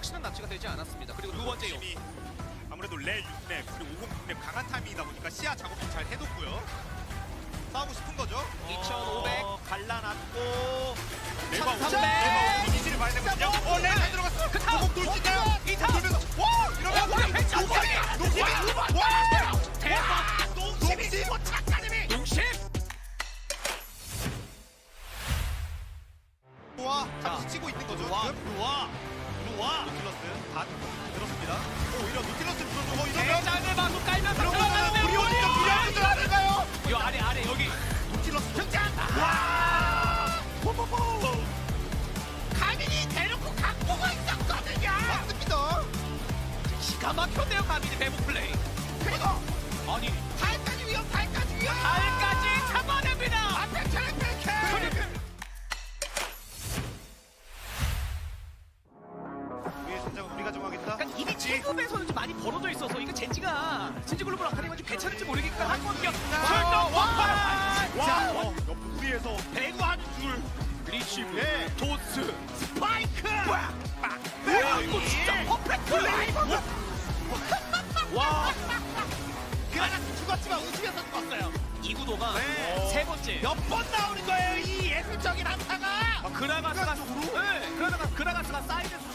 확실한 납치가 되지 않았습니다. 그리고 두 번째 용. 아무래도 렐 6렙 그리고 50 렙 강한 타이밍이다 보니까 시야 작업 좀 잘 해뒀고요. 싸우고 싶은 거죠. 2500 갈라놨고 네바 1300 이미지를 봐야 되거든요. 렐 잘 들어갔어. 그 다음 공돌 수 있나요? 이 다음 돌면서 와! 이러면 농심이 와! 대박 농심이 착가님이 농심. 와! 잠시 치고 있는 거죠. 지금. 루아 노틸러스 다 들었습니다. 오히려 노틸러스 들어주고 이러면 대장을 마구 깔면서 그러면 우리 오니까 불리한 줄 아는가요? 요 아래 여기 노틸러스 등장! 와 가민이 대놓고 갖고가 있었거든요. 맞습니다. 기가 막혔네요. 가민이 대목 플레이. 그리고 아니 발까지 위험 발까지 잡아냅니다. 앞에 트래픽 위에 전장은 우리가 정하겠다. 그러니까 이미 체급에서는 좀 많이 벌어져 있어서 이거 젠지가 젠지 글로벌 아카데미가 좀 괜찮을지 모르겠니까 한번 겨. 출동 원판. 자, 옆구리에서 배구하는 줄. 리시브. 네. 도스. 스파이크. 빡. 이거 진짜 퍼펙트 라이브. 와. 그 하나 죽었지만 웃으면서 죽었어요. 이 구도가 네. 세 번째. 몇 번 나오는 거예요, 이 예술적인 한타가. 그라가스가 순간적으로? 네. 그라가스가 사이드에서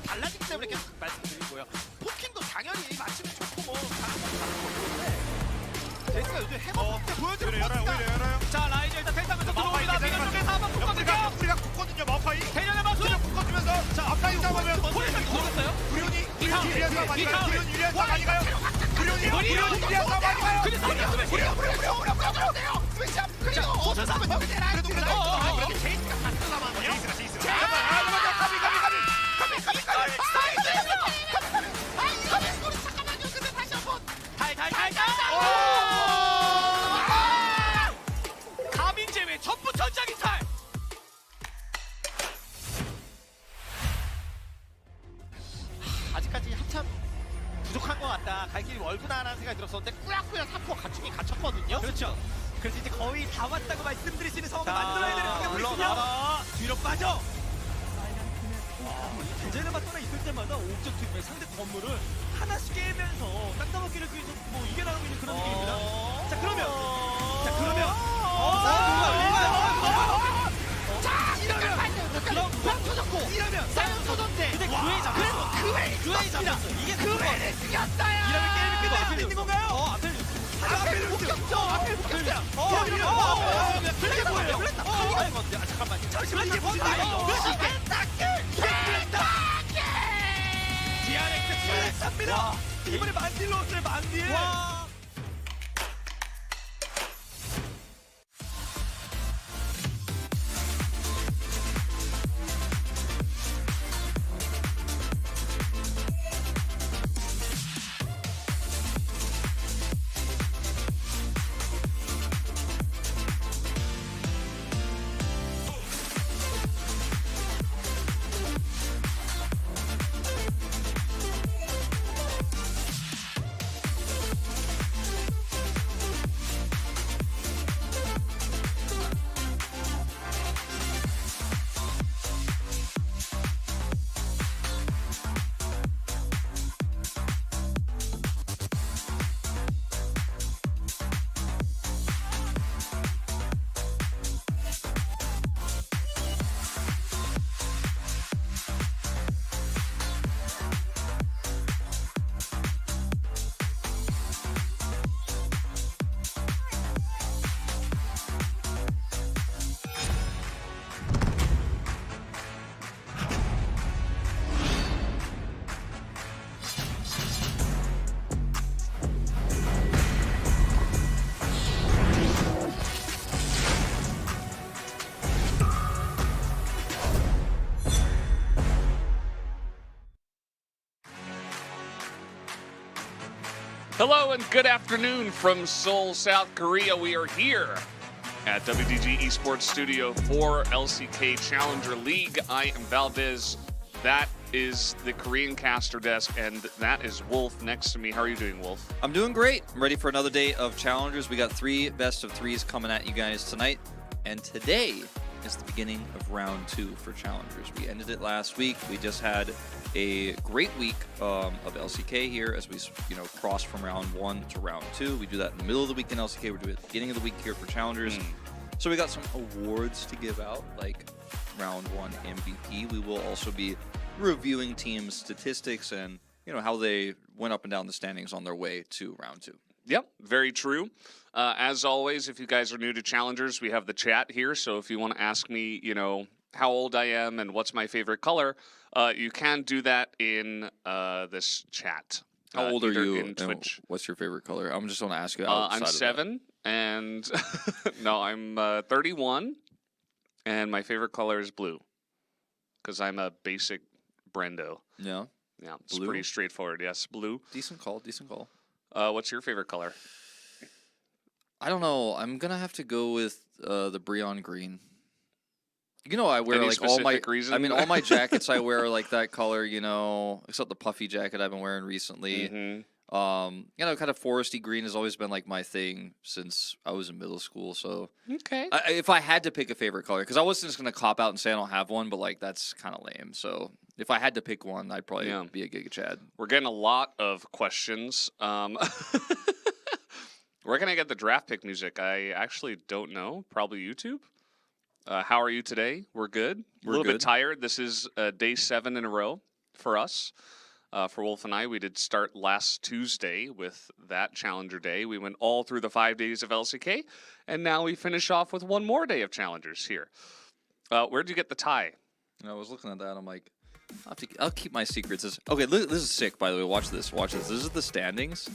달라지기 때문에 계속 말씀드리고요. 포킹도 당연히 맞추면 좋고 뭐 제스가 요즘 해먹을 보여주는 오히려 열어요. 자 라이저 일단 펜타면서 들어옵니다. 미는 쪽에서 한번 붙거든요. 우리가 붙거든요, 마파이. 대련의 마수. 붙어주면서 자, 앞라인 싸우면 포지션이 모르겠어요? 브리온이 유리한 싸움 아닌가요? 이타운. 브리온 유리한 싸움 아닌가요? 브리온이 유리한 싸움 아닌가요? 근데 살렸으면 브리온 자, 오셔서 한번 그래도 이게 제이스가 다 쓰나만요. 제이스가 가민 제외 전부 전장이 탈. 아직까지 한참 부족한 것 같다. 갈 길이 멀구나라는 생각이 들었었는데 꾸역꾸역 3포 갖추긴 갖췄거든요. 그렇죠. 그래서 이제 거의 다 왔다고 말씀드릴 수 있는 상황을 자, 만들어야 되는 상황이 물러나라. 있으면 뒤로 빠져. 대전에만 떠나 있을 때마다 옥저팀의 상대 건물을 하나씩 깨면서 땅따먹기를 위해서 뭐 이겨나가고 있는 그런 느낌입니다. 자 그러면 이러면 사연 소전대. 근데 그 외에 잡혔어. 그 외에 잡혔어. 이게 그 외에 죽였어요. 이러면 게임이 끝날 수 있는 건가요? 앞에 묶였죠. 앞에 묶였어요. 그게 뭐예요? 잠깐만. 잠시만 이게 뭔 말이에요? DRX 플랫합니다. 이번에 만딜로 왔어요. 만딜. Hello and good afternoon from Seoul, South Korea. We are here at WDG Esports Studio for LCK Challenger League. I am Valdez. That is the Korean caster desk, and that is Wolf next to me. How are you doing, Wolf? I'm doing great. I'm ready for another day of challengers. We got 3 best of 3s coming at you guys tonight. And today, is the beginning of round 2 for Challengers. We ended it last week. We just had a great week of LCK here as we crossed from round 1 to round 2. We do that in the middle of the week in LCK. We're doing it at the beginning of the week here for Challengers. So we got some awards to give out, like round 1 MVP. We will also be reviewing teams' statistics and how they went up and down the standings on their way to round 2. Yep, very true. As always, if you guys are new to Challengers, we have the chat here. So if you want to ask me, how old I am and what's my favorite color, you can do that in this chat. How old are you? In Twitch. What's your favorite color? I'm just going to ask you. I'm 7, and no, I'm 31, and my favorite color is blue, because I'm a basic Brendo. Yeah. Yeah, it's Blue? pretty straightforward. Yes, blue. Decent call. Decent call. What's your favorite color? I don't know. I'm gonna have to go with the Breon green. I wear Any like all my. specific reason? I mean, all my jackets I wear like that color. Except the puffy jacket I've been wearing recently. Kind of foresty green has always been like my thing since I was in middle school. So Okay. if I had to pick a favorite color, because I wasn't just gonna cop out and say I don't have one, but like that's kind of lame. So if I had to pick one, I'd probably be a Giga Chad. We're getting a lot of questions. Where can I get the draft pick music? I actually don't know. Probably YouTube. How are you today? We're good. We're a little good. bit tired. This is day 7 in a row for us. For Wolf and I, we did start last Tuesday with that Challenger Day. We went all through the 5 days of LCK, and now we finish off with one more day of Challengers here. Where'd you get the tie? I was looking at that. I'm like, I'll keep my secrets. Okay, this is sick, by the way. Watch this. Watch this. This is the standings.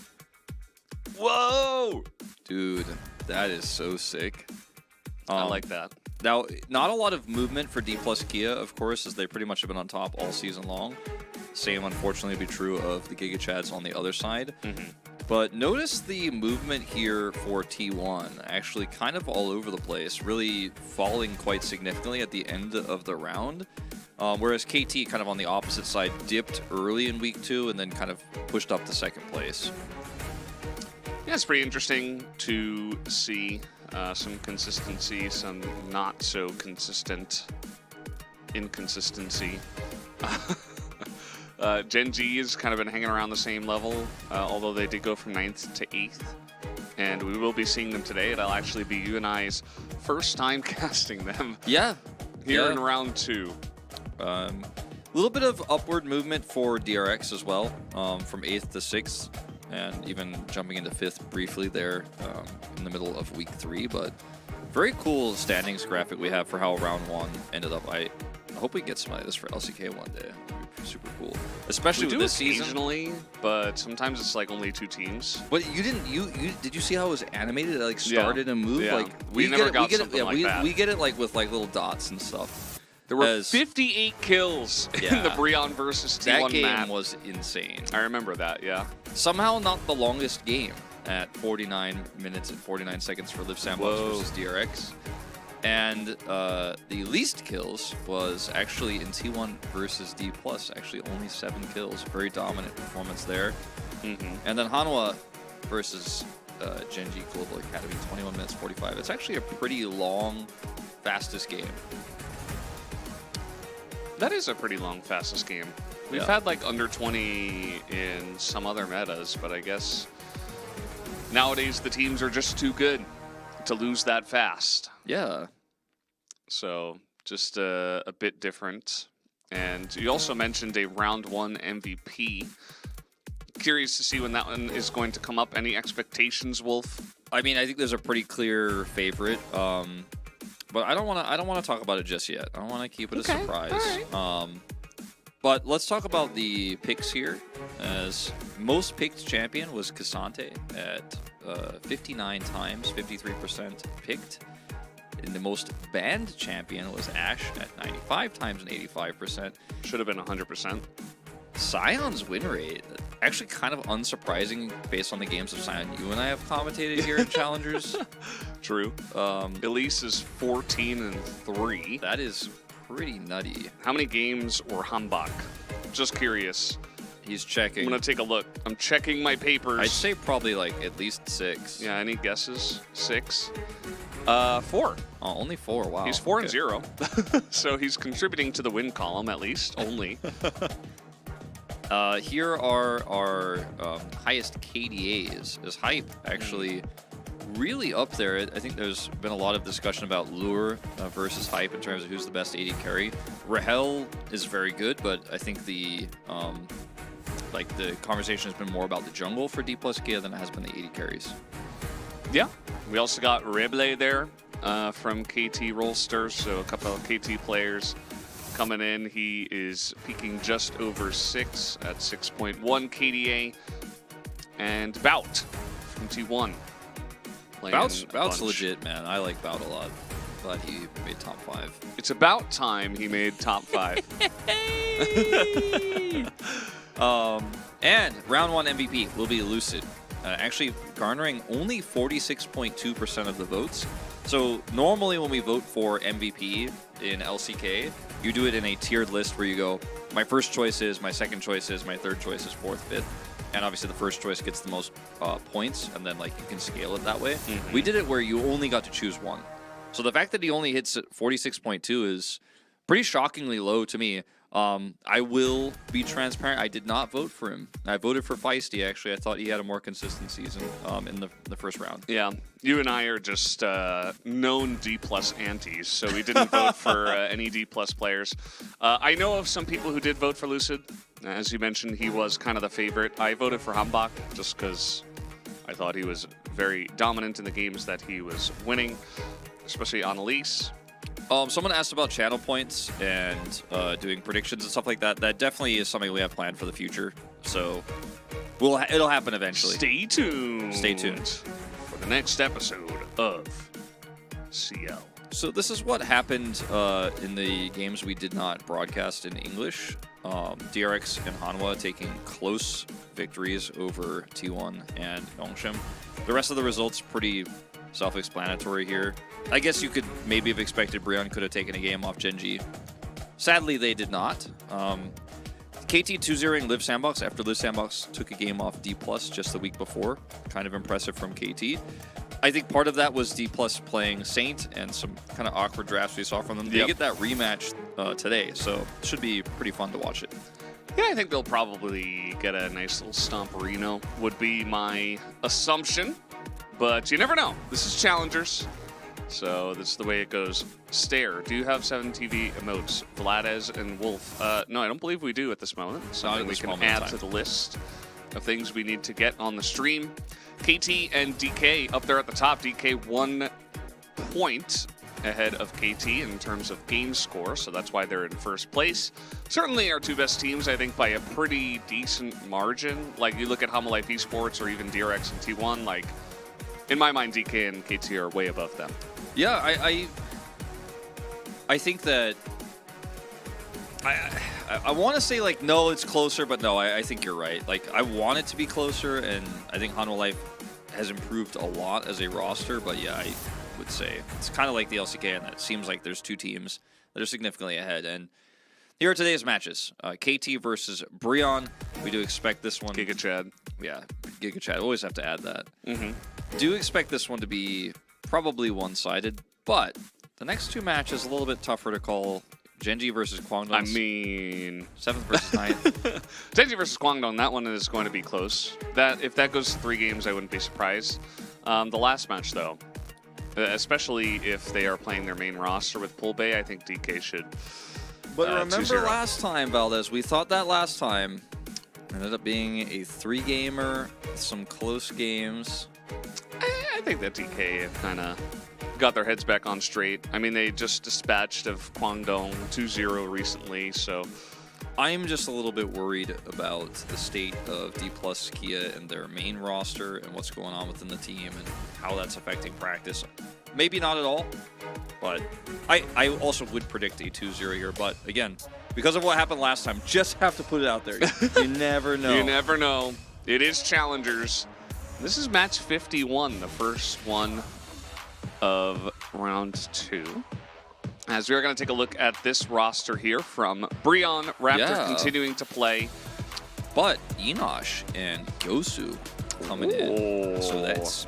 Whoa! Dude, that is so sick. I like that. Now, not a lot of movement for D plus Kia, of course, as they pretty much have been on top all season long. Same, unfortunately, would be true of the Giga Chads on the other side. But notice the movement here for T1, actually kind of all over the place, really falling quite significantly at the end of the round. Whereas KT, kind of on the opposite side, dipped early in week 2 and then kind of pushed up to 2nd place. Yeah, it's pretty interesting to see some consistency, some not so consistent inconsistency. Gen.G has kind of been hanging around the same level, although they did go from 9th to 8th. And we will be seeing them today. It'll actually be you and I's first time casting them Yeah. here in round 2. A little bit of upward movement for DRX as well, from 8th to 6th, and even jumping into 5th briefly there in the middle of week 3. But very cool standings graphic we have for how round 1 ended up. I hope we get some of this for LCK one day. It'd be super cool, especially We with do this season. occasionally, but sometimes it's like only 2 teams. But you didn't. You did you see how it was animated? It like started and moved. Yeah. Like We get never it, got we get something it, like that. We get it like with like little dots and stuff. There were As 58 kills in the Breon versus T1 that game map. was insane. I remember that, yeah. Somehow not the longest game at 49 minutes and 49 seconds for Liv Sandbox versus DRX. And the least kills was actually in T1 versus D+, actually only 7 kills. Very dominant performance there. And then Hanwha versus Gen.G Global Academy, 21 minutes 45. It's actually a pretty long, fastest game. That is a pretty long, fastest game. We've had like under 20 in some other metas, but I guess nowadays the teams are just too good to lose that fast. Yeah. So just a bit different. And you also mentioned a round 1 MVP. Curious to see when that one is going to come up. Any expectations, Wolf? I mean, I think there's a pretty clear favorite. But I don't want to talk about it just yet. I want to keep it a surprise. All right. But let's talk about the picks here. As most picked champion was Cassante at 59 times, 53% picked. And the most banned champion was Ashe at 95 times and 85%. Should have been 100%. Sion's win rate, actually kind of unsurprising based on the games of Sion you and I have commentated here in Challengers. True. Elise is 14-3. That is pretty nutty. How many games were Hambach? Just curious. He's checking. I'm gonna take a look. I'm checking my papers. I'd say probably like at least 6. Yeah, any guesses? 6? 4. Oh, only 4. Wow. He's 4 and 0. So he's contributing to the win column at least, only. Here are our highest KDAs. Is Hype actually really up there? I think there's been a lot of discussion about Lure versus Hype in terms of who's the best AD carry. Rahel is very good, but I think the conversation has been more about the jungle for D plus Kia than it has been the AD carries. Yeah. We also got Reble there from KT Rollster, so a couple of KT players coming in. He is peaking just over 6 at 6.1 KDA. And Bout from T1. Bout's legit, man. I like Bout a lot. Glad he made top 5. It's about time he made top 5. And round 1 MVP will be Lucid. Actually garnering only 46.2% of the votes. So normally when we vote for MVP in LCK, you do it in a tiered list where you go, my first choice is, my second choice is, my third choice is, fourth, fifth. And obviously the first choice gets the most points, and then like you can scale it that way. Mm-hmm. We did it where you only got to choose one. So the fact that he only hits 46.2 is pretty shockingly low to me. I will be transparent. I did not vote for him. I voted for Feisty, actually. I thought he had a more consistent season in the first round. Yeah, you and I are just known D+ antis, so we didn't vote for any D+ players. I know of some people who did vote for Lucid. As you mentioned, he was kind of the favorite. I voted for Hambach just because I thought he was very dominant in the games that he was winning, especially on Elise. Someone asked about channel points and doing predictions and stuff like that. That definitely is something we have planned for the future. So it'll happen eventually. Stay tuned. Stay tuned for the next episode of CL. So this is what happened in the games we did not broadcast in English. DRX and Hanwha taking close victories over T1 and Yongshim. The rest of the results pretty self-explanatory here. I guess you could maybe have expected Brion could have taken a game off Gen.G. Sadly, they did not. KT 2-0ing Live Sandbox after Live Sandbox took a game off D+ just the week before. Kind of impressive from KT. I think part of that was D+ playing Saint and some kind of awkward drafts we saw from them. They get that rematch today, so it should be pretty fun to watch it. Yeah, I think they'll probably get a nice little stomperino, would be my assumption. But you never know. This is Challengers, so this is the way it goes. Stare, do you have 7TV emotes? Vladez and Wolf? No, I don't believe we do at this moment. Something we can add to the list of things we need to get on the stream. KT and DK up there at the top. DK 1 point ahead of KT in terms of game score, so that's why they're in first place. Certainly our two best teams, I think, by a pretty decent margin. Like, you look at Humble IP Sports or even DRX and T1, like, in my mind, DK and KT are way above them. Yeah, I think that I want to say, like, no, it's closer, but no, I think you're right. Like, I want it to be closer, and I think Hanwha Life has improved a lot as a roster, but yeah, I would say it's kind of like the LCK, and it seems like there's two teams that are significantly ahead. And here are today's matches. KT versus Brion. We do expect this one. Giga Chad. Yeah, Giga Chad. Always have to add that. Mm-hmm. Do expect this one to be probably one-sided, but the next two matches a little bit tougher to call. Gen.G versus Kwangdong. I mean, 7th versus 9th. Gen.G versus Kwangdong, that one is going to be close. If that goes to 3 games, I wouldn't be surprised. The last match, though, especially if they are playing their main roster with Pool Bay, I think DK should. But remember last time, Valdez, we thought that last time ended up being a 3-gamer, some close games. I think that DK have kind of got their heads back on straight. I mean, they just dispatched of Kwangdong 2-0 recently, so I'm just a little bit worried about the state of D+ Kia and their main roster and what's going on within the team and how that's affecting practice. Maybe not at all, but I also would predict a 2-0 here. But again, because of what happened last time, just have to put it out there. You never know. You never know. It is Challengers. This is match 51, the first one of round 2. As we are going to take a look at this roster here from Brion. Raptor continuing to play. But Enosh and Gyosu coming in, so that's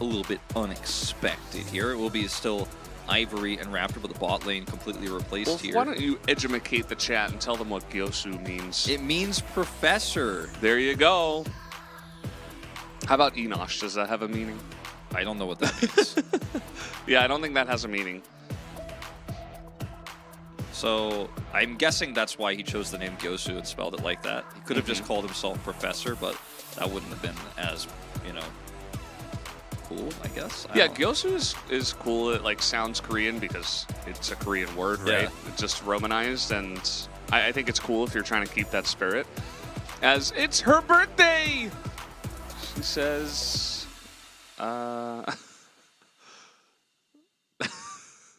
a little bit unexpected here. It will be still Ivory and Raptor, but the bot lane completely replaced Well, here. why don't you educate the chat and tell them what Gyosu means? It means professor. There you go. How about Enosh? Does that have a meaning? I don't know what that means. Yeah, I don't think that has a meaning. So I'm guessing that's why he chose the name Gyosu and spelled it like that. He could have just called himself Professor, but that wouldn't have been as, cool, I guess. I Yeah, don't know. Gyosu is cool. It like sounds Korean because it's a Korean word, right? Yeah. It's just romanized, and I think it's cool if you're trying to keep that spirit. As it's her birthday, she says,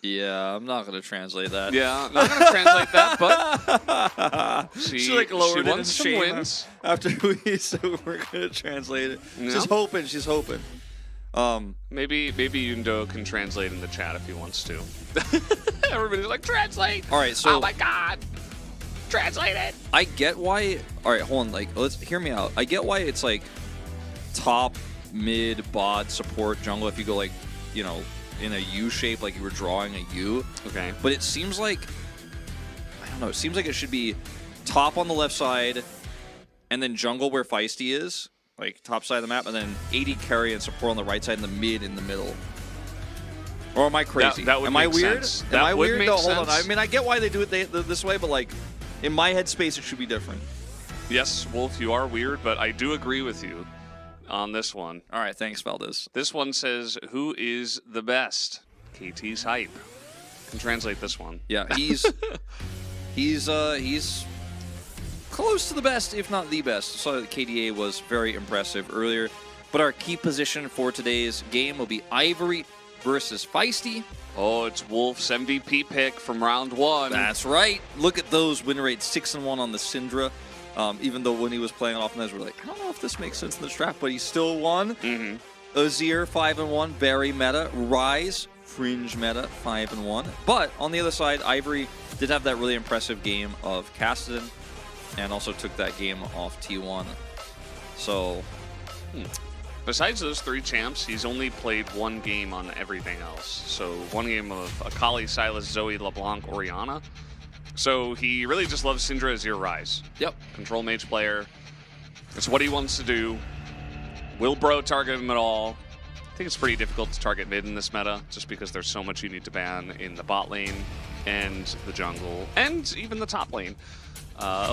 Yeah, I'm not going to translate that. yeah, I'm not going to translate that, but she lowered it in wants some shame wins. after we said we were going to translate it. No. She's hoping. Maybe Yundo can translate in the chat if he wants to. Everybody's like, translate! All right, so oh my god! Translate it! I get why. All right, hold on. Like, let's hear me out. I get why it's like top, mid, bot, support, jungle. If you go like, in a U shape, like you were drawing a U. Okay. But it seems like, I don't know. It seems like it should be top on the left side, and then jungle where Feisty is, like top side of the map, and then 80 carry and support on the right side, and the mid in the middle. Or am I crazy? That would am make I weird? sense. Am That I would weird? make No, hold on. I sense. mean, I get why they do it this way, but like in my headspace, it should be different. Yes, Wolf, you are weird, but I do agree with you on this one. All right, thanks, Valdez. This one says, who is the best? KT's hype. Can translate this one. Yeah, he's close to the best, if not the best. So KDA was very impressive earlier. But our key position for today's game will be Ivory versus Feisty. Oh, it's Wolf's MVP pick from round 1. That's right. Look at those win rates, 6-1 on the Syndra. Even though when he was playing off Nez, we're like, I don't know if this makes sense in this draft, but he still won. Azir, 5-1, very meta. Rise, fringe meta, 5-1. But on the other side, Ivory did have that really impressive game of Cassidy, and also took that game off T1. So, Besides those 3 champs, he's only played 1 game on everything else. So 1 game of Akali, Sylas, Zoe, LeBlanc, Orianna. So he really just loves Syndra, Azir, Rise. yep. Control mage player. It's what he wants to do. Will Bro target him at all? I think it's pretty difficult to target mid in this meta, just because there's so much you need to ban in the bot lane and the jungle, and even the top lane.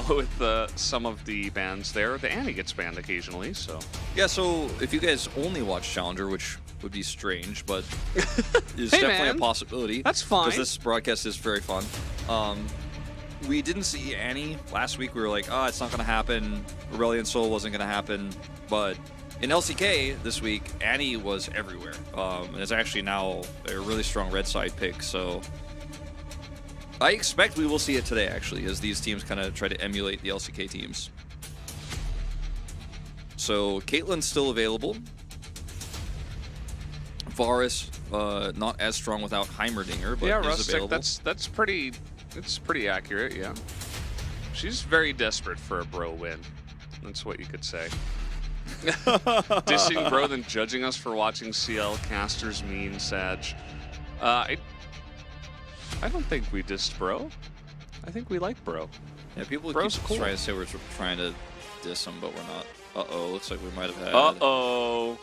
With some of the bans there, the Annie gets banned occasionally, so... Yeah, so if you guys only watch Challenger, which would be strange, but is Hey, definitely man. a possibility. That's fine. Because this broadcast is very fun. We didn't see Annie last week. We were like, oh, it's not going to happen. Aurelion Sol wasn't going to happen. But in LCK this week, Annie was everywhere. And it's actually now a really strong red side pick, so... I expect we will see it today, actually, as these teams kind of try to emulate the LCK teams. So, Caitlyn's still available. Varus, not as strong without Heimerdinger, but yeah, is Rustic, available. that's pretty accurate, yeah. She's very desperate for a bro win. That's what you could say. Dissing bro, then judging us for watching CL casters mean, Sag. I don't think we dissed bro. I think we like bro. Yeah, people Bro's keep cool. trying to say we're trying to diss them, but we're not. Uh-oh, looks like we might have had... Uh-oh.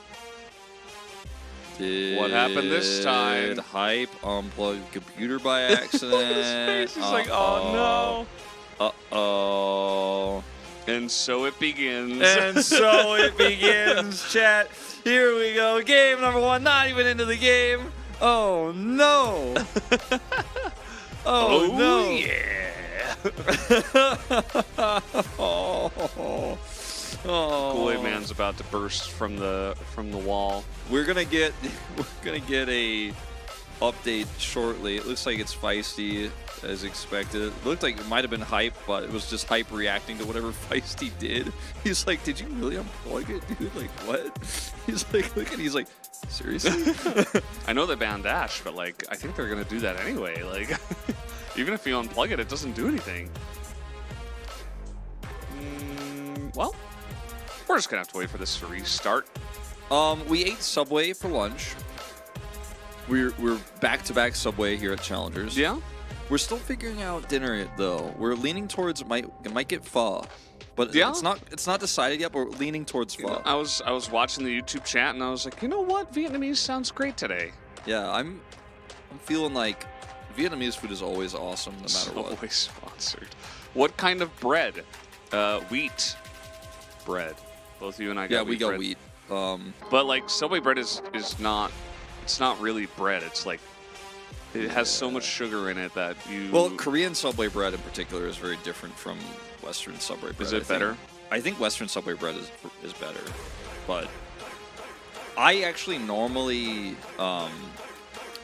What happened this time? Hype unplugged computer by accident. His face is like, oh no. Uh-oh. And so it begins. And so it begins, chat. Here we go. Game number 1, not even into the game. Oh, no. Oh, no. Yeah. Oh. Kool-Aid Man's about to burst from the wall. We're gonna get a update shortly. It looks like it's Feisty as expected. It looked like it might have been Hype, but it was just Hype reacting to whatever Feisty did. He's like, "Did you really unplug it, dude? Like what?" He's like, "Look at," he's like, "Seriously?" I know they banned Dash, but like I think they're gonna do that anyway. Like even if you unplug it, it doesn't do anything. well, we're just gonna have to wait for this to restart. We ate Subway for lunch. We're back-to-back Subway here at Challengers. Yeah. We're still figuring out dinner though. We're leaning towards it might get pho, but Yeah. it's not decided yet. But we're leaning towards pho. I was watching the YouTube chat and I was like, you know what, Vietnamese sounds great today. Yeah, I'm feeling like Vietnamese food is always awesome no matter what. Always sponsored. What kind of bread? Wheat bread. Both you and I got Yeah, wheat we got bread. wheat. But like Subway bread is not. It's not really bread. It's like it has so much sugar in it that you. Well, Korean Subway bread in particular is very different from Western Subway bread. Is it better? I think Western Subway bread is better, but I actually normally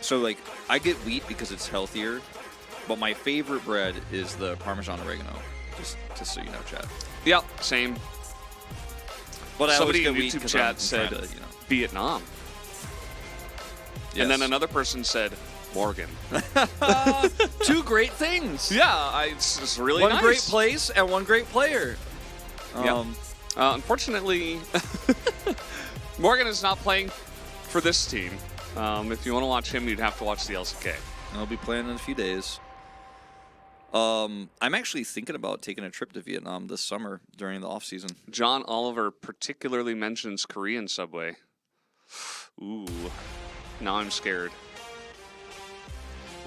so like I get wheat because it's healthier, but my favorite bread is the Parmesan oregano. Just so you know, chat. Yeah, same. But I Somebody in always get wheat YouTube 'cause chat I'm said trying to, Vietnam, and then another person said Morgan. Two great things. Yeah, it's really one nice. great place and one great player. Yeah. Unfortunately, Morgan is not playing for this team. If you want to watch him, you'd have to watch the LCK. I'll be playing in a few days. I'm actually thinking about taking a trip to Vietnam this summer during the off season. John Oliver particularly mentions Korean Subway. Ooh, now I'm scared.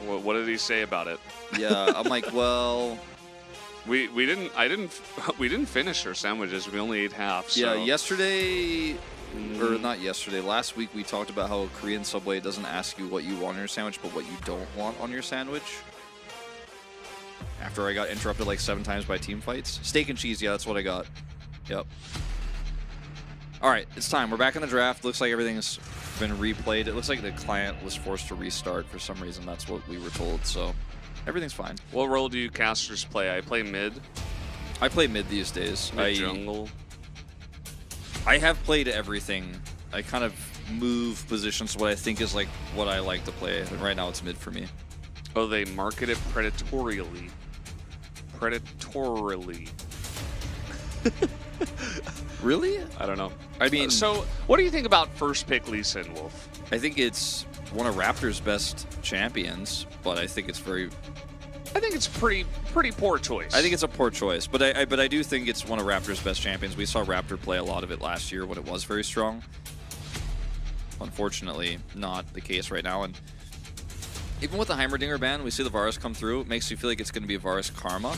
What did he say about it? Yeah, I'm like, well, we didn't finish our sandwiches. We only ate half. So. yeah. Yesterday, or not yesterday, last week we talked about how Korean Subway doesn't ask you what you want on your sandwich, but what you don't want on your sandwich. After I got interrupted like 7 times by team fights, steak and cheese. Yeah, that's what I got. Yep. All right, it's time. We're back in the draft. Looks like everything's been replayed. It looks like the client was forced to restart for some reason. That's what we were told. So everything's fine. What role do you casters play? I play mid. I play mid these days. Mid jungle. I have played everything. I kind of move positions to what I think is like what I like to play. And right now it's mid for me. Oh, they market it predatorially. Predatorially. Really? I don't know. I mean, so what do you think about first pick Lee Sin Wolf? I think it's one of Raptors' best champions, but I think it's pretty poor choice. I think it's a poor choice, but I do think it's one of Raptors' best champions. We saw Raptor play a lot of it last year when it was very strong. Unfortunately, not the case right now. And even with the Heimerdinger ban, we see the Varus come through. It makes you feel like it's going to be a Varus Karma.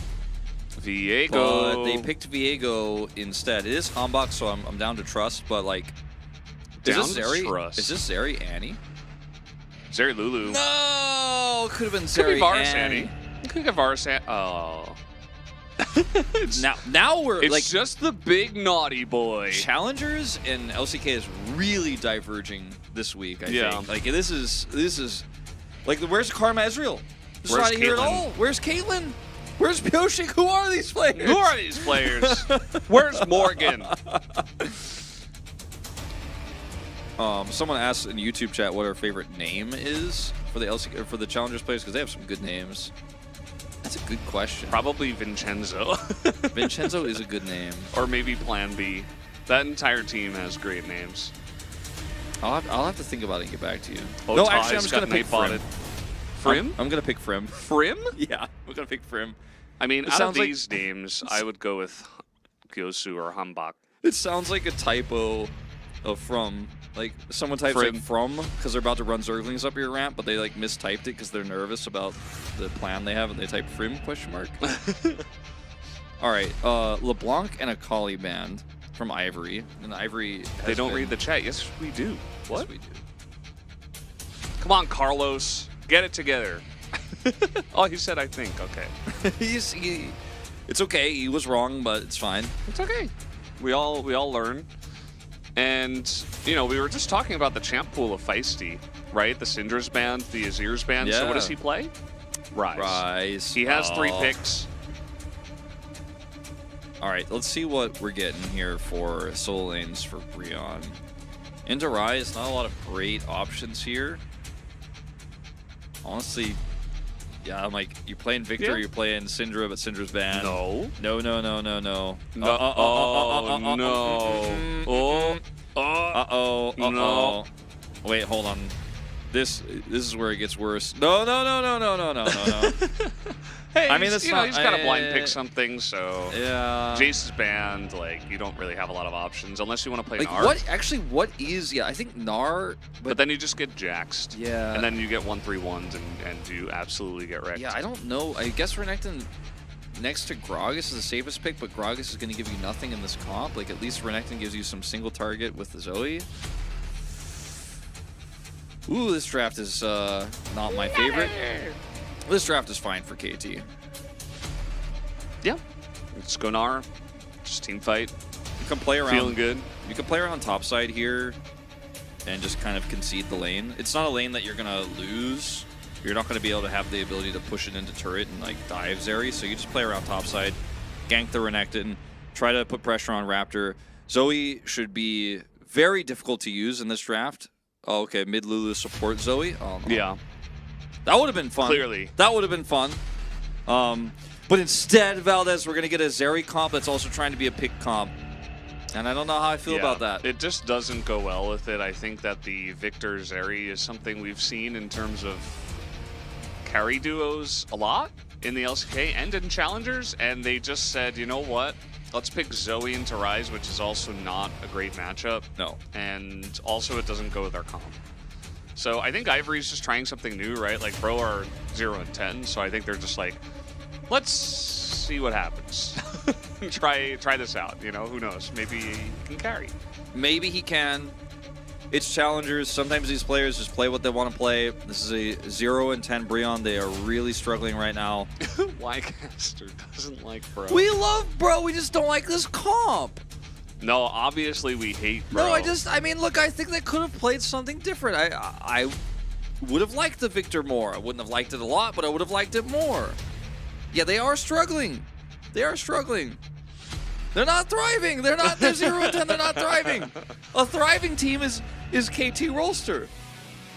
Viego. But they picked Viego instead. It is Hambach, so I'm down to trust, but like... Down is this to Zeri? trust. Is this Zeri Annie? Zeri Lulu. No! Could have been Could be Zeri Varus Annie. Annie. Could be Varus Annie. Oh. Now we're It's like... just the big naughty boy. Challengers and LCK is really diverging this week, I think. Like, this is... Like, where's Karma Ezreal? Just Where's not here at Caitlyn? all. Where's Caitlyn? Where's Pioshik? Who are these players? Who are these players? Where's Morgan? Someone asked in YouTube chat what our favorite name is for the LCK, for the Challengers players, because they have some good names. That's a good question. Probably Vincenzo. Vincenzo is a good name. Or maybe Plan B. That entire team has great names. I'll have to think about it and get back to you. Oh, no, Ty's actually, I'm just got going to pick Frim. nightbotted. Frim? I'm going to pick Frim. Frim? Yeah, I'm going to pick Frim. I mean, It out of sounds like- these names, I would go with Gyosu or Hambach. It sounds like a typo of from. Like, someone types Frim. like from because they're about to run Zerglings up your ramp, but they like mistyped it because they're nervous about the plan they have, and they type Frim ? All right, LeBlanc and a Akali band from Ivory, and Ivory. They don't read the chat. Yes, we do. What? Yes, we do. Come on, Carlos. Get it together. Oh, he said I think. Okay. It's okay. He was wrong, but it's fine. It's okay. We all learn. And, you know, we were just talking about the champ pool of Feisty, right? The Syndra's band, the Azir's band. So what does he play? Rise. He has 3 picks. All right, let's see what we're getting here for solo lanes for Brion. Into Rise, not a lot of great options here. Honestly, Yeah, I'm like, you're playing Victor, Yeah. you're playing Syndra, but Syndra's banned. No. No. No. Oh, no. Oh. No. Wait, hold on. This is where it gets worse. No. Hey, I mean, he's, that's you know, not- he's got to blind pick something, so Yeah. Jace is banned. Like, you don't really have a lot of options unless you want to play Like, Gnar. what is, yeah, I think Gnar, But then you just get jaxed. Yeah. And then you get 1-3-1s and you absolutely get wrecked. yeah, I don't know. I guess Renekton next to Gragas is the safest pick, but Gragas is going to give you nothing in this comp. Like, at least Renekton gives you some single target with the Zoe. Ooh, this draft is not my favorite. This draft is fine for KT. Yeah. It's Gnar. Just team fight. You can play around. Feeling good. You can play around top side here and just kind of concede the lane. It's not a lane that you're going to lose. You're not going to be able to have the ability to push it into turret and like dive Zeri, so you just play around top side, gank the Renekton, try to put pressure on Raptor. Zoe should be very difficult to use in this draft. Oh, okay, mid Lulu support Zoe. Oh, no. Yeah. That would have been fun. Clearly. That would have been fun. But instead, Valdez, we're going to get a Zeri comp that's also trying to be a pick comp. And I don't know how I feel about that. It just doesn't go well with it. I think that the Victor Zeri is something we've seen in terms of carry duos a lot in the LCK and in Challengers, and they just said, you know what? Let's pick Zoe into Rise, which is also not a great matchup. No. And also it doesn't go with our comp. So I think Ivory's just trying something new, right? Like, Bro are 0-10, so I think they're just like, let's see what happens. try this out, you know? Who knows? Maybe he can carry. Maybe he can. It's Challengers. Sometimes these players just play what they want to play. This is a 0-10 Breon. They are really struggling right now. Ycaster doesn't like Bro. We love Bro. We just don't like this comp. No, obviously we hate Bro. No, I mean, look, I think they could have played something different. I would have liked the Victor more. I wouldn't have liked it a lot, but I would have liked it more. Yeah, they are struggling. They are struggling. They're not thriving. They're 0-10. They're not thriving. A thriving team is KT Rolster.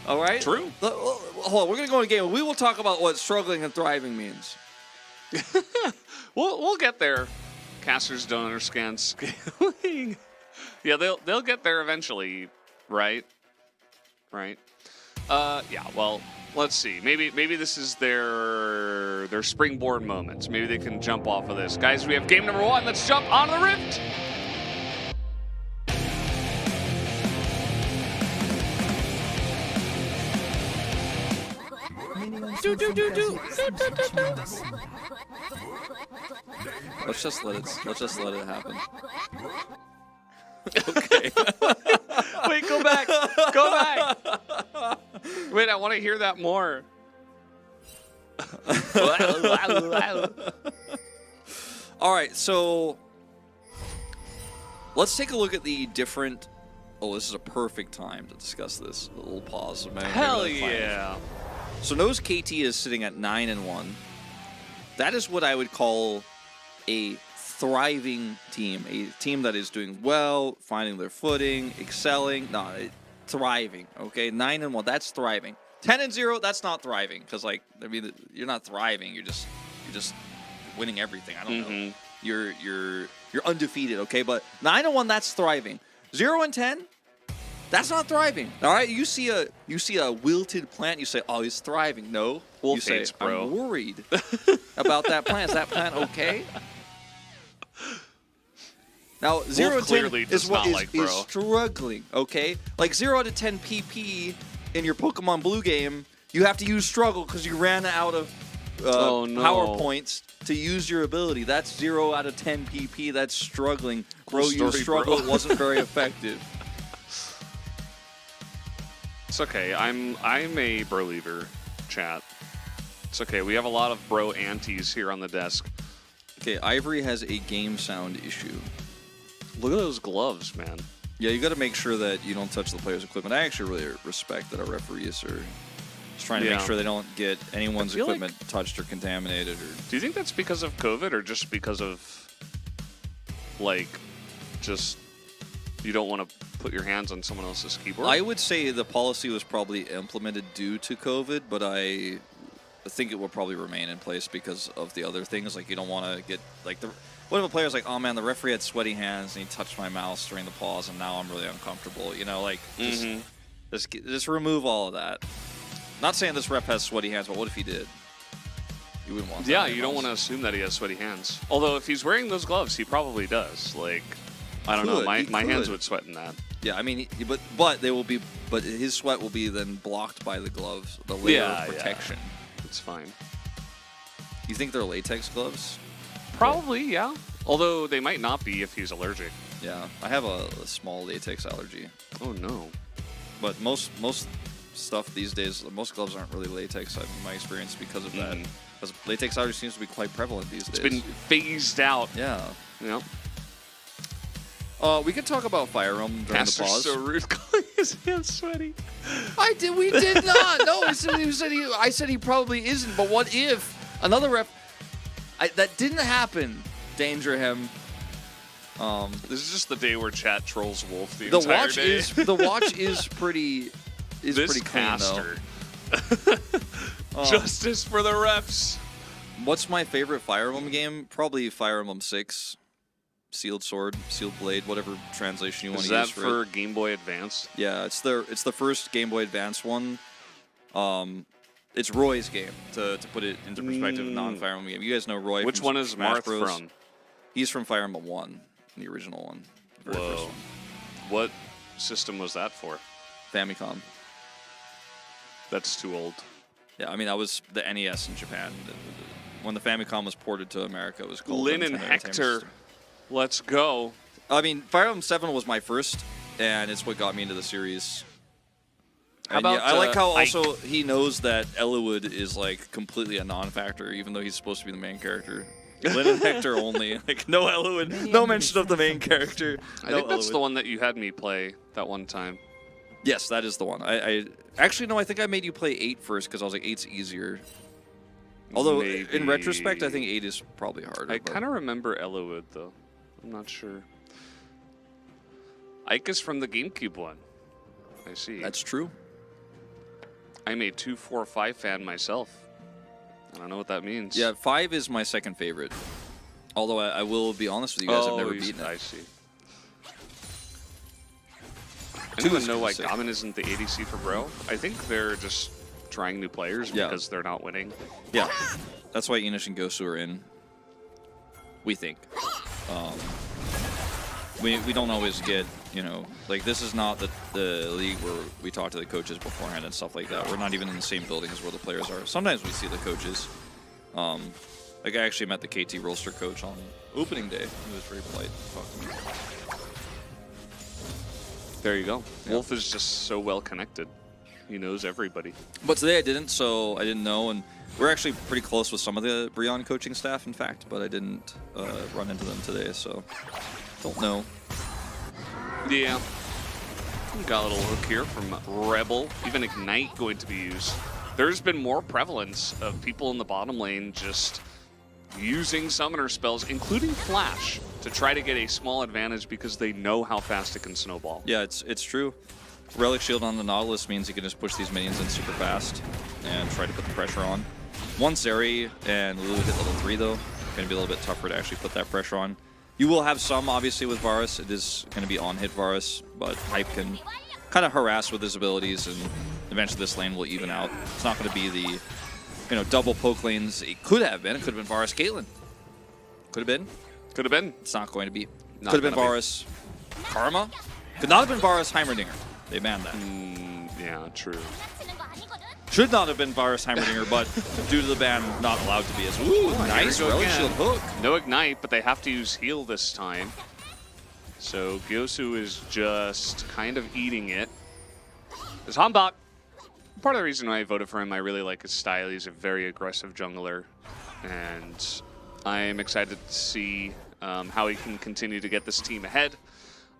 All right? True. Hold on. We're going to go in a game. We will talk about what struggling and thriving means. We'll get there. Casters don't understand scaling. Yeah, they'll get there eventually, right? Right. Yeah, well, let's see. Maybe this is their springboard moments. Maybe they can jump off of this. Guys, we have game number 1. Let's jump on the Rift. Let's just let it happen. Okay. Wait, go back. Go back. Wait, I want to hear that more. All right, so let's take a look at the different. Oh, this is a perfect time to discuss this. A little pause. Hell yeah. So Nose KT is sitting at 9-1. That is what I would call a thriving team. A team that is doing well, finding their footing, excelling. No, thriving. Okay, 9-1. That's thriving. 10-0. That's not thriving. Because like, I mean, you're not thriving. You're just winning everything. I don't know. You're undefeated. Okay, but 9-1. That's thriving. 0-10. That's not thriving. All right, you see a wilted plant, you say, "Oh, he's thriving." No, you say, bro. "I'm worried about that plant. Is that plant okay?" Now, 0-10 is what is struggling. Okay, like 0 to 10 PP in your Pokemon Blue game, you have to use struggle because you ran out of power points to use your ability. That's 0 out of 10 PP. That's struggling. Bro, you struggle. It wasn't very effective. It's okay. I'm a Bro-leaver, chat. It's okay. We have a lot of Bro antis here on the desk. Okay, Ivory has a game sound issue. Look at those gloves, man. Yeah, you got to make sure that you don't touch the player's equipment. I actually really respect that our referees are just trying to make sure they don't get anyone's equipment touched or contaminated. Or do you think that's because of COVID or just because of, like, just you don't want to put your hands on someone else's keyboard? I would say the policy was probably implemented due to COVID, but think it will probably remain in place because of the other things. Like, you don't want to get like what if a player's like, oh man, the referee had sweaty hands and he touched my mouse during the pause, and now I'm really uncomfortable. You know, like just remove all of that. Not saying this ref has sweaty hands, but what if he did? You wouldn't want that. Yeah, you don't want to assume that he has sweaty hands. Although if he's wearing those gloves, he probably does. Like, I don't know, my hands would sweat in that. Yeah, I mean, but they will be, but his sweat will be then blocked by the gloves, the layer of protection. Yeah. It's fine. You think they're latex gloves? Probably, yeah. Although they might not be if he's allergic. Yeah, I have a small latex allergy. Oh no. But most stuff these days, most gloves aren't really latex in my experience because of that. Because latex allergy seems to be quite prevalent these days. It's been phased out. Yeah. Yep. We could talk about Fire Realm during the pause. so rude, calling his hands sweaty. We did not. No, I said he probably isn't. But what if another ref? That didn't happen. Danger him. This is just the day where chat trolls Wolf the entire day. The watch is pretty. Pretty clean though. Justice for the refs. What's my favorite Fire Emblem game? Probably Fire Emblem 6. Sealed Sword, Sealed Blade, whatever translation you want to use for it. Is that for Game Boy Advance? Yeah, it's the first Game Boy Advance one. It's Roy's game, to put it into perspective, a non-Fire Emblem game. You guys know Roy. Which one is Marth from? He's from Fire Emblem 1, the original one. The very first one. What system was that for? Famicom. That's too old. Yeah, I mean, that was the NES in Japan. When the Famicom was ported to America, it was called Lynn and Hector. Let's go. I mean, Fire Emblem 7 was my first, and it's what got me into the series. How about, I like how also he knows that Eliwood is like completely a non-factor, even though he's supposed to be the main character. Lynn and Hector only. Like, no Eliwood. No mention of the main character. I think that's the one that you had me play that one time. Yes, that is the one. I actually, no, I think I made you play 8 first because I was like, 8's easier. Although, in retrospect, I think 8 is probably harder. I kind of remember Eliwood, though. I'm not sure. Ike is from the GameCube one. I see. That's true. I'm a 245 fan myself. I don't know what that means. Yeah, 5 is my second favorite. Although I will be honest with you guys, I've never beaten it. I see. I don't even know why Gamin isn't the ADC for Bro. I think they're just trying new players because they're not winning. Yeah, that's why Inish and Gosu are in. We think. We don't always get, like this is not the league where we talk to the coaches beforehand and stuff like that. We're not even in the same building as where the players are. Sometimes we see the coaches. Like I actually met the KT Rollster coach on opening day. He was very polite to talk to me. There you go. Yeah. Wolf is just so well connected. He knows everybody. But today I didn't, so I didn't know. And we're actually pretty close with some of the Brion coaching staff, in fact, but I didn't run into them today, so don't know. Yeah. Got a little hook here from Rebel. Even Ignite going to be used. There's been more prevalence of people in the bottom lane just using summoner spells, including Flash, to try to get a small advantage because they know how fast it can snowball. Yeah, it's true. Relic Shield on the Nautilus means you can just push these minions in super fast and try to put the pressure on. Once Zeri and Lulu hit level 3, though, it's going to be a little bit tougher to actually put that pressure on. You will have some, obviously, with Varus. It is going to be on-hit Varus, but Hype can kind of harass with his abilities, and eventually this lane will even out. It's not going to be the double poke lanes it could have been. It could have been Varus Caitlyn. Could have been. Could have been. It's not going to be. Could have been Varus Karma. Could not have been Varus Heimerdinger. They banned that. Yeah, true. Should not have been Varus Heimerdinger, but due to the ban, not allowed to be as. Ooh, nice Relic Shield hook. No Ignite, but they have to use heal this time. So Gyosu is just kind of eating it. There's Hanbok. Part of the reason why I voted for him, I really like his style. He's a very aggressive jungler, and I'm excited to see how he can continue to get this team ahead.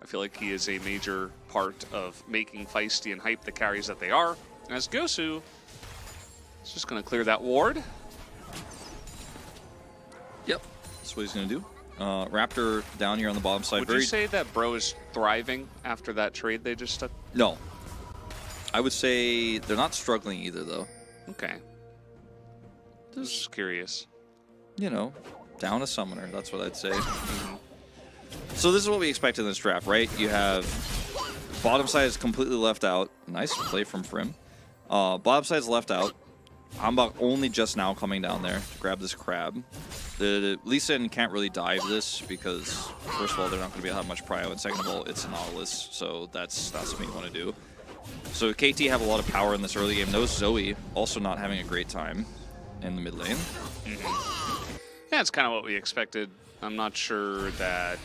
I feel like he is a major part of making Feisty and Hype the carries that they are. As Gosu is just going to clear that ward. Yep, that's what he's going to do. Raptor down here on the bottom side. Would you say that Bro is thriving after that trade they just took? No. I would say they're not struggling either, though. Okay. Just curious. You know, down a summoner. That's what I'd say. So this is what we expect in this draft, right? You have bottom side is completely left out. Nice play from Frim. Bottom side is left out. Hanbok only just now coming down there to grab this crab. The Lee Sin can't really dive this because, first of all, they're not going to have much prio, and second of all, it's a Nautilus, so that's not something you want to do. So KT have a lot of power in this early game. No Zoe, also not having a great time in the mid lane. Yeah, it's kind of what we expected. I'm not sure that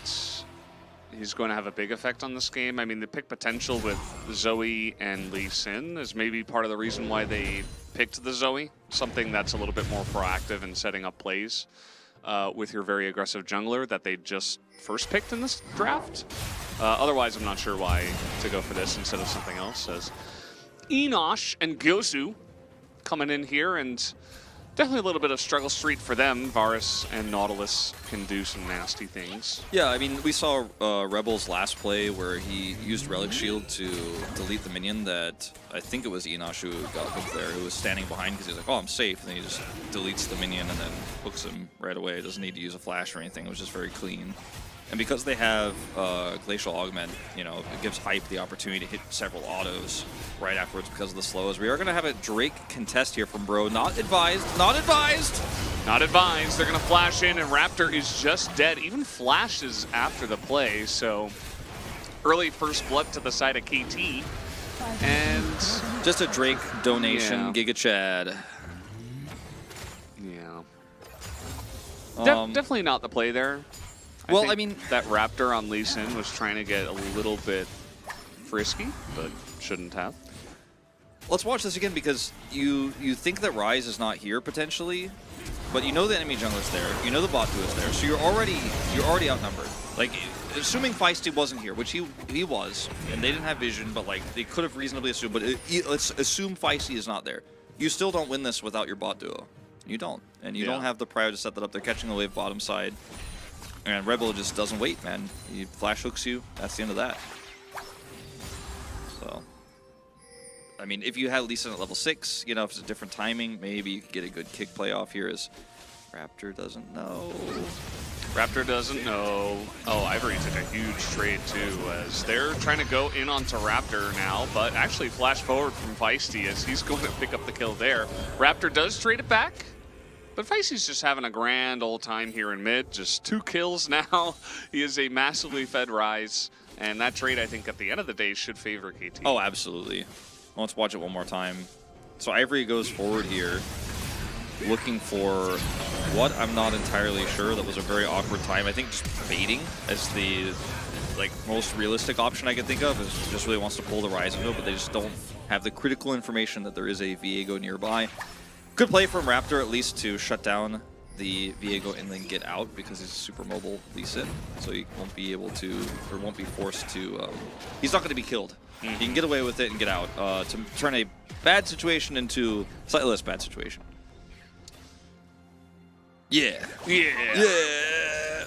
he's going to have a big effect on this game. I mean, the pick potential with Zoe and Lee Sin is maybe part of the reason why they picked the Zoe, something that's a little bit more proactive in setting up plays with your very aggressive jungler that they just first picked in this draft. Otherwise, I'm not sure why to go for this instead of something else. As Enosh and Gyosu coming in here, and definitely a little bit of struggle street for them. Varus and Nautilus can do some nasty things. Yeah, I mean, we saw Rebel's last play where he used Relic Shield to delete the minion that I think it was Enosh who got hooked there, who was standing behind because he was like, oh, I'm safe. And then he just deletes the minion and then hooks him right away. Doesn't need to use a flash or anything. It was just very clean. And because they have Glacial Augment, you know, it gives Hype the opportunity to hit several autos right afterwards because of the slows. We are going to have a Drake contest here from Bro. Not advised. Not advised. Not advised. They're going to flash in, and Raptor is just dead. Even flashes after the play, so early first blood to the side of KT. And just a Drake donation, yeah. Giga Chad. Yeah. Definitely not the play there. Well, I mean, that Raptor on Lee Sin was trying to get a little bit frisky, but shouldn't have. Let's watch this again because you think that Ryze is not here potentially, but you know the enemy jungler's there, you know the bot duo is there, so you're already outnumbered. Like, assuming Feisty wasn't here, which he was, and they didn't have vision, but like they could have reasonably assumed. But let's assume Feisty is not there. You still don't win this without your bot duo. You don't, and you don't have the prio to set that up. They're catching the wave bottom side. And Rebel just doesn't wait, man. He flash hooks you. That's the end of that. So, I mean, if you had Lee Sin at level 6, you know, if it's a different timing, maybe you could get a good kick play off here. As Raptor doesn't know. Raptor doesn't know. Oh, Ivory took a huge trade too, as they're trying to go in onto Raptor now, but actually flash forward from Feisty as he's going to pick up the kill there. Raptor does trade it back. But Feisty's just having a grand old time here in mid. Just 2 kills now. He is a massively fed Ryze. And that trade, I think, at the end of the day, should favor KT. Oh, absolutely. Well, let's watch it one more time. So Ivory goes forward here, looking for what I'm not entirely sure. That was a very awkward time. I think just baiting as the most realistic option I could think of. Is just really wants to pull the Ryze into it, but they just don't have the critical information that there is a Viego nearby. Good play from Raptor, at least, to shut down the Viego and then get out because he's a super mobile Lee Sin, so he won't be able to, or won't be forced to. He's not going to be killed. He can get away with it and get out to turn a bad situation into slightly less bad situation. Yeah. Yeah.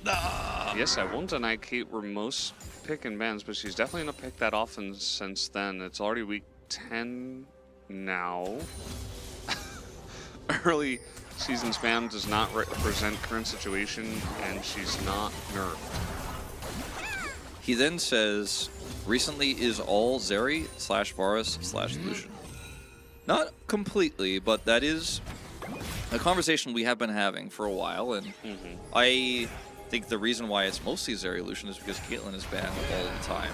Yeah. Yes, I won't deny Kate were most picking bans, but she's definitely going to pick that often since then. It's already week 10 now. Early season spam does not represent current situation, and she's not nerfed. He then says, recently is all Zeri / Varus / Lucian. Not completely, but that is a conversation we have been having for a while, and I think the reason why it's mostly Zeri Lucian is because Caitlyn is banned all the time.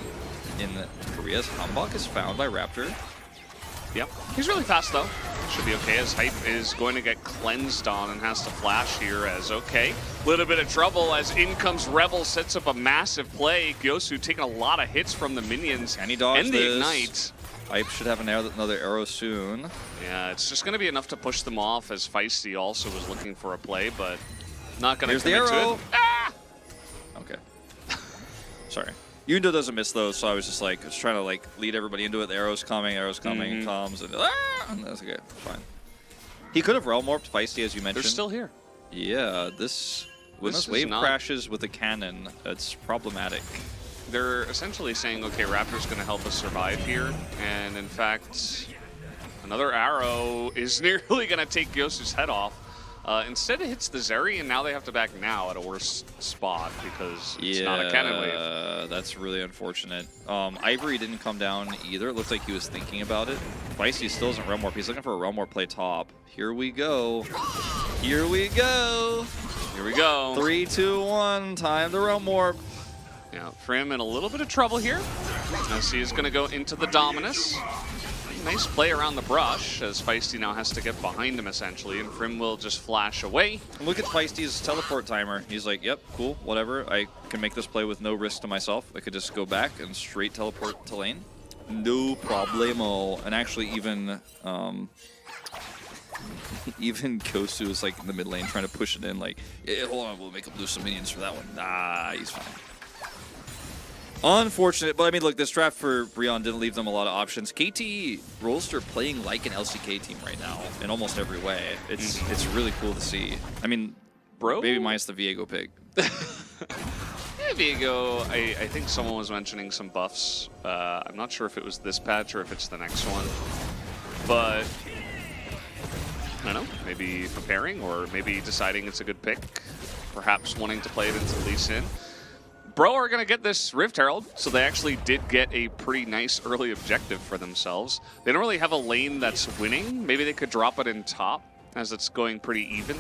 In Korea's Hanbok is found by Raptor. Yep. He's really fast, though. Should be okay, as Hype is going to get cleansed on and has to flash here as okay. Little bit of trouble as in comes Rebel, sets up a massive play. Gyosu taking a lot of hits from the minions. Can he dodge and the Ignite. Hype should have another arrow soon. Yeah, it's just going to be enough to push them off as Feisty also was looking for a play, but not going to commit to it. Ah! Okay. Sorry. Yundo doesn't miss those, so I was just like, trying to lead everybody into it. The arrow's coming, comes, and that's okay, fine. He could have realm warped Feisty, as you mentioned. They're still here. Yeah, when this wave crashes with a cannon, it's problematic. They're essentially saying, okay, Raptor's going to help us survive here, and in fact, Another arrow is nearly going to take Yosu's head off. Instead, it hits the Zeri, and now they have to back now at a worse spot because it's not a cannon wave. That's really unfortunate. Ivory didn't come down either. It looked like he was thinking about it. Feisty still isn't Realm Warp. He's looking for a Realm Warp play top. Here we go. Here we go. Here we go. 3, 2, 1. Time to Realm Warp. Yeah, Frim in a little bit of trouble here. As he is going to go into the Dominus. Nice play around the brush, as Feisty now has to get behind him, essentially, and Frim will just flash away. Look at Feisty's teleport timer. He's like, yep, cool, whatever. I can make this play with no risk to myself. I could just go back and straight teleport to lane. No problemo. And actually, even even Kosu is like in the mid lane trying to push it in, like, yeah, hold on, we'll make him lose some minions for that one. Nah, he's fine. Unfortunate, but I mean, look, this draft for Brion didn't leave them a lot of options. KT Rolster playing like an LCK team right now in almost every way. It's really cool to see. I mean, Bro? maybe minus the Viego pick. Yeah, Viego, I think someone was mentioning some buffs. I'm not sure if it was this patch or if it's the next one. But, I don't know, maybe preparing or maybe deciding it's a good pick. Perhaps wanting to play it into Lee Sin. Bro are going to get this Rift Herald, so they actually did get a pretty nice early objective for themselves. They don't really have a lane that's winning. Maybe they could drop it in top, as it's going pretty even.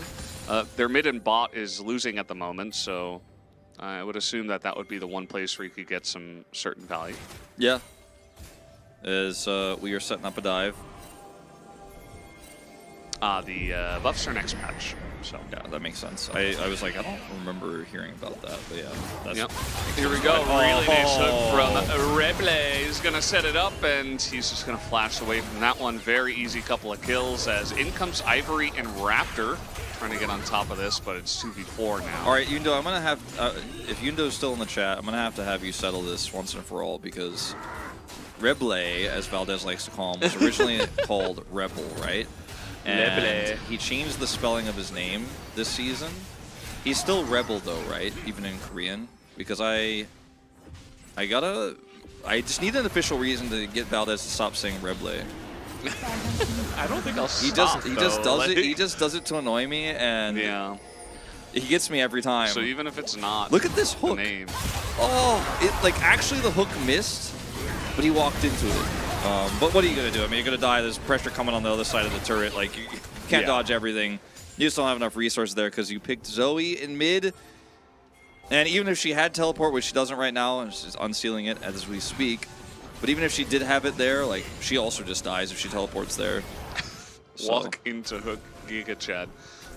Their mid and bot is losing at the moment, so I would assume that that would be the one place where you could get some certain value. Yeah. As we are setting up a dive. The buffs are next patch. So yeah, that makes sense. I was like, I don't remember hearing about that, but yeah. That's yep. Here we go. Really nice hook from Reble. He's going to set it up, and he's just going to flash away from that one. Very easy couple of kills, as in comes Ivory and Raptor. Trying to get on top of this, but it's 2v4 now. All right, Yundo, I'm going to have, if Yundo's still in the chat, I'm going to have you settle this once and for all, because Reble, as Valdez likes to call him, was originally called Rebel, right? And he changed the spelling of his name this season. He's still Rebel though, right? Even in Korean, because I just need an official reason to get Valdez to stop saying Reble. I don't think I'll stop. He just does it to annoy me, and yeah, he gets me every time. So even if it's not, look at this hook. Name. Oh, like actually the hook missed, but he walked into it. But what are you going to do? I mean, you're going to die. There's pressure coming on the other side of the turret. Like, you can't dodge everything. You just don't have enough resources there because you picked Zoe in mid. And even if she had teleport, which she doesn't right now, and she's unsealing it as we speak, but even if she did have it there, like, she also just dies if she teleports there. Walk into hook, Giga Chad.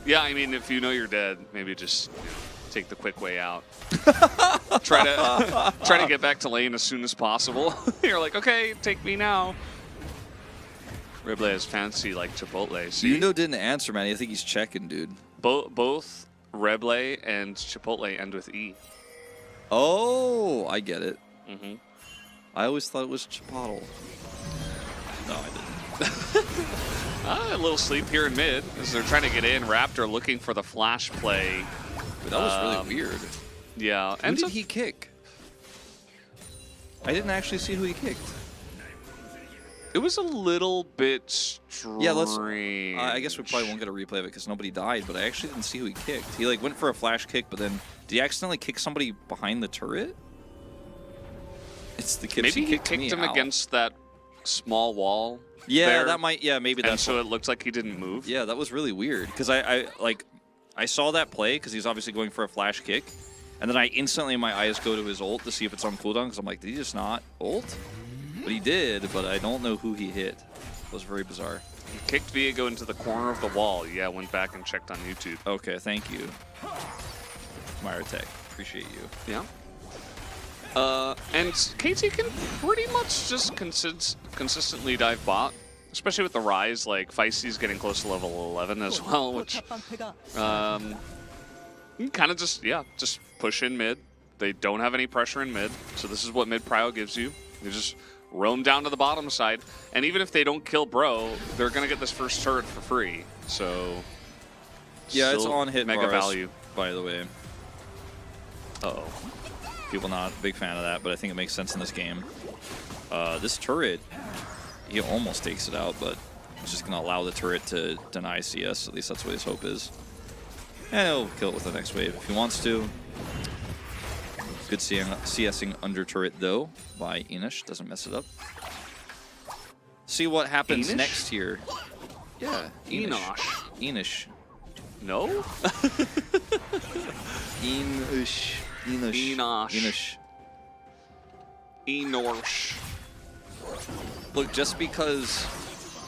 Yeah, I mean, if you know you're dead, maybe just take the quick way out. try to get back to lane as soon as possible. You're like, okay, take me now. Reble is fancy like Chipotle. See? Yundo didn't answer, man. I think he's checking, dude. Both Reble and Chipotle end with E. Oh, I get it. Mm-hmm. I always thought it was Chipotle. No, I didn't. A little sleep here in mid as they're trying to get in. Raptor looking for the flash play. That was really weird. Yeah. Who did he kick? I didn't actually see who he kicked. It was a little bit strange. Yeah, I guess we probably won't get a replay of it because nobody died, but I actually didn't see who he kicked. He like went for a flash kick, but then did he accidentally kick somebody behind the turret? It's the kids. Maybe he kicked him against that small wall. Yeah, there, that might. Yeah, maybe that's. And so it looks like he didn't move. Yeah, that was really weird because I saw that play because he's obviously going for a flash kick, and then I instantly my eyes go to his ult to see if it's on cooldown because I'm like, did he just not ult? But he did, but I don't know who he hit. It was very bizarre. He kicked Viego into the corner of the wall. Yeah, went back and checked on YouTube. Okay, thank you, Myra Tech. Appreciate you. Yeah. And KT can pretty much just consistently dive bot, especially with the rise. Like Feisty's getting close to level 11 as well, which you kind of just push in mid. They don't have any pressure in mid, so this is what mid prio gives you. You just roam down to the bottom side, and even if they don't kill Bro, they're gonna get this first turret for free. So yeah, it's on hit mega value, by the way. Uh-oh. People not a big fan of that, but I think it makes sense in this game. This turret, he almost takes it out, but It's just going to allow the turret to deny CS. At least that's what his hope is. And he'll kill it with the next wave if he wants to. Good CSing under turret, though, by Enish. Doesn't mess it up. See what happens Enish? next here. Yeah, Enosh. Enish. No? Enosh. Enosh. Enosh. Enosh. Enorsh. Look, just because...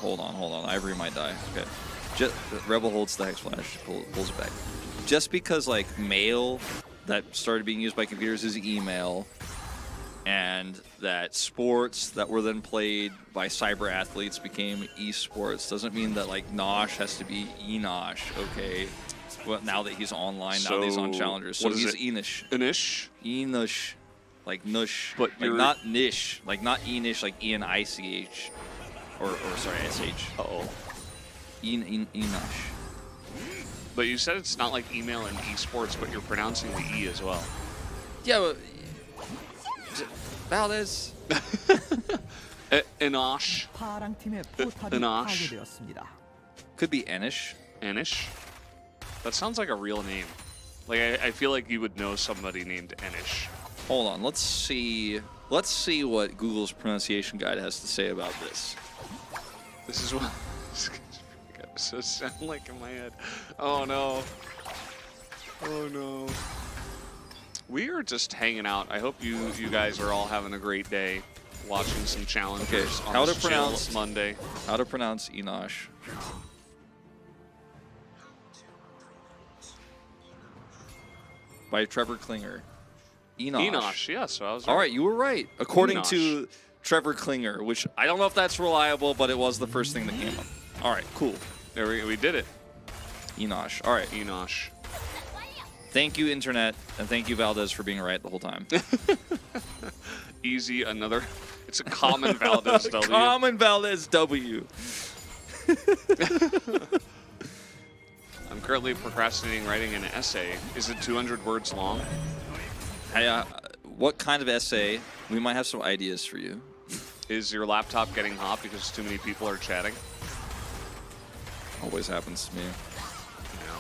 Hold on. Ivory might die. Okay. Rebel holds the Hex Flash. Pulls it back. Just because, like, mail that started being used by computers is email, and that sports that were then played by cyber athletes became esports, doesn't mean that, like, Nosh has to be Enosh, okay? Well, now that he's online, now that he's on Challengers. So he's Enish. Enish? Enosh. Like Nush. But like not Nish. Like not Enish, like E-N-I-C-H. Or sorry, S-H. Uh-oh. Enosh. But you said it's not like email and esports, but you're pronouncing the E as well. Yeah, but... Valdez. Enosh. Could be Enish. Enish? That sounds like a real name. Like, I feel like you would know somebody named Enish. Hold on, let's see what Google's pronunciation guide has to say about this. This is what so sound like in my head. Oh no. Oh no. We are just hanging out. I hope you guys are all having a great day watching some challengers on how this to pronounce chill Monday. How to pronounce Enosh? By Trevor Klinger. Enosh, yeah, so I was right. All right, you were right. According Enosh. to Trevor Klinger, which I don't know if that's reliable, but it was the first thing that came up. All right, cool. There we did it. Enosh. All right. Enosh. Thank you, Internet, and thank you, Valdez, for being right the whole time. Easy, another. It's a common Valdez W. Common Valdez W. I'm currently procrastinating writing an essay. Is it 200 words long? Hey, what kind of essay? We might have some ideas for you. Is your laptop getting hot because too many people are chatting? Always happens to me. Yeah.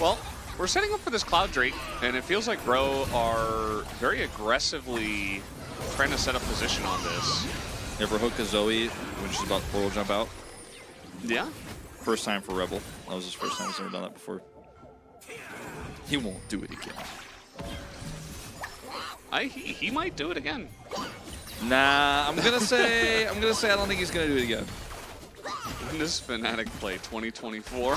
Well, we're setting up for this Cloud Drake, and it feels like Bro are very aggressively trying to set up position on this. Ever hook a Zoe when she's about to portal jump out? Yeah. First time for Rebel. That was his first time. He's never done that before. He won't do it again. He might do it again. Nah, I'm gonna say I don't think he's gonna do it again. This Fnatic play 2024.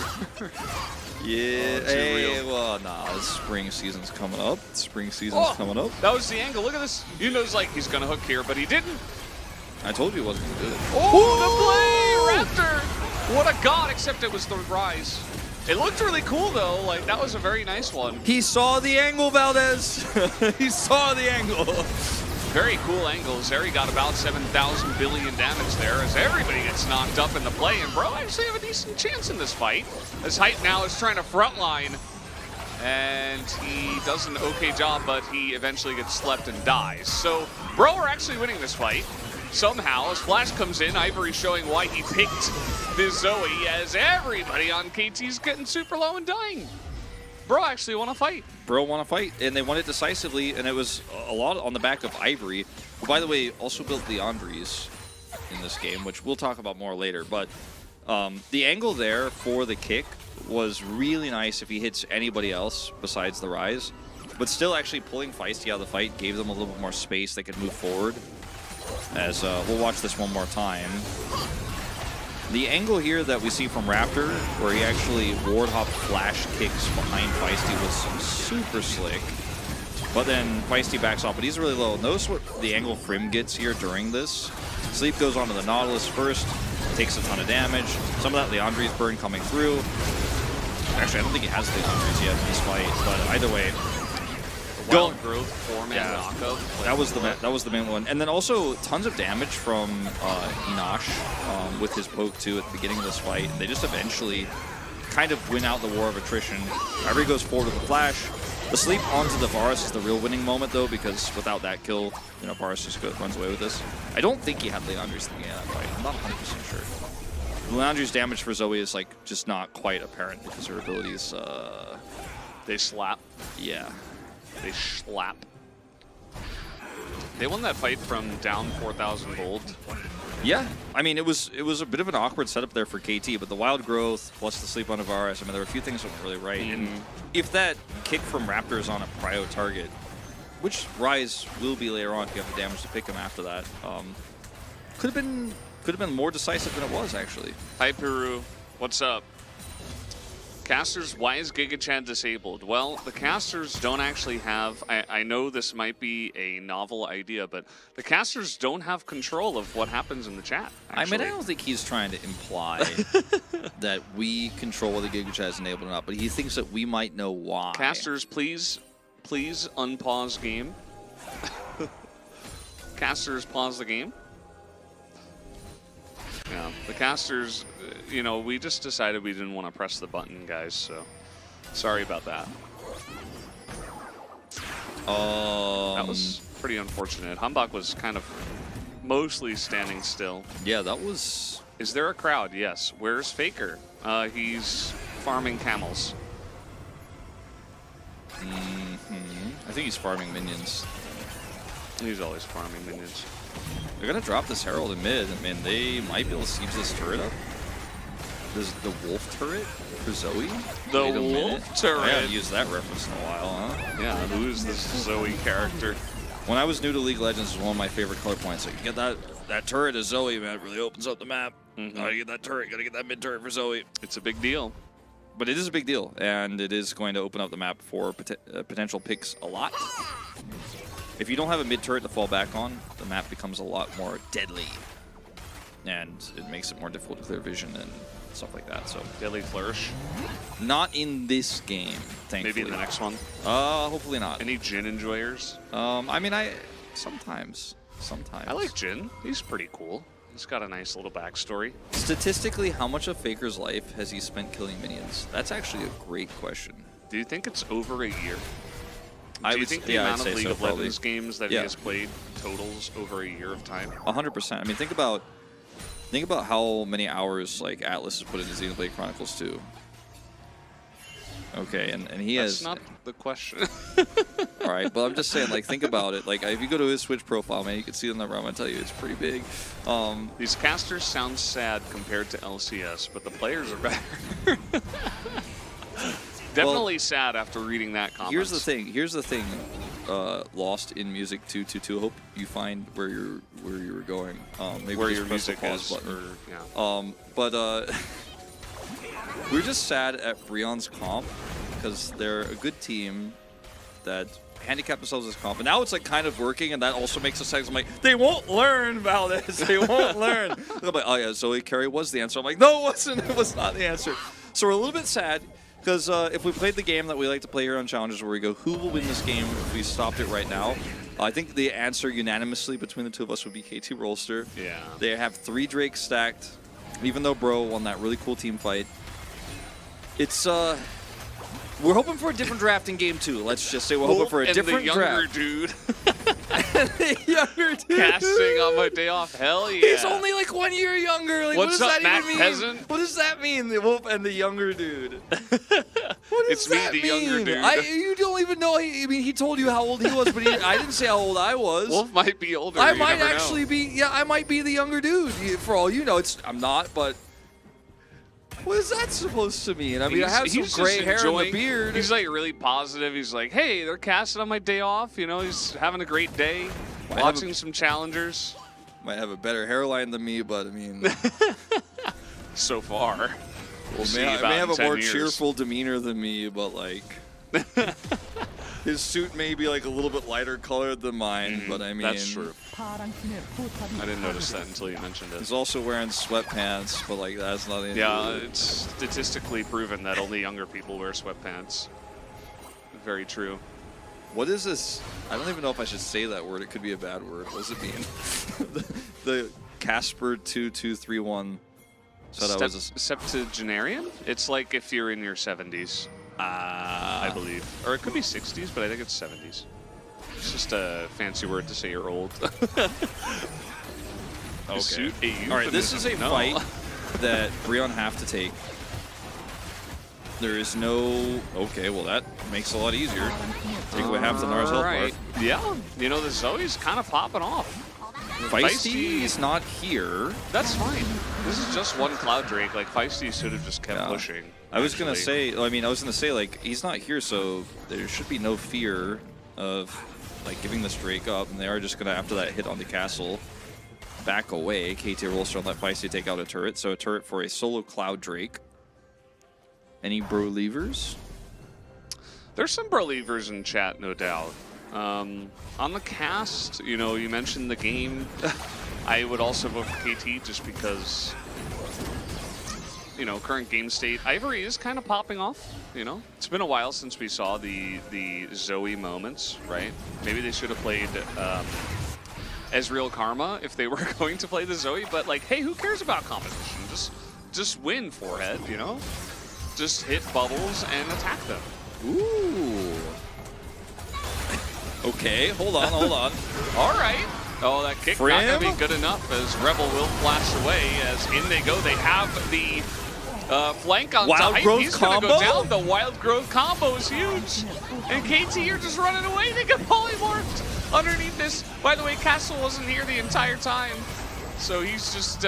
Yeah. Hey, well, nah. This spring season's coming up. Coming up. That was the angle. Look at this. You know, it's like he's gonna hook here, but he didn't. I told you he wasn't gonna do it. Oh, the play, Raptor! What a god! Except it was the rise. It looked really cool though. Like that was a very nice one. He saw the angle, Valdez. He saw the angle. Very cool angle. Zeri got about 7,000 billion damage there as everybody gets knocked up in the play. And Bro actually have a decent chance in this fight. As Hype now is trying to frontline. And he does an okay job, but he eventually gets slept and dies. So Bro are actually winning this fight. Somehow, as Flash comes in, Ivory showing why he picked this Zoe as everybody on KT's getting super low and dying. Bro actually won a fight. Bro won a fight, and they won it decisively, and it was a lot on the back of Ivory, who, by the way, also built Leandries in this game, which we'll talk about more later. But the angle there for the kick was really nice if he hits anybody else besides the Rise. But still actually pulling Feisty out of the fight gave them a little bit more space. They could move forward. As we'll watch this one more time. The angle here that we see from Raptor, where he actually ward hop flash kicks behind Feisty, was super slick. But then Feisty backs off, but he's really low. Notice what the angle Frim gets here during this. Sleep goes onto the Nautilus first, takes a ton of damage. Some of that Leandries burn coming through. Actually, I don't think he has Leandries yet in this fight, but either way. Wild Growth, 4-man knockout. That was the main one. And then also tons of damage from Enosh with his poke too at the beginning of this fight. And they just eventually kind of win out the war of attrition. Ivory goes forward with the flash, The sleep onto the Varus is the real winning moment, though, because without that kill, you know, Varus just runs away with this. I don't think he had Leandri's thinking that fight. I'm not 100% sure. Leandri's damage for Zoe is, like, just not quite apparent because her abilities, They slap. yeah. They schlap. They won that fight from down 4,000 gold. Yeah, I mean, it was a bit of an awkward setup there for KT, but the wild growth plus the sleep on Varus, I mean, there were a few things that were really right. And if that kick from Raptor is on a prio target, which Rise will be later on if you have the damage to pick him after that, could have been more decisive than it was, actually. Hi, Peru. What's up? Casters, why is Giga Chad disabled? Well, the casters don't actually have, I know this might be a novel idea, but the casters don't have control of what happens in the chat, actually. I mean, I don't think he's trying to imply that we control whether Giga Chad is enabled or not, but he thinks that we might know why. Casters, please unpause game. Casters, pause the game. Yeah, the casters, you know, we just decided we didn't want to press the button, guys, so sorry about that. That was pretty unfortunate. Humbach was kind of mostly standing still. Yeah, that was... Is there a crowd? Yes. Where's Faker? He's farming camels. I think he's farming minions. He's always farming minions. They're going to drop this Herald in mid. I mean, they might be able to siege this turret up. There's the wolf turret for Zoe. The Wait a wolf minute. turret? I haven't used that reference in a while, huh? Yeah, who's this Zoe character? When I was new to League of Legends, it was one of my favorite color points. Like, get that turret as Zoe, man. It really opens up the map. Gotta get that turret. Gotta get that mid turret for Zoe. It's a big deal. But it is a big deal, and it is going to open up the map for potential picks a lot. If you don't have a mid turret to fall back on, the map becomes a lot more deadly. And it makes it more difficult to clear vision and stuff like that. So Deadly Flourish. not in this game, thankfully. Maybe in the next one. Hopefully not. Any Jin enjoyers? I mean, sometimes. I like Jin. He's pretty cool. He's got a nice little backstory. Statistically, how much of Faker's life has he spent killing minions? That's actually a great question. Do you think it's over a year? I Do you would think s- the yeah, I'd amount say of League so, of probably. Legends games that Yeah. he has played totals over a year of time? 100%. I mean, think about how many hours like Atlas has put into Xenoblade Chronicles 2. Okay, and he That's has. not the question. All right, but I'm just saying, like, think about it. Like, if you go to his Switch profile, man, you can see in the room. I tell you, it's pretty big. These casters sound sad compared to LCS, but the players are better. Definitely sad after reading that comment. Here's the thing. Lost in Music 222. Hope you find where you were going. Maybe where just your press the music pause is. button. Or, yeah. But we're just sad at Breon's comp because they're a good team that handicap themselves as comp. And now it's like kind of working, and that also makes us sad. I'm like, they won't learn, Valdez. They won't learn. And I'm like, oh yeah, Zoe Carey was the answer. I'm like, no, it wasn't. It was not the answer. So we're a little bit sad. Because if we played the game that we like to play here on Challenges where we go, who will win this game if we stopped it right now? I think the answer unanimously between the two of us would be KT Rolster. Yeah. They have 3 Drakes stacked, even though Bro won that really cool team fight. It's, we're hoping for a different draft in game 2. Let's just say we're hoping for a different the younger draft. dude. The younger dude. Casting on my day off. Hell yeah. He's only like 1 year younger. Like, What's what does up, that Matt even mean? Peasant? What does that mean? The wolf and the younger dude. What does It's me, that the mean? younger dude. You don't even know. He told you how old he was, but I didn't say how old I was. Wolf might be older. I you might never actually know. be. Yeah, I might be the younger dude. For all you know, I'm not. But what is that supposed to mean? I mean, I have some he's gray just hair and a enjoying- beard. He's like really positive. He's like, hey, they're casting on my day off. You know, he's having a great day, Might watching have some challengers. might have a better hairline than me, but I mean, So far, we'll see may about have in a 10 more years. cheerful demeanor than me, but like. His suit may be like a little bit lighter colored than mine, but I mean, That's true. I didn't notice that until you mentioned it. He's also wearing sweatpants, but like that's not. Yeah, it's statistically proven that only younger people wear sweatpants. Very true. What is this? I don't even know if I should say that word. It could be a bad word. What does it mean? the Casper 2231. So that was Septuagenarian? It's like if you're in your 70s. I believe. Or it could be 60s, but I think it's 70s. It's just a fancy word to say you're old. Okay. All right, this is a fight that Breon have to take. There is no... Okay, well, that makes it a lot easier. Take away half the Nars health bar. Yeah, you know, the Zoe's kind of popping off. Feisty is not here. That's fine. This is just one Cloud Drake. Like, Feisty should have just kept pushing. I was going to say, like, he's not here, so there should be no fear of, like, giving this Drake up. And they are just going to, after that hit on the castle, back away. KT rolls to let Feisty take out a turret. So a turret for a solo Cloud Drake. Any bro-leavers? There's some bro-leavers in chat, no doubt. On the cast, you know, you mentioned the game. I would also vote for KT just because, you know, current game state. Ivory is kind of popping off, you know. It's been a while since we saw the Zoe moments, right? Maybe they should have played Ezreal Karma if they were going to play the Zoe, but like, hey, who cares about competition? Just win, Forehead, you know? Just hit bubbles and attack them. Ooh. Okay, hold on. All right. Oh, that kick not going to be good enough as Rebel will flash away as in they go. They have the flank on Wild Hype. Growth He's going to combo? go down. The Wild Growth combo is huge. And KT are just running away. They get polymorphed underneath this. By the way, Castle wasn't here the entire time. So he's just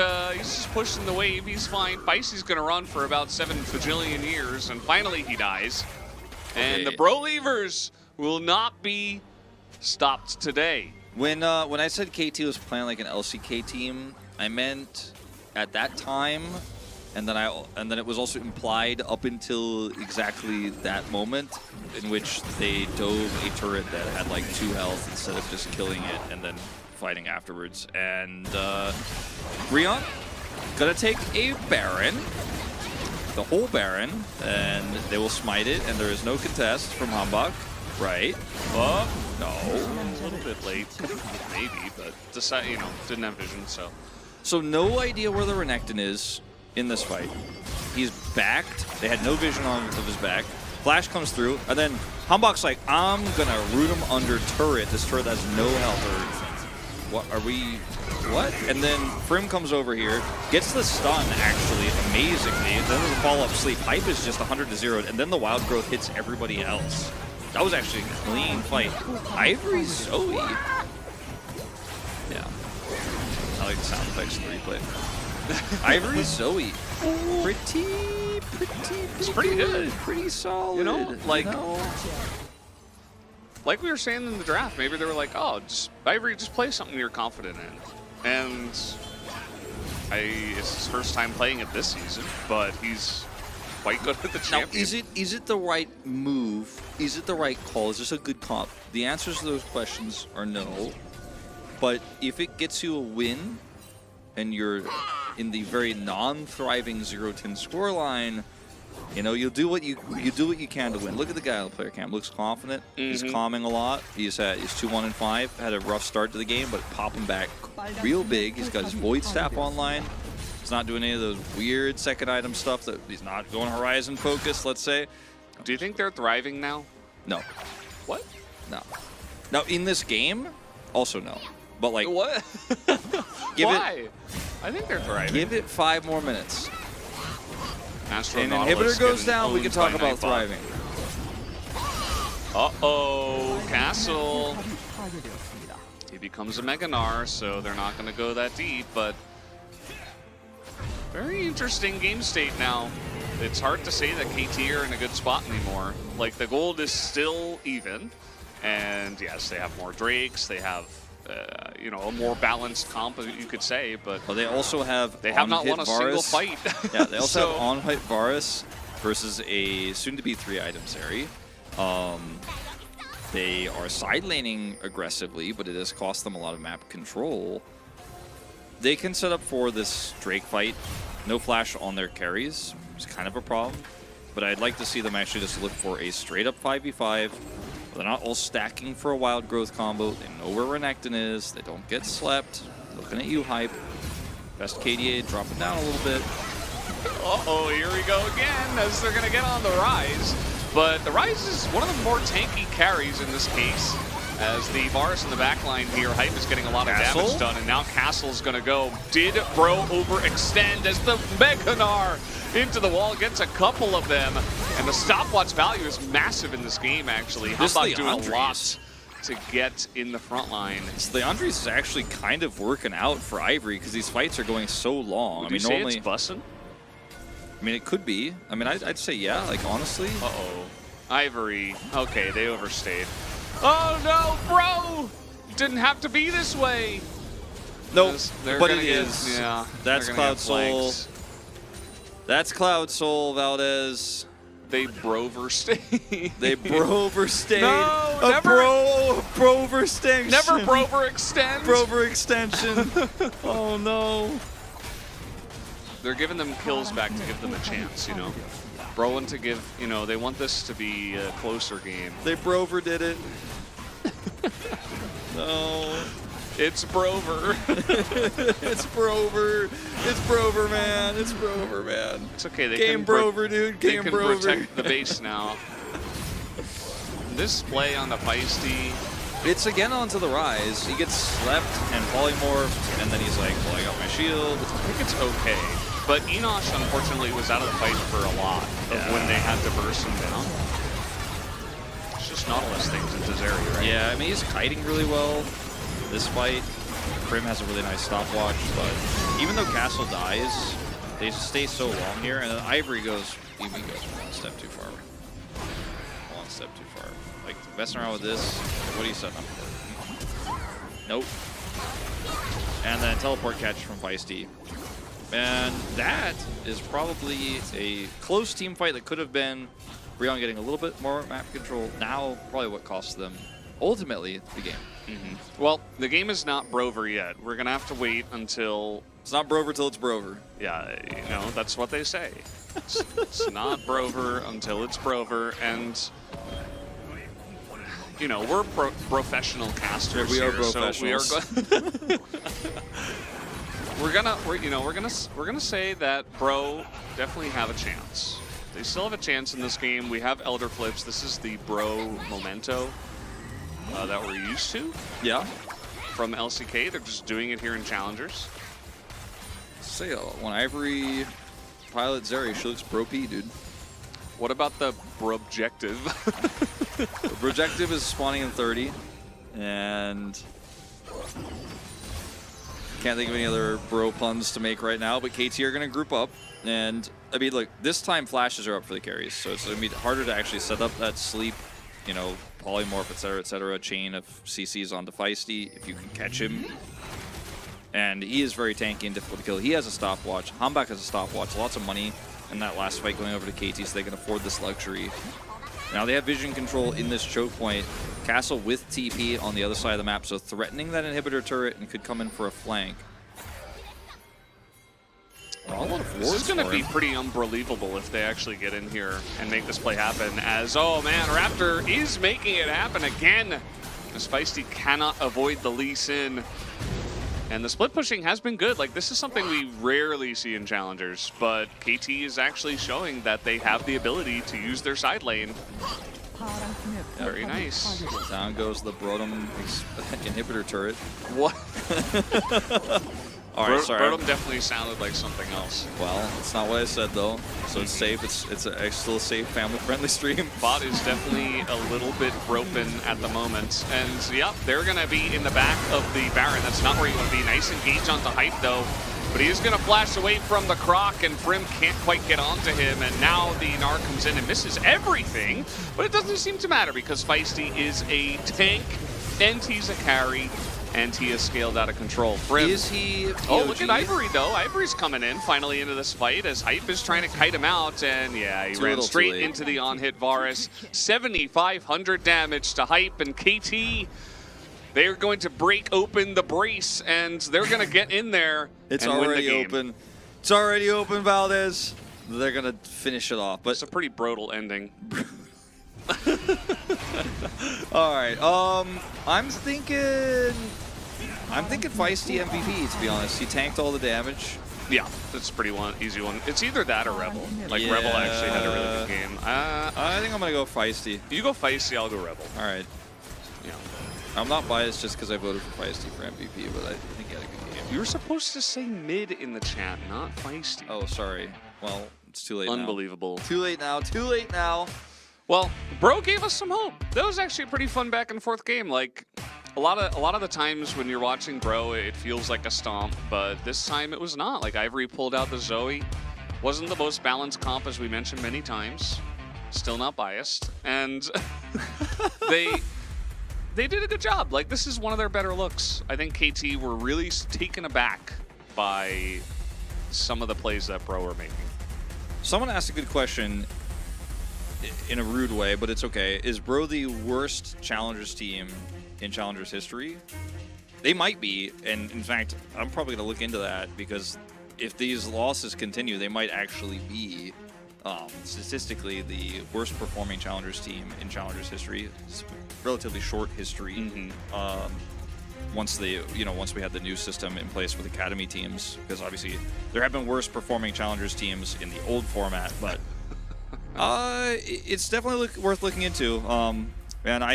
pushing the wave. He's fine. Feisty's going to run for about 7 bajillion years. And finally he dies. And the bro-leavers will not be stopped today. When I said KT was playing like an LCK team, I meant at that time, and then it was also implied up until exactly that moment in which they dove a turret that had like 2 health instead of just killing it and then fighting afterwards. And Breon gonna take a Baron, the whole Baron, and they will smite it, and there is no contest from Hambach. Right. No. A little bit late. Maybe, but you know, didn't have vision, so. So no idea where the Renekton is in this fight. He's backed. They had no vision of his back. Flash comes through, and then Hambach's like, I'm gonna root him under turret. This turret has no health. Or what are we? What? And then Frim comes over here, gets the stun actually amazingly. Then there's a follow-up sleep. Hype is just 100-0, and then the Wild Growth hits everybody else. That was actually a clean fight. Ivory Zoe. Yeah. I like the sound effects in the replay. Ivory Zoe. Pretty good. Pretty solid. You know, like, like we were saying in the draft, maybe they were like, oh, Ivory, just play something you're confident in. And it's his first time playing it this season, but he's quite good at the champion. Now, is it the right move? Is it the right call? Is this a good comp? The answers to those questions are no. But if it gets you a win, and you're in the very non-thriving 0-10 scoreline, you know, you'll do what you can to win. Look at the guy on the player cam. Looks confident. He's calming a lot. He's 2-1-5. Had a rough start to the game, but popping back real big. He's got his Void Staff online. He's not doing any of those weird second item stuff. That he's not going Horizon focused, let's say. Do you think they're thriving now? No. What? No. Now, in this game, also no. But, like... What? Why? I think they're thriving. Give it 5 more minutes. Astro An Nautilus inhibitor goes down, we can talk about thriving. Uh-oh, Castle. He becomes a Mega Gnar, so they're not going to go that deep, but... Very interesting game state now. It's hard to say that KT are in a good spot anymore. Like, the gold is still even. And yes, they have more Drakes. They have, you know, a more balanced comp, you could say. But well, they also have not won a single fight. Yeah, they also have on-hit Varus versus a soon-to-be 3-item Zeri. They are side laning aggressively, but it has cost them a lot of map control. They can set up for this Drake fight. No flash on their carries. It's kind of a problem. But I'd like to see them actually just look for a straight-up 5v5. They're not all stacking for a Wild Growth combo. They know where Renekton is. They don't get slept. Looking at you, Hype. Best KDA dropping down a little bit. Uh-oh, here we go again, as they're going to get on the rise. But the Rise is one of the more tanky carries in this case, as the Varus in the backline here, Hype is getting a lot of damage done, and now Castle's gonna go. Did Bro overextend as the Meganar into the wall, gets a couple of them, and the stopwatch value is massive in this game, actually. How about doing a lot to get in the front line? So Leandres is actually kind of working out for Ivory because these fights are going so long. Would you say normally it's bussin'? I mean, it could be. I mean, I'd say yeah, like, honestly. Uh-oh. Ivory. Okay, they overstayed. Oh, no, Bro! Didn't have to be this way. Nope, but it is. Yeah. That's Cloud Soul. That's Cloud Soul, Valdez. They Broverstayed. They Broverstayed. No, never. Broverstayed. Never Broverextend. Broverextension. Oh, no. They're giving them kills back to give them a chance, you know. Broen to give, you know, they want this to be a closer game. They Brover did it. No. It's Brover. It's Brover. It's Brover, man. It's Brover, man. It's okay. They Game Brover, dude. Game Brover. They can protect the base now. This play on the Feisty. It's again onto the Rise. He gets slept and polymorphed, and then he's like, well, I got my shield. I think it's okay. But Enosh, unfortunately, was out of the fight for a lot of when they had to burst him down. It's just Nautilus things into his area, right? Yeah, I mean, he's kiting really well this fight. Prim has a really nice stopwatch, but even though Castle dies, they just stay so long here, and then Ivory goes, EV goes one step too far. One step too far. Like, messing around with this, what are you setting up for? Nope. And then teleport catch from Feisty. And that is probably a close team fight that could have been Breon getting a little bit more map control. Now, probably what costs them, ultimately, the game. Well, the game is not Brover yet. We're going to have to wait until... It's not Brover till it's Brover. Yeah, you know, that's what they say. It's not Brover until it's Brover, and... You know, we're professional casters. We are here, professionals. So we're gonna say that Bro definitely have a chance. They still have a chance in this game. We have Elder Flips. This is the Bro Memento that we're used to. Yeah. From LCK, they're just doing it here in Challengers. Say when Ivory pilot Zeri, she looks Bro P, dude. What about the Brobjective? The Brobjective is spawning in 30, and can't think of any other Bro puns to make right now, but KT are going to group up, and I mean, look, this time flashes are up for the carries, so it's going to be harder to actually set up that sleep, you know, polymorph, etc., chain of CCs onto Feisty if you can catch him. And he is very tanky and difficult to kill. He has a stopwatch. Hambak has a stopwatch. Lots of money in that last fight going over to KT, so they can afford this luxury. Now they have vision control in this choke point. Castle with TP on the other side of the map, so threatening that inhibitor turret and could come in for a flank. This is going to be pretty unbelievable if they actually get in here and make this play happen. As, oh man, Raptor is making it happen again. As Feisty cannot avoid the Lee Sin. And the split pushing has been good. Like, this is something we rarely see in Challengers, but KT is actually showing that they have the ability to use their side lane. Very nice. Down goes the Brodom inhibitor turret. What? All right, sorry. Brodom definitely sounded like something else. Well, that's not what I said, though. So it's safe. It's still a safe, family-friendly stream. Bot is definitely a little bit broken at the moment. And, yep, they're going to be in the back of the Baron. That's not where you want to be. Nice engage onto Hype, though. But he is going to flash away from the Croc, and Prim can't quite get onto him. And now the Gnar comes in and misses everything. But it doesn't seem to matter because Feisty is a tank, and he's a carry. And he is scaled out of control. Prim. Is he? Oh, look at Ivory, though. Ivory's coming in finally into this fight as Hype is trying to kite him out. And yeah, he ran straight into the on-hit Varus. 7,500 damage to Hype and KT. They're going to break open the brace, and they're going to get in there It's and win the already game. open. It's already open, Valdez. They're going to finish it off. But it's a pretty brutal ending. All right. I'm thinking Feisty MVP, to be honest. He tanked all the damage. Yeah, that's a pretty easy one. It's either that or Rebel. Like, Yeah. Rebel actually had a really good game. I think I'm going to go Feisty. You go Feisty, I'll go Rebel. All right. Yeah. I'm not biased just because I voted for Feisty for MVP, but I think he had a good game. You were supposed to say mid in the chat, not Feisty. Oh, sorry. Well, it's too late Unbelievable. now. Too late now. Too late now. Well, Bro gave us some hope. That was actually a pretty fun back and forth game. Like, a lot of the times when you're watching Bro, it feels like a stomp, but this time it was not. Like, Ivory pulled out the Zoe. Wasn't the most balanced comp, as we mentioned many times. Still not biased. And they did a good job. Like, this is one of their better looks. I think KT were really taken aback by some of the plays that Bro were making. Someone asked a good question in a rude way, but it's okay. Is Bro the worst Challengers team in Challengers history? They might be, and in fact, I'm probably going to look into that because if these losses continue, they might actually be statistically the worst performing Challengers team in Challengers history. It's relatively short history. Once we had the new system in place with academy teams, because obviously there have been worse performing Challengers teams in the old format, but it's definitely worth looking into. And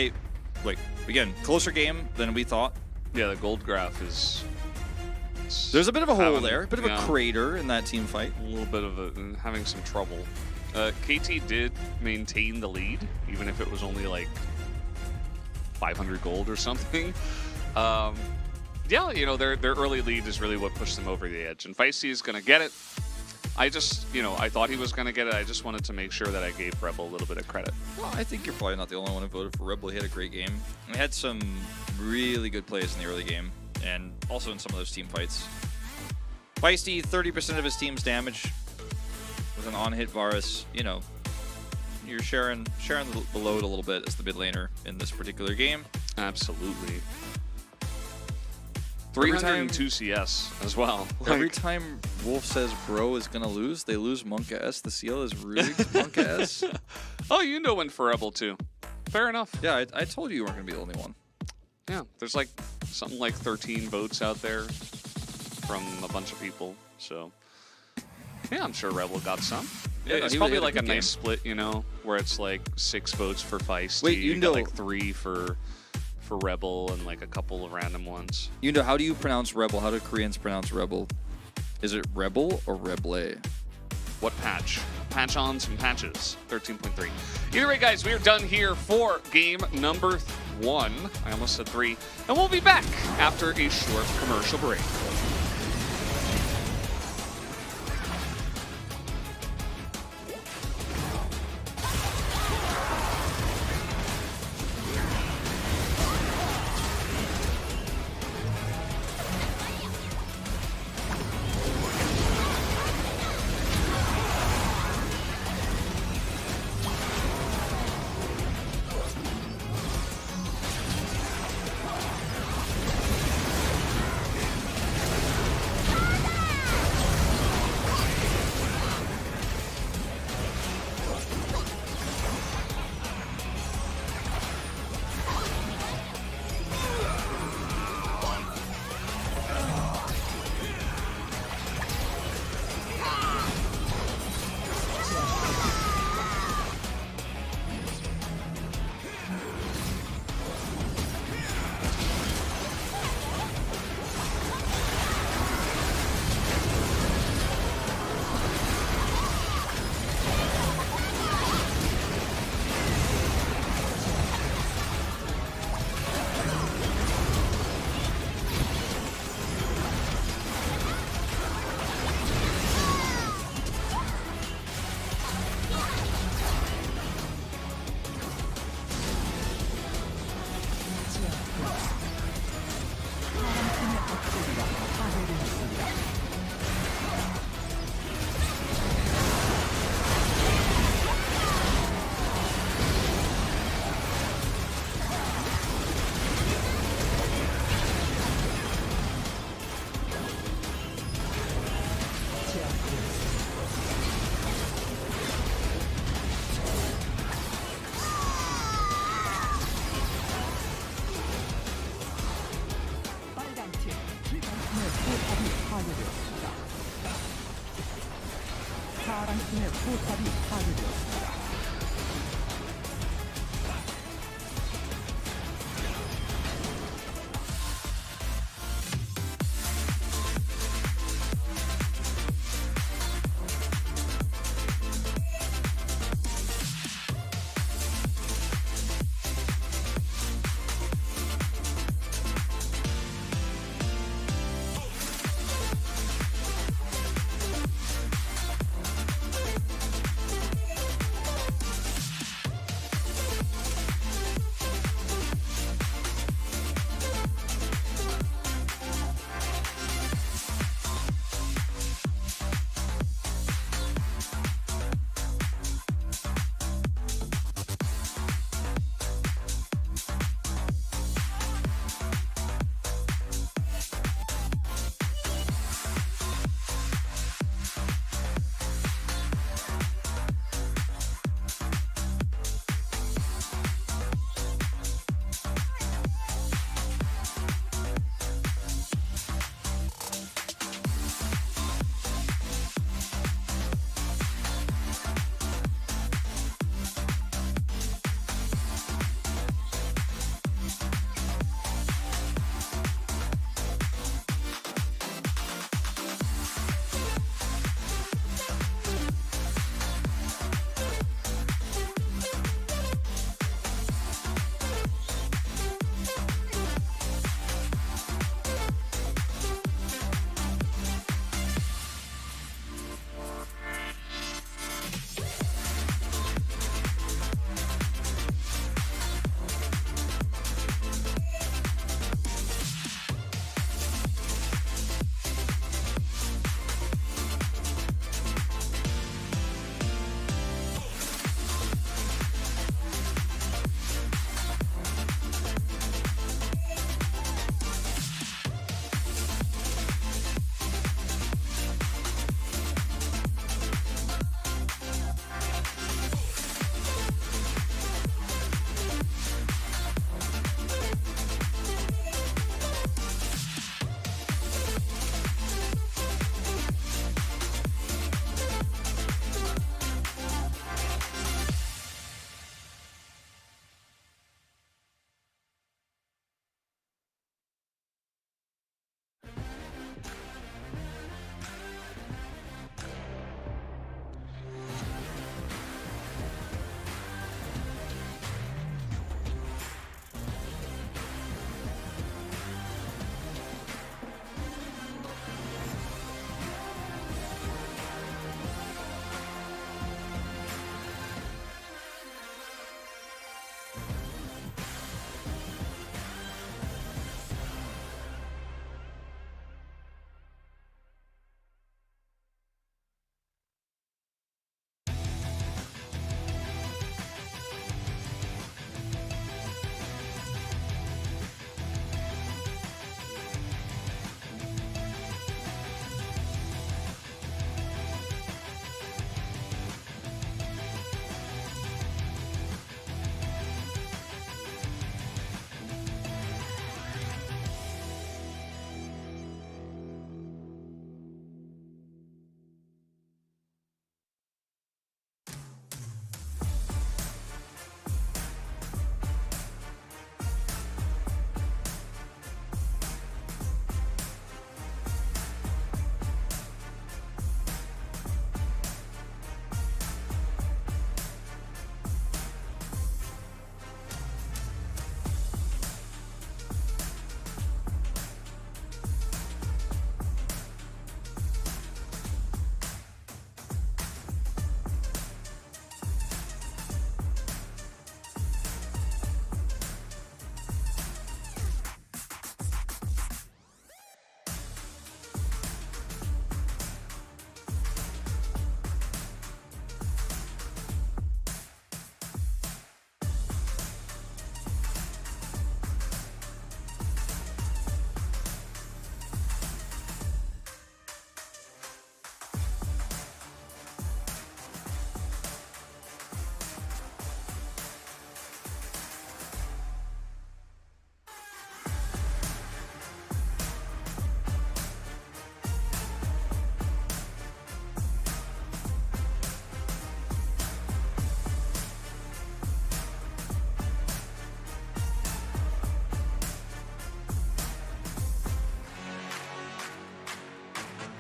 again, closer game than we thought. Yeah, the gold graph is... There's a bit of a hole having- there, a bit of yeah. a crater in that team fight. A little bit of having some trouble. KT did maintain the lead, even if it was only like 500 gold or something. Yeah, you know, their early lead is really what pushed them over the edge. And Feisty is going to get it. I just, I thought he was going to get it. I just wanted to make sure that I gave Rebel a little bit of credit. Well, I think you're probably not the only one who voted for Rebel. He had a great game. He had some really good plays in the early game, and also in some of those team fights. Feisty, 30% of his team's damage with an on-hit Varus. You're sharing the load a little bit as the mid laner in this particular game. Absolutely. Every time- 302 CS as well. Every time Wolf says Bro is going to lose, they lose Monka S. The CL is rigged Monka S. Oh, went for Rebel too. Fair enough. Yeah, I told you weren't going to be the only one. Yeah, there's like something like 13 votes out there from a bunch of people. So, yeah, I'm sure Rebel got some. Yeah, It's he probably had a like a good nice split, where it's like 6 votes for Feisty. Wait, you got like 3 for Rebel and like a couple of random ones. How do you pronounce Rebel? How do Koreans pronounce Rebel? Is it Rebel or Reble? What patch? Patch on some patches. 13.3. Either way, guys, we are done here for game number 1. I almost said 3. And we'll be back after a short commercial break. 한 팀의 포탑이 파괴되었습니다.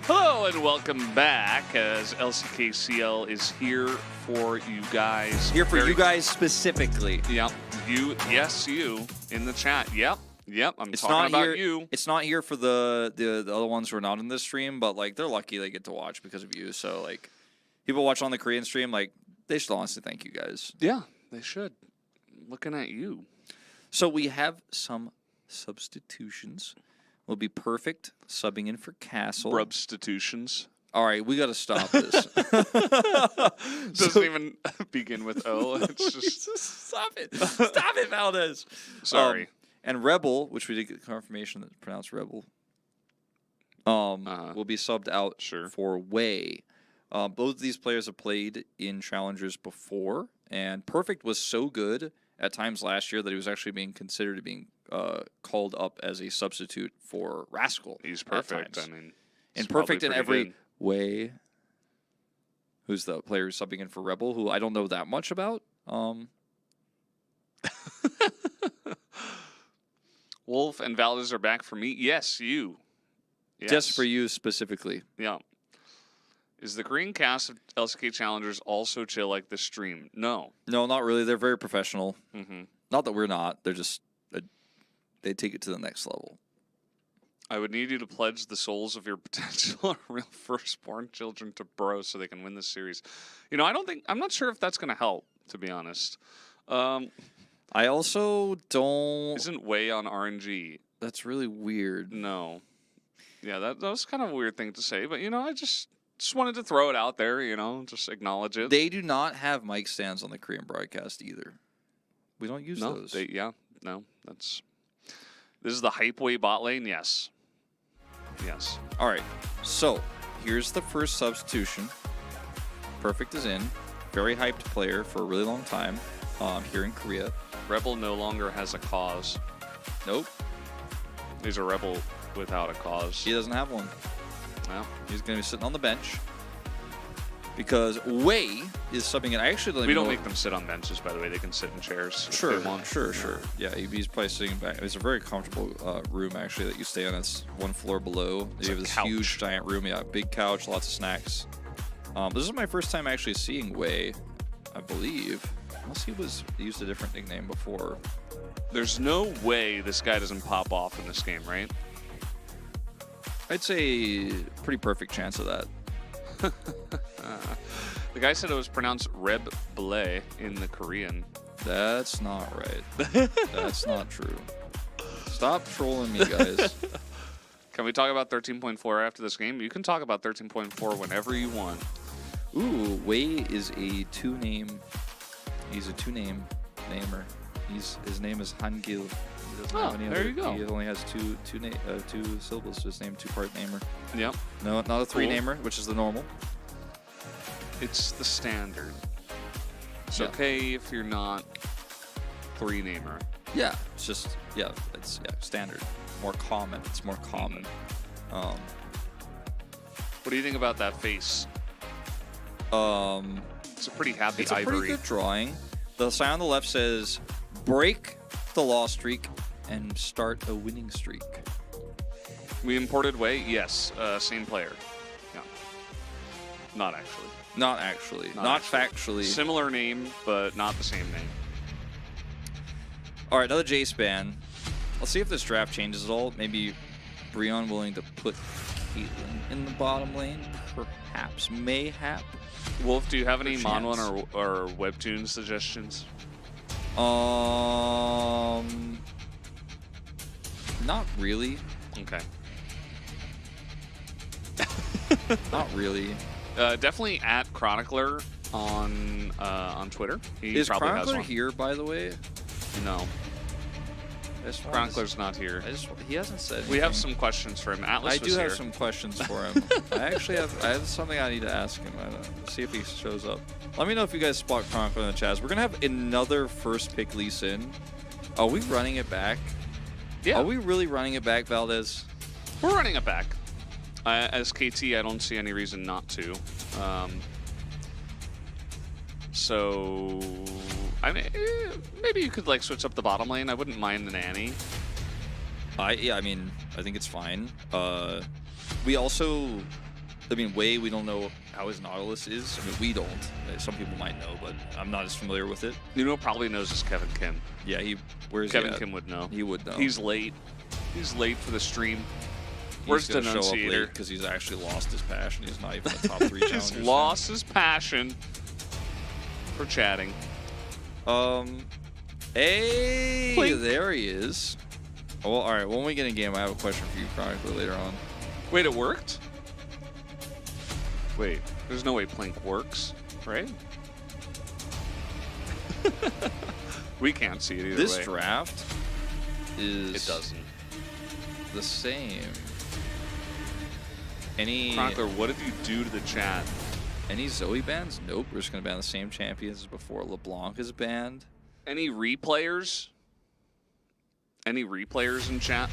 Hello and welcome back as LCK CL is here for you guys. Here for you guys specifically. Yep. You, yes, you in the chat. Yep. I'm It's talking not about here, you. It's not here for the other ones who are not in this stream, but like they're lucky they get to watch because of you. So like people watch on the Korean stream, like they should honestly thank you guys. Yeah, they should. Looking at you. So we have some substitutions. Will be perfect subbing in for Castle. Substitutions. All right, we got to stop this. Doesn't even begin with O. It's just Stop it. Stop it, Valdez. sorry. And Rebel, which we did get confirmation that it's pronounced Rebel, will be subbed out for Wei. Both of these players have played in Challengers before, and Perfect was so good at times last year that he was actually being considered to being called up as a substitute for Rascal. He's perfect. I mean, and Perfect in every way. Who's the player who's subbing in for Rebel, who I don't know that much about. Wolf and Valdez are back for me. Yes, you. Yes. Just for you specifically. Yeah. Is the Korean cast of LCK Challengers also chill like the stream? No. No, not really. They're very professional. Mm-hmm. Not that we're not. They're just they take it to the next level. I would need you to pledge the souls of your potential real firstborn children to Bro so they can win this series. You know, I'm not sure if that's going to help, to be honest. I also don't... Isn't Wei on RNG? That's really weird. No. Yeah, that was kind of a weird thing to say, but, you know, I just wanted to throw it out there, you know, just acknowledge it. They do not have mic stands on the Korean broadcast either. We don't use those. This is the hype Wei bot lane? Yes. Yes. All right, so here's the first substitution. Perfect is in. Very hyped player for a really long time here in Korea. Rebel no longer has a cause. Nope. He's a rebel without a cause. He doesn't have one. No. He's going to be sitting on the bench because Wei is subbing in. I actually don't We even don't know make them sit on benches, by the way. They can sit in chairs. if Sure, they want. sure. Yeah, he's probably sitting back. It's a very comfortable room, actually, that you stay on. It's one floor below. You have this couch. huge, giant room. Yeah, big couch, lots of snacks. This is my first time actually seeing Wei, I believe. Unless he used a different nickname before. There's no way this guy doesn't pop off in this game, right? I'd say pretty perfect chance of that. The guy said it was pronounced Reb Blay in the Korean. That's not right. That's not true. Stop trolling me, guys. Can we talk about 13.4 after this game? You can talk about 13.4 whenever you want. Ooh, Wei is a two-name. He's a two-name namer. His name is Hangil. He doesn't have any there other. you go. He only has two syllables to his name, two-part namer. Yep. No, not a three-namer, which is the normal. It's the standard. It's Yeah. okay if you're not three-namer. Yeah, it's just it's standard, more common. It's more common. What do you think about that face? It's a pretty happy It's a ivory. pretty good drawing. The sign on the left says, "Break the loss streak and start a winning streak." We imported Wei? Yes. Same player. Yeah. Not actually. Not actually. Not factually. Similar name, but not the same name. All right, another Jace ban. Let's see if this draft changes at all. Maybe Breon willing to put Caitlyn in the bottom lane? Perhaps. Mayhap. Wolf, do you have any chance. Monwan or Webtoon suggestions? Not really. Okay. Not really. Definitely at Chronicler on Twitter. He Is probably has Chronicler one. here, by the way? No, Chronicler's not here. He hasn't said anything. We have some questions for him. Atlas I was do here. have some questions for him. I have something I need to ask him. See if he shows up. Let me know if you guys spot Chronicler in the chat. We're gonna have another first pick Lee Sin. Are we running it back? Yeah. Are we really running it back, Valdez? We're running it back. As KT, I don't see any reason not to. So, I mean, maybe you could like switch up the bottom lane. I wouldn't mind an Annie. Yeah, I mean, I think it's fine. We also I mean, Wei, we don't know how his Nautilus is. I mean, we don't. Some people might know, but I'm not as familiar with it. You know who probably knows is Kevin Kim. Yeah, where's Kevin he at? Kim would know. He would know. He's late. He's late for the stream. He's Where's gonna show up Denunciator? late because he's actually lost his passion. He's not even a top 3 challenger. He's lost his passion for chatting. Hey, Plink. there he is. Oh, well, all right, when we get in game, I have a question for you, Chronicler, later on. Wait, it worked? Wait, there's no way Plink works, right? We can't see it either This way. draft is It doesn't. the same. Any Chronicler, what did you do to the chat? Any Zoe bans? Nope, we're just gonna ban the same champions as before. LeBlanc is banned. Any replayers? Any replayers in chat?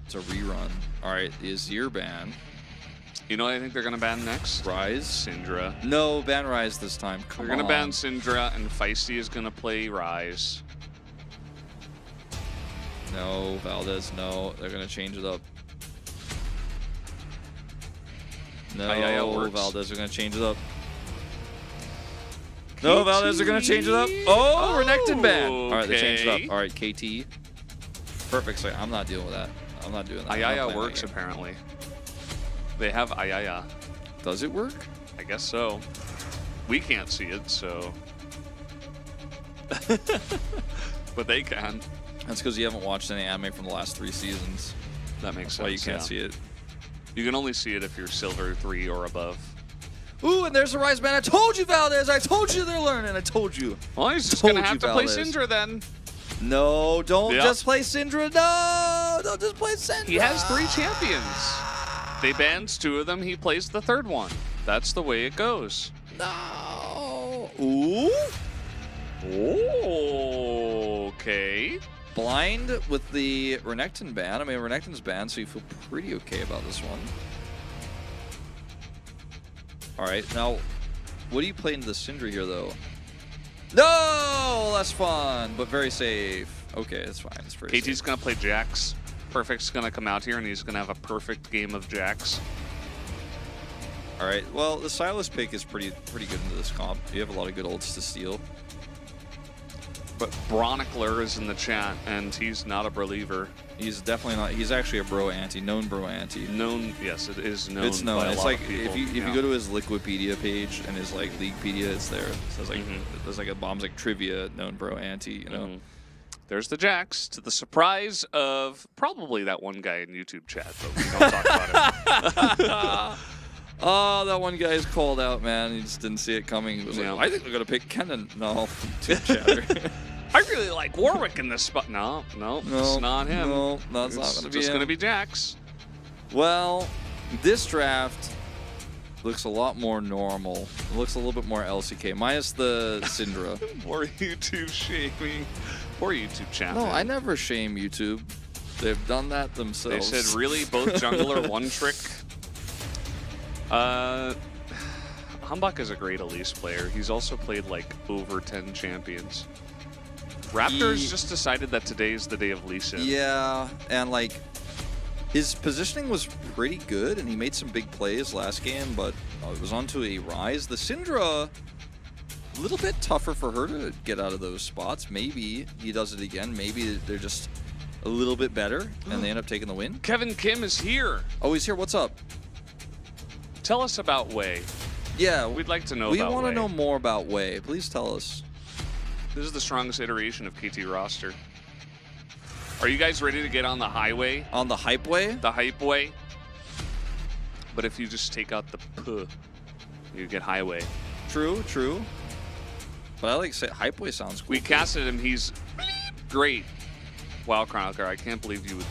It's a rerun. All right, the Azir ban. You know what I think they're going to ban next? Rise. Syndra. No, ban Rise this time. Come They're on. going to ban Syndra, and Feisty is going to play Rise. No, Valdez, no. They're going to change it up. No, yeah, it works. Valdez are going to change it up. No, Valdez are going to change it up. Oh, Renekton ban. All right, they changed it okay. up. All right, KT. Perfect. So I'm not dealing with that. I'm not doing that. I'm not Ayaya playing works, that game. apparently. They have Ayaya. Does it work? I guess so. We can't see it, so. But they can. That's because you haven't watched any anime from the last 3 seasons. That makes That's why you sense. can't yeah. see it. You can only see it if you're Silver 3 or above. Ooh, and there's the Rise ban. I told you, Valdez. I told you they're learning. I told you. Well, he's just Told going to have you, to play Valdez. Syndra then. No, don't Yep. just play Syndra. No, don't just play Syndra. He has 3 champions. They banned 2 of them. He plays the 3rd one. That's the way it goes. No. Ooh. Okay. Blind with the Renekton ban. I mean, Renekton's banned, so you feel pretty okay about this one. All right, now, what do you play into the Syndra here, though? No, less fun, but very safe. Okay, it's fine. It's pretty KT's safe. going to play Jax. Perfect's going to come out here, and he's going to have a perfect game of Jax. All right, well, the Silas pick is pretty good into this comp. You have a lot of good ults to steal. But Bronicler is in the chat, and he's not a believer. He's definitely not. He's actually a bro anti, known bro anti. Known, yes, it is known. It's known. By a It's lot like of people. if you go to his Liquipedia page and his like Leaguepedia, it's there. So it's like Mhm. there's like a bombs like trivia known bro anti. You know. Mhm. There's the Jax, to the surprise of probably that one guy in YouTube chat, but we don't talk about him. Oh, that one guy's called out, man. He just didn't see it coming. He was Yeah. like, I think we're gonna pick Kennen. No, too chatter. I really like Warwick in this spot. No, it's not him. No, that's It's not gonna be just him. going to be Jax. Well, this draft looks a lot more normal. It looks a little bit more LCK, minus the Syndra. More YouTube shaming. Poor YouTube chat. No, man. I never shame YouTube. They've done that They themselves. said, really? Both jungler, one trick? Humbach is a great Elise player. He's also played like over 10 champions. Raptors just decided that today is the day of Lee Sin. Yeah, and like his positioning was pretty good, and he made some big plays last game, but it was onto a Rise. The Syndra, a little bit tougher for her to get out of those spots. Maybe he does it again. Maybe they're just a little bit better, and they end up taking the win. Kevin Kim is here. Oh, he's here. What's up? Tell us about Wei. Yeah, We'd like to know we about want to Wei. know more about Wei. Please tell us. This is the strongest iteration of KT roster. Are you guys ready to get on the highway? On the hype way? The hype way? But if you just take out the P, you get highway. True, true. But I like say hype way sounds cool. We casted him, he's great. Wow, Chronicler, I can't believe you would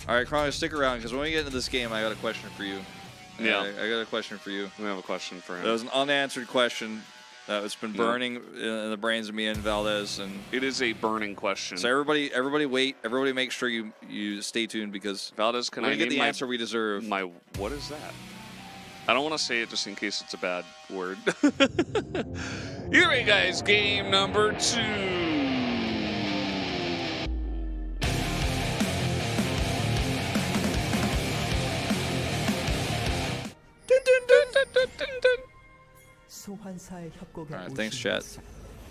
All right, Chrono, stick around, because when we get into this game, I got a question for you. Yeah. I got a question for you. We have a question for him. That was an unanswered question that's been burning in the brains of me and Valdez. And It is a burning question. so everybody wait. Everybody make sure you stay tuned, because Valdez, can we're I going to get name the my, answer we deserve. my... What is that? I don't want to say it just in case it's a bad word. Either way, guys, game number 2. 감탄사의 협곡에 Alright, thanks, 오신 chat. 것을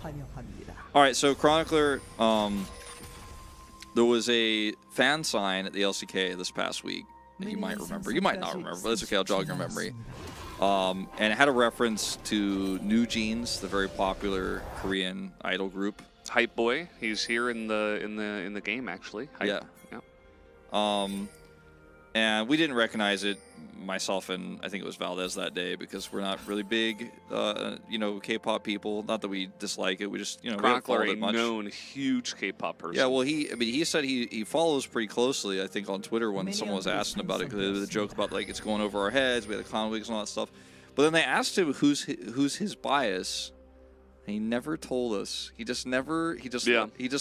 환영합니다. All right, so Chronicler, there was a fan sign at the LCK this past week that you might remember. You might not remember, but it's okay. I'll jog your memory. And it had a reference to Gen.G, the very popular Korean idol group. Hype Boy. He's here in the game actually. Hype. Yeah. And we didn't recognize it, myself and I think it was Valdez that day, because we're not really big, K-pop people. Not that we dislike it. We just, we don't Chronicler, follow a it much. known huge K-pop person. Yeah, well, he said he follows pretty closely, I think, on Twitter when someone was asking about it, because there was a joke about, like, it's going over our heads, we had the clown wigs and all that stuff. But then they asked him who's his bias, and he never told us. He just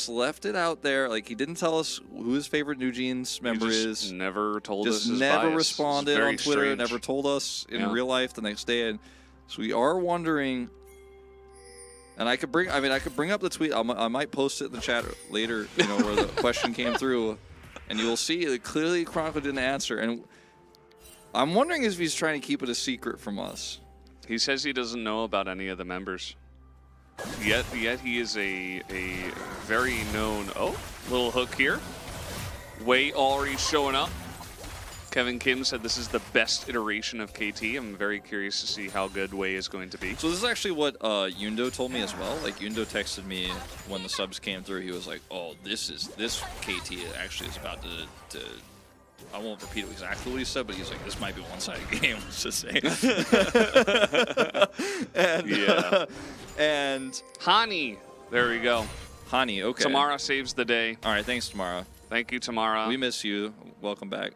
left it out there. Like, he didn't tell us who his favorite New Jeans member is. Never told us Just his never bias. responded on Twitter, Strange. never told us in real life the next day. And so we are wondering, and I could bring up the tweet. I might post it in the chat later, where the question came through, and you will see that clearly Chronicle didn't answer. And I'm wondering if he's trying to keep it a secret from us. He says he doesn't know about any of the members. Yet he is a very known. Oh, little hook here. Wei already showing up. Kevin Kim said this is the best iteration of KT. I'm very curious to see how good Wei is going to be. So this is actually what Yundo told me as well. Like, Yundo texted me when the subs came through. He was like, "Oh, this KT actually is about to." I won't repeat exactly what he said, but he's like, "This might be a one-sided game." Let's just say. And Yeah. And Hani, there we go. Hani, okay. Tamara saves the day. All right, thanks, Tamara. Thank you, Tamara. We miss you. Welcome back.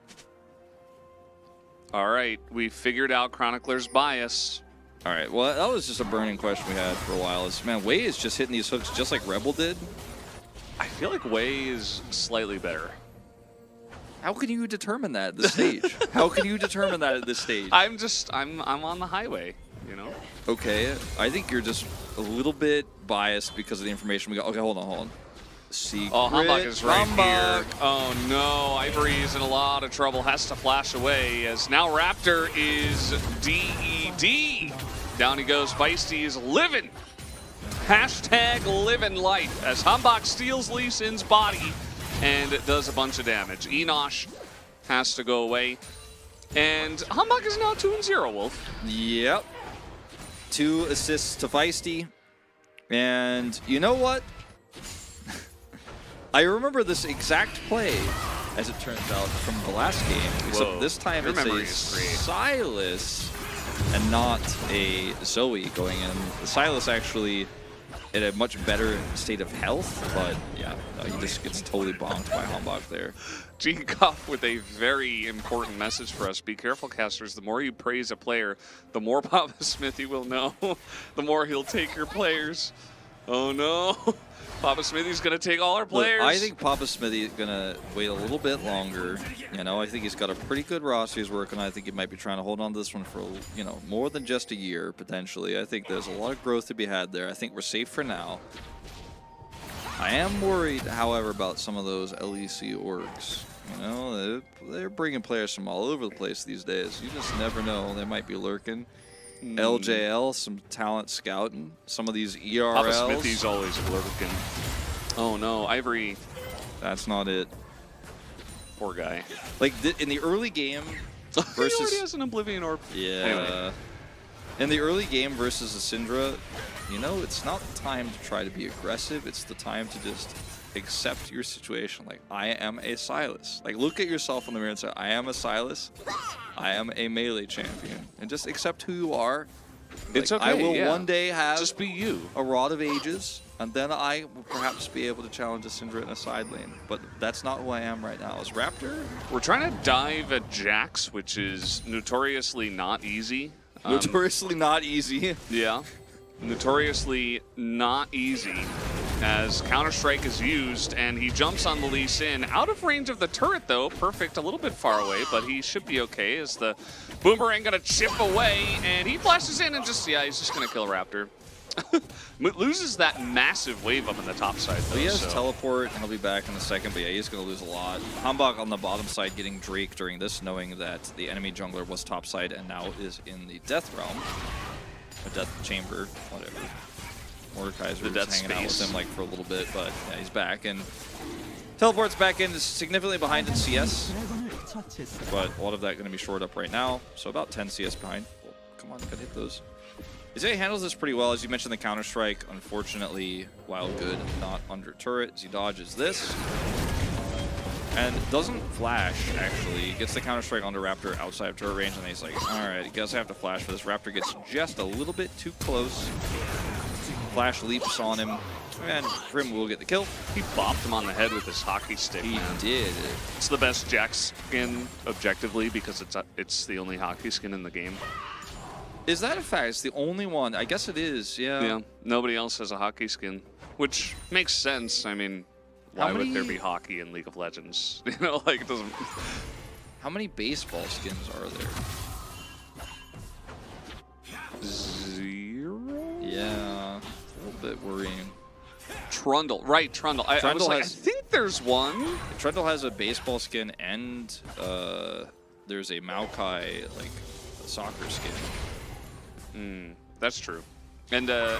All right, we figured out Chronicler's bias. All right, well, that was just a burning question we had for a while. Is, man, Wei is just hitting these hooks just like Rebel did. I feel like Wei is slightly better. How can you determine that at this stage? How can you determine that at this stage? I'm on the highway, Okay, I think you're just a little bit biased because of the information we got. Okay, hold on. Secret. Oh, Hambach is right Hambach. here. Oh no, Ivory is in a lot of trouble. Has to flash away as now Raptor is DED. Down he goes. Feisty is living. Hashtag living life as Hambach steals Lee Sin's body and does a bunch of damage. Enosh has to go away. And Hambach is now 2-0, Wolf. Yep. 2 assists to Feisty. And you know what? I remember this exact play, as it turns out, from the last game. Except Whoa. this time Your it's memory a is great. Silas and not a Zoe going in. The Silas actually in a much better state of health, but yeah, he just gets totally bonked by Hambach there. G-Goff with a very important message for us. Be careful, casters. The more you praise a player, the more Papa Smithy will know. The more he'll take your players. Oh no. Papa Smithy's going to take all our players. Look, I think Papa Smithy is going to wait a little bit longer. I think he's got a pretty good roster he's working on. I think he might be trying to hold on to this one for, more than just a year, potentially. I think there's a lot of growth to be had there. I think we're safe for now. I am worried, however, about some of those LEC orgs. They're bringing players from all over the place these days. You just never know. They might be lurking. LJL, some talent scouting. Some of these ERLs. Papa Smithy's always lurking. Oh no, Ivory. That's not it. Poor guy. Like in the early game He versus already has an Oblivion Orb. yeah, Anyway. in the early game versus the Syndra, it's not the time to try to be aggressive. It's the time to just accept your situation. Like, I am a Silas. Like, look at yourself in the mirror and say, I am a Silas. I am a melee champion. And just accept who you are. It's okay, I will yeah. one day have Just be you. a Rod of Ages, and then I will perhaps be able to challenge a Syndra in a side lane. But that's not who I am right now. As Raptor, We're trying to dive at Jax, which is notoriously not easy. notoriously not easy. Yeah. Notoriously not easy as Counter-Strike is used, and he jumps on the Lee Sin. Out of range of the turret, though. Perfect, a little bit far away, but he should be okay as the Boomerang going to chip away, and he flashes in and he's just going to kill Raptor. Loses that massive wave up in the top side, though. He has so. teleport, and he'll be back in a second, but yeah, he's going to lose a lot. Hambach on the bottom side getting Drake during this, knowing that the enemy jungler was top side and now is in the Death Realm. a death chamber, whatever. Mordekaiser The was death hanging out with space. him like for a little bit, but yeah, he's back and teleports back in. Is significantly behind in CS, 드래곤을 처치했습니다. but a lot of that going to be shored up right now. So about 10 CS behind. Oh, come on, gotta hit those. Izay handles this pretty well. As you mentioned, the counter-strike, unfortunately, while good, not under turret. As he dodges this. And doesn't flash, actually. He gets the counter-strike onto Raptor outside of turret range, and he's like, alright, he does have to flash for this. Raptor gets just a little bit too close. Flash leaps on him, and Grim will get the kill. He bopped him on the head with his hockey stick, He man. did. It's the best Jack skin, objectively, because it's the only hockey skin in the game. Is that a fact? It's the only one. I guess it is, yeah. Yeah, nobody else has a hockey skin, which makes sense. I mean, why would there be hockey in League of Legends? You know, like, it doesn't... How many baseball skins are there? 0? Yeah, a little bit worrying. Trundle, right, Trundle. I was Trundle like, I has- think there's one. Trundle has a baseball skin, and there's a Maokai, like, a soccer skin. That's true. And a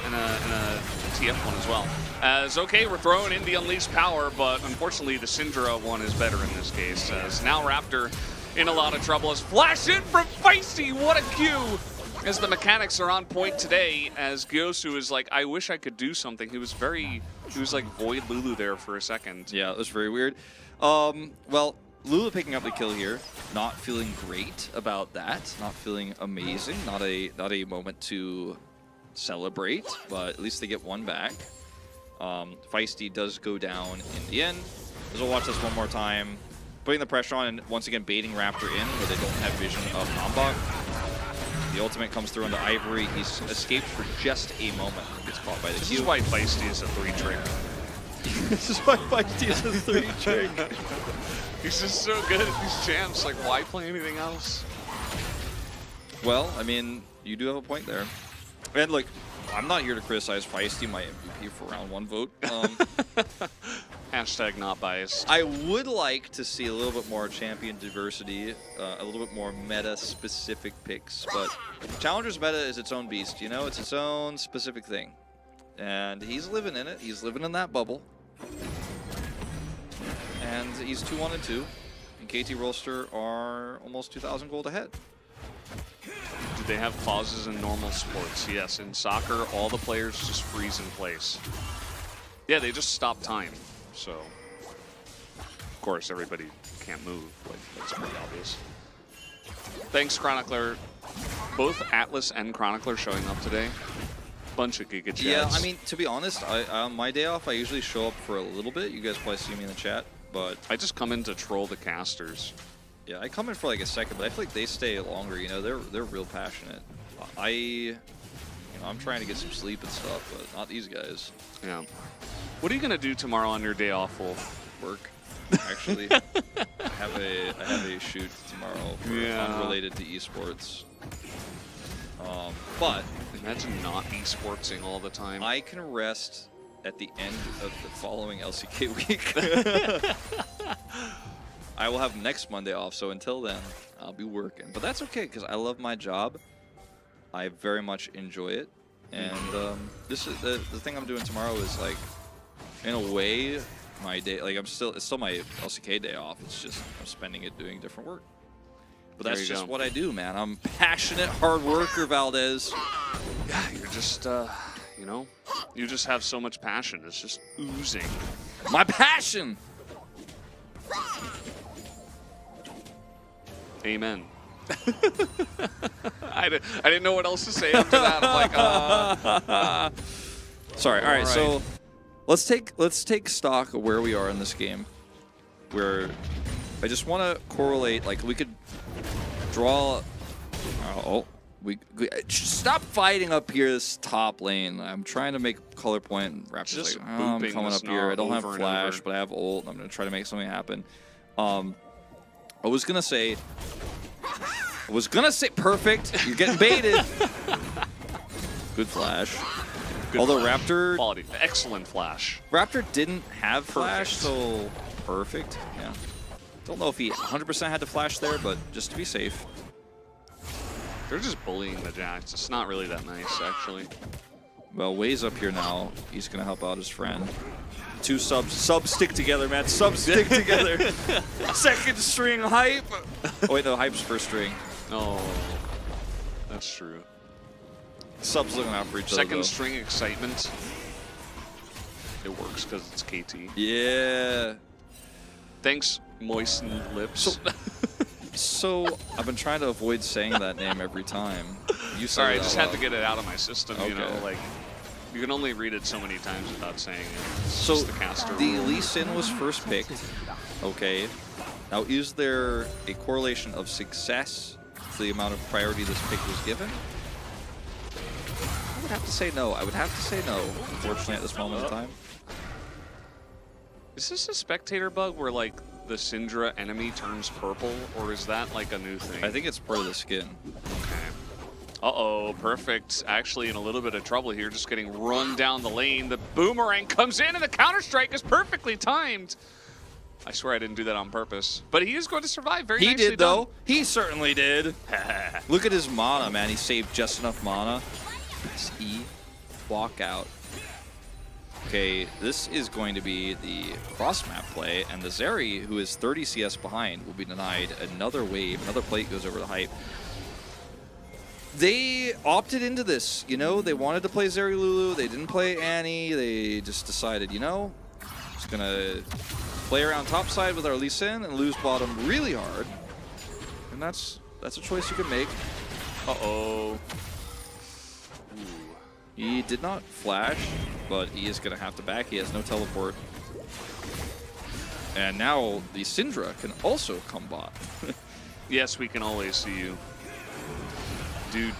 TF one as well. As, okay, we're throwing in the Unleashed Power, but unfortunately the Syndra one is better in this case. As now Raptor in a lot of trouble as flash in from Feisty. What a cue! As the mechanics are on point today, as Gyosu is like, I wish I could do something. He was like Void Lulu there for a second. Yeah, it was very weird. Well, Lulu picking up the kill here, not feeling great about that, not feeling amazing, not a moment to celebrate, but at least they get one back. Feisty does go down in the end. As we'll watch this one more time, putting the pressure on and once again baiting Raptor in where they don't have vision of Nambok. The ultimate comes through onto Ivory. He's escaped for just a moment. Gets caught by the This Q. is why Feisty is a 3-trick. This is why Feisty is a 3-trick. He's just so good at these champs. Like, why play anything else? Well, I mean, you do have a point there. And look, I'm not here to criticize Feisty, my MVP for round 1 vote. Hashtag not biased. I would like to see a little bit more champion diversity, a little bit more meta-specific picks, but Challenger's meta is its own beast, you know? It's its own specific thing. And he's living in it. He's living in that bubble. And he's 2-1-2. And KT Rolster are almost 2,000 gold ahead. Do they have pauses in normal sports? Yes. In soccer, all the players just freeze in place. Yeah, they just stop time. So, of course, everybody can't move. Like, that's pretty obvious. Thanks, Chronicler. Both Atlas and Chronicler showing up today. Bunch of Giga Chads. Yeah, I mean, to be honest, on my day off, I usually show up for a little bit. You guys probably see me in the chat, but I just come in to troll the casters. yeah, I come in for like a second, but I feel like they stay longer. You know, they're real passionate. I'm trying to get some sleep and stuff, but not these guys. Yeah. What are you gonna do tomorrow on your day off, Wolf? Work, actually. I have a shoot tomorrow for unrelated to esports. But Imagine not esportsing all the time. I can rest at the end of the following LCK week. I will have next Monday off, so until then, I'll be working. But that's okay, because I love my job. I very much enjoy it. And this is the thing I'm doing tomorrow is like, in a way, my day, like it's still my LCK day off. It's just I'm spending it doing different work. But There that's you just go. what I do, man. I'm passionate hard worker, Valdez. Yeah, you're just, you know, you just have so much passion. It's just oozing. My passion. Amen. I didn't know what else to say after that. I'm like, Sorry. All right. All So let's take stock of where we are in this game. Where I just want to correlate. Like we could draw. Stop fighting up here. This top lane. I'm trying to make color point. And Raptor's Just like, I'm booping coming the up here. I don't have over and flash, over. but I have ult. I'm gonna try to make something happen. I was gonna say perfect. You're getting baited. Good flash. good Although flash. Raptor Quality. Excellent flash. didn't have flash, Perfect. so perfect. Yeah. Don't know if he 100% had to flash there, but just to be safe. They're just bullying the Jacks. It's not really that nice, actually. Well, Wei's up here now. He's going to help out his friend. Two subs. Subs stick together, man. Subs stick together. Second string Hype. Oh, wait, no. Hype's first string. Oh, that's true. Subs looking out for each other, Second though. string Excitement. It works because it's KT. Yeah. Thanks, moistened lips. So, I've been trying to avoid saying that name every time. You said Sorry, I it out just had loud. to get it out of my system, you know? Okay. Like, you can only read it so many times without saying it. It's So, just the caster the rule. Lee Sin was first picked. Okay. Now, is there a correlation of success to the amount of priority this pick was given? I would have to say no. I would have to say no, unfortunately, at this moment in time. Is this a spectator bug where, like, the Syndra enemy turns purple, or is that, like, a new thing? I think it's part of the skin. Okay. Uh-oh, Perfect. Actually in a little bit of trouble here, just getting run down the lane. The boomerang comes in, and the counter-strike is perfectly timed. I swear I didn't do that on purpose. But he is going to survive. Very He nicely did, done. though. He certainly did. Look at his mana, man. He saved just enough mana. Press E. Walk out. Okay, this is going to be the cross-map play, and the Zeri, who is 30 CS behind, will be denied another wave. Another plate goes over the Hype. They opted into this, you know? They wanted to play Zeri Lulu. They didn't play Annie. They just decided, you know, just going to play around top side with our Lee Sin and lose bottom really hard. And that's a choice you can make. Uh-oh. He did not flash, but he is going to have to back. He has no teleport. And now the Syndra can also come bot. Yes, we can always see you. Do ...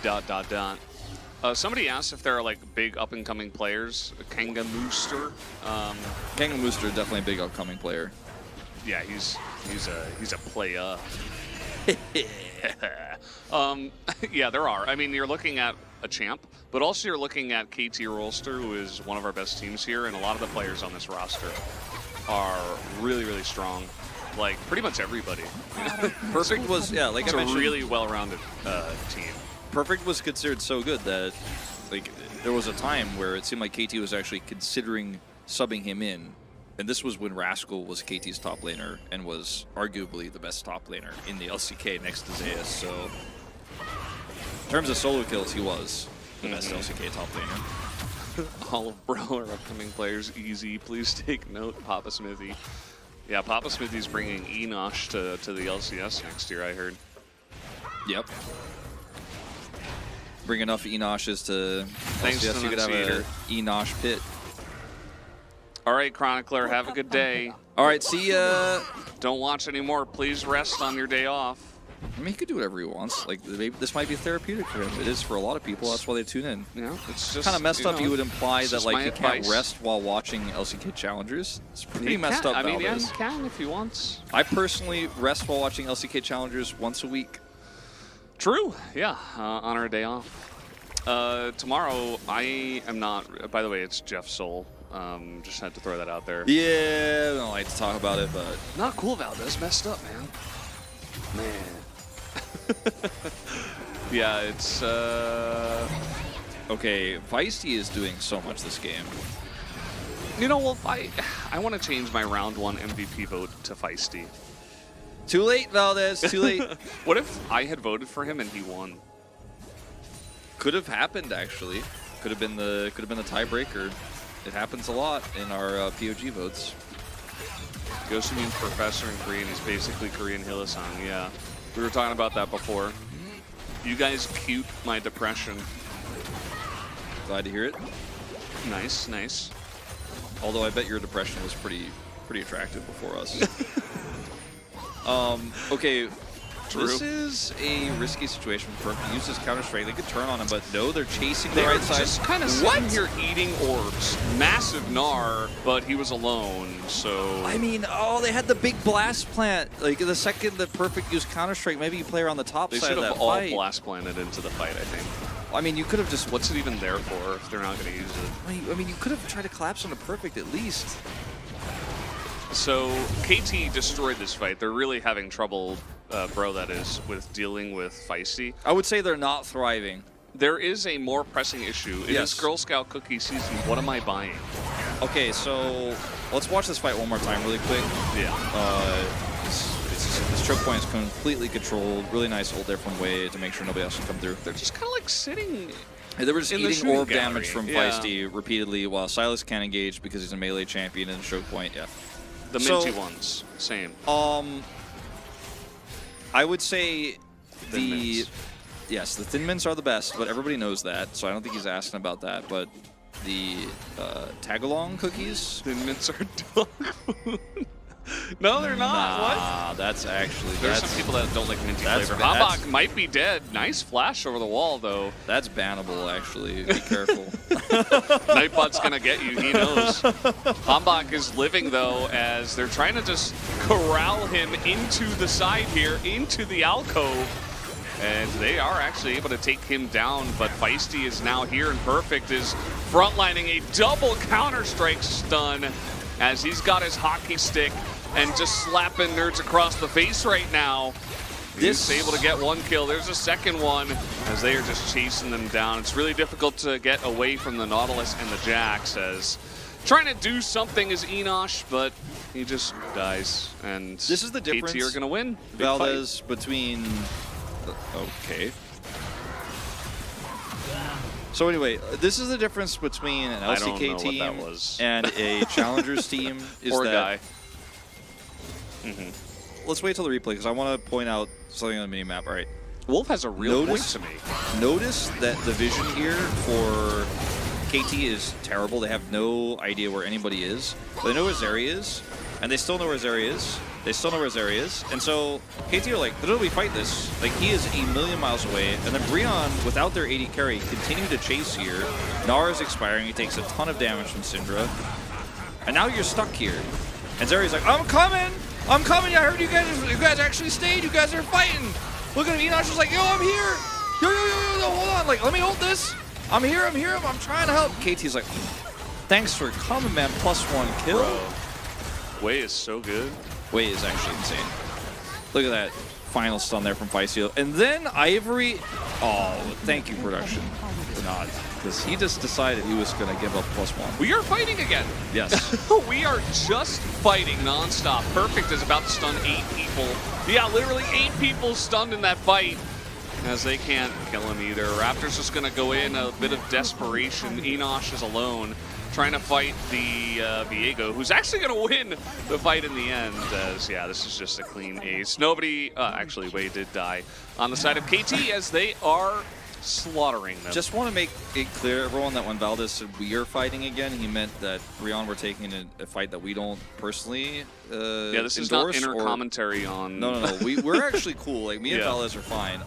Somebody asked if there are, like, big up-and-coming players. Kanga Mooster. Kanga Mooster, definitely a big upcoming player. Yeah, he's a playa. Yeah, there are. I mean, you're looking at a champ, but also you're looking at KT Rolster, who is one of our best teams here, and a lot of the players on this roster are really, really strong. Like, pretty much everybody. Perfect was, yeah, like It's I a mentioned, really well-rounded team. Perfect was considered so good that, like, there was a time where it seemed like KT was actually considering subbing him in. And this was when Rascal was KT's top laner and was arguably the best top laner in the LCK next to Zeus. So, in terms of solo kills, he was the best LCK top laner. All of Bro are upcoming players. Easy. Please take note, Papa Smithy. Yeah, Papa Smithy's bringing Enosh to the LCS next year, I heard. Yep. Bring enough Enoshes to Thanks LCS, to you could have Enunciator. a Enosh pit. All right, Chronicler, have a good day. All right, see ya. Don't watch anymore. Please rest on your day off. I mean, he could do whatever he wants. Like, maybe this might be therapeutic for him. It is for a lot of people. That's why they tune in. You know, it's just Kind of messed up. know, You would imply it's that just like my you can't advice. rest while watching LCK Challengers. It's pretty You messed can. up. I mean, yeah, Valdez. you can if you want. I personally rest while watching LCK Challengers once a week. True. Yeah, on our day off. Tomorrow, I am not. By the way, it's Jeff Soul. Just had to throw that out there. Yeah, I don't like to talk about it, but Not cool, Valdez. Messed up, man. Yeah, it's okay. Feisty is doing so much this game. you know, well, I want to change my round 1 MVP vote to Feisty. Too late, Valdez. Too late. What if I had voted for him and he won? Could have happened actually. Could have been the tiebreaker. It happens a lot in our POG votes. Gosu means professor in Korean. He's basically Korean Hillesang. Yeah, we were talking about that before. You guys cute my depression. Glad to hear it. Nice, nice. Although I bet your depression was pretty attractive before us. Okay. True. This is a risky situation for Perfect. Use his counter strike. They could turn on him, but no, they're chasing the They're right side. just kind of sitting here eating orbs. Massive Gnar, but he was alone, so... I mean, oh, they had the big blast plant. Like, the second that Perfect used counter strike, maybe you play her on the top They side should of have that all fight. blast planted into the fight, I think. I mean, you could have just... What's it even there for if they're not going to use it? I mean, you could have tried to collapse on a Perfect at least. So KT destroyed this fight. They're really having trouble Bro, that is, with dealing with Feisty. I would say they're not thriving. There is a more pressing issue. It Yes. is Girl Scout cookie season. What am I buying? Okay, so let's watch this fight one more time really quick. Yeah. This choke point is completely controlled. Really nice hold there from Wei to make sure nobody else can come through. They're just kind of like sitting. They were just in the eating shooting orb gallery. damage from Yeah. Feisty repeatedly while Silas can't engage because he's a melee champion and choke point. Yeah. The So- minty ones. Same. I would say Thin mints. yes, the thin mints are the best, but everybody knows that, so I don't think he's asking about that. But the tag-along cookies, Thin mints are dog food. No, they're not. What? Nah, that's actually There's some people that don't like minty that's- flavor. that's- Hambach might be dead. Nice flash over the wall, though. that's bannable. Actually, be careful. Nightbot's gonna get you. He knows. Hambach is living though, as they're trying to just corral him into the side here, into the alcove, and they are actually able to take him down. But Feisty is now here, and Perfect is frontlining a double Counter-Strike stun, as he's got his hockey stick and just slapping nerds across the face right now. He's able to get one kill. There's a second one as they are just chasing them down. It's really difficult to get away from the Nautilus and the Jax, as trying to do something is Enosh, but he just dies. And This is the difference, KT are going to win. Big Valdez, between. Okay. So anyway, this is the difference between an I don't LCK know what team that was. and a Challengers team. Is Poor that guy. let's wait till the replay because I want to point out something on the minimap. All right. Wolf has a real Notice- point to me. Notice that the vision here for KT is terrible. They have no idea where anybody is. They know where Zeri is, and they still know where Zeri is. They still know where Zeri is. And so KT are like, literally fight this. Like, he is a million miles away. And then Breon, without their AD carry, continue to chase here. Nara is expiring. He takes a ton of damage from Syndra. And now you're stuck here. And Zeri's like, I'm coming! I'm coming! I heard you guys actually stayed. You guys are fighting! Look at him. Enosh is like, yo, I'm here! Yo, hold on. Like, let me hold this. I'm here. I'm trying to help. KT's like, thanks for coming, man. +1 kill. Bro. Wei is so good. Wei is actually insane. Look at that final stun there from Feisty. And then Ivory. Oh, thank you, production, for not. Because he just decided he was going to give up +1. We are fighting again. Yes. We are just fighting nonstop. Perfect is about to stun 8 people. Yeah, literally 8 people stunned in that fight, as they can't kill him either. Raptor's just going to go in a bit of desperation. Enosh is alone, trying to fight the Viego, who's actually going to win the fight in the end, as, yeah, this is just a clean ace. Nobody, actually, Wei did die on the side of KT, as they are slaughtering them. Just want to make it clear, everyone, that when Valdez said we are fighting again, he meant that Rion were taking a fight that we don't personally yeah, this is not endorse inner or- commentary on... No. We're actually cool. Like, me and Yeah. Valdez are fine.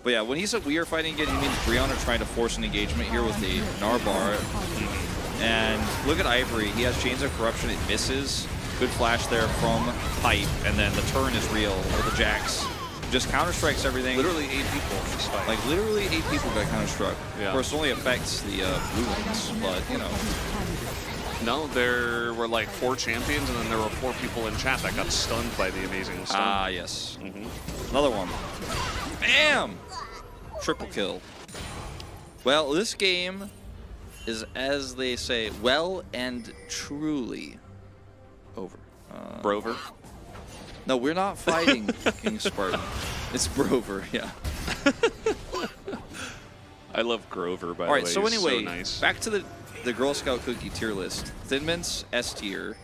But yeah, when he said we are fighting again, he means Breon are trying to force an engagement here with the Narbar. And look at Ivory. He has Chains of Corruption. It misses. Good flash there from Pipe. And then the turn is real. Or the Jax. Just counter-strikes everything. Literally 8 people in this fight. Like, literally 8 people got counter-struck. Yeah. Of course, it only affects the blue ones. But, you know. No, there were like 4 champions, and then there were 4 people in chat that got stunned by the amazing stun. Ah, yes. Another one. Bam! Triple kill. Well, this game is, as they say, well and truly over. Brover. No, we're not fighting King Spartan. It's Brover, yeah. I love Grover, by All right, the way. so He's anyway, so nice. back to the Girl Scout cookie tier list. Thin Mints, S tier.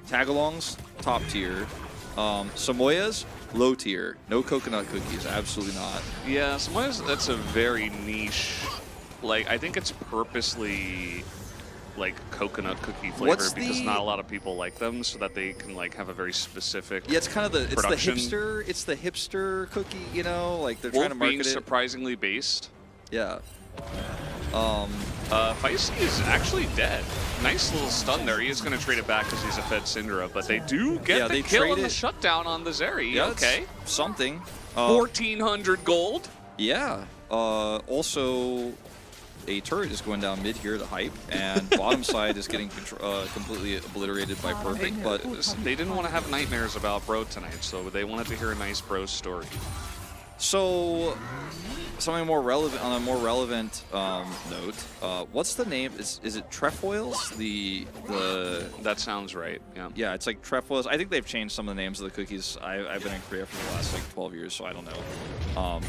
Tagalongs, top tier. Samoyas, low tier. No coconut cookies, absolutely not. Yeah, sometimes that's a very niche. Like, I think it's purposely like coconut cookie flavor What's because the- not a lot of people like them, so that they can like have a very specific. Yeah, it's kind of the production. it's the hipster cookie, you know, like they're Wolf trying to market being it. surprisingly based. Yeah. Feisty is actually dead. Nice little stun there. He is going to trade it back because he's a fed Syndra, but they do get Yeah, the they kill trade and the it. shutdown on the Zeri. Yeah, Okay. it's something. 1,400 gold. Yeah. Also, a turret is going down mid here to Hype, and bottom side is getting completely obliterated by Perfect. But They didn't want to have nightmares about Bro tonight, so they wanted to hear a nice Bro story. so something more relevant on a more relevant note. What's the name? Is it Trefoils? The That sounds right. Yeah. Yeah, it's like Trefoils. I think they've changed some of the names of the cookies. I've been in Korea for the last like 12 years, so I don't know.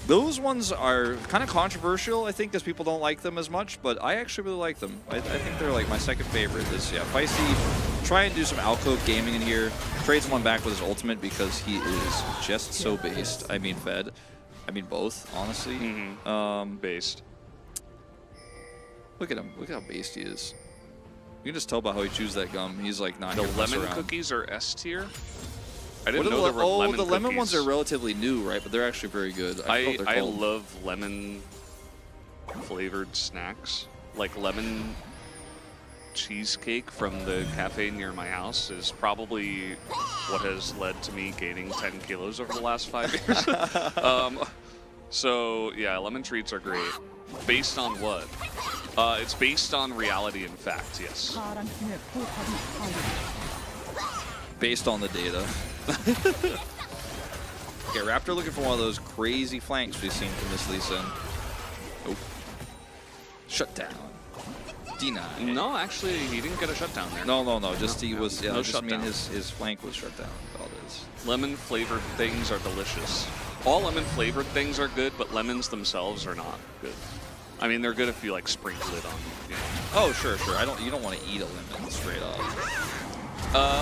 Those ones are kind of controversial, I think, because people don't like them as much, but I actually really like them. I think they're like my second favorite. Is Feisty. Try and do some alcove gaming in here. Trades one back with his ultimate because he is just so based. I mean, fed. I mean, both, honestly. Based. Look at him. Look how based he is. You can just tell by how he chews that gum. He's like not The here to mess lemon around. cookies are S tier? I didn't What are know there were lemon the lemon cookies. ones are relatively new, right? But they're actually very good. I forgot what they're I called. love lemon flavored snacks. Like lemon cheesecake from the cafe near my house is probably what has led to me gaining 10 kilos over the last 5 years. So yeah, lemon treats are great. Based on what? It's based on reality and fact, yes. 파랑팀의 포탑이 파괴. Based on the data. Okay, Raptor looking for one of those crazy flanks we've seen from this Lee Sin. Oh. Shut down. Denied. No, actually, he didn't get a shutdown there. No. Just he was. Yeah, No just mean shutdown. his flank was shut down. All it is. Lemon flavored things are delicious. All lemon flavored things are good, but lemons themselves are not good. I mean, they're good if you like sprinkle it on. You know. Oh, sure. You don't want to eat a lemon straight up.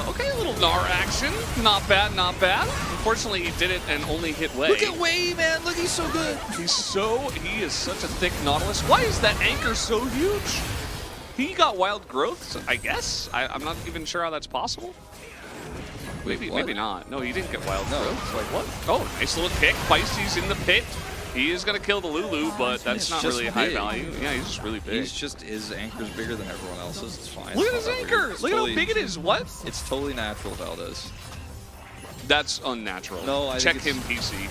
Okay, a little Gnar action. Not bad, not bad. Unfortunately, he did it and only hit Wei. Look at Wei, man. Look, he's so good. He is such a thick Nautilus. Why is that anchor so huge? He got wild growth, I guess. I'm not even sure how that's possible. Wait, Maybe, what? maybe not. No, he didn't get wild No. growth. Like what? Oh, nice little kick. Feisty's in the pit. He is going to kill the Lulu, but that's not just really high big. value. Yeah, he's just really big. His anchor's bigger than everyone else's. It's fine. Look at It's his not that anchor. weird. It's Look at how totally- big it is. What? It's totally natural, Valdez. That's unnatural. No, I Check think him, PC.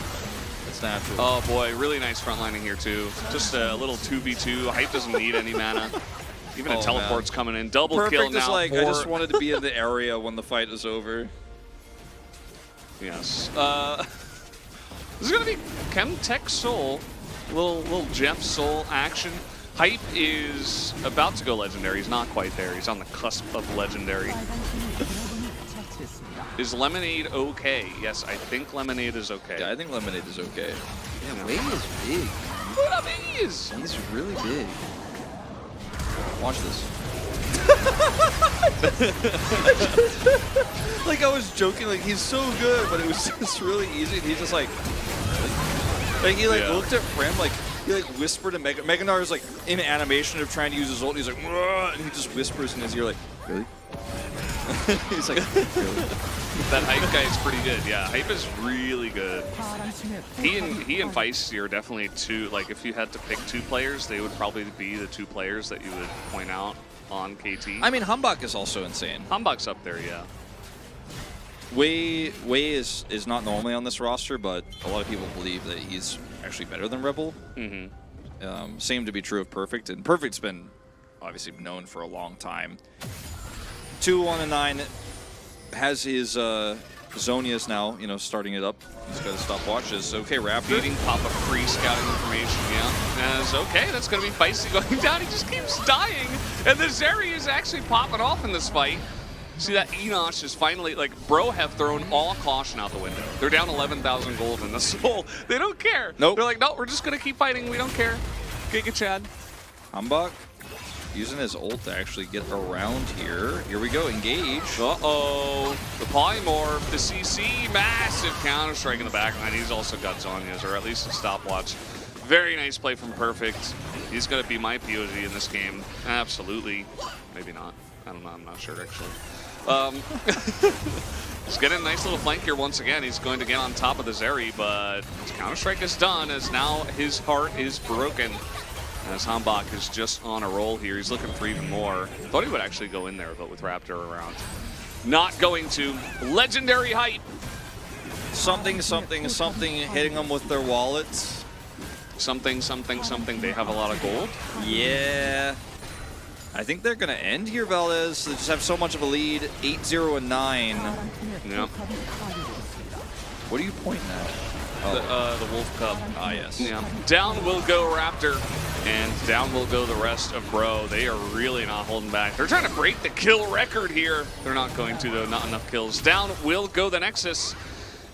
It's natural. Oh boy, really nice frontlining here too. Just a little 2v2. Hype doesn't need any mana. Even a Oh, teleport's coming in. Double Perfect kill is now. like, I for- just wanted to be in the area when the fight is over. Yes. This is gonna be Chemtech Soul. Little Jeff Soul action. Hype is about to go legendary. He's not quite there. He's on the cusp of legendary. 빨간팀이 드래곤을 처치했습니다. Is Lemonade okay? Yes, I think Lemonade is okay. Yeah, I think Lemonade is okay. Yeah, Wei is big. Look how big he is. He's really big. Watch this. Like I was joking, like he's so good, but it was just really easy. And he's just like he Yeah. looked at Prim, like he like whispered to Meganar is like in animation of trying to use his ult. And he's like, "Whoa," and he just whispers in his ear like, really? He's like, really? That Hype guy is pretty good. Yeah, Hype is really good. 파랑팀의 He and 포탑이 Feisty are definitely two. Like, if you had to pick two players, they would probably be the two players that you would point out on KT. I mean, Humbach is also insane. Hambach's up there, yeah. Wei is not normally on this roster, but a lot of people believe that he's actually better than Rebel. Mm-hmm. Same to be true of Perfect, and Perfect's been obviously known for a long time. 2-1-9 has his Zonias now, you know, starting it up. He's got to stop watches. Okay, Raptor. Beating Papa free scouting information, yeah. As okay, that's gonna be Feisty going down. He just keeps dying, and the Zeri is actually popping off in this fight. See that Enosh is finally, like, Bro have thrown all caution out the window. They're down 11,000 gold in the soul. They don't care. Nope. They're like, no, we're just gonna keep fighting. We don't care. Giga Chad. Humbach using his ult to actually get around here. Here we go, engage. Uh-oh. The Polymorph, the CC, massive counter-strike in the backline. He's also got Zonias, or at least a stopwatch. Very nice play from Perfect. He's going to be my POG in this game. Absolutely. Maybe not. I don't know. I'm not sure, actually. He's getting a nice little flank here once again. He's going to get on top of the Zeri, but his counter-strike is done as now his heart is broken. As Hambach is just on a roll here. He's looking for even more. Thought he would actually go in there, but with Raptor around. Not going to. Legendary Hype. Something hitting them with their wallets. something. They have a lot of gold. Yeah. I think they're going to end here, Valdez. They just have so much of a lead. 8-0 and 9. Yeah. What are you pointing at? The Wolf Cub. Ah, yes. Yeah. Down will go Raptor, and down will go the rest of Bro. They are really not holding back. They're trying to break the kill record here. They're not going to, though. Not enough kills. Down will go the Nexus,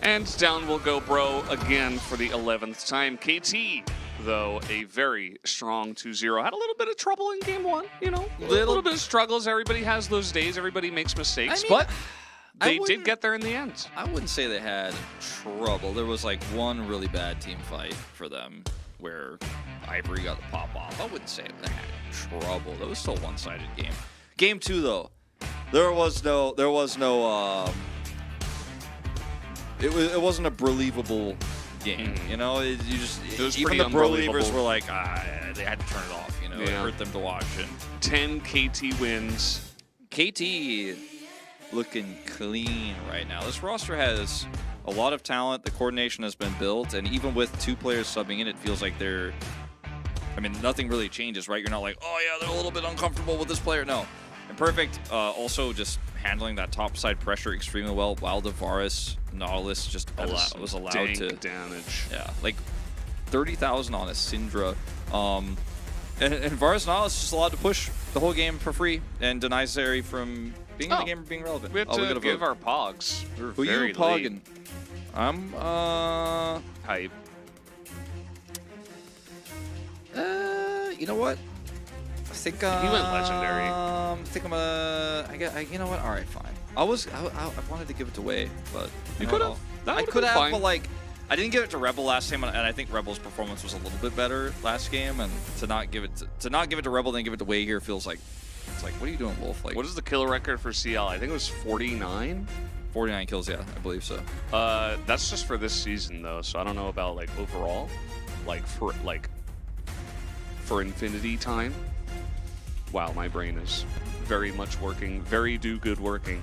and down will go Bro again for the 11th time. KT, though, a very strong 2-0. Had a little bit of trouble in game one, you know. A little bit of struggles. Everybody has those days. Everybody makes mistakes, but they did get there in the end. I wouldn't say they had trouble. There was like one really bad team fight for them where Ivory got the pop off. I wouldn't say they had trouble. That was still a one-sided game. Game 2 though, it wasn't a believable game. You know, it was even the believers were like, they had to turn it off. You know, it hurt them to watch. And 10 KT wins. KT looking clean right now. This roster has a lot of talent. The coordination has been built, and even with 2 players subbing in, it feels like nothing really changes, right? You're not like, oh yeah, they're a little bit uncomfortable with this player. No. And Perfect also just handling that top side pressure extremely well, while the Varus Nautilus just was allowed to damage. Yeah, like 30,000 on a Syndra. And Varus Nautilus just allowed to push the whole game for free and denies Zeri from being in the game or being relevant. We have to give our pogs. Who you pogging? I'm hype. You know what? I think he went legendary. I think you know what? All right, fine. I wanted to give it to Wei, but you could have. I could have, but like, I didn't give it to Rebel last time, and I think Rebel's performance was a little bit better last game. And to not give it to Rebel, then give it to Wei here feels like, it's like, what are you doing, Wolf? Like, what is the kill record for CL? I think it was 49. 49 kills, yeah, I believe so. That's just for this season though, so I don't know about like overall, like for infinity time. Wow, my brain is very much working, very good working.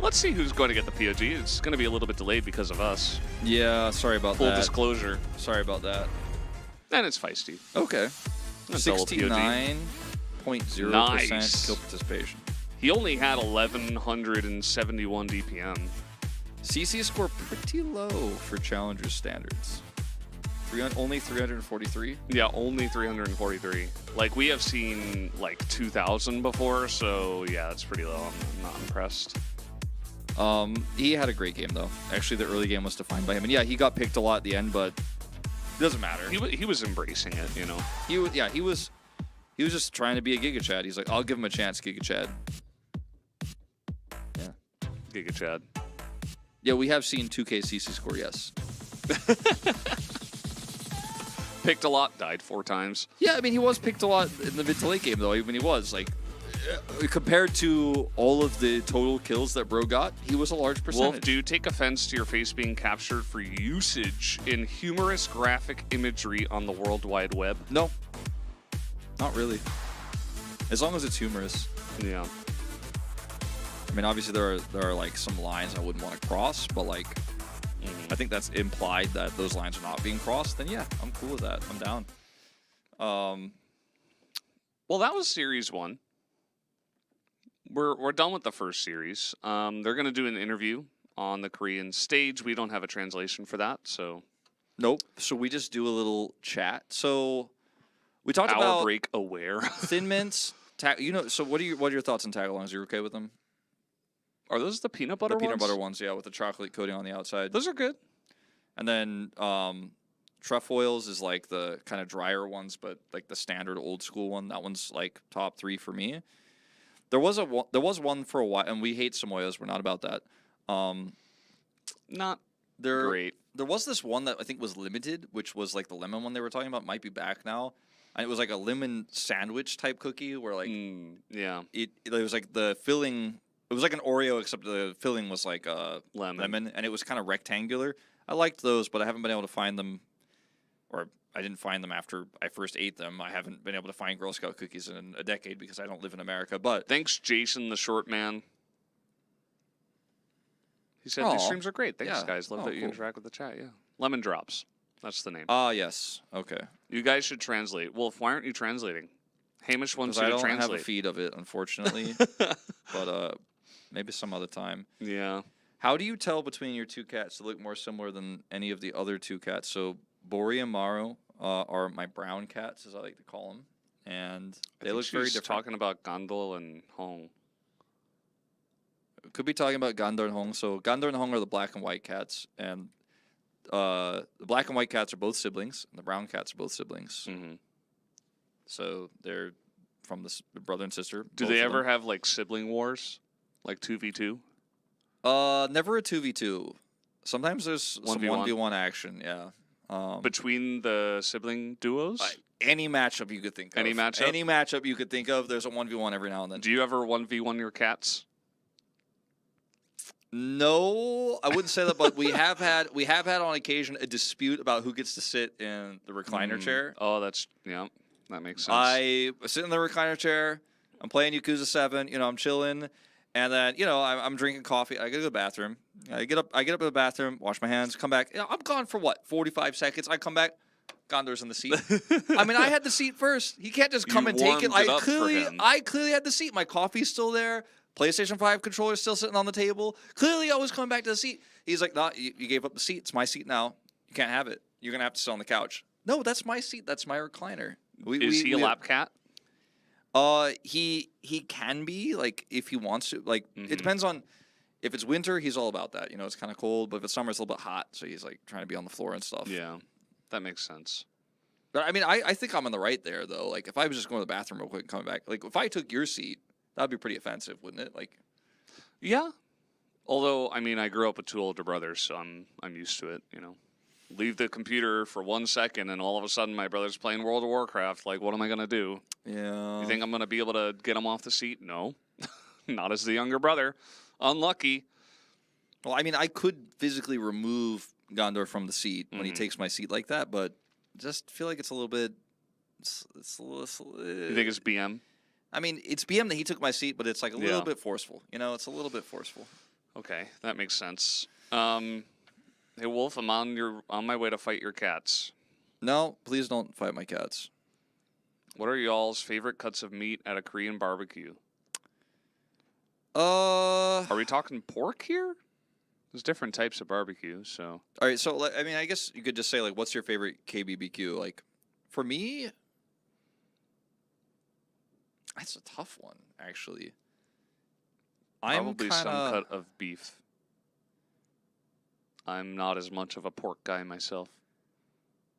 Let's see who's going to get the POG. It's going to be a little bit delayed because of us. Yeah, sorry about that. Full disclosure. Sorry about that. And it's feisty. Okay. A double POG. 69.0% kill participation. He only had 1,171 DPM. CC score pretty low for Challenger standards. Only 343? Yeah, only 343. Like, we have seen, like, 2,000 before, so, yeah, that's pretty low. I'm not impressed. He had a great game, though. Actually, the early game was defined by him. And, yeah, he got picked a lot at the end, but it doesn't matter. He was embracing it, you know? He was just trying to be a Giga Chad. He's like, I'll give him a chance, Giga Chad. Yeah. Giga Chad. Yeah, we have seen 2K CC score, yes. Picked a lot, died 4 times. Yeah, I mean, he was picked a lot in the mid to late game, though. Even he was, like, compared to all of the total kills that Bro got, he was a large percentage. Wolf, do you take offense to your face being captured for usage in humorous graphic imagery on the World Wide Web? No. Not really. As long as it's humorous. Yeah. I mean, obviously there are like some lines I wouldn't want to cross, but like, I think that's implied that those lines are not being crossed. Then yeah, I'm cool with that. I'm down. Well, that was Series 1. We're done with the first series. They're gonna do an interview on the Korean stage. We don't have a translation for that, so nope. So we just do a little chat. So we talked about Outbreak aware. Thin Mints. So what are your thoughts on tagalongs? Are you okay with them? Are those the peanut butter ones? The peanut butter ones, yeah, with the chocolate coating on the outside. Those are good. And then trefoils is like the kind of drier ones, but like the standard old school one. That one's like top 3 for me. There was one for a while, and we hate Samoyas. We're not about that. Not great. There was this one that I think was limited, which was like the lemon one they were talking about. Might be back now. And it was like a lemon sandwich type cookie where like yeah, it was like the filling. It was like an Oreo, except the filling was like lemon, and it was kind of rectangular. I liked those, but I haven't been able to find them, or I didn't find them after I first ate them. I haven't been able to find Girl Scout cookies in a decade because I don't live in America. But thanks, Jason, the short man. He said these streams are great. Thanks, guys. Love that you interact with the chat. Yeah. Lemon drops. That's the name. Ah, yes. Okay. You guys should translate. Wolf, why aren't you translating? Hamish wants Because you I to don't have a translate. feed of it, unfortunately. But maybe some other time. Yeah. How do you tell between your two cats that look more similar than any of the other two cats? So Bori and Maru are my brown cats, as I like to call them, and they look very different. Talking about Gondol and Hong. Could be talking about Gandor and Hong. So Gandor and Hong are the black and white cats, and the black and white cats are both siblings, and the brown cats are both siblings. Mm-hmm. So they're from the brother and sister. Do both they of ever them. have like sibling wars, like 2v2? Never a 2v2. Sometimes there's some 1v1? 1v1 action. Yeah. Between the sibling duos? Any matchup you could think of. Any matchup? Any matchup you could think of. There's a 1v1 every now and then. Do you ever 1v1 your cats? No, I wouldn't say that, but we have had on occasion a dispute about who gets to sit in the recliner chair. Oh, that makes sense. I sit in the recliner chair. I'm playing Yakuza 7. I'm chilling, and then I'm drinking coffee. I go to the bathroom. I get up in the bathroom, wash my hands, come back. I'm gone for what 45 seconds. I come back. Gondor's in the seat. I mean, I had the seat first. He can't just come You and take it. warmed it up for him. I clearly had the seat. My coffee's still there. PlayStation 5 controller's still sitting on the table. Clearly, I was coming back to the seat. He's like, "No, you gave up the seat. It's my seat now. You can't have it. You're gonna have to sit on the couch." No, that's my seat. That's my recliner. Is he a lap cat? He can be, like, if he wants to. Like, it depends on. If it's winter, he's all about that. It's kind of cold, but if it's summer, it's a little bit hot, so he's like trying to be on the floor and stuff. Yeah, that makes sense. But I mean, I think I'm in the right there though. Like, if I was just going to the bathroom real quick and coming back, like if I took your seat, that'd be pretty offensive, wouldn't it? Like, Yeah. Although, I mean, I grew up with two older brothers, so I'm used to it. Leave the computer for 1 second, and all of a sudden, my brother's playing World of Warcraft. Like, what am I gonna do? yeah. You think I'm gonna be able to get him off the seat? No, not as the younger brother. Unlucky. Well, I mean, I could physically remove Gondor from the seat when he Mhm. takes my seat like that, but just feel like it's a little bit. It's a little. You think it's BM? I mean, it's BM that he took my seat, but it's like a little Yeah. bit forceful. It's a little bit forceful. Okay, that makes sense. Hey Wolf, I'm on my way to fight your cats. No, please don't fight my cats. What are y'all's favorite cuts of meat at a Korean barbecue? All Are we talking pork here? There's different types of barbecue, so. right. So, I mean, I guess you could just say, like, what's your favorite KBBQ? Like, for me, that's a tough one, actually. Probably some cut of beef. I'm not as much of a pork guy myself.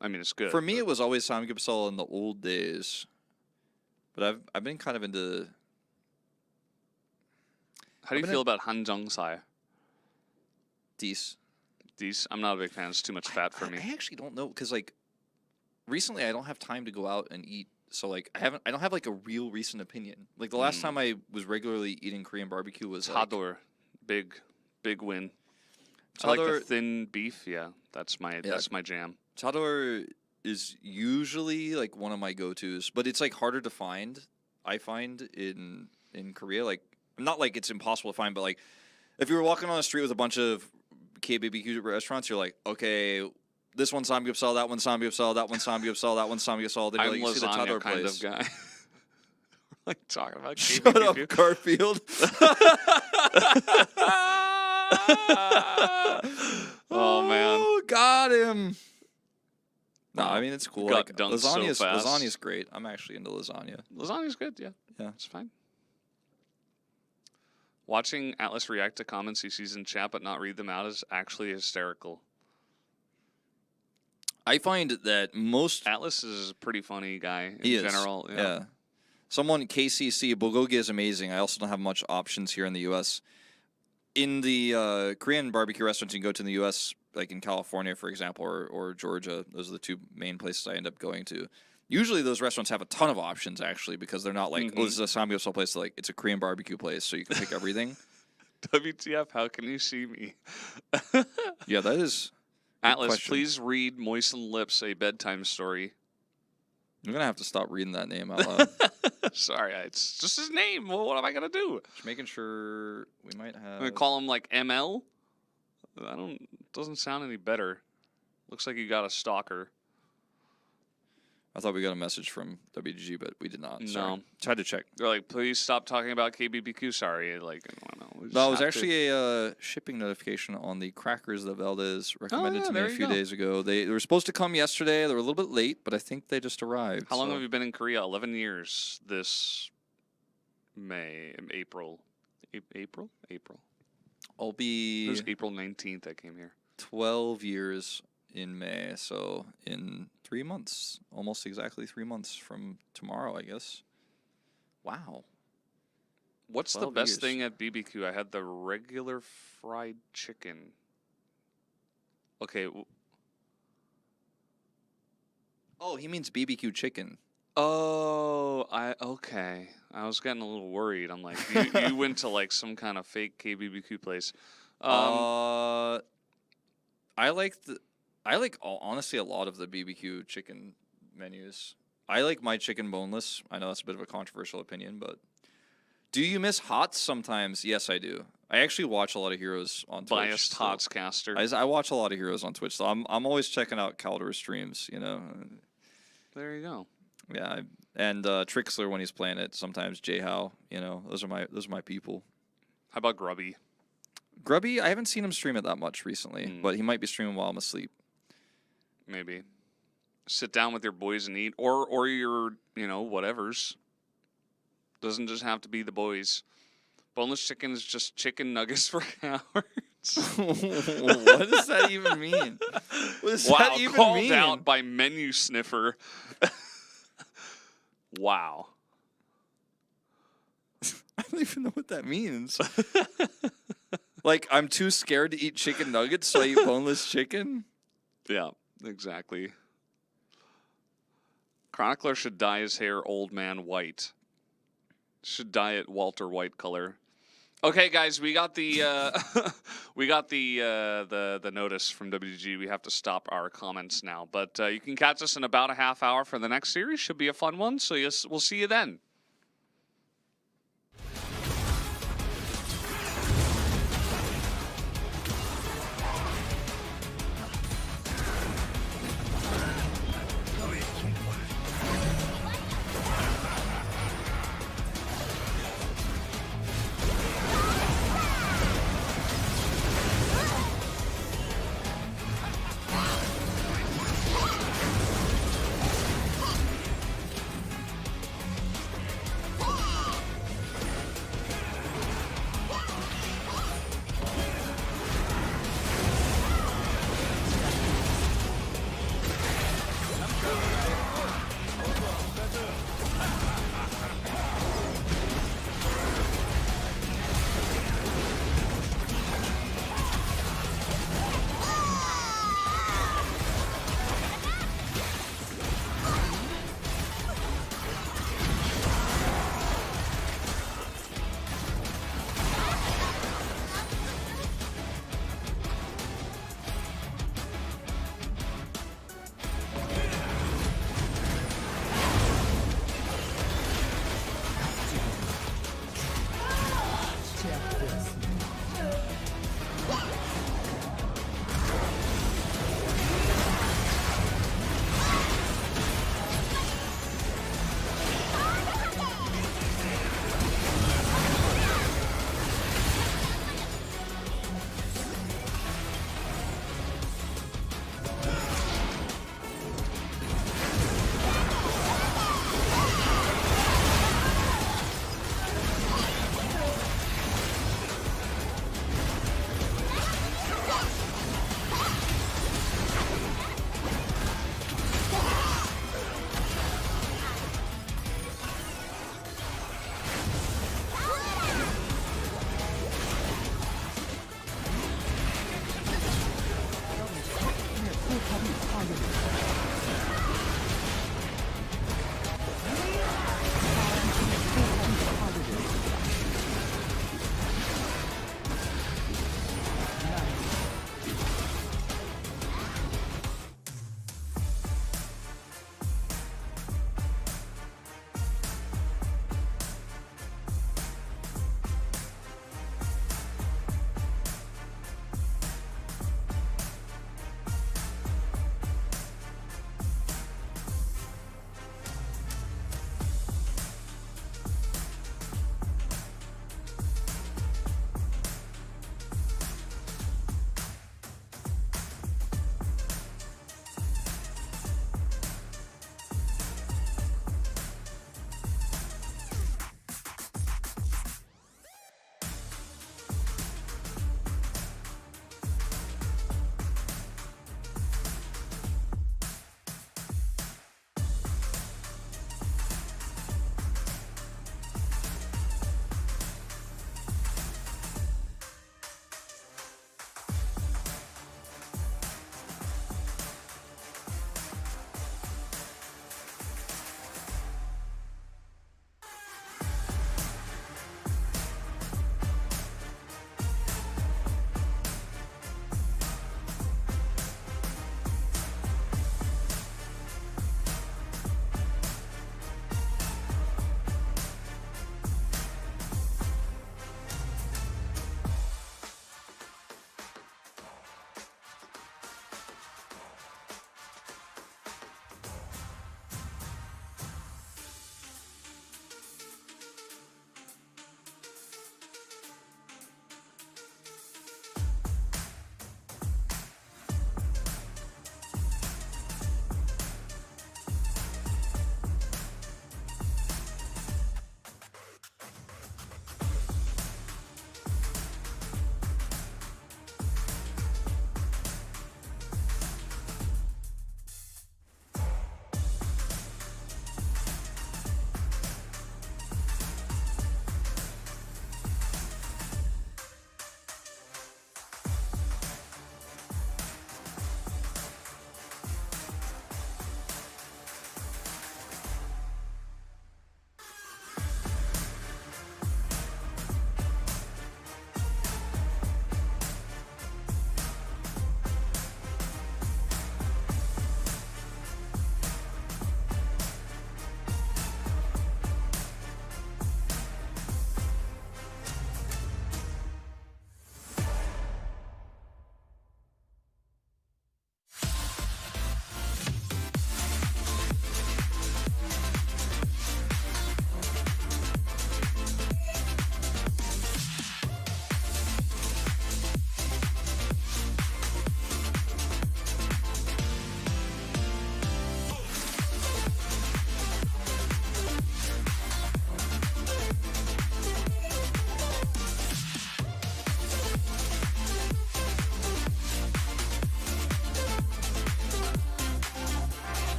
I mean, it's good. For me, it was always samgyeopsal in the old days, but I've been kind of into. How do you feel about hanjeongsai? These. I'm not a big fan. It's too much fat for me. I actually don't know because, like, recently I don't have time to go out and eat, so like I don't have like a real recent opinion. Like the last time I was regularly eating Korean barbecue was Chador, big win. I like the Chador, thin beef. Yeah, that's my jam. Chador is usually like one of my go-tos, but it's like harder to find. I find in Korea, like not like it's impossible to find, but like if you were walking on the street with a bunch of KBBQ restaurants, you're like, okay, this one's samgyeopsal, that one's samgyeopsal, that one's samgyeopsal, that one's samgyeopsal. Then I'm you see the lasagna Chador kind place. of guy. Like talking about Shut up, KBBQ. Garfield. Oh man, got him. No, I mean it's cool. Got Like, dunked so fast. lasagna's great. I'm actually into lasagna. Lasagna's good. Yeah, Yeah. it's fine. Watching Atlas react to comments he sees in chat but not read them out is actually hysterical. I find that most Atlas is a pretty funny guy in he is. general. Yeah. Someone KCC bulgogi is amazing. I also don't have much options here in the U.S. In the Korean barbecue restaurants you can go to in the U.S., like in California, for example, or Georgia, those are the two main places I end up going to. Usually those restaurants have a ton of options, actually, because they're not like, oh, this is a samgyeopsal place. Like, it's a Korean barbecue place, so you can pick everything. WTF, how can you see me? Yeah, that is... Atlas, question. please read Moistened Lips, a bedtime story. I'm going to have to stop reading that name out loud. Sorry, it's just his name. Well, what am I going to do? Just making sure we might have... I'm going to call him like ML? Doesn't sound any better. Looks like you got a stalker. I thought we got a message from WDG, but we did not. No. Sorry. Tried to check. They're like, please stop talking about KBBQ. Sorry. Like, I don't know. No, it was actually a shipping notification on the crackers that Valdez recommended to me a few days ago. They were supposed to come yesterday. They were a little bit late, but I think they just arrived. How long have you been in Korea? 11 years this April. I'll It be was April 19th I came here. 12 years in May, so in 3 months, almost exactly 3 months from tomorrow, I guess. Wow. What's the 12 best years. thing at BBQ? I had the regular fried chicken. Okay. Oh, he means BBQ chicken. Oh, okay. I was getting a little worried. I'm like, you went to like some kind of fake KBBQ place. I like honestly a lot of the BBQ chicken menus. I like my chicken boneless. I know that's a bit of a controversial opinion, but do you miss Hots sometimes? Yes, I do. I actually watch a lot of Heroes on Twitch. Biased Hots caster. I watch a lot of Heroes on Twitch, so I'm always checking out Caldor streams. You know. There you go. Yeah, and Trixler when he's playing it. Sometimes J-How. You know, those are my people. How about Grubby? Grubby, I haven't seen him stream it that much recently, but he might be streaming while I'm asleep. Maybe. Sit down with your boys and eat, or your, whatevers. Doesn't just have to be the boys. Boneless chicken is just chicken nuggets for cowards. What does that even mean? What does that even called mean? out by Menu Sniffer. Wow. I don't even know what that means. Like, I'm too scared to eat chicken nuggets, so I eat boneless chicken? Yeah, exactly. Chronicler should dye his hair old man white. Should dye it Walter White color. Okay, guys, we got the the notice from WG. We have to stop our comments now, but you can catch us in about a half hour for the next series. Should be a fun one. So yes, we'll see you then.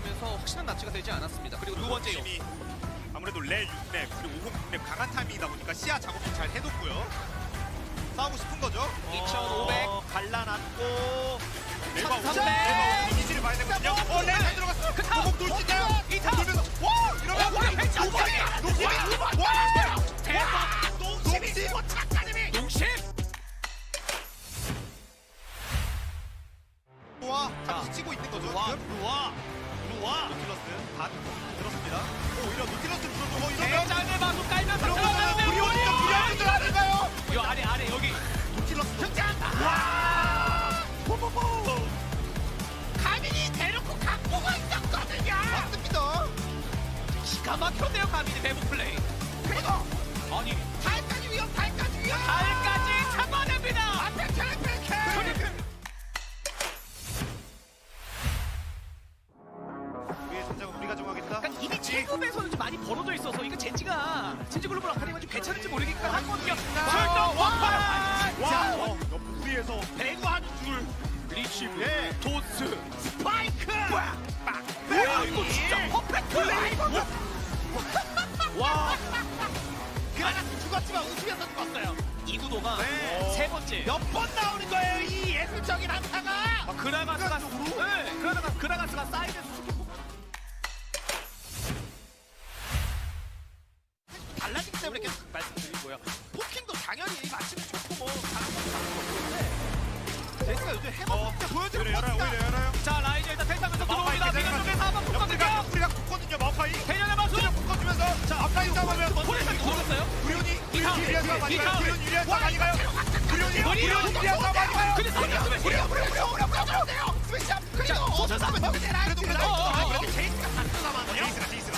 되면서 확실한 납치가 되지 않았습니다. 그리고 두 번째 용. 팀이 아무래도 레 6렙 그리고 50, 6렙 강한 타임이다 보니까 시야 작업도 잘 해뒀고요. 싸우고 싶은 거죠. 2500 갈라놨고 레바 1300. 이미지를 봐야 되거든요. 레잘 들어갔어. 그 다음. 고공 돌 수 있나요? 이 다음. 돌면서 와! 이러면 농심이! 와! 대박! 농심이! 착가님이! 농심! 와! 잠시 치고 있는 거죠. 지금? 루아 노틸러스 다 들었습니다. 오히려 노틸러스 들어보고 이러면 대장의 마수 깔면서 우리 오니까 불리한 줄 아는가요? 요 아래 여기 노틸러스 등장한다! 와! 포포포! 가민이 대놓고 갖고가 있었거든요! 맞습니다. 기가 막혔네요, 가민이 대부 플레이. 그리고 아니, 달까지 위험! 발까지 잡아냅니다! 앞에 트래플! 우리의 전장은 우리가 정하겠다. 그러니까 이미 체급에서는 좀 많이 벌어져 있어서 이거 젠지가 진지 글로벌 아카데미가 좀 괜찮을지 모르겠긴 하거든요. 출동 원판! 자, 우리에서 배구하는 줄 리시브, 예. 토스, 스파이크! 와, 이거 진짜 퍼펙트! 와! 그 하나 죽었지만 웃으면서 죽었어요. 이 구도가 네. 세 번째. 몇 번 나오는 거예요, 이 예술적인 한타가! 그라가스가 순간적으로? 네, 그라가스가 사이드에서 수비 달라지기 때문에 계속 말씀드리고요. 포킹도 당연히 맞추면 좋고 뭐 잘한 것도 많은데 제가 요즘 해먹을 보여드리고 오히려 열어요. 자 라이즈 일단 탱크하면서 들어옵니다. 미간 쪽에서 한번 붙거든요. 우리가 붙거든요, 마우카이. 대련의 마수 붙어주면서 자, 앞라인 싸움하면 포레상이 돌았어요. 구련이 이타운, 유리한 싸움 아닌가요? 이타운. 구련 유리한 싸움 아닌가요? 구련이 유리한 싸움 아닌가요? 근데 상대 스매시 그리고 오셔서 한번 여기 내라. 그래도 이렇게 제이스가 다 들어가면 제이스가.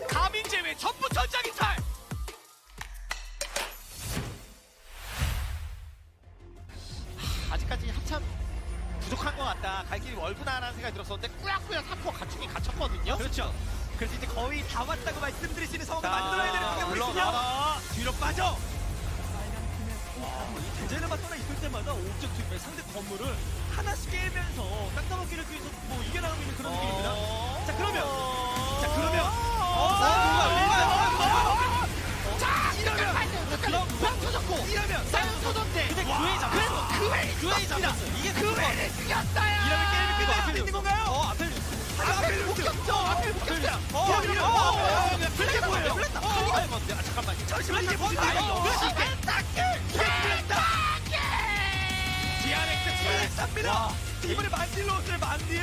가민 제외 전부 전장이 탈. 아직까지 한참 부족한 것 같다. 갈 길이 멀구나라는 생각이 들었었는데 꾸역꾸역 3포 갖추긴 갖췄거든요. 그렇죠. 그래서 이제 거의 다 왔다고 말씀드릴 수 있는 상황을 자, 만들어야 되는 방향으로 있으면 물러나라. 뒤로 빠져. 빨간 팀의 이 대제르만 떠나 있을 때마다 옵젝티브에 상대 건물을 하나씩 깨면서 땅따먹기를 위해서 뭐 이겨나가고 있는 그런 느낌입니다. 자 그러면 이러면 사이언 소전대 근데 그웨이 잡았어. 이게 그웨이를 죽였어요. 이러면 게임이 끝날 수 있는 건가요? 앞에 묶였죠. 그게 뭐예요? 잠깐만. 잠시만 이게 뭔가요? DRX 플렉스입니다. 이번에 만딜로 옷을 만딜.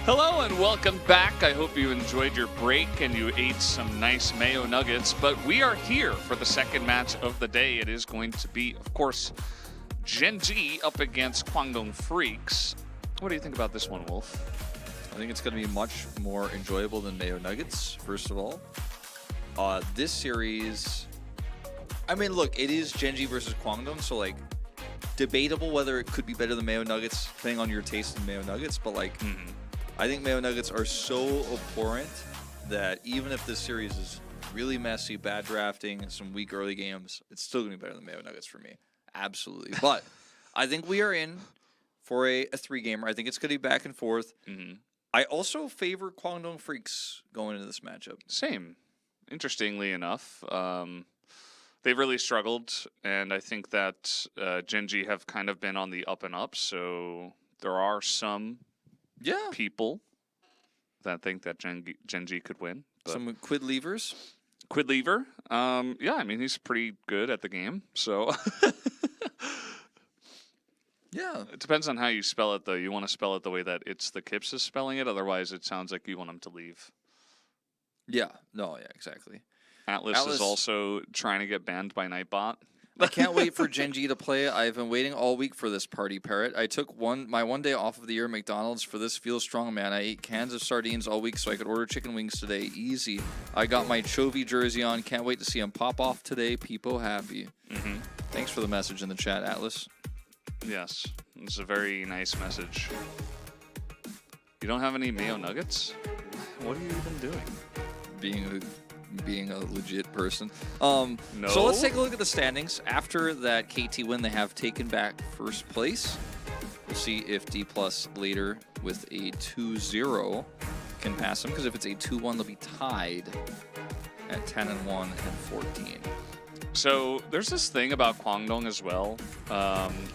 Hello and welcome back. I hope you enjoyed your break and you ate some nice mayo nuggets. But we are here for the second match of the day. It is going to be, of course, Gen.G up against Kwangdong Freaks. What do you think about this one, Wolf? I think it's going to be much more enjoyable than Mayo Nuggets, first of all. This series, I mean, look, it is Gen.G versus Kwangdong, so like debatable whether it could be better than Mayo Nuggets, depending on your taste in Mayo Nuggets. But like, I think Mayo Nuggets are so abhorrent that even if this series is really messy, bad drafting, and some weak early games, it's still gonna be better than Mayo Nuggets for me. Absolutely. But I think we are in for a 3-gamer. I think it's gonna be back and forth. I also favor Kwangdong Freaks going into this matchup. Same. Interestingly enough, they've really struggled, and I think that Gen.G have kind of been on the up and up, so there are some people that think that Gen.G could win. But Some Quid Levers. Quid Lever, yeah, I mean, he's pretty good at the game, so... Yeah. It depends on how you spell it, though. You want to spell it the way that It's the Kips is spelling it, otherwise it sounds like you want him to leave. Yeah. No, yeah, exactly. Atlas is also trying to get banned by Nightbot. I can't wait for Gen.G to play. I've been waiting all week for this party, Parrot. I took my one day off of the year at McDonald's for this. Feels strong, man. I ate cans of sardines all week so I could order chicken wings today. Easy. I got my Chovy jersey on. Can't wait to see him pop off today. Peepo happy. Thanks for the message in the chat, Atlas. Yes, it's a very nice message. You don't have any Mayo Nuggets? What are you even doing? Being a legit person. No. So let's take a look at the standings. After that KT win, they have taken back first place. We'll see if D+ later with a 2-0 can pass them, because if it's a 2-1, they'll be tied at 10-1 and 14. So there's this thing about Kwangdong as well.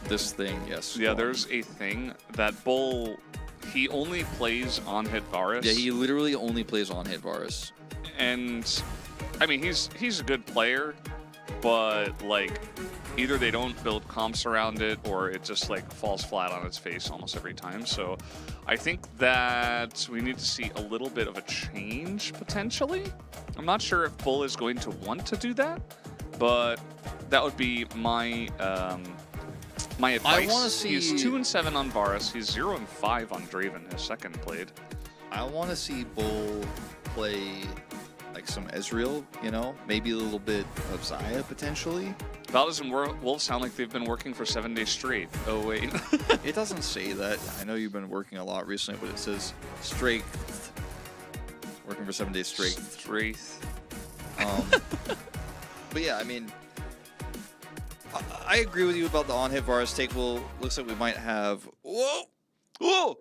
This thing, yes. Yeah, there's a thing that Bull, he only plays on hit Varus. Yeah, he literally only plays on hit Varus. And I mean, he's a good player, but like either they don't build comps around it or it just like falls flat on its face almost every time. So I think that we need to see a little bit of a change potentially. I'm not sure if Bull is going to want to do that, but that would be my my advice. I want to see. He's 2-7 on Varus. He's 0-5 on Draven, his second played. I want to see Bull play like some Ezreal, you know, maybe a little bit of Xayah potentially. Valdez and Wolf sound like they've been working for 7 days straight. Oh wait, It doesn't say that. I know you've been working a lot recently, but it says straight. Working for 7 days straight. But yeah, I mean, I agree with you about the on-hit Varus take. Well, looks like we might have. Whoa!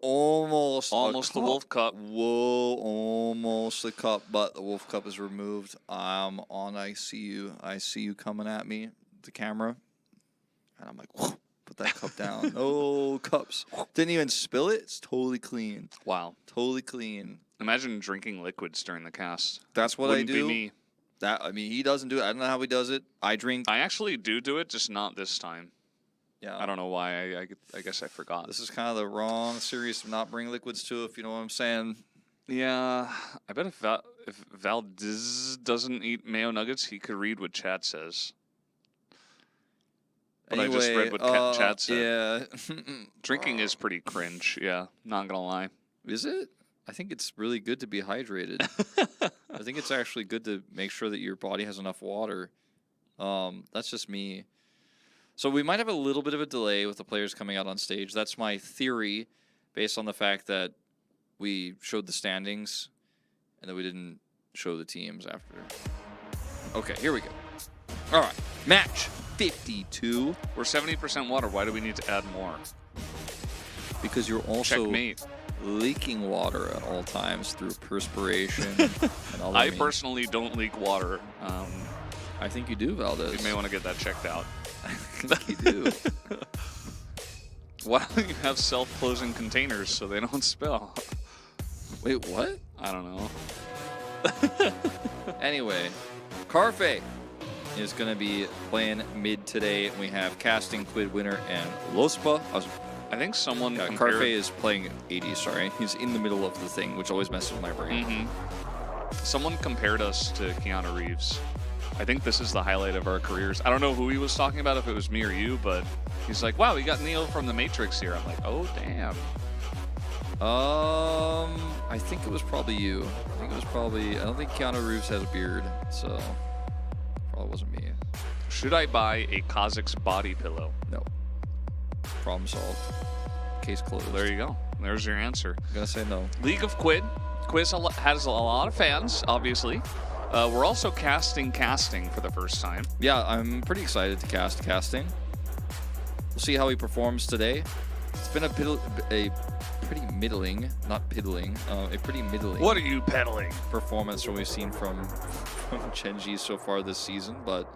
Almost the Wolf Cup. Whoa, almost the cup, but the Wolf Cup is removed. I'm on. I see you coming at me, the camera, and I'm like, whoa, put that cup down. No cups. Didn't even spill it. It's totally clean. Wow, Totally clean. imagine drinking liquids during the cast. That's what Wouldn't I do. Be me. I mean, he doesn't do it. I don't know how he does it. I drink. I actually do it, just not this time. Yeah. I don't know why. I guess I forgot. This is kind of the wrong series to not bring liquids to, if you know what I'm saying. Yeah, I bet if Valdez doesn't eat Mayo Nuggets, he could read what chat says. But Anyway, I just read what chat said. Yeah. Drinking is pretty cringe. Yeah, not gonna lie. Is it? I think it's really good to be hydrated. I think it's actually good to make sure that your body has enough water. That's just me. So we might have a little bit of a delay with the players coming out on stage. That's my theory, based on the fact that we showed the standings and that we didn't show the teams after. Okay, here we go. All right, match 52. We're 70% water. Why do we need to add more? Because you're also Checkmate. leaking water at all times through perspiration. And other I means. personally don't leak water. I think you do, Valdez. You may want to get that checked out. I think you do. Why don't you have self-closing containers so they don't spill? Wait, what? I don't know. Anyway, Carfe is going to be playing mid today. We have Casting, Quid Winner, and Lospa. I think someone Carfe compared... is playing 80, sorry. He's in the middle of the thing, which always messes with my brain. Someone compared us to Keanu Reeves. I think this is the highlight of our careers. I don't know who he was talking about, if it was me or you, but he's like, wow, we got Neo from The Matrix here. I'm like, oh, damn. I think it was probably you. I don't think Keanu Reeves has a beard, so probably wasn't me. Should I buy a Kazakh's body pillow? No. Problem solved. Case closed. There you go. There's your answer. I'm gonna say no. League of Quid. Quiz has a lot of fans, obviously. We're also casting for the first time. Yeah, I'm pretty excited to cast casting. We'll see how he performs today. It's been a pretty middling, not piddling, a pretty middling. What are you peddling? Performance from we've seen from Gen.G so far this season, but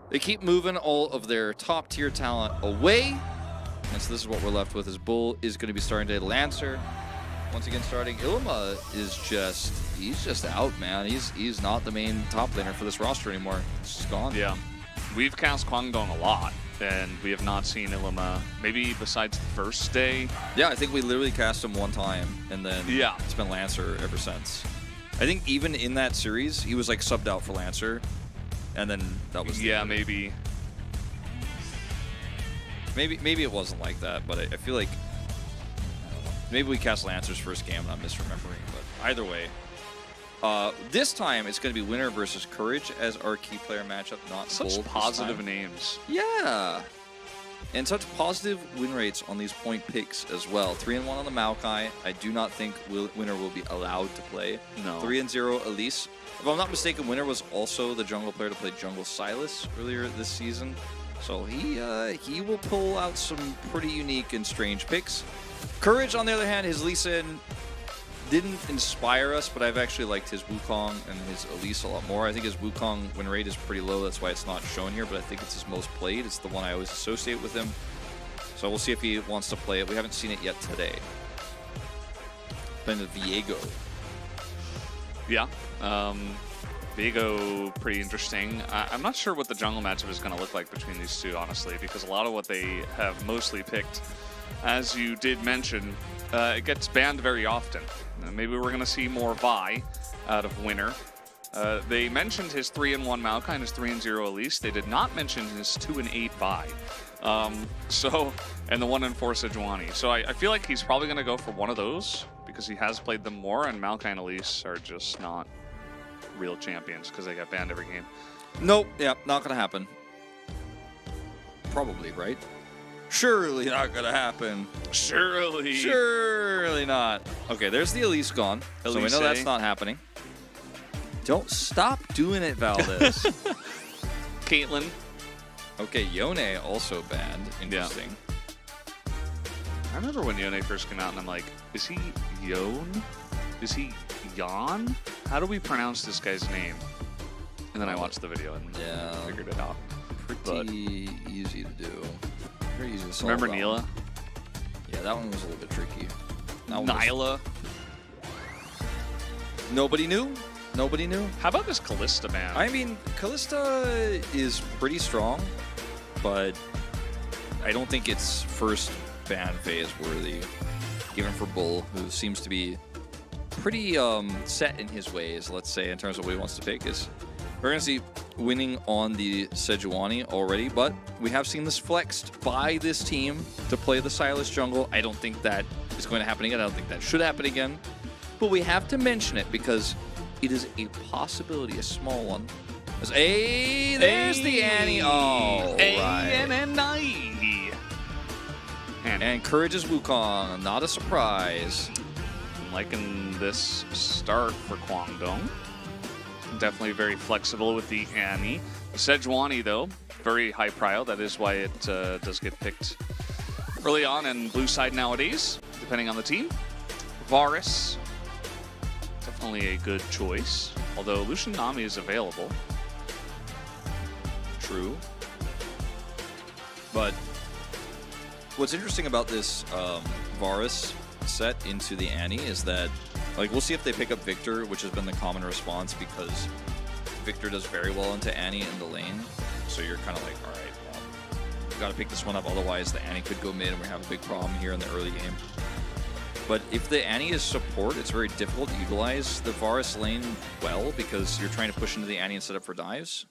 they keep moving all of their top tier talent away. And so this is what we're left with. Is Bull is going to be starting today. Lancer, once again starting. Illuma is he's just out, man. He's not the main top laner for this roster anymore. He's just gone. Yeah. We've cast Kwangdong a lot, and we have not seen Illuma, maybe besides the first day. Yeah, I think we literally cast him one time, and then it's been Lancer ever since. I think even in that series, he was like subbed out for Lancer, and then that was maybe it wasn't like that, but I feel like maybe we cast Lancer's first game and I'm misremembering, but either way. This time it's going to be Winner versus Courage as our key player matchup, not Such Bold positive names. Yeah. And such positive win rates on these point picks as well. 3-1 on the Maokai. I do not think Winner will be allowed to play. No. 3-0 Elise. If I'm not mistaken, Winner was also the jungle player to play Jungle Silas earlier this season. So he will pull out some pretty unique and strange picks. Courage, on the other hand, his Lee Sin didn't inspire us, but I've actually liked his Wukong and his Elise a lot more. I think his Wukong win rate is pretty low, that's why it's not shown here, but I think it's his most played. It's the one I always associate with him. So we'll see if he wants to play it. We haven't seen it yet today. Playing the Viego. Yeah. Viego, pretty interesting. I'm not sure what the jungle matchup is going to look like between these two, honestly, because a lot of what they have mostly picked, as you did mention, it gets banned very often. Maybe we're going to see more Vi out of Winner. They mentioned his 3-1 Maokai and his 3-0 Elise. They did not mention his 2-8 Vi. And the 1-4 Sejuani. So I feel like he's probably going to go for one of those because he has played them more, and Maokai and Elise are just not real champions because they got banned every game. Nope. Yeah, not going to happen. Probably, right? Surely not going to happen. Surely not. Okay, there's the Elise gone. So we know that's not happening. Don't stop doing it, Valdez. Caitlyn. Okay, Yone also banned. Interesting. Yeah. I remember when Yone first came out and I'm like, is he Yone? Is he Yon? How do we pronounce this guy's name? And then I watched the video and figured it out. Pretty easy to do. Very easy to solve. Remember Neela? Yeah, that one was a little bit tricky. Nyla? Nobody knew? Nobody knew? How about this Kalista ban? I mean, Kalista is pretty strong, but I don't think it's first ban phase worthy, even for Bull, who seems to be pretty set in his ways, let's say, in terms of what he wants to pick. We're going to see winning on the Sejuani already, but we have seen this flexed by this team to play the Silas jungle. I don't think that is going to happen again. I don't think that should happen again. But we have to mention it because it is a possibility, a small one. There's the Annie. Oh, A-N-N-I-E. And Courage's Wukong, not a surprise. I'm liking this start for Kwangdong. Definitely very flexible with the Annie. The Sejuani, though, very high prio. That is why it does get picked early on and blue side nowadays, depending on the team. Varus, definitely a good choice, although Lucian Nami is available. True. But what's interesting about this Varus set into the Annie is that, like, we'll see if they pick up Victor, which has been the common response because Victor does very well into Annie in the lane. So you're kind of like, all right, well, you got to pick this one up, otherwise the Annie could go mid and we have a big problem here in the early game. But if the Annie is support, it's very difficult to utilize the Varus lane well because you're trying to push into the Annie and set up for dives.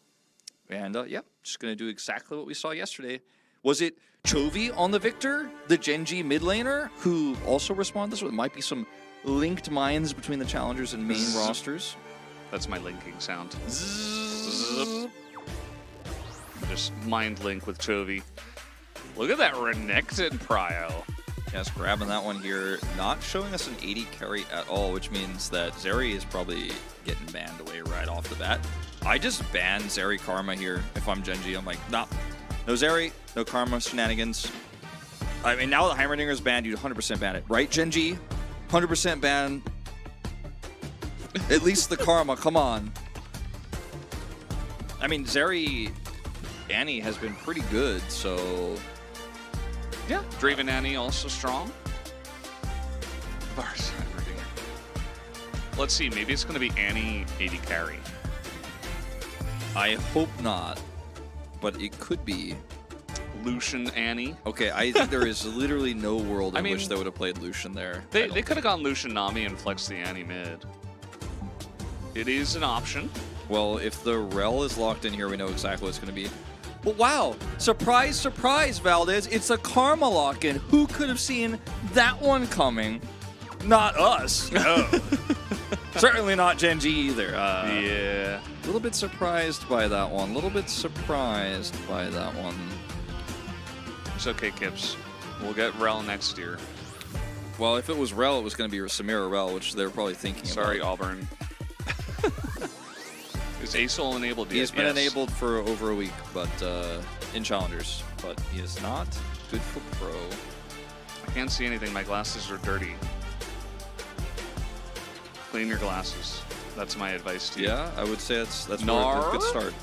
And yeah, just going to do exactly what we saw yesterday. Was it Chovy on the Victor, the Gen.G mid laner, who also responded? So it might be some linked minds between the challengers and main rosters. That's my linking sound. just mind link with Chovy. Look at that Renekton prio. Yes, grabbing that one here. Not showing us an 80 carry at all, which means that Zeri is probably getting banned away right off the bat. I just ban Zeri Karma here if I'm Gen.G. I'm like, nah, no Zeri, no Karma shenanigans. I mean, now that Heimerdinger's banned, you'd 100% ban it. Right, Gen.G? 100% ban. At least the Karma, come on. I mean, Zeri Annie has been pretty good, so... Yeah, Draven Annie also strong. Let's see, maybe it's going to be Annie 80 carry. I hope not, but it could be. Lucian Annie. Okay, I think there is literally no world in which they would have played Lucian there. They could have gone Lucian Nami and flexed the Annie mid. It is an option. Well, if the Rel is locked in here, we know exactly what it's going to be. Well, wow, surprise, surprise, Valdez. It's a Karma lock-in. Who could have seen that one coming? Not us. No. Certainly not Gen.G either. Yeah. A little bit surprised by that one. A little bit surprised by that one. It's okay, Kips. We'll get Rel next year. Well, if it was Rel, it was going to be Samira Rel, which they were probably thinking Sorry, about. Auburn. Is ASOL enabled yet? He's been enabled for over a week, but in Challengers. But he is not good for Pro. I can't see anything. My glasses are dirty. Clean your glasses. That's my advice to you. Yeah, I would say that's a Gnar? good start.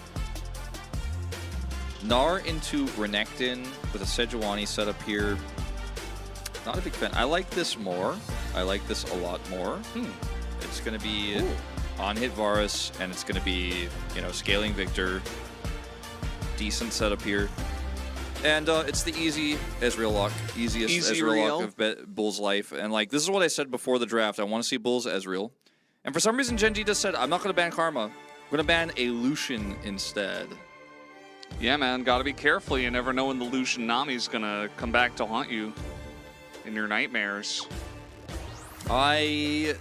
Gnar into Renekton with a Sejuani setup here. Not a big fan. I like this more. I like this a lot more. It's going to be on-hit Varus, and it's going to be, you know, scaling Victor. Decent setup here. And it's the easy Ezreal lock. Easiest Ezreal lock of Bull's life. And, like, this is what I said before the draft. I want to see Bull's Ezreal. And for some reason, Gen.G just said, I'm not going to ban Karma. I'm going to ban a Lucian instead. Yeah, man. Got to be careful. You never know when the Lucian Nami's going to come back to haunt you in your nightmares. I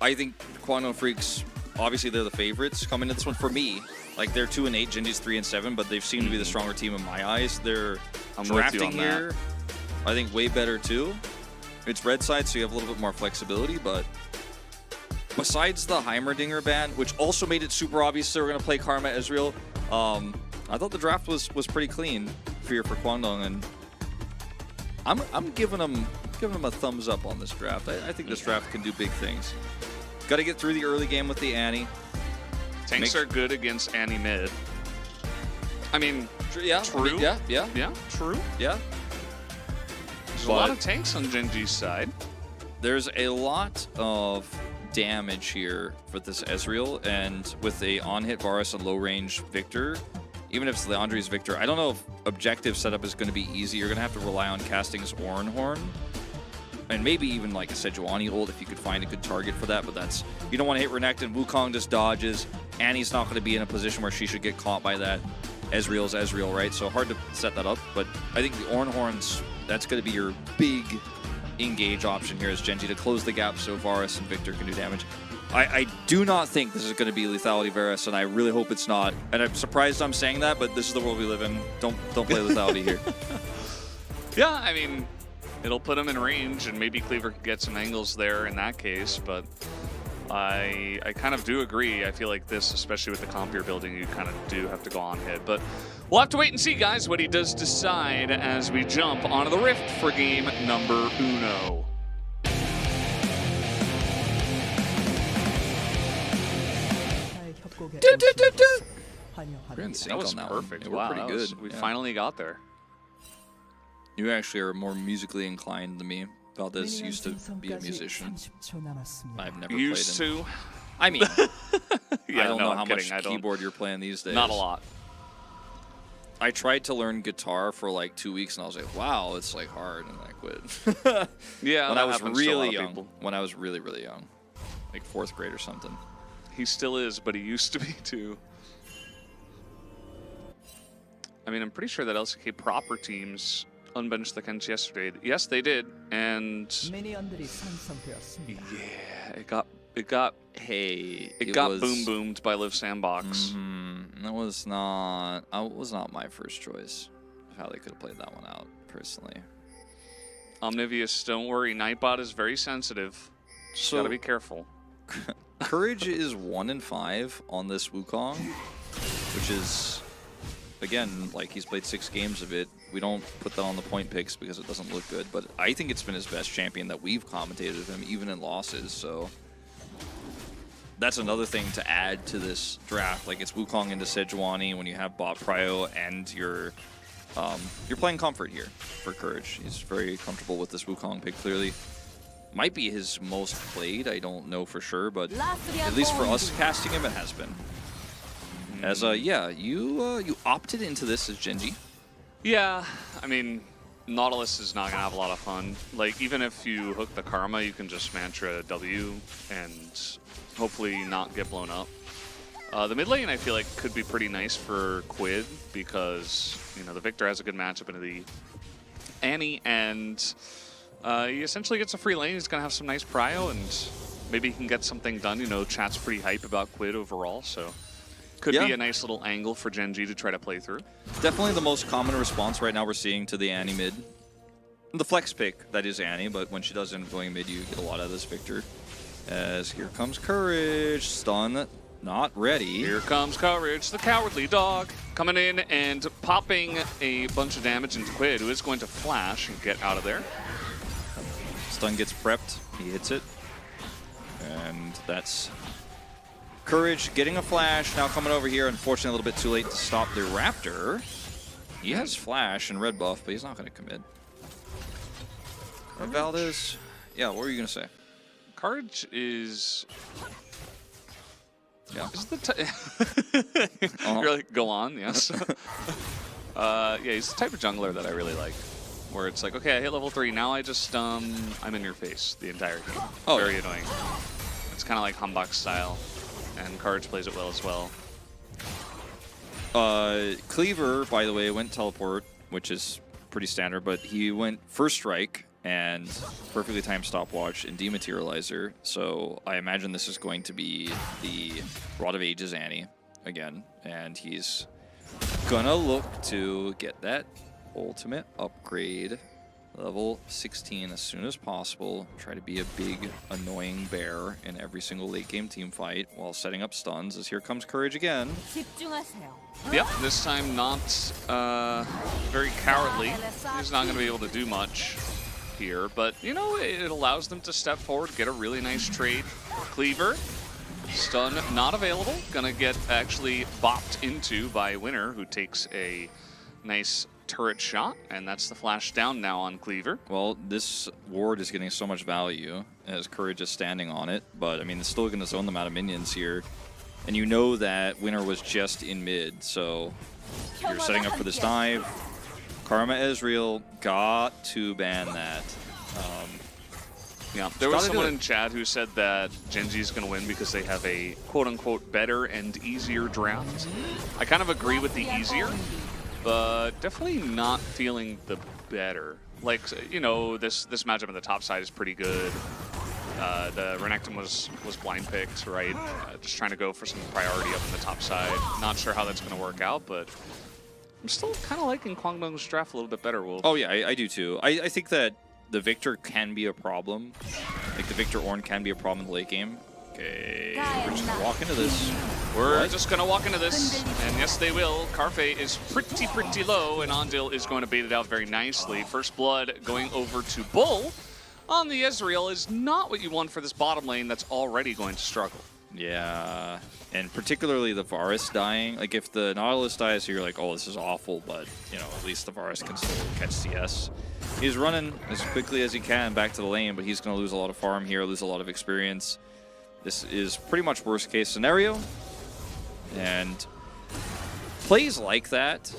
think Quantum Freaks, obviously they're the favorites coming into this one for me. Like, they're 2-8, Gen.G's 3-7, but they've seemed to be the stronger team in my eyes. They're drafting here, I think, way better too. It's red side, so you have a little bit more flexibility, but besides the Heimerdinger ban, which also made it super obvious they were going to play Karma Ezreal, I thought the draft was pretty clean for Kwangdong, and I'm giving them a thumbs up on this draft. I think this draft can do big things. Got to get through the early game with the Annie. Tanks are good against Annie mid. I mean, yeah, true. Yeah, true. Yeah. There's a lot of tanks on Gen.G's side. There's a lot of damage here for this Ezreal, and with a on-hit Varus and low-range Victor, even if it's Leandri's Victor, I don't know if objective setup is going to be easy. You're going to have to rely on casting his Orenhorn. And maybe even like a Sejuani ult if you could find a good target for that, but that's... You don't want to hit Renekton. Wukong just dodges. Annie's not going to be in a position where she should get caught by that. Ezreal's Ezreal, right? So hard to set that up, but I think the Orenhorns, that's going to be your big engage option here as Gen.G to close the gap so Varus and Victor can do damage. I do not think this is going to be Lethality Varus, and I really hope it's not. And I'm surprised I'm saying that, but this is the world we live in. Don't play Lethality here. Yeah, I mean... It'll put him in range, and maybe Cleaver could get some angles there in that case, but I kind of do agree. I feel like this, especially with the comp you're building, you kind of do have to go on hit. But we'll have to wait and see, guys, what he does decide as we jump onto the Rift for game number uno. That was perfect. Wow, pretty good. We finally got there. You actually are more musically inclined than me. Valdez used to be a musician. I've never used played to. I mean, Yeah, I don't know I'm how kidding. much keyboard you're playing these days. Not a lot. I tried to learn guitar for like 2 weeks, and I was like, "Wow, it's like hard," and I quit. Yeah, when I was really young. People. When I was really, really young, like 4th grade or something. He still is, but he used to be too. I mean, I'm pretty sure that LCK proper teams unbenched the Kens yesterday. Yes, they did, and yeah, it got Hey, it got boom boomed by Live Sandbox. That was not my first choice of how they could have played that one out, personally. Omnivious, don't worry. Nightbot is very sensitive. Just So- gotta be careful. Courage is 1-5 on this Wukong, which is, again, like he's played 6 games of it. We don't put that on the point picks because it doesn't look good, but I think it's been his best champion that we've commentated of him, even in losses, so that's another thing to add to this draft. Like, it's Wukong into Sejuani when you have bot prio and you're playing comfort here for Courage. He's very comfortable with this Wukong pick, clearly. Might be his most played, I don't know for sure, but at least for us casting him, it has been. As, yeah, you opted into this as Gen.G. Yeah, I mean, Nautilus is not gonna have a lot of fun. Like, even if you hook the Karma, you can just Mantra W and hopefully not get blown up. The mid lane, I feel like, could be pretty nice for Quid because, you know, the Victor has a good matchup into the Annie, and he essentially gets a free lane. He's going to have some nice prio, and maybe he can get something done. You know, chat's pretty hype about Quid overall, so could be a nice little angle for Gen.G to try to play through. Definitely the most common response right now we're seeing to the Annie mid. The flex pick, that is Annie, but when she does end up going mid, you get a lot out of this Victor. As here comes Courage, stun, not ready. Here comes Courage, the cowardly dog, coming in and popping a bunch of damage into Quid, who is going to flash and get out of there. Stun gets prepped, he hits it. And that's Courage getting a flash, now coming over here. Unfortunately, a little bit too late to stop the Raptor. He has flash and red buff, but he's not going to commit. Valdez, yeah, what were you going to say? Courage is... Yeah. Is the You're like, go on, yes. Yeah, he's the type of jungler that I really like. Where it's like, okay, I hit level 3, now I just, I'm in your face the entire game. Oh, very annoying. It's kind of like Humbug style, and Courage plays it well as well. Cleaver, by the way, went teleport, which is pretty standard, but he went first strike and perfectly timed stopwatch and dematerializer. So I imagine this is going to be the Rod of Ages Annie again, and he's gonna look to get that ultimate upgrade, level 16 as soon as possible. Try to be a big annoying bear in every single late game team fight while setting up stuns. As here comes Courage again. Yep, this time not very cowardly. He's not going to be able to do much here, but you know, it allows them to step forward, get a really nice trade. Cleaver, stun not available, gonna get actually bopped into by Winner, who takes a nice turret shot, and that's the flash down now on Cleaver. Well, this ward is getting so much value as Courage is standing on it, but I mean, it's still going to zone them out of minions here. And you know that Winner was just in mid, so you're setting up for this dive. Karma Ezreal got to ban that. Yeah, there was someone in chat who said that Gen.G is going to win because they have a quote-unquote better and easier draft. I kind of agree with the easier, but definitely not feeling the better. Like, you know, this matchup on the top side is pretty good. The Renekton was blind picked, right? Just trying to go for some priority up on the top side. Not sure how that's going to work out, but I'm still kind of liking Kwangdong's draft a little bit better, Wolf. Oh yeah, I do too. I think that the Victor can be a problem. Like, the Victor Ornn can be a problem in the late game. Okay, we're just going to walk into this. We're just going to walk into this, and yes, they will. Carfe is pretty low, and Ondil is going to bait it out very nicely. First blood going over to Bull on the Ezreal is not what you want for this bottom lane that's already going to struggle. Yeah, and particularly the Varus dying. Like, if the Nautilus dies, you're like, oh, this is awful, but, you know, at least the Varus can still catch CS. He's running as quickly as he can back to the lane, but he's going to lose a lot of farm here, lose a lot of experience. This is pretty much worst case scenario. And plays like that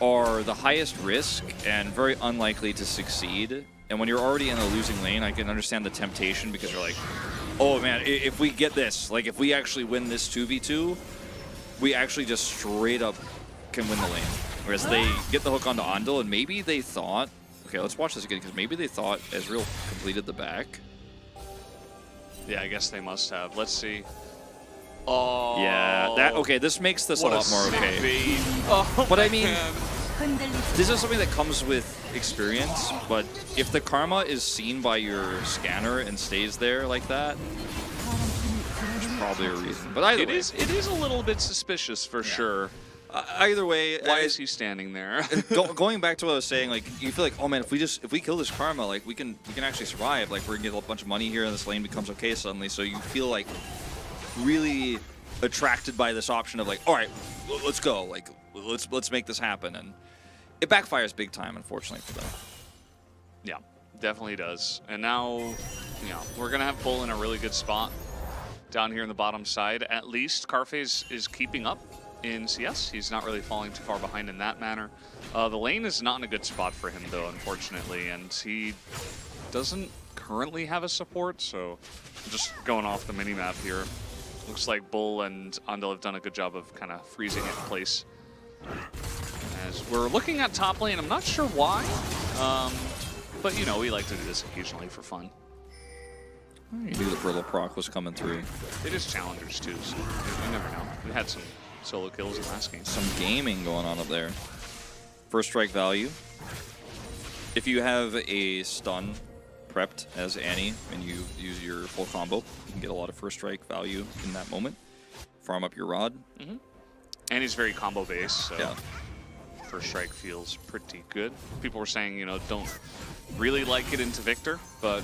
are the highest risk and very unlikely to succeed. And when you're already in a losing lane, I can understand the temptation because you're like, oh man, if we get this, like if we actually win this 2v2, we actually just straight up can win the lane. Whereas they get the hook onto Ondil, and maybe they thought, okay, let's watch this again, because maybe they thought Ezreal completed the back. Yeah, I guess they must have. Let's see. Oh. Yeah, that okay. This makes this What a lot more sick okay. bait. Oh, But I my mean, God. 흔들리지 this is something that comes with experience. But if the karma is seen by your scanner and stays there like that, there's probably a reason. But either It way, is a little bit suspicious for sure. either way, Why is he standing there? going back to what I was saying, like you feel like, oh man, if we kill this karma, like we can actually survive. Like we're gonna get a bunch of money here, and this lane becomes okay suddenly. So you feel like really attracted by this option of like, all right, let's go. Like let's make this happen, and it backfires big time, unfortunately for them. Yeah, definitely does. And now, we're gonna have Bull in a really good spot down here in the bottom side. At least Carface is keeping up in CS. He's not really falling too far behind in that manner. The lane is not in a good spot for him though, unfortunately, and he doesn't currently have a support, so just going off the mini-map here. Looks like Bull and Andal have done a good job of kind of freezing it in place. As we're looking at top lane, I'm not sure why, but we like to do this occasionally for fun. You knew the Brittle proc was coming through. It is challengers too, so you never know. We had some solo kills in last game. Some gaming going on up there. First strike value. If you have a stun prepped as Annie and you use your full combo, you can get a lot of first strike value in that moment. Farm up your rod. And he's very combo based, so Yeah. first strike feels pretty good. People were saying, don't really like it into Victor, but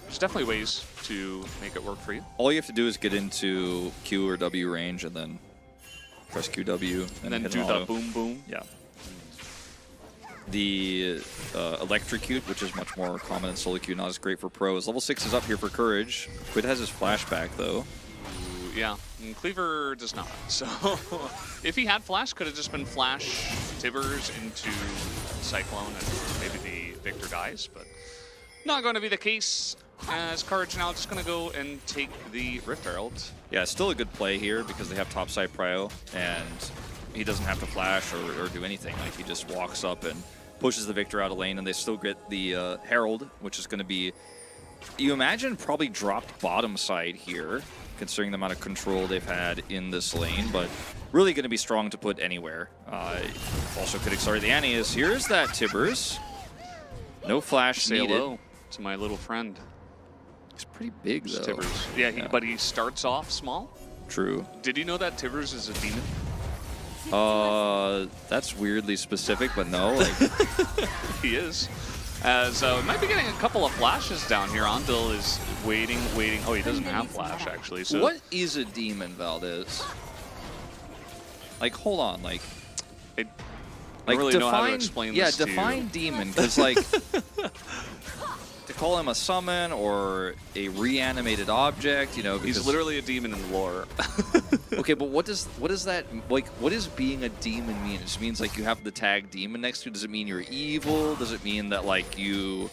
there's definitely ways to make it work for you. All you have to do is get into Q or W range and then press QW And then hit do an the auto. boom boom. Yeah. The Electrocute, which is much more common in solo queue, not as great for pros. Level 6 is up here for Courage. Quid has his flashback though. Yeah, and Cleaver does not. So if he had Flash, could have just been Flash Tibbers into Cyclone and maybe the Victor dies, but not going to be the case, as Courage now just going to go and take the Rift Herald. Yeah, still a good play here because they have topside prio, and he doesn't have to flash or do anything. Like he just walks up and pushes the Victor out of lane, and they still get the Herald, which is going to be, you imagine, probably dropped bottom side here, considering the amount of control they've had in this lane, but really going to be strong to put anywhere. Also could accelerate the Annie is. Here's that Tibbers. No flash Say needed. hello to my little friend. He's pretty big though. Tibbers. Yeah, but he starts off small. True. Did you know that Tibbers is a demon? That's weirdly specific, but no. Like, He is. As we might be getting a couple of flashes down here. Andal is waiting. Oh, he doesn't have flash, actually. So what is a demon, Valdez? Like, hold on, like I don't really know how to explain yeah, this to you. define demon, because like to call him a summon or a reanimated object, because He's literally a demon in lore. okay, but what does that, like, what does being a demon mean? It just means like you have the tag demon next to you. Does it mean you're evil? Does it mean that like you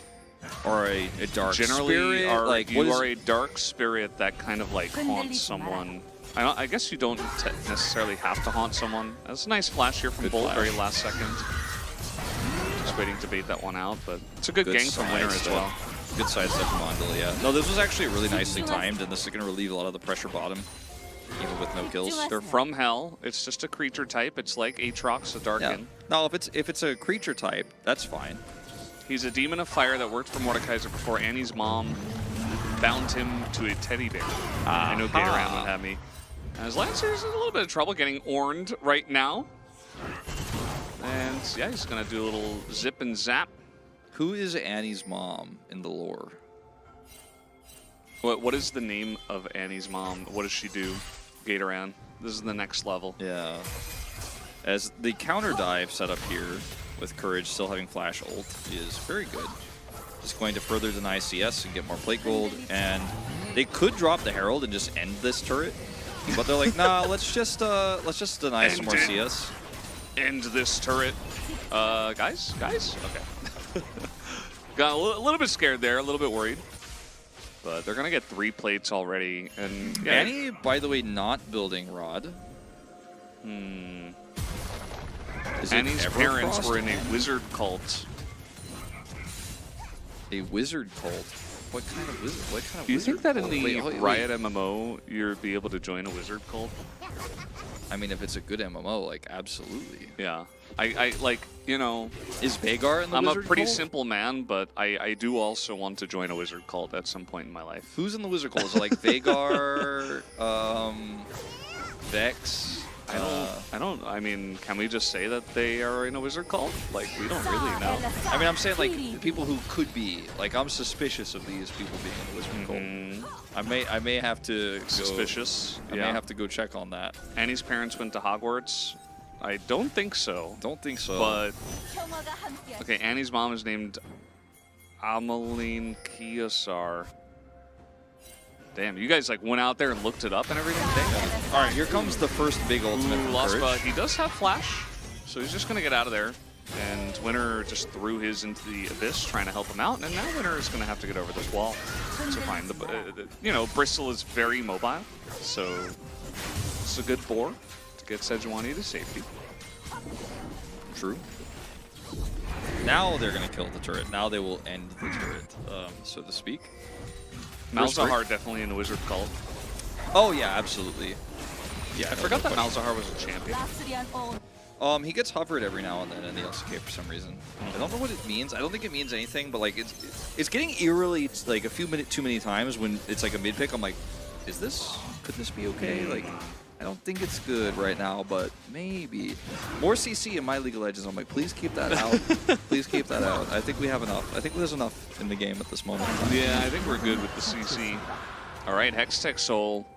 are a dark Generally, spirit? Like, you are a dark spirit that kind of like haunts someone. I guess you don't necessarily have to haunt someone. That's a nice flash here from Good Bolt, flash. very last second. Just waiting to bait that one out, but it's a good gank from Winner as well. Good sidestep from Andal, yeah. No, this was actually really nicely timed, and this is going to relieve a lot of the pressure bottom, even with no kills. They're from Hell. It's just a creature type. It's like Aatrox, a Darkin. Yeah. No, if it's a creature type, that's fine. He's a demon of fire that worked for Mordekaiser before Annie's mom bound him to a teddy bear. I know Gatoran would have me. As Lancer's in a little bit of trouble getting orned right now. And yeah, he's going to do a little zip and zap. Who is Annie's mom in the lore? What is the name of Annie's mom? What does she do? Gatoran. This is the next level. Yeah. As the counter dive set up here with Courage still having flash ult is very good. Just going to further deny CS and get more plate gold, and they could drop the Herald and just end this turret, but they're like, nah, let's just deny some more CS. End this turret. Guys? Okay. Got a little bit scared there, a little bit worried. But they're going to get 3 plates already. And yeah. Annie, by the way, not building Rod. Is it Annie's parents Everfrost? were in a wizard cult. A wizard cult. What kind of wizard? What kind of Do you wizard think that in cult? the Wait. Riot MMO you'd be able to join a wizard cult? I mean, if it's a good MMO, like absolutely. Yeah. I like, you know, Is Vagar in the I'm wizard a pretty cult? simple man, but I do also want to join a wizard cult at some point in my life. Who's in the wizard cult? Is it like Vagar, Vex? I mean, can we just say that they are in a wizard cult? Like, we don't really know. I mean, I'm saying like the people who could be. Like, I'm suspicious of these people being in the wizard cult. I may have to go, Suspicious. I may have to go check on that. Annie's parents went to Hogwarts. I don't think so. Don't think so. But okay, Annie's mom is named Ameline Kiosar. Damn, you guys like went out there and looked it up and everything? Damn. All right, here comes the first big ultimate from Lost, Courage. but he does have flash, so he's just gonna get out of there. And Winner just threw his into the abyss, trying to help him out. And now Winner is gonna have to get over this wall. So fine, you know, Bristol is very mobile, so it's a good boar to get Sejuani to safety. True. Now they're gonna kill the turret. Now they will end the turret, so to speak. Malzahar definitely in the wizard cult. Oh yeah, absolutely. Yeah, I forgot that Malzahar was a champion. He gets hovered every now and then in the LCK for some reason. I don't know what it means. I don't think it means anything, but like it's getting eerily like too many times when it's like a mid pick. I'm like, could this be okay? Like, I don't think it's good right now, but maybe more CC in my League of Legends. I'm like, please keep that out. Please keep that out. I think we have enough. I think there's enough in the game at this moment. Yeah, I think we're good with the CC. All right, Hextech Soul.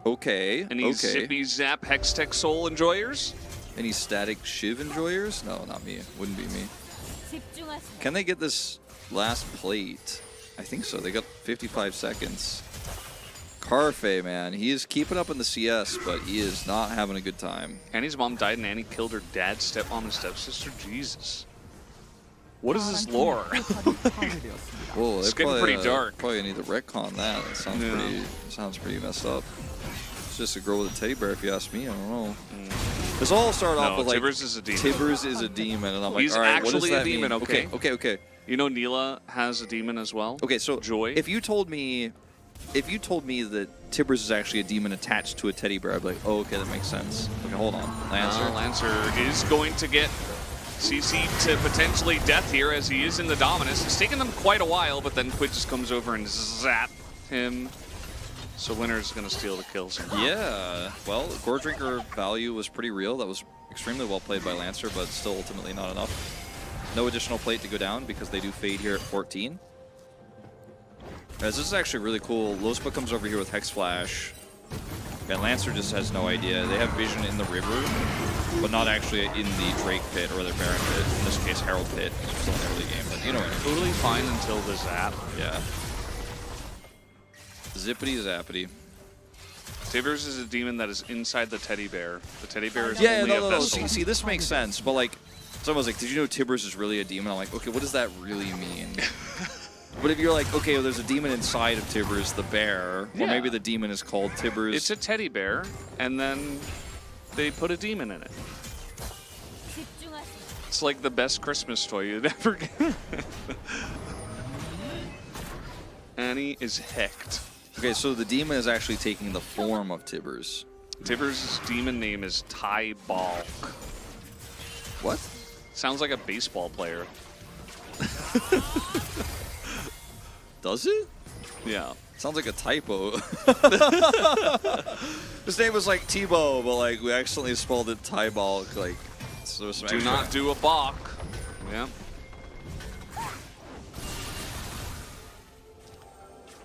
Okay. Any zippy zap Hextech Soul enjoyers? Any static Shiv enjoyers? No, not me. Wouldn't be me. Can they get this last plate? I think so. They got 55 seconds. Carfe, man, he is keeping up in the CS, but he is not having a good time. Annie's mom died and Annie killed her dad, stepmom, and stepsister. Jesus. What is this lore? Whoa, It's they getting pretty dark. Probably need to retcon that. That sounds pretty messed up. It's just a girl with a teddy bear, if you ask me. I don't know. This all started off with like Tibbers is a demon. Tibbers is a demon, and I'm like, He's all right, what does actually that a demon, mean? okay? Okay. You know Neela has a demon as well? Okay, so Joy. If you told me that Tibbers is actually a demon attached to a teddy bear, I'd be like, oh, okay, that makes sense. Okay, hold on. Lancer. Lancer is going to get CC to potentially death here as he is in the Dominus. It's taken them quite a while, but then Quid just comes over and zap him. So Winner's going to steal the kills. Yeah, well, Gore Drinker value was pretty real. That was extremely well played by Lancer, but still ultimately not enough. No additional plate to go down because they do fade here at 14. As this is actually really cool. Lospa comes over here with Hex Flash. And Lancer just has no idea. They have vision in the river, but not actually in the Drake pit or the Baron pit. In this case, Herald pit. It's still in the early game, but you know what I mean. Totally fine until the zap. Yeah. Zippity zappity. Tibbers is a demon that is inside the teddy bear. The teddy bear is Yeah, only a no. vessel. See, this makes sense, but like, someone's like, did you know Tibbers is really a demon? I'm like, okay, what does that really mean? But if you're like, okay, well, there's a demon inside of Tibbers, the bear, or maybe the demon is called Tibbers. It's a teddy bear, and then they put a demon in it. It's like the best Christmas toy you'd ever get. Annie is hecked. Okay, so the demon is actually taking the form of Tibbers. Tibbers' demon name is Ty Balk. What? Sounds like a baseball player. Does it? Yeah. Sounds like a typo. His name was like Tebow, but like we accidentally spelled it Tybalk. Like, so some Do extra- not do a balk. Yeah.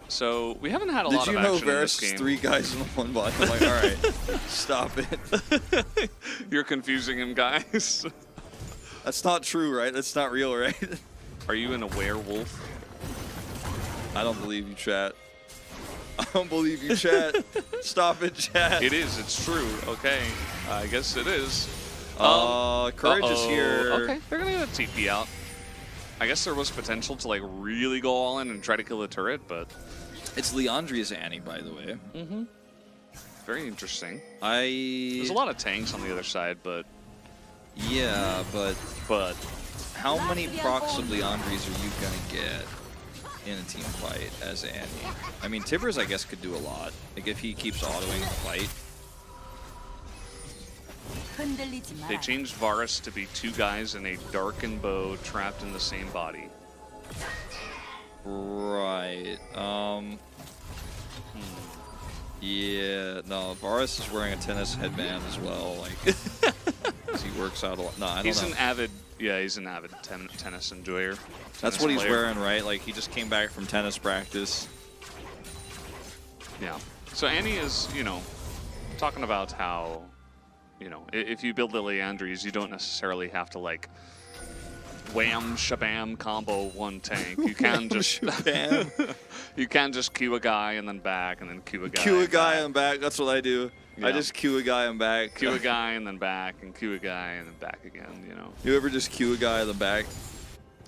So we haven't had a lot Did of you know action in this Varus game. is 3 guys in one bot? I'm like, all right, stop it. You're confusing him, guys. That's not true, right? That's not real, right? Are you in a werewolf? I don't believe you, chat. I don't believe you, chat. Stop it, chat. It is. It's true. Okay. I guess it is. Courage is here. Okay, they're gonna get a TP out. I guess there was potential to like really go all in and try to kill the turret, but It's Leandri's Annie, by the way. mm-hmm. Very interesting. There's There's a lot of tanks on the other side, but Yeah, but but how many procs of Leandri's are you gonna get in a team fight as Annie. I mean, Tibbers, I guess, could do a lot. Like, if he keeps autoing in the fight. They changed Varus to be 2 guys in a darkened bow trapped in the same body. Right. Yeah, no, Varus is wearing a tennis headband as well, like, 'cause he works out a lot. No, I don't know. He's an avid tennis enjoyer. That's what he's wearing, right? Like, he just came back from tennis practice. Yeah. So Annie is, you know, talking about how, you know, if you build the Leandries, you don't necessarily have to, like, wham shabam combo one tank. You can just you can just queue a guy and then back and then queue a guy. Queue a guy and back. That's what I do. Yeah. I just queue a guy and back. Queue a guy and then back and queue a guy and then back again. You know. You ever just queue a guy and then back?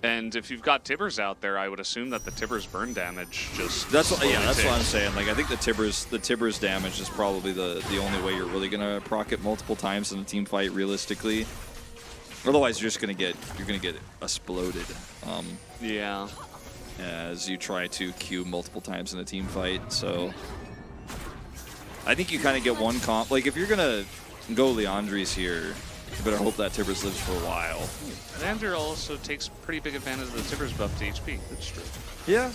And if you've got Tibbers out there, I would assume that the Tibbers burn damage just. That's what, yeah. That's what I'm saying. Like, I think the Tibbers damage is probably the only way you're really gonna proc it multiple times in a team fight realistically. Otherwise, you're gonna get exploded. Yeah. As you try to queue multiple times in a team fight, so I think you kind of get one comp. Like, if you're gonna go Leandries here, you better hope that Tibbers lives for a while. Leandr also takes pretty big advantage of the Tibbers buff to HP. That's true. Yeah,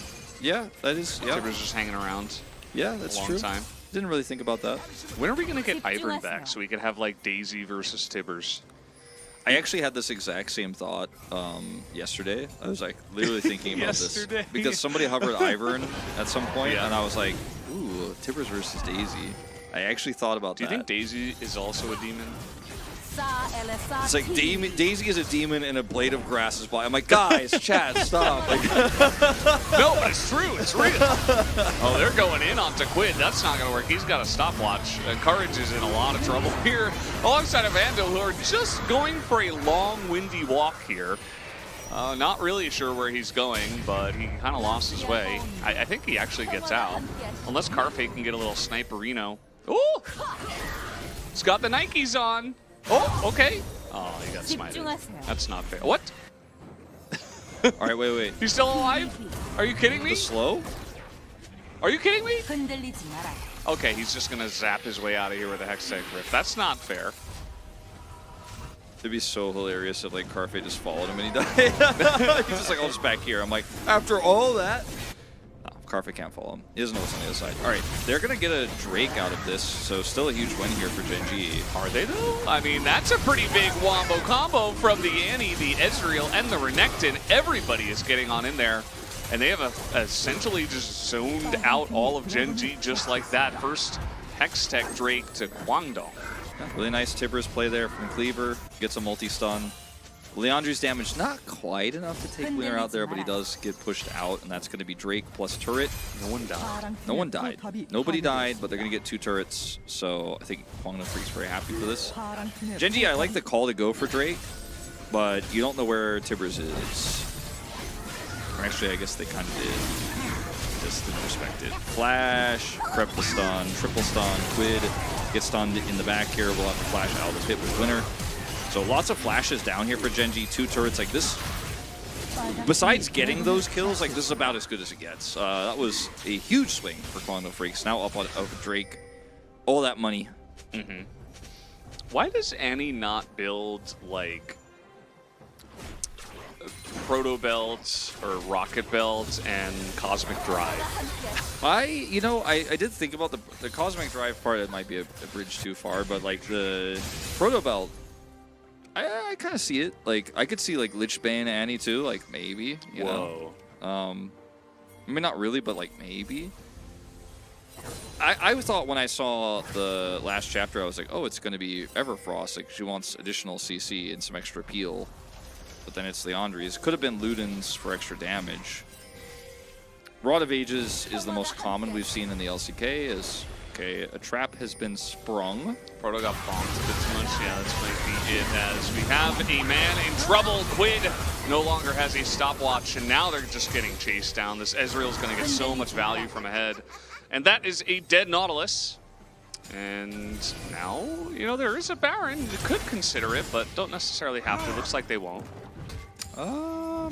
that is. Yeah. Tibbers just hanging around. Yeah, that's a true. long time. Didn't really think about that. When are we gonna get Ivern back so we could have like Daisy versus Tibbers? I actually had this exact same thought yesterday. I was like literally thinking about this because somebody hovered Ivern at some point, and I was like, "Ooh, Tibbers versus Daisy." I actually thought about that. Do you think Daisy is also a demon? It's like Daisy is a demon and a blade of grass is blind. I'm like, guys, chat, stop. Like, no, but it's true. It's real. Oh, they're going in onto Quid. That's not going to work. He's got a stopwatch. Courage is in a lot of trouble here alongside of Ando, who are just going for a long, windy walk here. Not really sure where he's going, but he kind of lost his way. I think he actually gets out. Unless Carpe can get a little sniperino. Ooh! He's got the Nikes on. Oh, okay. Oh, he got smited. That's not fair. What? all right, wait. He's still alive? Are you kidding me? The slow? Are you kidding me? Okay, he's just going to zap his way out of here with a Hextech Rift. That's not fair. It'd be so hilarious if, like, Carfe just followed him and he died. He's just like, I'll just back here. I'm like, after all that? No, Carfe can't follow him. He doesn't know what's on the other side. All right, they're going to get a Drake out of this, so still a huge win here for Gen.G. Are they, though? I mean, that's a pretty big wombo combo from the Annie, the Ezreal, and the Renekton. Everybody is getting on in there, and they have essentially just zoned out all of Gen.G just like that. First Hextech Drake to Guangdong. Yeah, really nice Tibbers play there from Cleaver. Gets a multi-stun. Leandry's damage not quite enough to take Winner out there, but he does get pushed out, and that's going to be Drake plus turret. No one died. No one died. Nobody died, but they're going to get 2 turrets, so I think Guangdong Freak's very happy for this. Gen.G, I like the call to go for Drake, but you don't know where Tibbers is. Or actually, I guess they kind of did. Just didn't respect it. Flash, prep the stun, triple stun, Quid gets stunned in the back here. We'll have to flash out of hit with Winner. So lots of flashes down here for Gen.G, 2 turrets like this. Besides getting those kills, like this is about as good as it gets. That was a huge swing for Guangdong Freaks. Now up on Drake. All that money. Mm-hmm. Why does Annie not build like Proto Belt or Rocket Belt and Cosmic Drive? I did think about the Cosmic Drive part. It might be a bridge too far, but like the Proto Belt, I kind of see it. Like I could see like Lichbane Annie too. Like maybe, you know. I mean, not really, but like maybe. I thought when I saw the last chapter, I was like, oh, it's going to be Everfrost. Like she wants additional CC and some extra peel. But then it's Leandry's. Could have been Luden's for extra damage. Rod of Ages is the most common we've seen in the LCK. Okay, a trap has been sprung. Proto got bonked a bit too much. Yeah, that's might be it, as we have a man in trouble. Quid no longer has a stopwatch, and now they're just getting chased down. This Ezreal's going to get so much value from ahead. And that is a dead Nautilus. And now, you know, there is a Baron. You could consider it, but don't necessarily have to. Looks like they won't.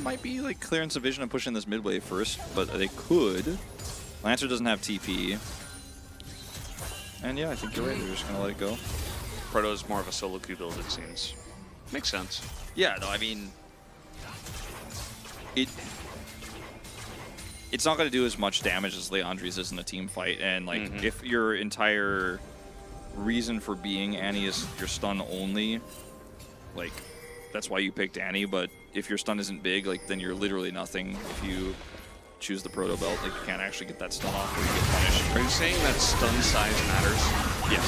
might be like clearance of vision and pushing this mid wave first, but they could. Lancer doesn't have TP. And yeah, I think you're right. They're just going to let it go. Proto is more of a solo queue build, it seems. Makes sense. Yeah, no, I mean, it's not going to do as much damage as Leandri's is in a team fight. And like, if your entire reason for being Annie is your stun only, like, that's why you picked Annie. But if your stun isn't big, like, then you're literally nothing if you choose the Proto Belt. Like, you can't actually get that stun off or you get punished. Are you saying that stun size matters? Yes.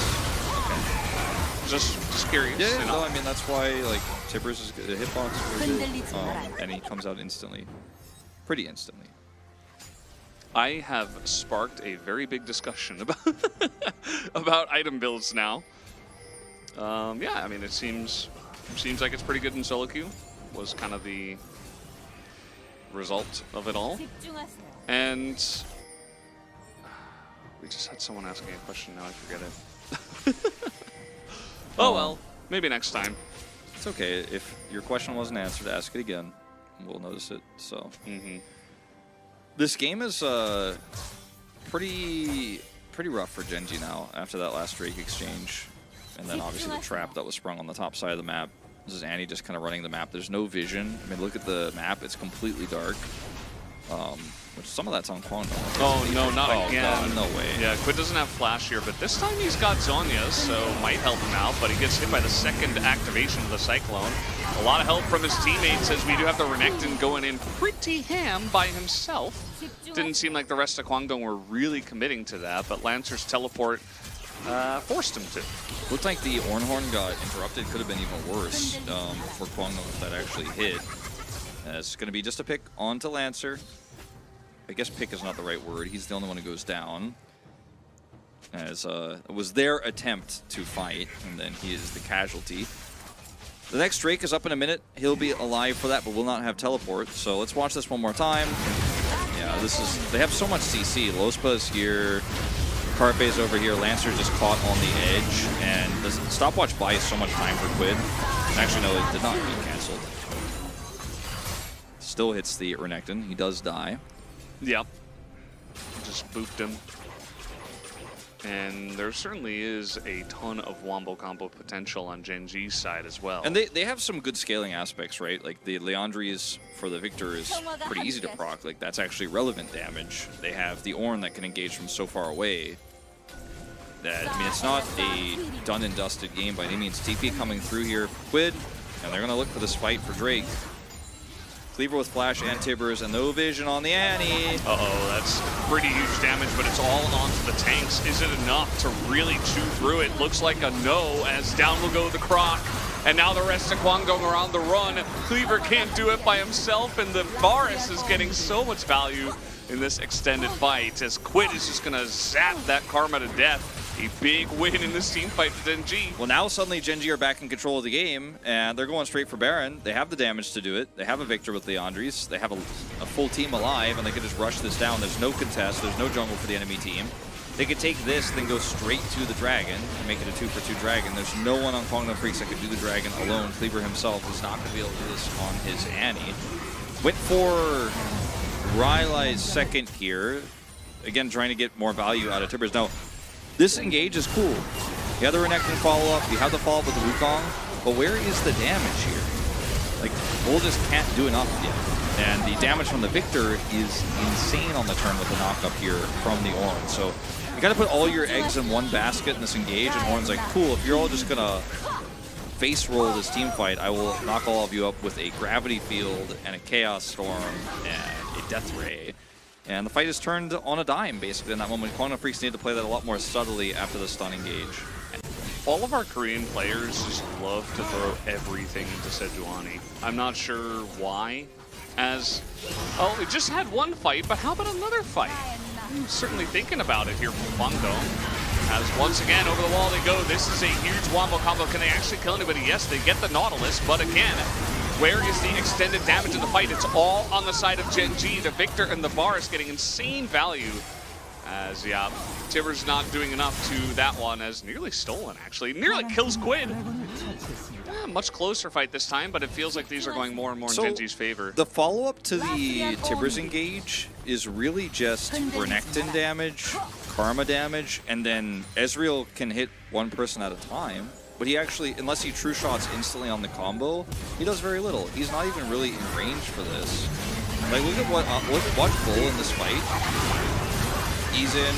Just curious. Yeah, you no, know? I mean, that's why, like, Tibbers is good. The hitbox is really good, and he comes out instantly. Pretty instantly. I have sparked a very big discussion about item builds now. Yeah, I mean, it seems like it's pretty good in solo queue. Was kind of the result of it all. And we just had someone asking a question. Now I forget it. Oh well, maybe next time. It's okay. If your question wasn't answered, ask it again. We'll notice it. So, this game is pretty rough for Gen.G now after that last Drake exchange, and then obviously the trap that was sprung on the top side of the map. This is Annie just kind of running the map. There's no vision. I mean, look at the map. It's completely dark. Which some of that's on Kwon. Oh no, not again. God, no way. Yeah, Quid doesn't have Flash here, but this time he's got Zhonya, so might help him out, but he gets hit by the second activation of the Cyclone. A lot of help from his teammates as we do have the Renekton going in pretty ham by himself. Didn't seem like the rest of Kwangdong were really committing to that, but Lancer's teleport forced him to. Looked like the Ornhorn got interrupted. Could have been even worse for Kwangdong if that actually hit. It's going to be just a pick onto Lancer. I guess pick is not the right word. He's the only one who goes down. As it was their attempt to fight, and then he is the casualty. The next Drake is up in a minute. He'll be alive for that, but will not have teleport. So let's watch this one more time. Yeah, this is. They have so much CC. Lospa is here. Carpe's over here. Lancer just caught on the edge, and the stopwatch buys so much time for Quid. Actually, no, it did not get canceled. Still hits the Renekton. He does die. Yep. Just booped him. And there certainly is a ton of wombo combo potential on Gen.G's side as well. And they have some good scaling aspects, right? Like the Leandri's for the Victor is pretty easy to proc. Like that's actually relevant damage. They have the Ornn that can engage from so far away. That, I mean, it's not a done and dusted game by any means. TP coming through here for Quid, and they're going to look for this fight for Drake. Cleaver with Flash and Tibbers, and no vision on the Annie. Uh-oh, that's pretty huge damage, but it's all onto the tanks. Is it enough to really chew through it? Looks like a no, as down will go the Croc. And now the rest of Kwangdong are on the run. Cleaver can't do it by himself, and the Varus is getting so much value in this extended fight, as Quid is just going to zap that Karma to death. A big win in this team fight for Gen.G. Well, now suddenly Gen.G are back in control of the game, and they're going straight for Baron. They have the damage to do it. They have a Victor with Leandri's. They have a full team alive, and they can just rush this down. There's no contest. There's no jungle for the enemy team. They could take this, then go straight to the Dragon, and make it a 2-for-2 Dragon. There's no one on Kwangdong Freaks that could do the Dragon alone. Cleaver himself is not going to be able to do this on his Annie. Went for Rylai's second here. Again, trying to get more value out of Tibbers. Now, this engage is cool. You have the Renekton follow-up, you have the follow-up with the Wukong, but where is the damage here? Like, Bull just can't do enough yet. And the damage from the Victor is insane on the turn with the knock-up here from the Ornn. So you gotta put all your eggs in one basket in this engage, and Ornn's like, cool, if you're all just gonna face roll this team fight, I will knock all of you up with a Gravity Field and a Chaos Storm and a Death Ray. And the fight is turned on a dime, basically, in that moment. Kwangdong Freaks need to play that a lot more subtly after the stun engage. All of our Korean players just love to throw everything into Sejuani. I'm not sure why. As, oh, it just had one fight, but how about another fight? I'm certainly thinking about it here from Kwangdong. As once again, over the wall they go. This is a huge wombo combo. Can they actually kill anybody? Yes, they get the Nautilus, but again, where is the extended damage in the fight? It's all on the side of Gen.G. The Victor and the Varus getting insane value As, yeah, Tibbers not doing enough to that one as nearly stolen, actually. Nearly kills Quid. Much closer fight this time, but it feels like these are going more and more in Gen.G's favor. The follow-up to the Tibbers engage is really just Renekton damage, Karma damage, and then Ezreal can hit one person at a time. But he actually, unless he true shots instantly on the combo, he does very little. He's not even really in range for this. Like, look at watch Bull in this fight. He's in,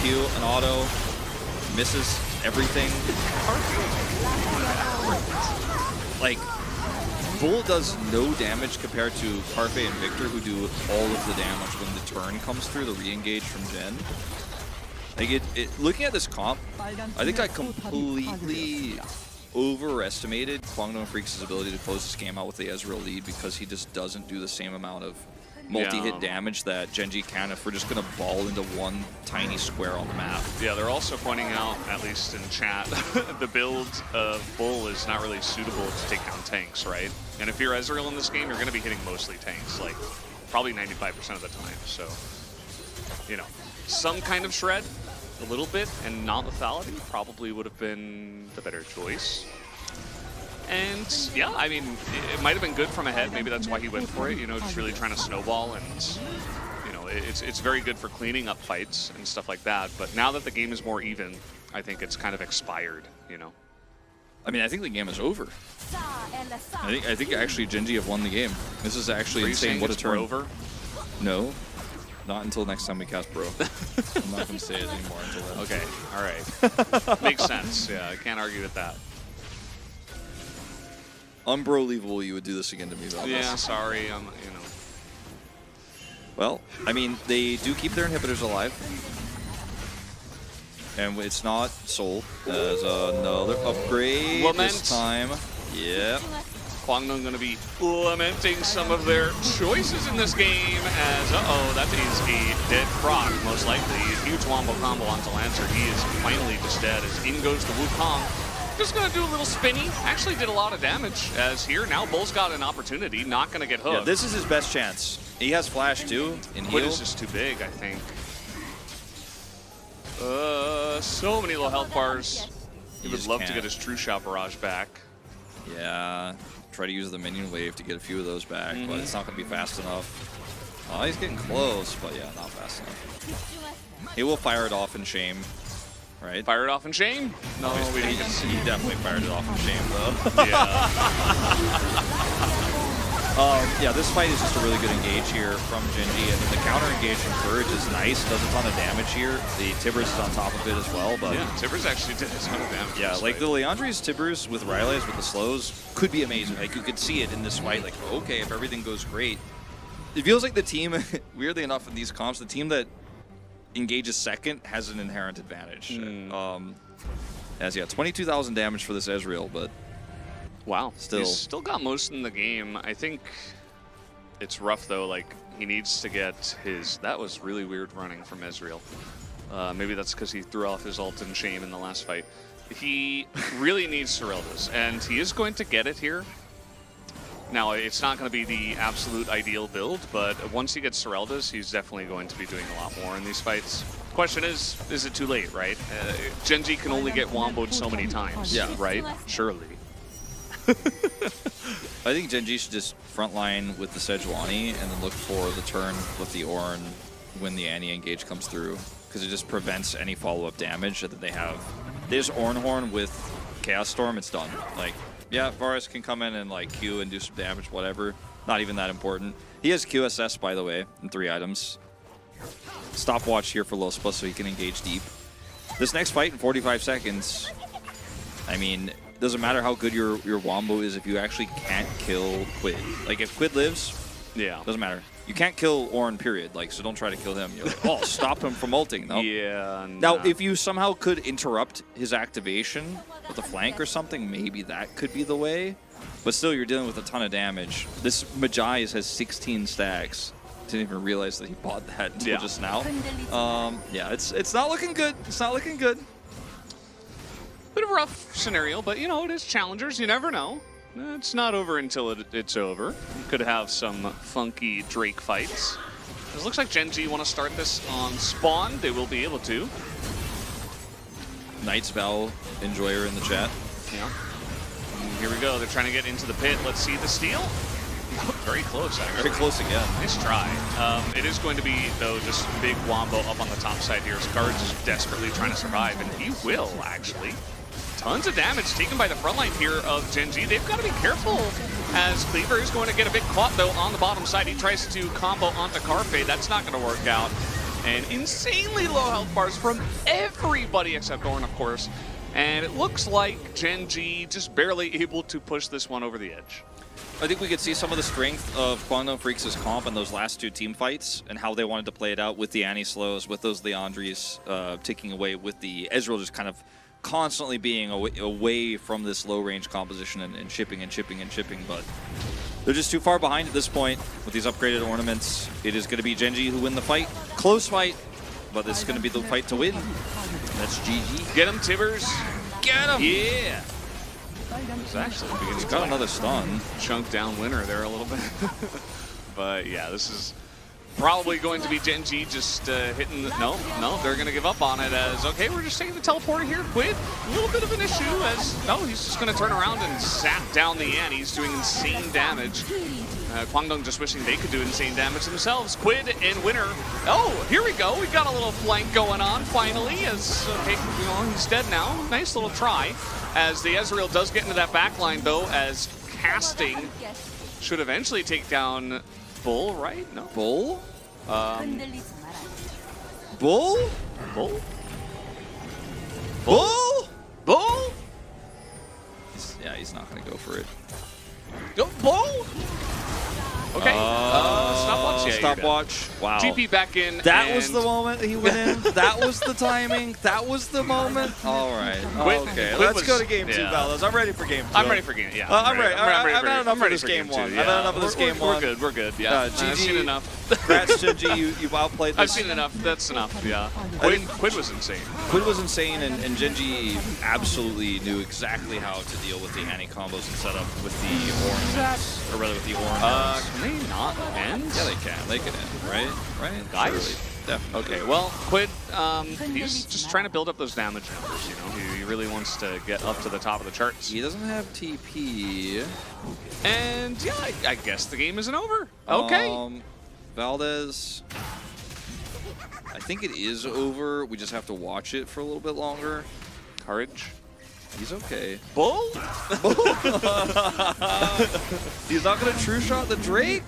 Q, an auto, misses everything. Like, Bull does no damage compared to Carfe and Victor, who do all of the damage when the turn comes through, the re-engage from Gen. Like, looking at this comp, I think I completely overestimated Kwangdong Freaks' ability to close this game out with the Ezreal lead because he just doesn't do the same amount of multi-hit damage that Gen.G can if we're just going to ball into one tiny square on the map. Yeah, they're also pointing out, at least in chat, the build of Bull is not really suitable to take down tanks, right? And if you're Ezreal in this game, you're going to be hitting mostly tanks, like probably 95% of the time. So, you know, some kind of shred, a little bit, and not lethality probably would have been the better choice. And yeah, I mean, it might have been good from ahead. Maybe that's why he went for it, you know, just really trying to snowball. And, you know, it's very good for cleaning up fights and stuff like that. But now that the game is more even, I think it's kind of expired, you know. I mean, I think the game is over. I think actually Gen.G have won the game. This is actually insane. What a turn. Over? No, not until next time we cast Bro. I'm not going to say it anymore until then. Okay, all right. Makes sense. Yeah, I can't argue with that. Unbelievable you would do this again to me, Valdes. Yeah, sorry. You know. Well, I mean, they do keep their inhibitors alive. And it's not Soul. There's another upgrade this time. Yep. Kwangdong going to be lamenting some of their choices in this game as, that is a dead frog, most likely. A huge wombo combo onto Lancer. He is finally just dead as in goes the Wukong. Just going to do a little spinny. Actually did a lot of damage as here. Now Bull's got an opportunity. Not going to get hooked. Yeah, this is his best chance. He has flash too in Quid heal. is just too big, I think. So many low health bars. He would love to get his True Shot Barrage back. Yeah, try to use the minion wave to get a few of those back, but it's not going to be fast enough. Oh, he's getting close, but yeah, not fast enough. He will fire it off in shame, right? Fire it off in shame? No, we didn't. He definitely fired it off in shame, though. Yeah. Yeah, this fight is just a really good engage here from Gen.G, and the counter engage from Courage is nice. Does a ton of damage here. The Tibbers is on top of it as well, but yeah, Tibbers actually did a ton of damage. Yeah, like the Leandri's Tibbers with Ryle's with the slows could be amazing. Like you could see it in this fight. Like okay, if everything goes great, it feels like the team. Weirdly enough, in these comps, the team that engages second has an inherent advantage. As yeah, 22,000 damage for this Ezreal, but. Wow, still. He's still got most in the game. I think it's rough though, like he needs to get his, that was really weird running from Ezreal. Maybe that's because he threw off his ult in shame in the last fight. He really needs Serelda's, and he is going to get it here. Now, it's not going to be the absolute ideal build, but once he gets Serelda's, he's definitely going to be doing a lot more in these fights. Question is it too late, right? Gen.G can only get womboed so many times, yeah, right? Surely. I think Gen.G should just frontline with the Sejuani and then look for the turn with the Ornn when the Annie engage comes through, because it just prevents any follow-up damage that they have. They just Ornn Horn with Chaos Storm, it's done. Like, yeah, Varus can come in and like Q and do some damage, whatever. Not even that important. He has QSS, by the way, in 3 items. Stopwatch here for Lospa so he can engage deep. This next fight in 45 seconds, I mean, doesn't matter how good your wombo is if you actually can't kill Quid. Like, if Quid lives, yeah, doesn't matter. You can't kill Ornn, period. Like, so don't try to kill him. You're like, oh, stop him from ulting. No. Yeah. Now, if you somehow could interrupt his activation with a flank or something, maybe that could be the way. But still, you're dealing with a ton of damage. This Magi has 16 stacks. Didn't even realize that he bought that until just now. Yeah, it's not looking good. It's not looking good. Bit of a rough scenario, but you know, it is challengers. You never know. It's not over until it's over. You could have some funky Drake fights. It looks like Gen.G want to start this on spawn. They will be able to. Knight's Vow enjoyer in the chat. Yeah. And here we go. They're trying to get into the pit. Let's see the steal. Very close, actually. Very close again. Nice try. It is going to be, though, just big wombo up on the top side here as Guards is desperately trying to survive, and he will, actually. Tons of damage taken by the front line here of Gen.G. They've got to be careful as Cleaver is going to get a bit caught, though, on the bottom side. He tries to combo onto Carpe. That's not going to work out. And insanely low health bars from everybody except Ornn, of course. And it looks like Gen.G just barely able to push this one over the edge. I think we could see some of the strength of Guangdong Freaks' comp in those last two team fights and how they wanted to play it out with the Annie Slows, with those Leandries taking away, with the Ezreal just kind of constantly being away from this low-range composition and chipping and chipping and chipping, but they're just too far behind at this point with these upgraded ornaments. It is going to be Gen.G who win the fight. Close fight, but this is going to be the fight to win. That's GG. Get him, Tibbers. Get him! Yeah! It's actually He's got another stun. Chunk down winner there a little bit. But yeah, this is probably going to be Gen.G just hitting. No, they're going to give up on it as, okay, we're just taking the teleporter here. Quid, a little bit of an issue as, no, he's just going to turn around and zap down the Annie. He's doing insane damage. Guangdong just wishing they could do insane damage themselves. Quid and winner. Oh, here we go. We got a little flank going on finally as, okay, you know, he's dead now. Nice little try. As the Ezreal does get into that backline, though, as casting should eventually take down Bull, right? No. Bull? Bull? Bull? Bull? Bull? He's not going to go for it. Go, Bull? Okay. Stopwatch? Yeah, stopwatch. Wow. TP back in. That was the moment he went in. That was the timing. That was the moment. All right. Okay. Let's go to game 2, fellas. I'm ready for game 2. I'm ready for game. Yeah. I'm ready. I've had enough of this game 1. I've had enough of this game 1. We're good. We're good. Yeah. I've seen enough. Congrats, Gen.G. You've outplayed this. I've seen enough. That's enough. Yeah. Quid was insane. Quid was insane, and Gen.G absolutely knew exactly how to deal with the Annie combos and setup with the orange, or rather with the orange. Can they not end? Yeah, they can. They can end, right? Right? Guys? Surely. Definitely. Okay, well, Quid, he's just trying to build up those damage numbers, you know? He really wants to get up to the top of the charts. He doesn't have TP. And, yeah, I guess the game isn't over. Okay. Valdez, I think it is over. We just have to watch it for a little bit longer. Courage. He's okay. Bull? He's not going to true shot the Drake?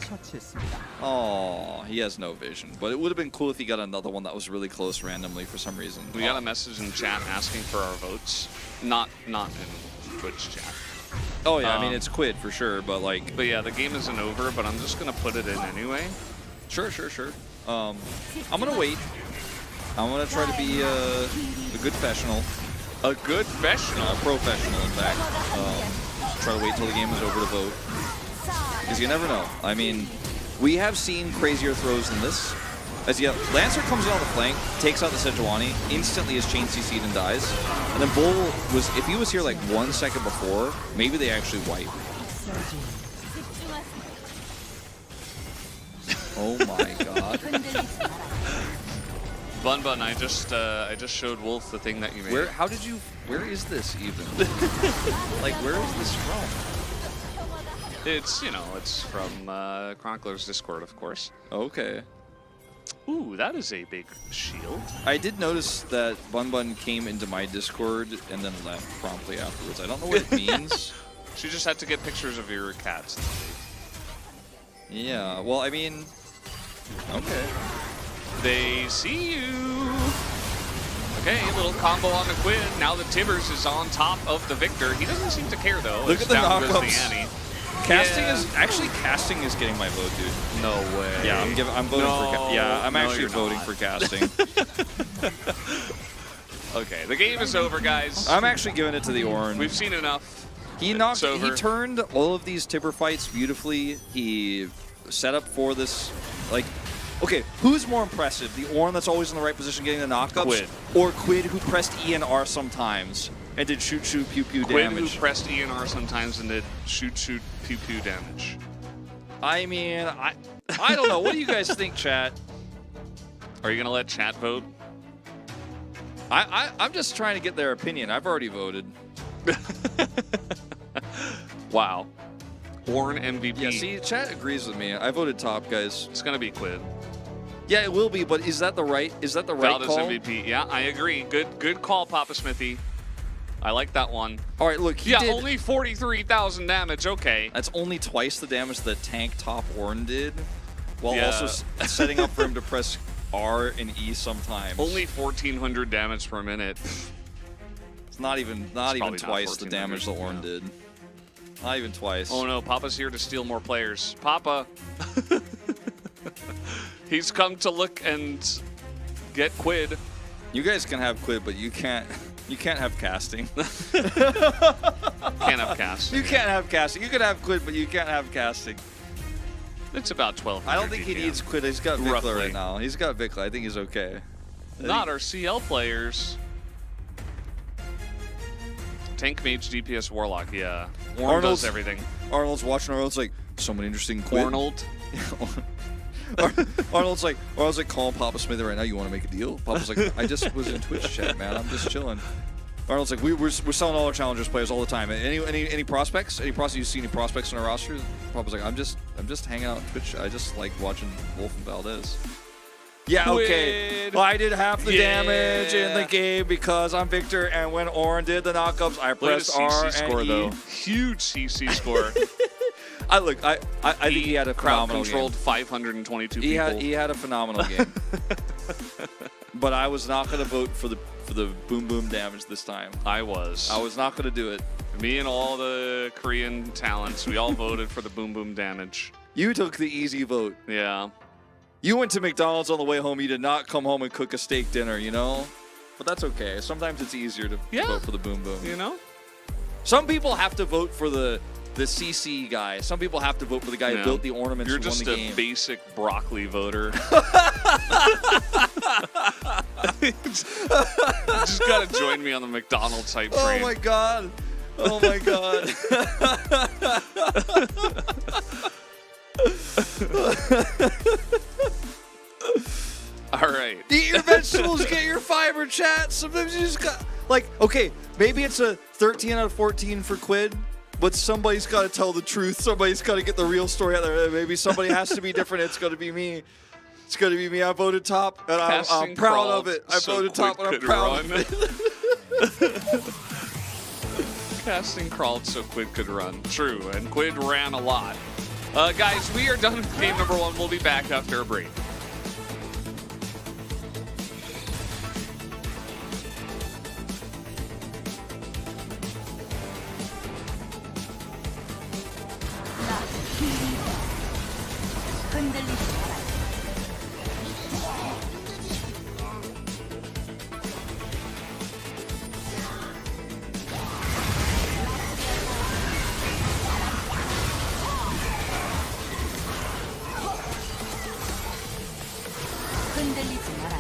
Oh, he has no vision. But it would have been cool if he got another one that was really close randomly for some reason. We got a message in chat asking for our votes. Not in Twitch chat. Oh, yeah, I mean, it's Quid for sure, but like... But yeah, the game isn't over, but I'm just going to put it in anyway. Sure. I'm going to wait. I'm going to try to be a good professional. A good professional? A professional, in fact. Try to wait till the game is over to vote. Because you never know. I mean, we have seen crazier throws than this. As yet, Lancer comes in on the flank, takes out the Sejuani, instantly is chain CC'd and dies. And then Bull was, if he was here like 1 second before, maybe they actually wipe. Oh my god. Bun, I just showed Wolf the thing that you made. Where is this even? Like, where is this from? It's, you know, it's from Chronicler's Discord, of course. Okay. Ooh, that is a big shield. I did notice that Bun came into my Discord and then left promptly afterwards. I don't know what it means. She just had to get pictures of your cats. Yeah, well, I mean, okay. They see you. Okay, a little combo on the Quid. Now the Tibbers is on top of the Victor. He doesn't seem to care, though. Look at the knockups. Casting is getting my vote, dude. No way. Yeah, I'm voting for. Yeah, I'm actually voting for casting. Okay, the game is over, guys. I'm actually giving it to the Orange. We've seen enough. He turned all of these Tibber fights beautifully. He set up for this, like, okay, who's more impressive? The Ornn that's always in the right position getting the knockups? Quid. Or Quid who pressed E and R sometimes and did shoot, pew, pew Quid damage? who pressed E and R sometimes and did shoot, pew, pew damage. I mean, I don't know. What do you guys think, chat? Are you gonna let chat vote? I'm just trying to get their opinion. I've already voted. Wow. Warren MVP. Yeah, see, chat agrees with me. I voted top, guys. It's gonna be Quid. Yeah, it will be, but is that the right Valdez call? MVP. Yeah, I agree. Good call, Papa Smithy. I like that one. All right, look, he Yeah, did, only 43,000 damage. Okay. that's only twice the damage that tank top Orn did, while Yeah. also setting up for him to press R and E sometimes. Only 1,400 damage per minute. It's not even probably not twice the damage that 1400, Orn did. Not even twice. Oh no, Papa's here to steal more players. Papa. He's come to look and get Quid. You guys can have Quid, but you can't have casting. Can't have cast. You can't have casting. You can have Quid, but you can't have casting. It's about 1,200. I don't think he GPM. needs Quid. He's got Vikla Roughly. right now. He's got Vikla. I think he's okay. Not our CL players. Tank Mage, DPS, Warlock, yeah. Warren Arnold's- does everything. Arnold's watching. Arnold's like, someone interesting Quid. Arnold. Arnold's like, calling Papa Smithy right now. You want to make a deal? Papa's like, I just was in Twitch chat, man. I'm just chilling. Arnold's like, we're selling all our challengers players all the time. Any prospects? Any prospects? You see any prospects on our roster? Papa's like, I'm just hanging out on Twitch. I just like watching Wolf and Valdez. Yeah, okay. Quid. Well, I did half the Yeah. damage in the game because I'm Victor, and when Oren did the knockups, I Look at pressed his R CC and score, E. though. Huge CC score. I think he had a crowd phenomenal controlled game. 522 He people. had a phenomenal game. But I was not going to vote for the boom boom damage this time. I was. I was not going to do it. Me and all the Korean talents, we all voted for the boom boom damage. You took the easy vote. Yeah. You went to McDonald's on the way home. You did not come home and cook a steak dinner, you know? But that's okay. Sometimes it's easier to Yeah. vote for the boom boom. You know? Some people have to vote for the CC guy. Some people have to vote for the guy who No. built the ornaments You're who won just the a game. basic broccoli voter. You just gotta join me on the McDonald's hype train. Oh my god. Oh my god. All right. Eat your vegetables, get your fiber, chat. Sometimes you just got, like, okay, maybe it's a 13 out of 14 for Quid, but somebody's got to tell the truth. Somebody's got to get the real story out there. Maybe somebody has to be different. It's going to be me. It's going to be me. I voted top, and I'm Casting proud of it. I so voted top, and I'm Quid could proud of run. it. Casting crawled so Quid could run. True, and Quid ran a lot. Guys, we are done with game number 1. We'll be back after a break. 흔들리지 마라. 흔들리지 마라.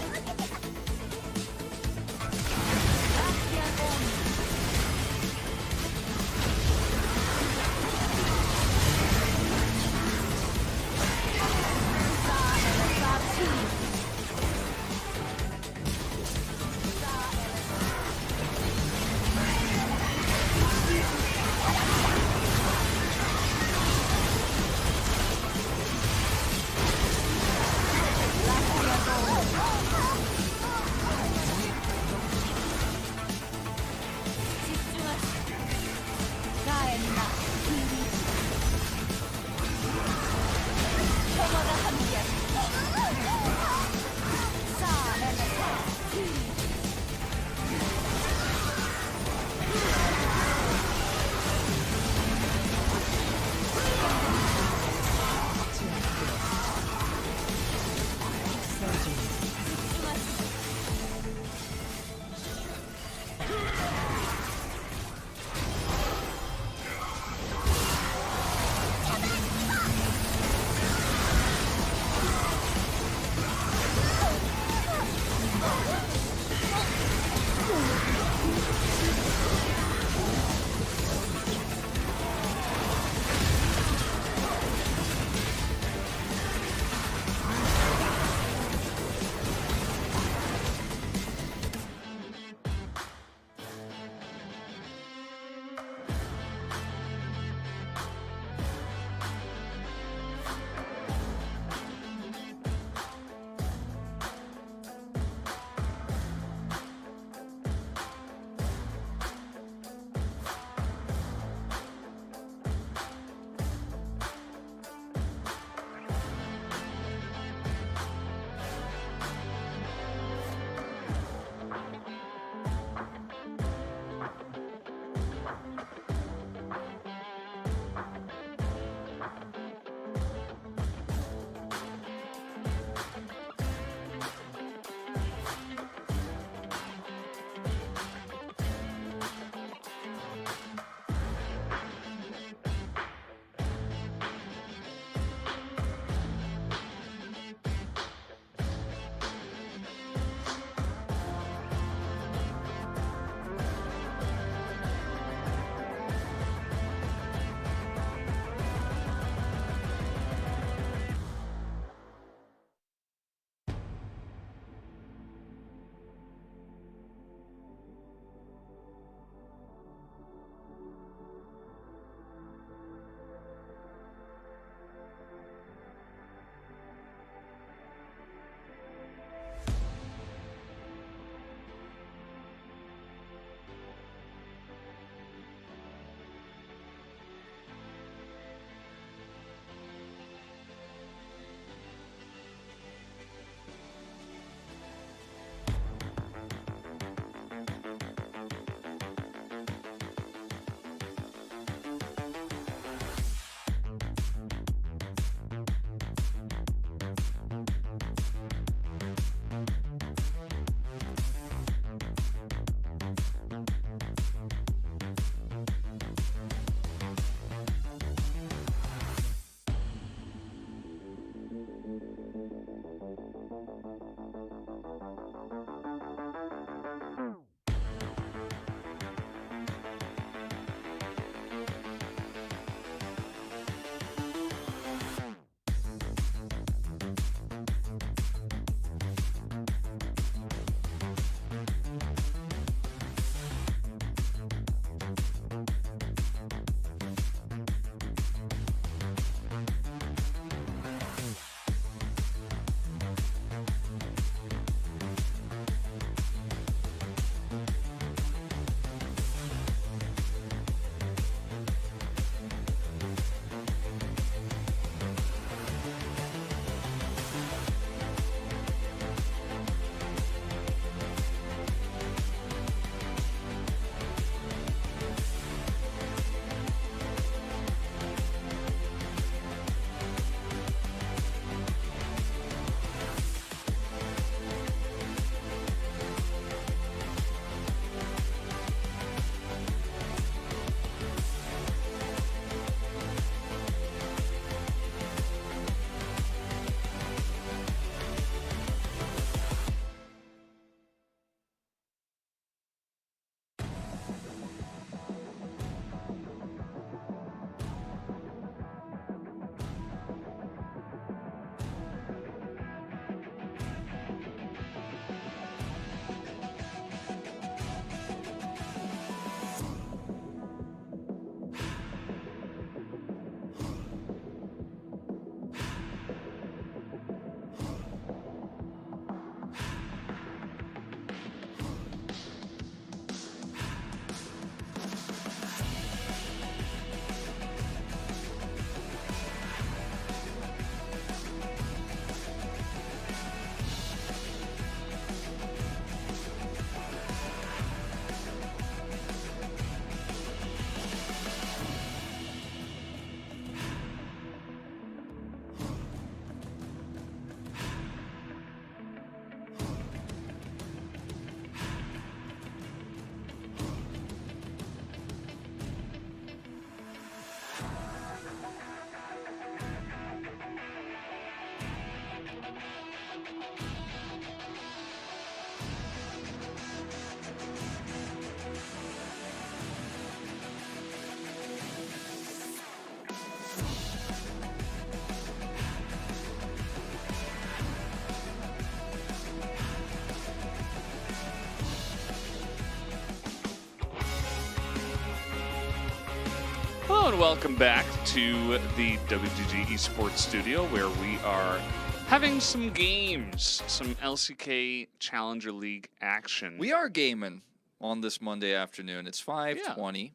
And welcome back to the WDG Esports Studio, where we are having some games, some LCK Challenger League action. We are gaming on this Monday afternoon. It's 5:20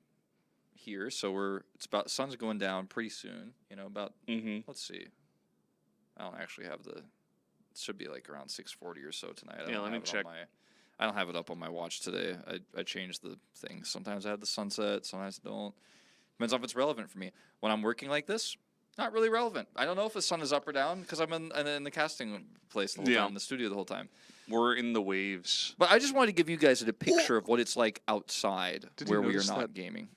here, so sun's going down pretty soon. You know, about let's see. I don't actually have it should be like around 6:40 or so tonight. Let me check. I don't have it up on my watch today. I changed the thing. Sometimes I have the sunset, sometimes I don't. Depends if it's relevant for me. When I'm working like this, not really relevant. I don't know if the sun is up or down because I'm in the casting place the whole time, in the studio the whole time. We're in the waves. But I just wanted to give you guys a picture of what it's like outside where we are not that gaming.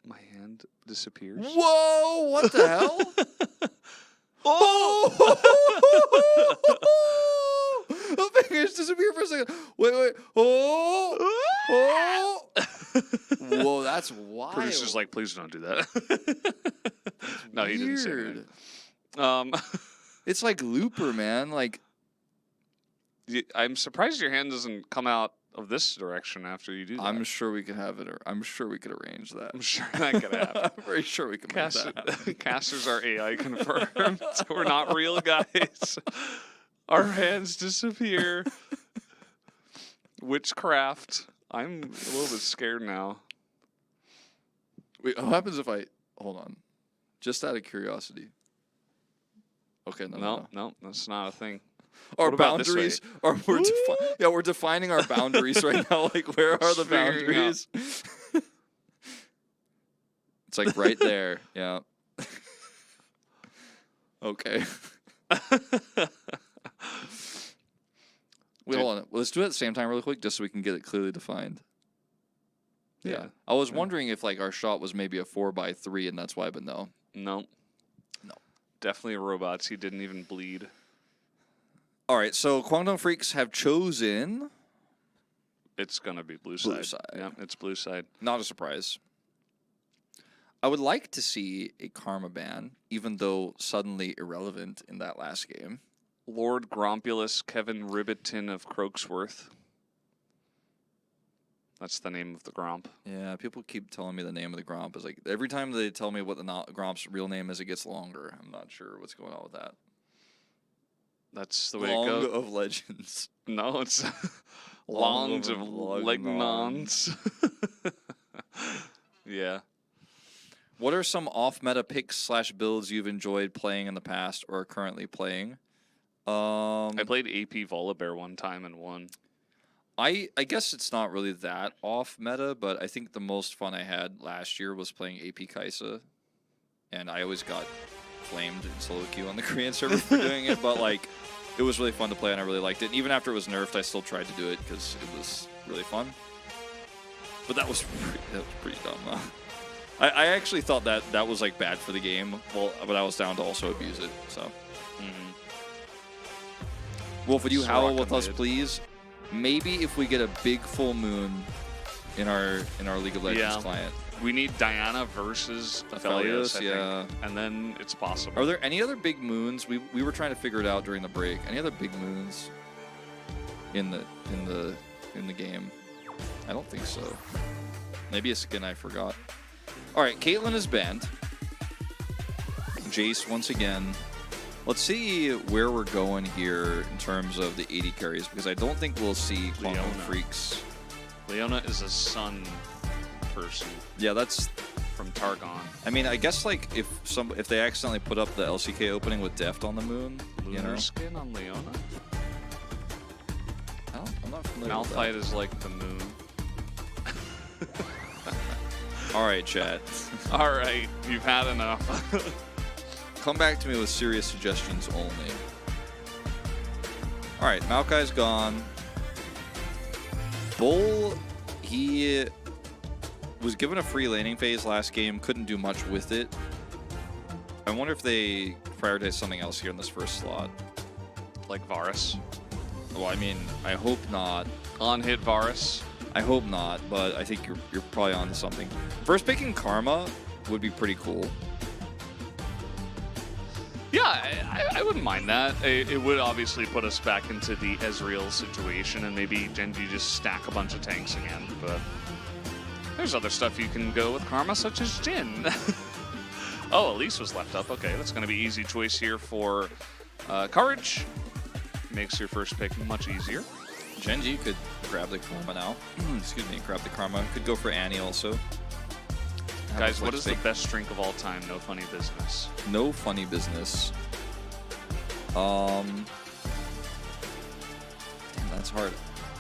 My hand disappears. Whoa! What the hell? Oh! The fingers disappear for a second. Wait. Oh! Oh! Whoa, that's wild. Producer's like, please don't do that. No, he didn't say that. It's like Looper, man. Like, I'm surprised your hand doesn't come out of this direction after you do that. I'm sure we could have it. I'm sure we could arrange that. I'm sure that could happen. I'm very sure we can make that happen. Casters are AI confirmed. We're not real guys. Our hands disappear. Witchcraft. I'm a little bit scared now. Wait, what happens if I hold on? Just out of curiosity. Okay, No, that's not a thing. Our What about this boundaries are we're defining our boundaries right now. Like, where are Just the figuring boundaries? It's like right there. Yeah. Okay. Wait, hold on. Well, let's do it at the same time really quick just so we can get it clearly defined. Yeah. I was wondering if like our shot was maybe a 4x3 and that's why, but no. No. Definitely robots. He didn't even bleed. All right, so Guangdong Freaks have chosen... It's going to be blue side. Blue side. Yeah, it's blue side. Not a surprise. I would like to see a Karma ban, even though suddenly irrelevant in that last game. Lord Grompulus Kevin Ribbiton of Croaksworth. That's the name of the Gromp. Yeah, people keep telling me the name of the Gromp. Is like every time they tell me what the Gromp's real name is, it gets longer. I'm not sure what's going on with that. That's the way Long it goes. of Legends. No, it's Long Longs of of Legnons. Yeah. What are some off-meta picks / builds you've enjoyed playing in the past or are currently playing? I played AP Volibear one time and won. I guess it's not really that off-meta, but I think the most fun I had last year was playing AP Kaisa. And I always got flamed in solo queue on the Korean server for doing it, but like it was really fun to play and I really liked it. And even after it was nerfed, I still tried to do it because it was really fun. But that was pretty dumb. I actually thought that was like bad for the game. Well, but I was down to also abuse it. So, Wolf, would you howl with us, please? Maybe if we get a big full moon in our League of Legends client. We need Diana versus Aphelios, I yeah. think, and then it's possible. Are there any other big moons? We were trying to figure it out during the break. Any other big moons in the game? I don't think so. Maybe a skin I forgot. All right, Caitlyn is banned. Jace once again. Let's see where we're going here in terms of the 80 carries because I don't think we'll see Guangdong Freaks. Leona is a sun person. Yeah, that's from Targon. I mean, I guess like if they accidentally put up the LCK opening with Deft on the moon, Lunar you know. skin on Leona. I'm not familiar with that. Malphite is like the moon. All right, chat. All right, you've had enough. Come back to me with serious suggestions only. All right, Maokai's gone. Bull, he was given a free laning phase last game, couldn't do much with it. I wonder if they prioritize something else here in this first slot. Like Varus. Well, I mean, I hope not. On-hit Varus. I hope not, but I think you're probably onto something. First picking Karma would be pretty cool. Yeah, I wouldn't mind that. It would obviously put us back into the Ezreal situation and maybe Gen.G just stack a bunch of tanks again, but there's other stuff you can go with Karma, such as Jhin. Oh, Elise was left up. Okay, that's going to be easy choice here for Courage. Makes your first pick much easier. Gen.G could grab the Karma now. Excuse me, grab the Karma. Could go for Annie also. Guys, what is the best drink of all time? No funny business. No funny business. Damn, that's hard.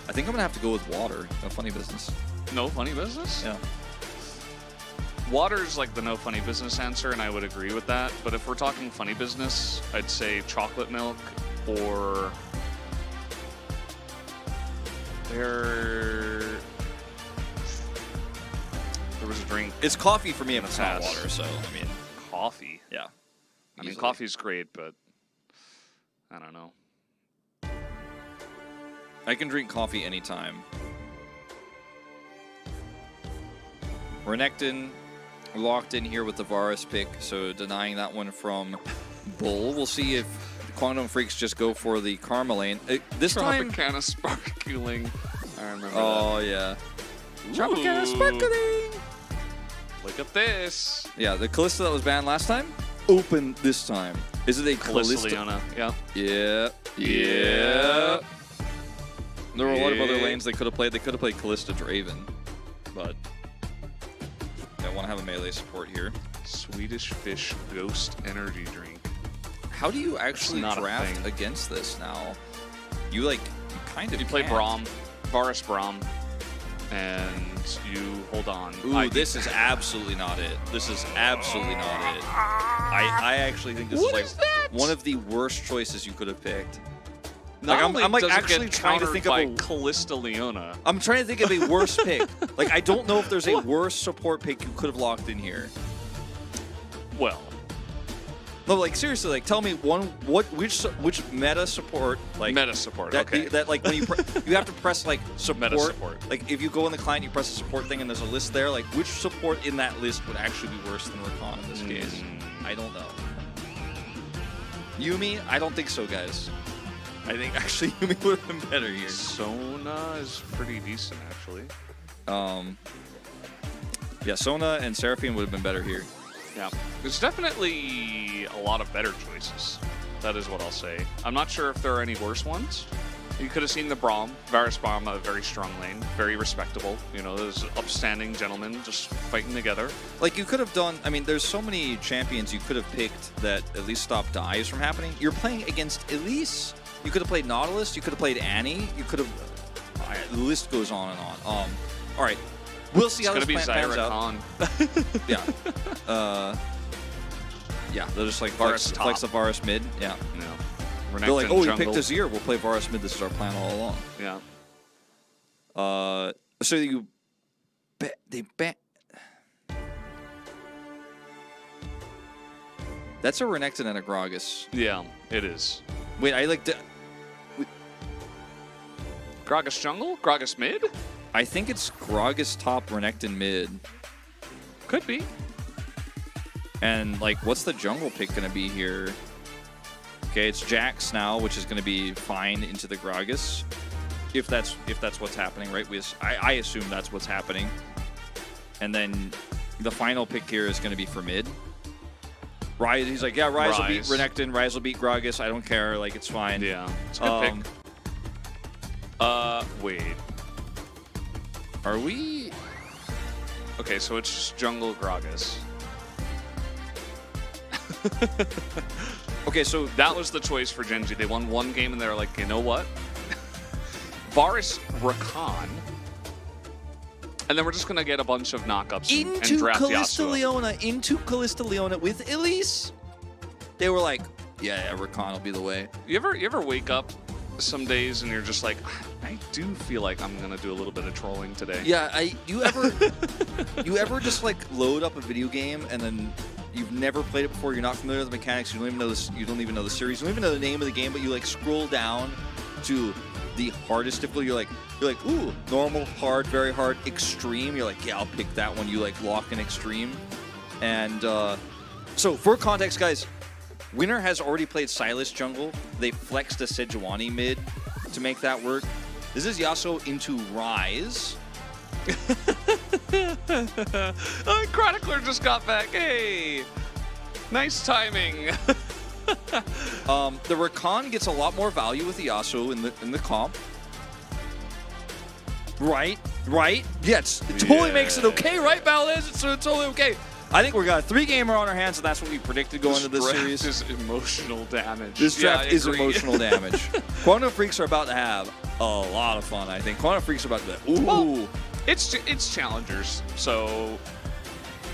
I think I'm gonna have to go with water. No funny business. No funny business? Yeah. Water's like the no funny business answer, and I would agree with that. But if we're talking funny business, I'd say chocolate milk or there was a drink. It's coffee for me if it's not past. water. So I mean, Coffee. yeah. I mean, Easily. coffee's great, but I don't know. I can drink coffee anytime. Renekton locked in here with the Varus pick, so denying that one from Bull. We'll see if Quantum Freaks just go for the Karma lane. This time... Tropicana Sparkling. I remember Oh, yeah. that. Tropicana Ooh, Sparkling! Look at this. Yeah, the Callista that was banned last time, open this time. Is it a Callista? Leona. Yeah. Yeah. Yeah. There were a lot of other lanes they could have played. They could have played Callista Draven, but I want to have a melee support here. Swedish Fish Ghost Energy Drink. How do you actually not a draft thing. against this now? You kind of You play can't. Braum, Varus Braum, and you hold on. Ooh, this is absolutely not it. This is absolutely not it. I actually think this What is is that? one of the worst choices you could have picked. Not Like, only I'm like does it actually get trying to countered think of by a Callista Leona. I'm trying to think of a worse pick. Like, I don't know if there's a worse support pick you could have locked in here. Well, No, like seriously, like tell me which meta support like meta support. that Okay. that like when you you have to press like support. Meta support. Like if you go in the client, you press the support thing, and there's a list there. Like which support in that list would actually be worse than Rakan in this case? I don't know. Yumi, I don't think so, guys. I think actually Yumi would have been better here. Sona is pretty decent, actually. Yeah, Sona and Seraphine would have been better here. Yeah. There's definitely a lot of better choices. That is what I'll say. I'm not sure if there are any worse ones. You could have seen the Braum, Varus Braum, a very strong lane, very respectable. You know, those upstanding gentlemen just fighting together. Like you could have done, I mean, there's so many champions you could have picked that at least stop dives from happening. You're playing against Elise. You could have played Nautilus. You could have played Annie. You could have, the list goes on and on. All right, we'll see how this pans out. Khan. Yeah. Yeah, they'll just like Varus flex the top. Varus mid. Yeah. No. They're like, oh, you jungle. picked Azir. We'll play Varus mid. This is our plan all along. Yeah. So you, they ban. That's a Renekton and a Gragas. Yeah, it is. Wait, I like to. Gragas jungle? Gragas mid? I think it's Gragas top, Renekton mid. Could be. And like, what's the jungle pick gonna be here? Okay, it's Jax now, which is gonna be fine into the Gragas, if that's what's happening, right? I assume that's what's happening. And then the final pick here is gonna be for mid. Ryze, he's like, yeah, Ryze will beat Renekton, Ryze will beat Gragas. I don't care, like it's fine. Yeah, it's a good pick. Wait. Are we? Okay, so it's just jungle Gragas. Okay, so that was the choice for Gen.G. They won one game and they were like, you know what? Varus Rakan. And then we're just going to get a bunch of knockups and draft into Callista Leona with Elise. They were like, yeah, Rakan will be the way. You ever wake up some days and you're just like, I do feel like I'm going to do a little bit of trolling today. Yeah, you ever just like load up a video game and then you've never played it before, you're not familiar with the mechanics, you don't even know this, you don't even know the series, you don't even know the name of the game, but you like scroll down to the hardest difficulty, you're like, ooh, normal, hard, very hard, extreme. You're like, yeah, I'll pick that one. You like lock in extreme. And so for context, guys, Winner has already played Sylas jungle. They flexed a Sejuani mid to make that work. This is Yasuo into Ryze. Chronicler just got back. Hey. Nice timing. The Rakan gets a lot more value with the Yasuo in the comp. Right? Yes, it totally makes it okay, right, Valdez? It's totally okay. I think we got a 3-gamer on our hands, and that's what we predicted going into this series. This draft is emotional damage. This draft is emotional damage. Quantum Freaks are about to have a lot of fun, I think. Quantum Freaks are about to be, ooh. Well, it's challengers, so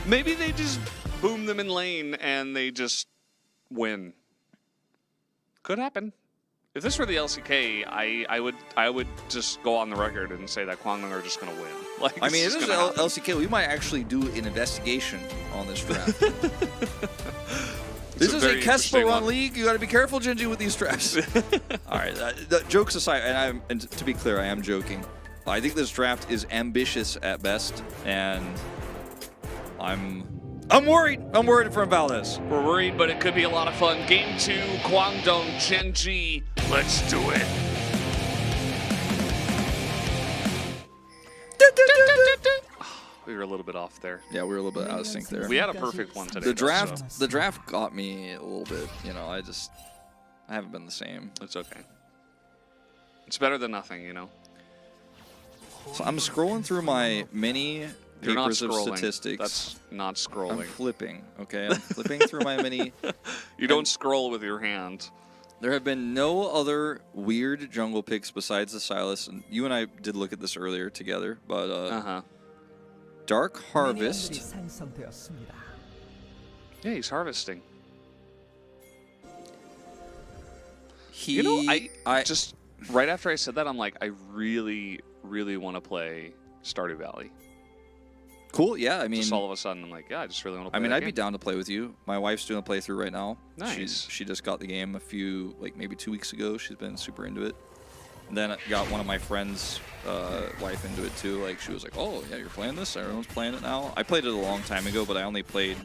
maybe they just boom them in lane and they just win. Could happen. If this were the LCK, I would just go on the record and say that Kwangling are just going to win. Like, I mean, if this is LCK, we might actually do an investigation on this draft. This is a Kesper run league. You got to be careful, Gen.G, with these drafts. All right, jokes aside, and to be clear, I am joking. I think this draft is ambitious at best, and I'm worried. I'm worried for Valdez. We're worried, but it could be a lot of fun. Game 2, Guangdong, Gen.G. Let's do it. We were a little bit off there. Yeah, we were a little bit out of sync there. We had a perfect one today. The draft got me a little bit. You know, I haven't been the same. It's okay. It's better than nothing, you know. So I'm scrolling through my mini papers of statistics. That's not scrolling. I'm flipping. Okay, I'm flipping through my mini. You don't scroll with your hand. There have been no other weird jungle picks besides the Sylas, and you and I did look at this earlier together. But Dark Harvest. Yeah, he's harvesting. You know, I just right after I said that, I'm like, I really want to play Stardew Valley. Cool, yeah. I mean, just all of a sudden, I'm like, yeah, I just really want to play. I mean, I'd be down to play with you. My wife's doing a playthrough right now. Nice. She just got the game maybe 2 weeks ago. She's been super into it. And then I got one of my friends' wife into it too. Like, she was like, "Oh, yeah, you're playing this? Everyone's playing it now." I played it a long time ago, but I only played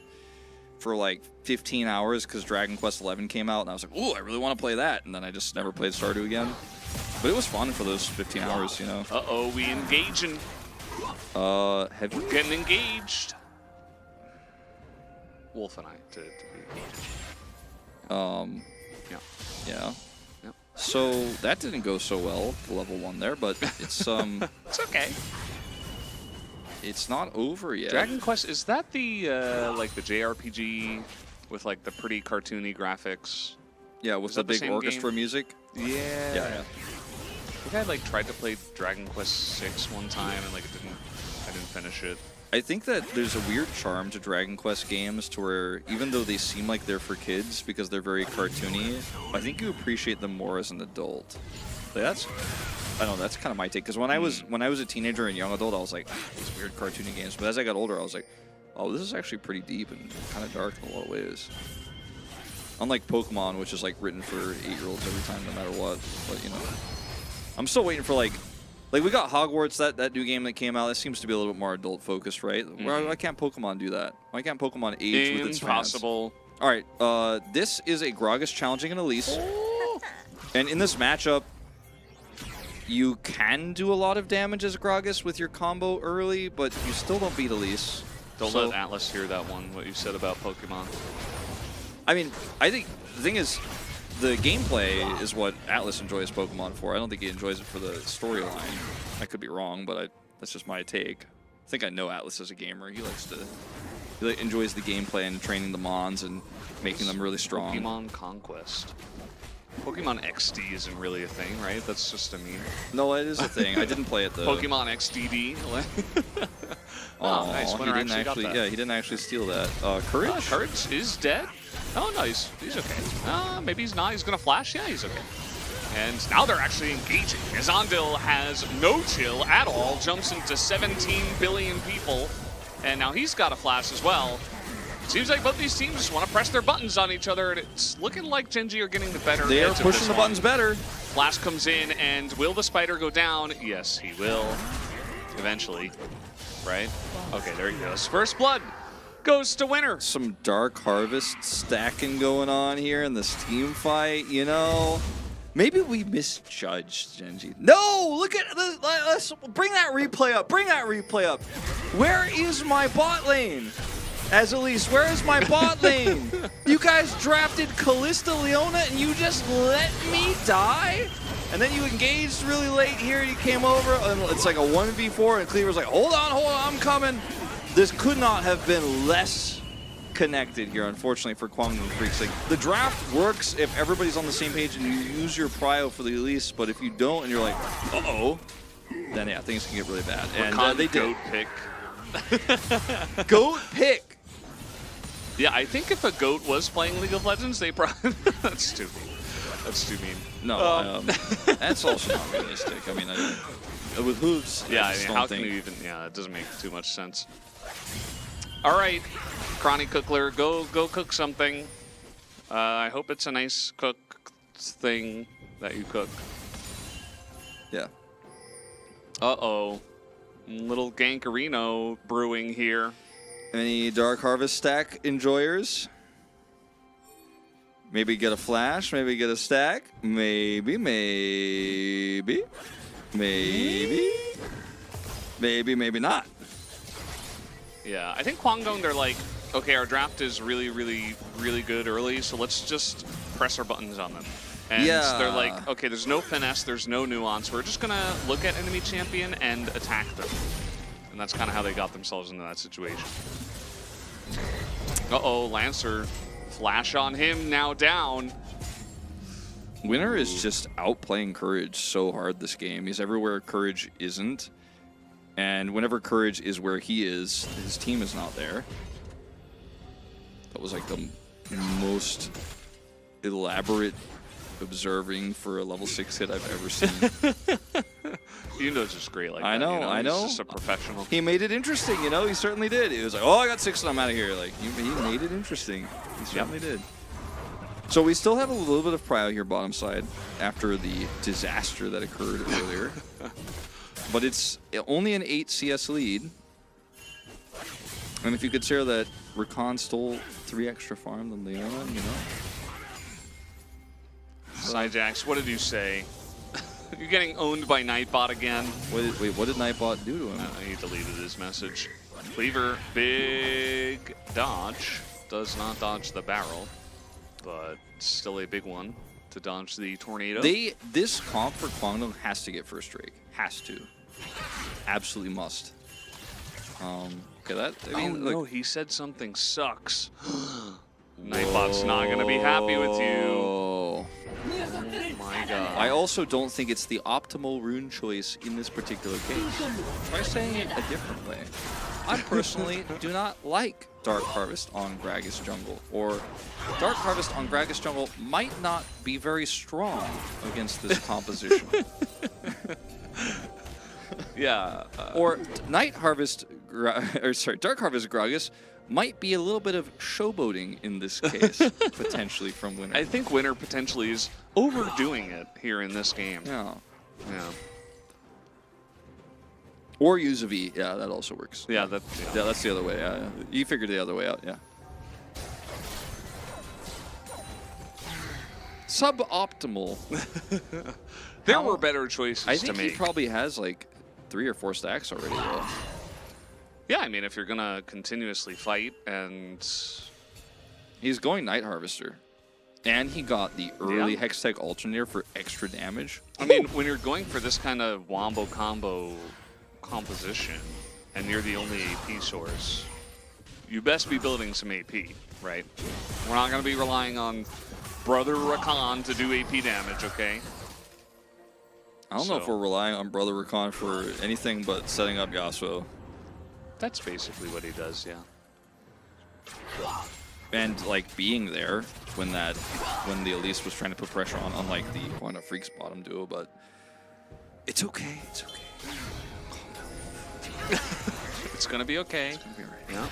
for like 15 hours because Dragon Quest XI came out, and I was like, "Ooh, I really want to play that." And then I just never played Stardew again. But it was fun for those 15 hours, you know. Uh-oh, we engaging. We're getting engaged. Wolf and I to be engaged. Yeah. Yeah. So that didn't go so well, the level 1 there, but it's it's okay. It's not over yet. Dragon Quest, is that the like the JRPG with like the pretty cartoony grafix? Yeah, with the big orchestra music. Yeah. Yeah. I think I like tried to play Dragon Quest 6 one time and like I didn't finish it. I think that there's a weird charm to Dragon Quest games to where even though they seem like they're for kids because they're very cartoony, I think you appreciate them more as an adult. Like that's kind of my take. Because when I was a teenager and young adult, I was like, these weird cartoony games. But as I got older, I was like, oh, this is actually pretty deep and kind of dark in a lot of ways. Unlike Pokemon, which is like written for 8-year-olds every time, no matter what. But you know, I'm still waiting for like we got Hogwarts, that new game that came out. That seems to be a little bit more adult focused, right? Why can't Pokemon do that? Why can't Pokemon age with its fans? Impossible. All right, this is a Gragas challenging an Elise, and in this matchup, you can do a lot of damage as Gragas with your combo early, but you still don't beat Elise. Don't let Atlas hear that one. What you said about Pokemon. I mean, I think the thing is, the gameplay is what Atlas enjoys Pokemon for. I don't think he enjoys it for the storyline. I could be wrong, but that's just my take. I think I know Atlas as a gamer. He enjoys the gameplay and training the Mons and making them really strong. Pokemon Conquest. Pokemon XD isn't really a thing, right? That's just a meme. No, it is a thing. I didn't play it though. Pokemon XDD. Oh, nice. He didn't actually. Yeah, he didn't actually steal that. Courage. Courage is dead. Oh no, he's okay. Maybe he's not. He's gonna flash. Yeah, he's okay. And now they're actually engaging. As Andil has no chill at all, jumps into 17 billion people, and now he's got a flash as well. Seems like both these teams just want to press their buttons on each other, and it's looking like Gen.G are getting the better. They are pushing the buttons better. Flash comes in, and will the spider go down? Yes, he will. Eventually, right? Okay, there he goes. First blood goes to winner. Some Dark Harvest stacking going on here in this team fight, you know. Maybe we misjudged Gen.G. No, look at this. Let's bring that replay up. Bring that replay up. Where is my bot lane? as Elise. Where is my bot lane? You guys drafted Callista Leona and you just let me die? And then you engaged really late here. You came over and it's like a 1v4 and Cleaver's like, hold on, I'm coming. This could not have been less connected here, unfortunately, for Kwangdong Freaks. Like, the draft works if everybody's on the same page and you use your prio for the Elise, but if you don't and you're like, uh-oh, then yeah, things can get really bad. And they did. Goat pick. Goat pick. Yeah, I think if a goat was playing League of Legends, they probably... That's too mean. No, that's also not realistic. I mean, with hooves, yeah, I just don't how think... can you even... Yeah, it doesn't make too much sense. All right, Cronny Cookler, go cook something. I hope it's a nice cook thing that you cook. Yeah. Uh-oh. Little Gankarino brewing here. Any Dark Harvest stack enjoyers? Maybe get a flash, maybe get a stack. Maybe. Maybe, maybe not. Yeah, I think Kwangdong, they're like, okay, our draft is really, really, really good early, so let's just press our buttons on them. And they're like, okay, there's no finesse, there's no nuance. We're just going to look at enemy champion and attack them. And that's kind of how they got themselves into that situation. Uh-oh, Lancer. Flash on him, now down. Winner is just outplaying Courage so hard this game. He's everywhere Courage isn't. And whenever Courage is where he is, his team is not there. That was like the most elaborate observing for a level 6 hit I've ever seen. You know, it's just great like I that. know, You know? I know. He's just a professional. He made it interesting, you know? He certainly did. He was like, oh, I got 6 and I'm out of here. Like, he made it interesting. He certainly did. So we still have a little bit of prio here bottom side after the disaster that occurred earlier. But it's only an 8 CS lead. And if you consider that Rakan stole 3 extra farm than Leona, you know? Syjax, what did you say? You're getting owned by Nightbot again. Wait, what did Nightbot do to him? He deleted his message. Cleaver, big dodge. Does not dodge the barrel, but still a big one to dodge the tornado. This comp for Kwangdong has to get first Drake. Has to. Absolutely must. Okay, that, I mean, no, he said something sucks. Nightbot's not going to be happy with you. Oh my god. I also don't think it's the optimal rune choice in this particular case. Try saying it a different way. I personally do not like Dark Harvest on Gragas Jungle, or Dark Harvest on Gragas Jungle might not be very strong against this composition. Yeah. Or Dark Harvest Gragas might be a little bit of showboating in this case, potentially from Winner. I think Winner potentially is overdoing it here in this game. Yeah. Yeah. Or use a V. Yeah, that also works. Yeah, Yeah, that's the other way. Yeah. You figured the other way out, yeah. Suboptimal. There were better choices I think to make. he probably has like 3 or 4 stacks already, though. Yeah, I mean, if you're going to continuously fight and... He's going Night Harvester. And he got the early Hextech Alternator for extra damage. I mean, when you're going for this kind of wombo combo composition, and you're the only AP source, you best be building some AP, right? We're not going to be relying on Brother Rakan to do AP damage, okay? I don't know if we're relying on Brother Rakan for anything but setting up Yasuo. That's basically what he does, yeah. And like being there when the Elise was trying to put pressure on, unlike the Quantum Freaks bottom duo, but it's okay, it's okay. It's gonna be okay. It's gonna be alright. Yeah.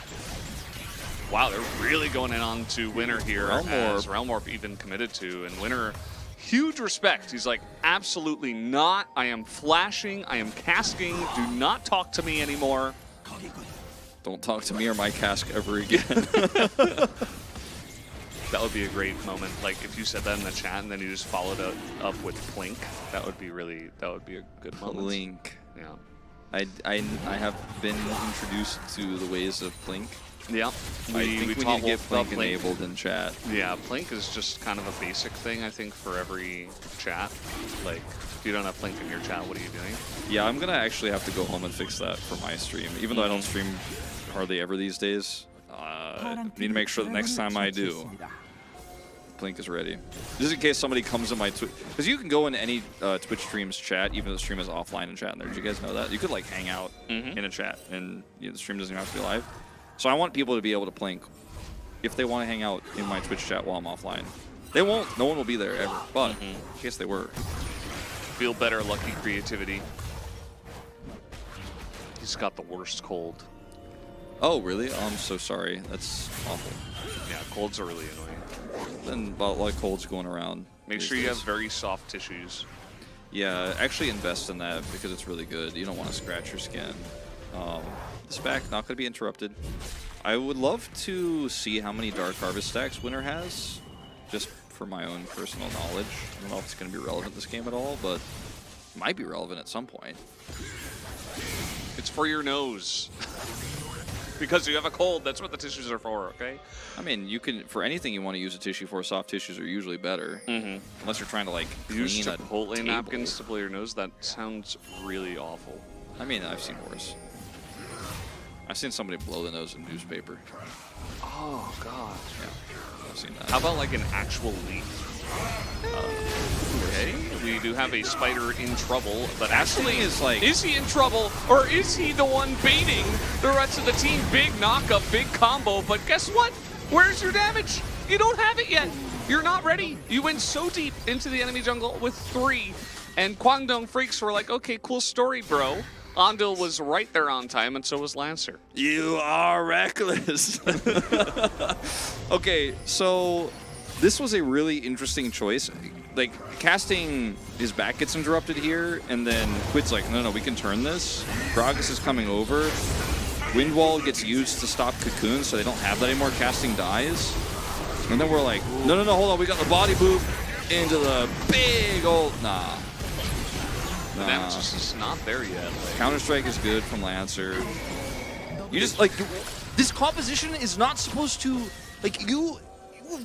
Wow, they're really going in on to Winner here, Realmorph. as Realmorph even committed to, and Winner, huge respect. He's like, absolutely not. I am flashing. I am casking. Do not talk to me anymore. Don't talk to me or my cask ever again. That would be a great moment. Like if you said that in the chat and then you just followed it up with Plink, that would be a good moment. Plink. Yeah. I have been introduced to the ways of Plink. Yeah. I think we need talked to get about Plink enabled in chat. Yeah, Plink is just kind of a basic thing, I think, for every chat. Like, if you don't have Plink in your chat, what are you doing? Yeah, I'm gonna actually have to go home and fix that for my stream. Even though I don't stream hardly ever these days, need to make sure the next time I do, Plink is ready. Just in case somebody comes in my Twitch, because you can go in any Twitch stream's chat, even though the stream is offline and chat in there. Did you guys know that? You could like hang out in a chat, and the stream doesn't have to be live. So I want people to be able to Plink if they want to hang out in my Twitch chat while I'm offline. They won't. No one will be there ever. But in case they were. Feel better, Lucky Creativity. He's got the worst cold. Oh, really? Oh, I'm so sorry. That's awful. Yeah, colds are really annoying. Then about like colds going around. Make sure you have very soft tissues. Yeah, actually invest in that because it's really good. You don't want to scratch your skin. This back not going to be interrupted. I would love to see how many Dark Harvest stacks Winner has, just for my own personal knowledge. I don't know if it's going to be relevant this game at all, but it might be relevant at some point. It's for your nose. Because you have a cold, that's what the tissues are for, okay? I mean, you can, for anything you want to use a tissue for, soft tissues are usually better. Unless you're trying to like Use clean a Chipotle table. napkins to blow your nose? That sounds really awful. I mean, I've seen worse. I've seen somebody blow the nose in newspaper. Oh, God. Yeah, I've seen that. How about like an actual leaf? Okay, we do have a spider in trouble, but actually, is like, is he in trouble, or is he the one baiting the rest of the team? Big knockup, big combo, but guess what? Where's your damage? You don't have it yet. You're not ready. You went so deep into the enemy jungle with 3, and Kwangdong Freaks were like, okay, cool story, bro. Andil was right there on time, and so was Lancer. You are reckless. Okay, so this was a really interesting choice. Like, casting his back gets interrupted here, and then Quid's like, no, we can turn this. Gragas is coming over. Windwall gets used to stop Cocoon, so they don't have that anymore. Casting dies. And then we're like, no, hold on. We got the body boop into the big old... Nah. The damage is just not there yet. Like, Counter-Strike is good from Lancer. You just, like, this composition is not supposed to... Like, you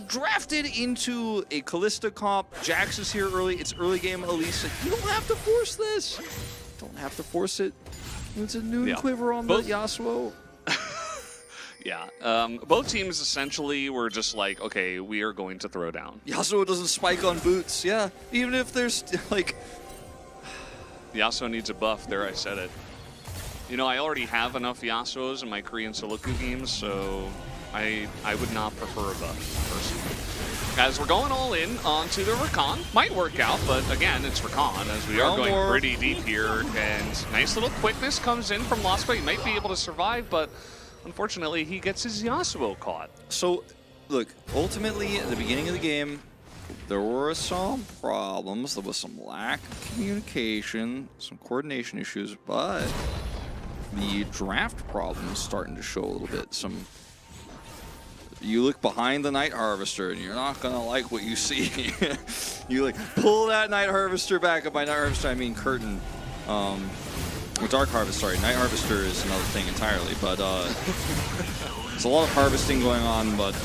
drafted into a Callista comp. Jax is here early. It's early game Elise. Like, you don't have to force this. Don't have to force it. It's a noon quiver on the Yasuo. yeah, both teams essentially were just like, okay, we are going to throw down. Yasuo doesn't spike on boots. Yeah, even if there's, like... Yasuo needs a buff. There, I said it. You know, I already have enough Yasuos in my Korean Soloku games, so I would not prefer a buff, personally. Guys, we're going all in onto the Rakan. Might work out, but again, it's Rakan, as we are going pretty deep here. And nice little quickness comes in from Losco. He might be able to survive, but unfortunately, he gets his Yasuo caught. So, look, ultimately, at the beginning of the game, there were some problems. There was some lack of communication, some coordination issues, but the draft problems starting to show a little bit. You look behind the Night Harvester, and you're not gonna like what you see. You like pull that Night Harvester back. Up by Night Harvester, I mean curtain. Or Dark Harvest. Sorry, Night Harvester is another thing entirely. But there's a lot of harvesting going on. But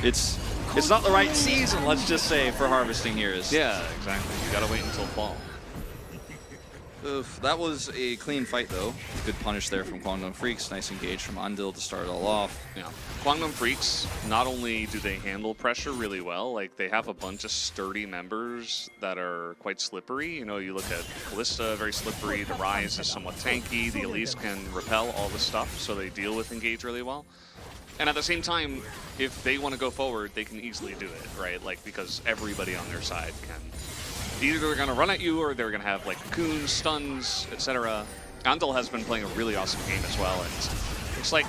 it's not the right season, let's just say, for harvesting here. Yeah, exactly. You gotta wait until fall. Oof, that was a clean fight, though. Good punish there from Kwangdong Freaks. Nice engage from Andil to start it all off. Yeah. Kwangdong Freaks, not only do they handle pressure really well, like they have a bunch of sturdy members that are quite slippery. You know, you look at Callista, very slippery. The Rise is somewhat tanky. The Elise can repel all the stuff, so they deal with engage really well. And at the same time, if they want to go forward, they can easily do it, right? Like, because everybody on their side can. Either they're going to run at you, or they're going to have, like, cocoons, stuns, etc. Andil has been playing a really awesome game as well, and looks like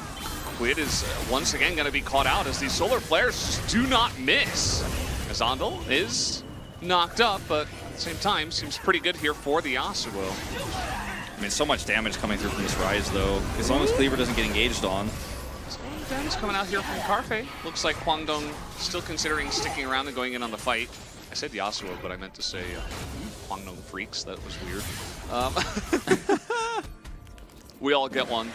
Quid is once again going to be caught out as these solar flares just do not miss. As Andil is knocked up, but at the same time, seems pretty good here for the Yasuo. I mean, so much damage coming through from this Rise, though. As long as Cleaver doesn't get engaged on. Damage coming out here from Carfe. Looks like Kwangdong still considering sticking around and going in on the fight. I said Yasuo, but I meant to say Kwangdong Freaks. That was weird. We all get one.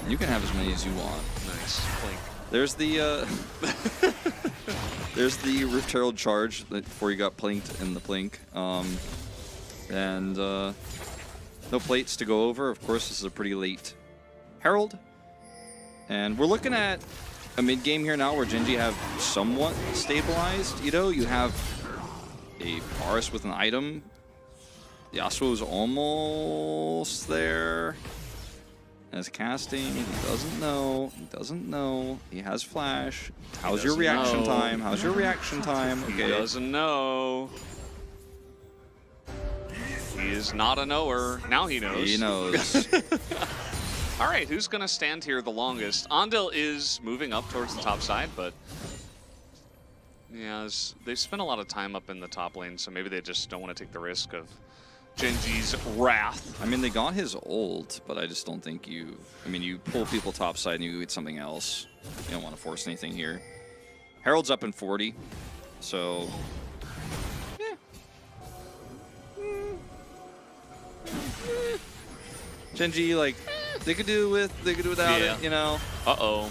You can have as many as you want. Nice. Blink. There's the there's the Rift Herald charge before you got plinked in the blink. And no plates to go over. Of course, this is a pretty late Herald. And we're looking at a mid game here now where Gen.G have somewhat stabilized. You know, you have a Varus with an item. Yasuo's almost there. As casting, he doesn't know. He doesn't know. He has flash. How's your reaction time? How's your reaction time? Okay. He doesn't know. He is not a knower. Now he knows. He knows. All right, who's going to stand here the longest? Andil is moving up towards the top side, but yeah, they spent a lot of time up in the top lane, so maybe they just don't want to take the risk of Gen.G's wrath. I mean, they got his ult, but I just don't think you... I mean, you pull people topside and you get something else. You don't want to force anything here. Herald's up in 40, so... Gen.G, like, they could do with, they could do without it, you know? Uh-oh.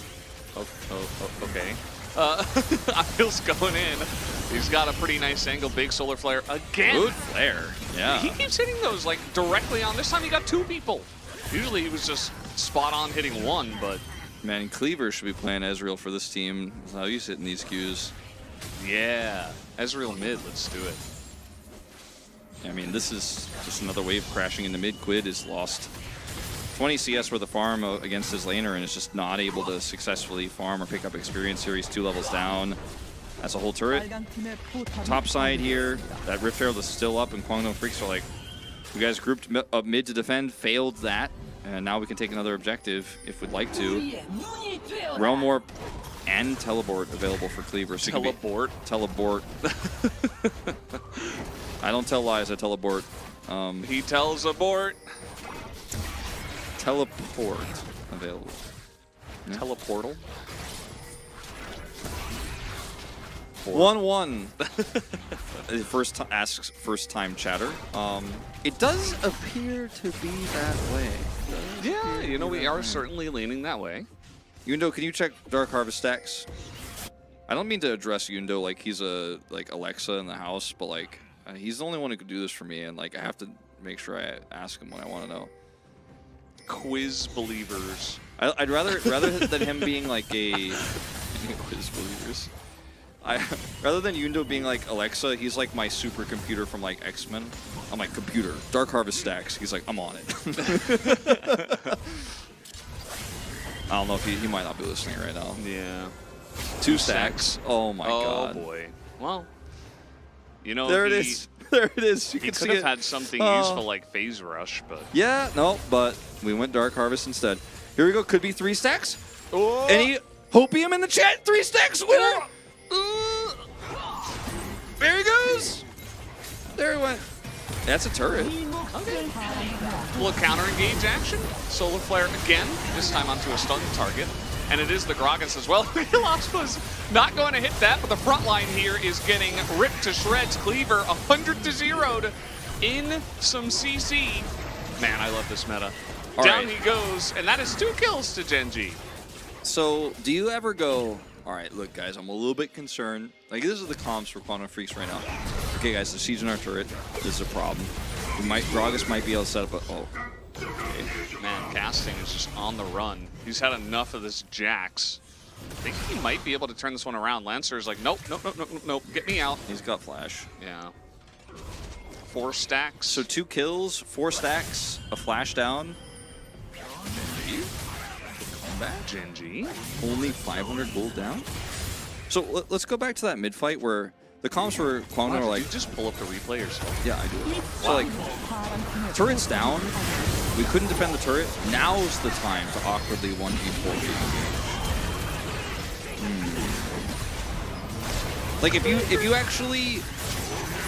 Okay. Apil's going in. He's got a pretty nice angle. Big solar flare again. Good flare. Yeah. He keeps hitting those like directly on. This time he got 2 people. Usually he was just spot on hitting 1, but man, Cleaver should be playing Ezreal for this team. That's how he's hitting these Qs. yeah, Ezreal mid. Let's do it. I mean, this is just another wave crashing into mid. Quid is lost 20 CS worth of farm against his laner and is just not able to successfully farm or pick up experience here. He's 2 levels down. That's a whole turret. Top side here, that Rift Herald is still up, and Kwangdong Freaks are like, you guys grouped up mid to defend, failed that, and now we can take another objective if we'd like to. Realm Warp and Teleport available for Cleaver. So Teleport? Teleport. I don't tell lies, I teleport. He tells abort. Teleport available. Yeah. Teleportal. 1-1. First time chatter. It does appear to be that way. Yeah, you know, we are certainly leaning that way. Yundo, can you check Dark Harvest stacks? I don't mean to address Yundo like he's a Alexa in the house, but like he's the only one who could do this for me, and like I have to make sure I ask him what I want to know. Quiz believers. I'd rather than him being like a quiz believers. Rather than Yundo being like Alexa, he's like my supercomputer from like X-Men. I'm like, computer, Dark Harvest stacks. He's like, I'm on it. I don't know if he might not be listening right now. Yeah. 2 stacks. Oh my god. Oh boy. Well, you know, there it is. There it is. You he can could see have it. had something useful like Phase Rush, but yeah, no, but we went Dark Harvest instead. Here we go. Could be 3 stacks. oh. Any hopium in the chat? 3 stacks winner. There he goes. There he went. That's a turret. Okay. Little counter engage action. Solar flare again. This time onto a stun target. And it is the Gragas as well. Lost was not going to hit that, but the front line here is getting ripped to shreds. Cleaver 100-0'd in some CC. Man, I love this meta. All Down right. he goes, and that is 2 kills to Gen.G. So, do you ever go, all right, look, guys, I'm a little bit concerned. Like, this is the comps for Quantum Freaks right now. Okay, guys, the siege in our turret. This is a problem. Gragas might be able to set up a... Oh. Okay. Man, casting is just on the run. He's had enough of this Jax. I think he might be able to turn this one around. Lancer's like, nope, nope, nope, nope, nope, get me out. He's got flash. Yeah. 4 stacks. So 2 kills, 4 stacks, a flash down. Gen.G. Only 500 gold down. So let's go back to that mid fight where the comps were Kwangdong were like, you just pull up the replay yourself. yeah, I do. So like, turret's down. We couldn't defend the turret. Now's the time to awkwardly 1v4. Like if you actually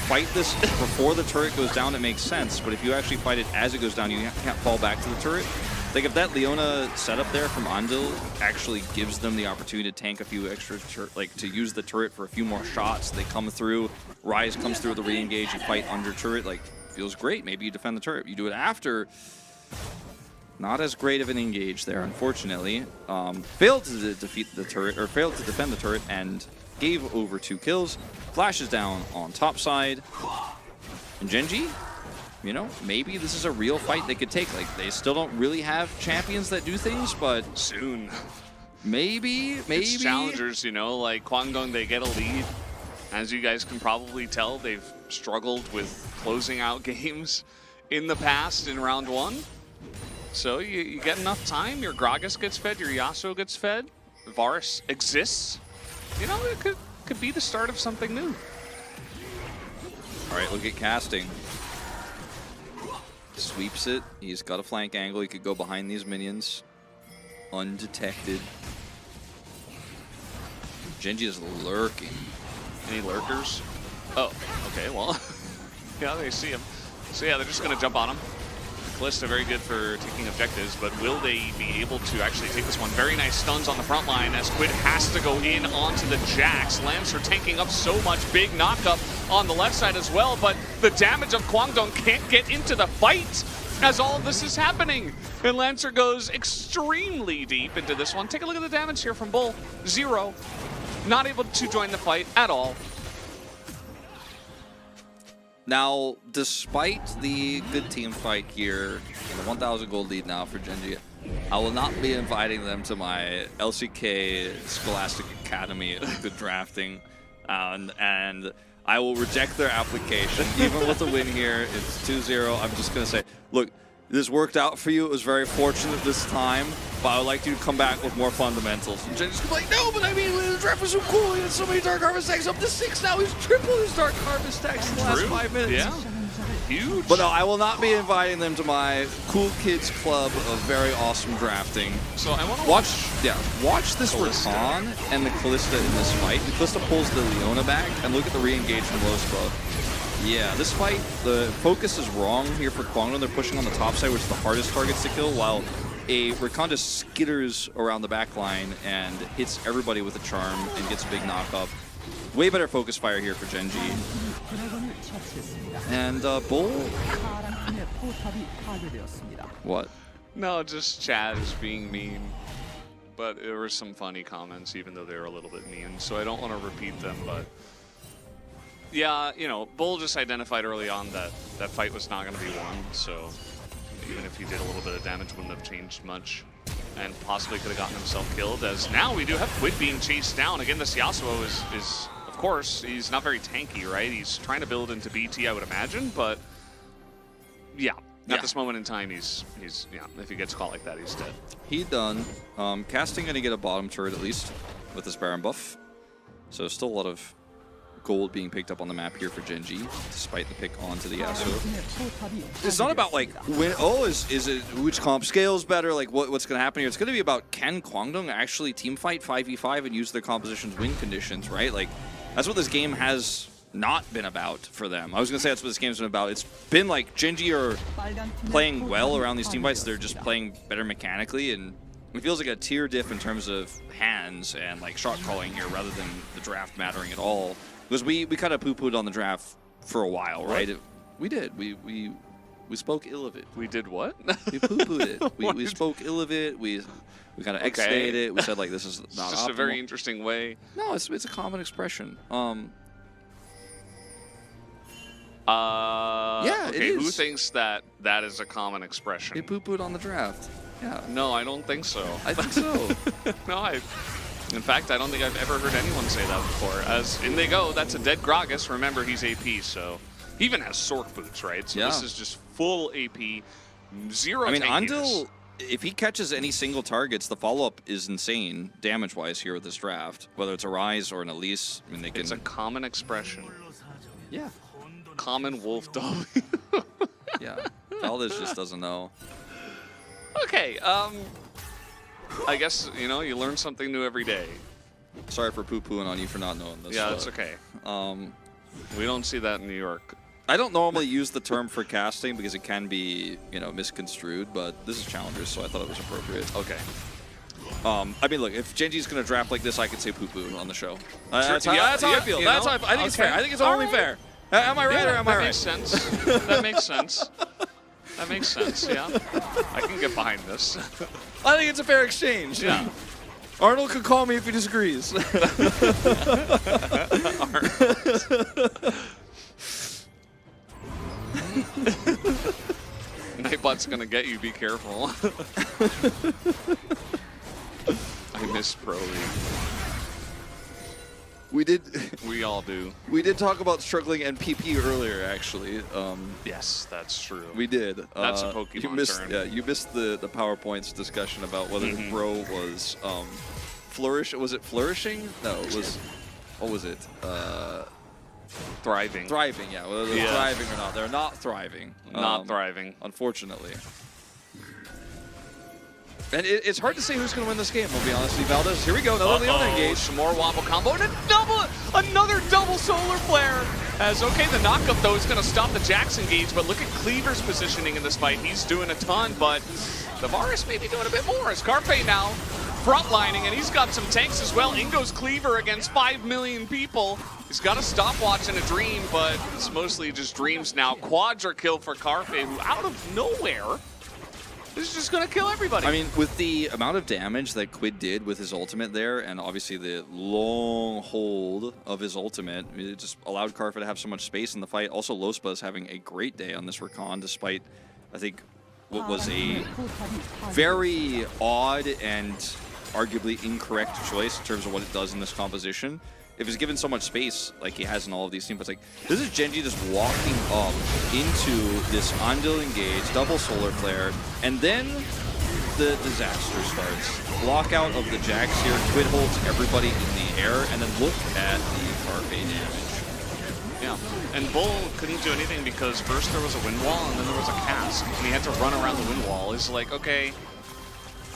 fight this before the turret goes down, it makes sense. But if you actually fight it as it goes down, you can't fall back to the turret. Like if that Leona setup there from Andil actually gives them the opportunity to tank a few extra, like to use the turret for a few more shots, they come through, Ryze comes through with the re-engage, you fight under turret, like feels great. Maybe you defend the turret. You do it after, Not as great of an engage there, unfortunately. Failed to defeat the turret, or failed to defend the turret, and gave over 2 kills. Flashes down on top side. And Gen.G, you know, maybe this is a real fight they could take. Like, they still don't really have champions that do things, but Soon. maybe. It's challengers, you know, like Kwangdong, they get a lead. As you guys can probably tell, they've struggled with closing out games in the past in round 1. So you get enough time, your Gragas gets fed, your Yasuo gets fed, Varus exists. You know, it could be the start of something new. All right, look at casting. Sweeps it. He's got a flank angle. He could go behind these minions. Undetected. Gen.G is lurking. Any lurkers? Oh, okay, well, yeah, they see him. So yeah, they're just going to jump on him. Kalista very good for taking objectives, but will they be able to actually take this one? Very nice stuns on the front line as Quid has to go in onto the Jax. Lancer tanking up so much, big knockup on the left side as well, but the damage of Kwangdong can't get into the fight as all of this is happening. And Lancer goes extremely deep into this one. Take a look at the damage here from Bull. 0. Not able to join the fight at all. Now, despite the good team fight here, and the 1,000 gold lead now for Gen.G, I will not be inviting them to my LCK Scholastic Academy of Good Drafting, and I will reject their application. Even with a win here, it's 2-0. I'm just going to say, look, this worked out for you. It was very fortunate this time, but I would like you to come back with more fundamentals. And Gen.G's gonna be like, no, but I mean, the draft was so cool. He had so many Dark Harvest stacks, up to 6 now. He's tripled his Dark Harvest stacks in the last 5 minutes. Yeah, huge. But no, I will not be inviting them to my cool kids club of very awesome drafting. So I want to watch this Rakan and the Kalista in this fight. The Kalista pulls the Leona back, and look at the re-engage from Lospa. Yeah, this fight, the focus is wrong here for Kwangdong. They're pushing on the top side, which is the hardest targets to kill, while a Rakan just skitters around the back line and hits everybody with a charm and gets a big knock-up. Way better focus fire here for Gen.G. And Bull. What? No, just Chad is being mean. But there were some funny comments, even though they were a little bit mean. So I don't want to repeat them, but yeah, you know, Bull just identified early on that that fight was not going to be won. So even if he did a little bit of damage, wouldn't have changed much. And possibly could have gotten himself killed, as now we do have Quid being chased down. Again, this Yasuo is of course, he's not very tanky, right? He's trying to build into BT, I would imagine, but yeah, at this moment in time, he's yeah, if he gets caught like that, he's dead. He done. Casting gonna get a bottom turret at least with this Baron buff. So still a lot of gold being picked up on the map here for Gen.G, despite the pick onto the Yasuo. It's not about like when is it which comp scales better, like what's gonna happen here. It's gonna be about, can Kwangdong actually team fight 5v5 and use their composition's win conditions, right? Like that's what this game has not been about for them. I was gonna say that's what this game's been about. It's been like Gen.G are playing well around these team fights. They're just playing better mechanically, and it feels like a tier diff in terms of hands and like shot calling here rather than the draft mattering at all. Because we kind of poo-pooed on the draft for a while, right? We did. We spoke ill of it. We did what? We poo-pooed it. We spoke ill of it. We kind of X-stayed it. We said like this is not just optimal. A very interesting way. No, it's a common expression. Yeah, it okay, is. who thinks that that is a common expression? We poo-pooed on the draft. Yeah. No, I don't think so. I think so. No, in fact, I don't think I've ever heard anyone say that before. As in they go, that's a dead Gragas. Remember, he's AP, so he even has Sork boots, right? So this is just full AP, zero. I mean, tankiness. Andil, if he catches any single targets, the follow-up is insane damage-wise here with this draft. Whether it's a Rise or an Elise, I mean, they can. It's a common expression. Yeah. Common Wolf W. Yeah. Valdez just doesn't know. Okay. I guess, you know, you learn something new every day. Sorry for poo-pooing on you for not knowing this. Yeah, it's okay. We don't see that in New York. I don't normally use the term for casting because it can be, you know, misconstrued, but this is Challengers, so I thought it was appropriate. Okay. I mean, look, if Gen.G's going to draft like this, I could say poo-poo on the show. That's how I feel. That's how I think it's fair. I think it's only fair. Am I right or am I right? That makes sense. That makes sense. That makes sense, yeah. I can get behind this. I think it's a fair exchange. Yeah. Arnold could call me if he disagrees. Nightbot's gonna get you, be careful. I miss Pro League. We all do. We did talk about struggling and PP earlier, actually. Yes, that's true. We did. That's a Pokemon you missed, turn. Yeah, you missed the PowerPoint's discussion about whether Bro was flourish. Was it flourishing? No, it was. What was it? Thriving. Thriving. Yeah, whether they're thriving or not. They're not thriving. Not thriving. Unfortunately. And it's hard to say who's going to win this game, we'll be honest with you, Valdez. Here we go, another Leona engage. Some more wobble combo and another double solar flare. As okay, the knockup though is going to stop the Jax engage, but look at Cleaver's positioning in this fight. He's doing a ton, but the Varus may be doing a bit more. As Carpe now frontlining, and he's got some tanks as well. Ingo's Cleaver against 5 million people. He's got a stopwatch and a dream, but it's mostly just dreams now. Quadra kill for Carpe, who out of nowhere is just going to kill everybody. I mean, with the amount of damage that Quid did with his ultimate there, and obviously the long hold of his ultimate, it just allowed Karfa to have so much space in the fight. Also, Lospa is having a great day on this Rakan, despite, I think, what was a very odd and arguably incorrect choice in terms of what it does in this composition. If he's given so much space like he has in all of these teams, like this is Gen.G just walking up into this Andil engage, double solar flare, and then the disaster starts. Lockout of the Jax here, Quid holds everybody in the air, and then look at the Carpe damage. Yeah, and Bull couldn't do anything because first there was a wind wall and then there was a cask, and he had to run around the wind wall. He's like, okay,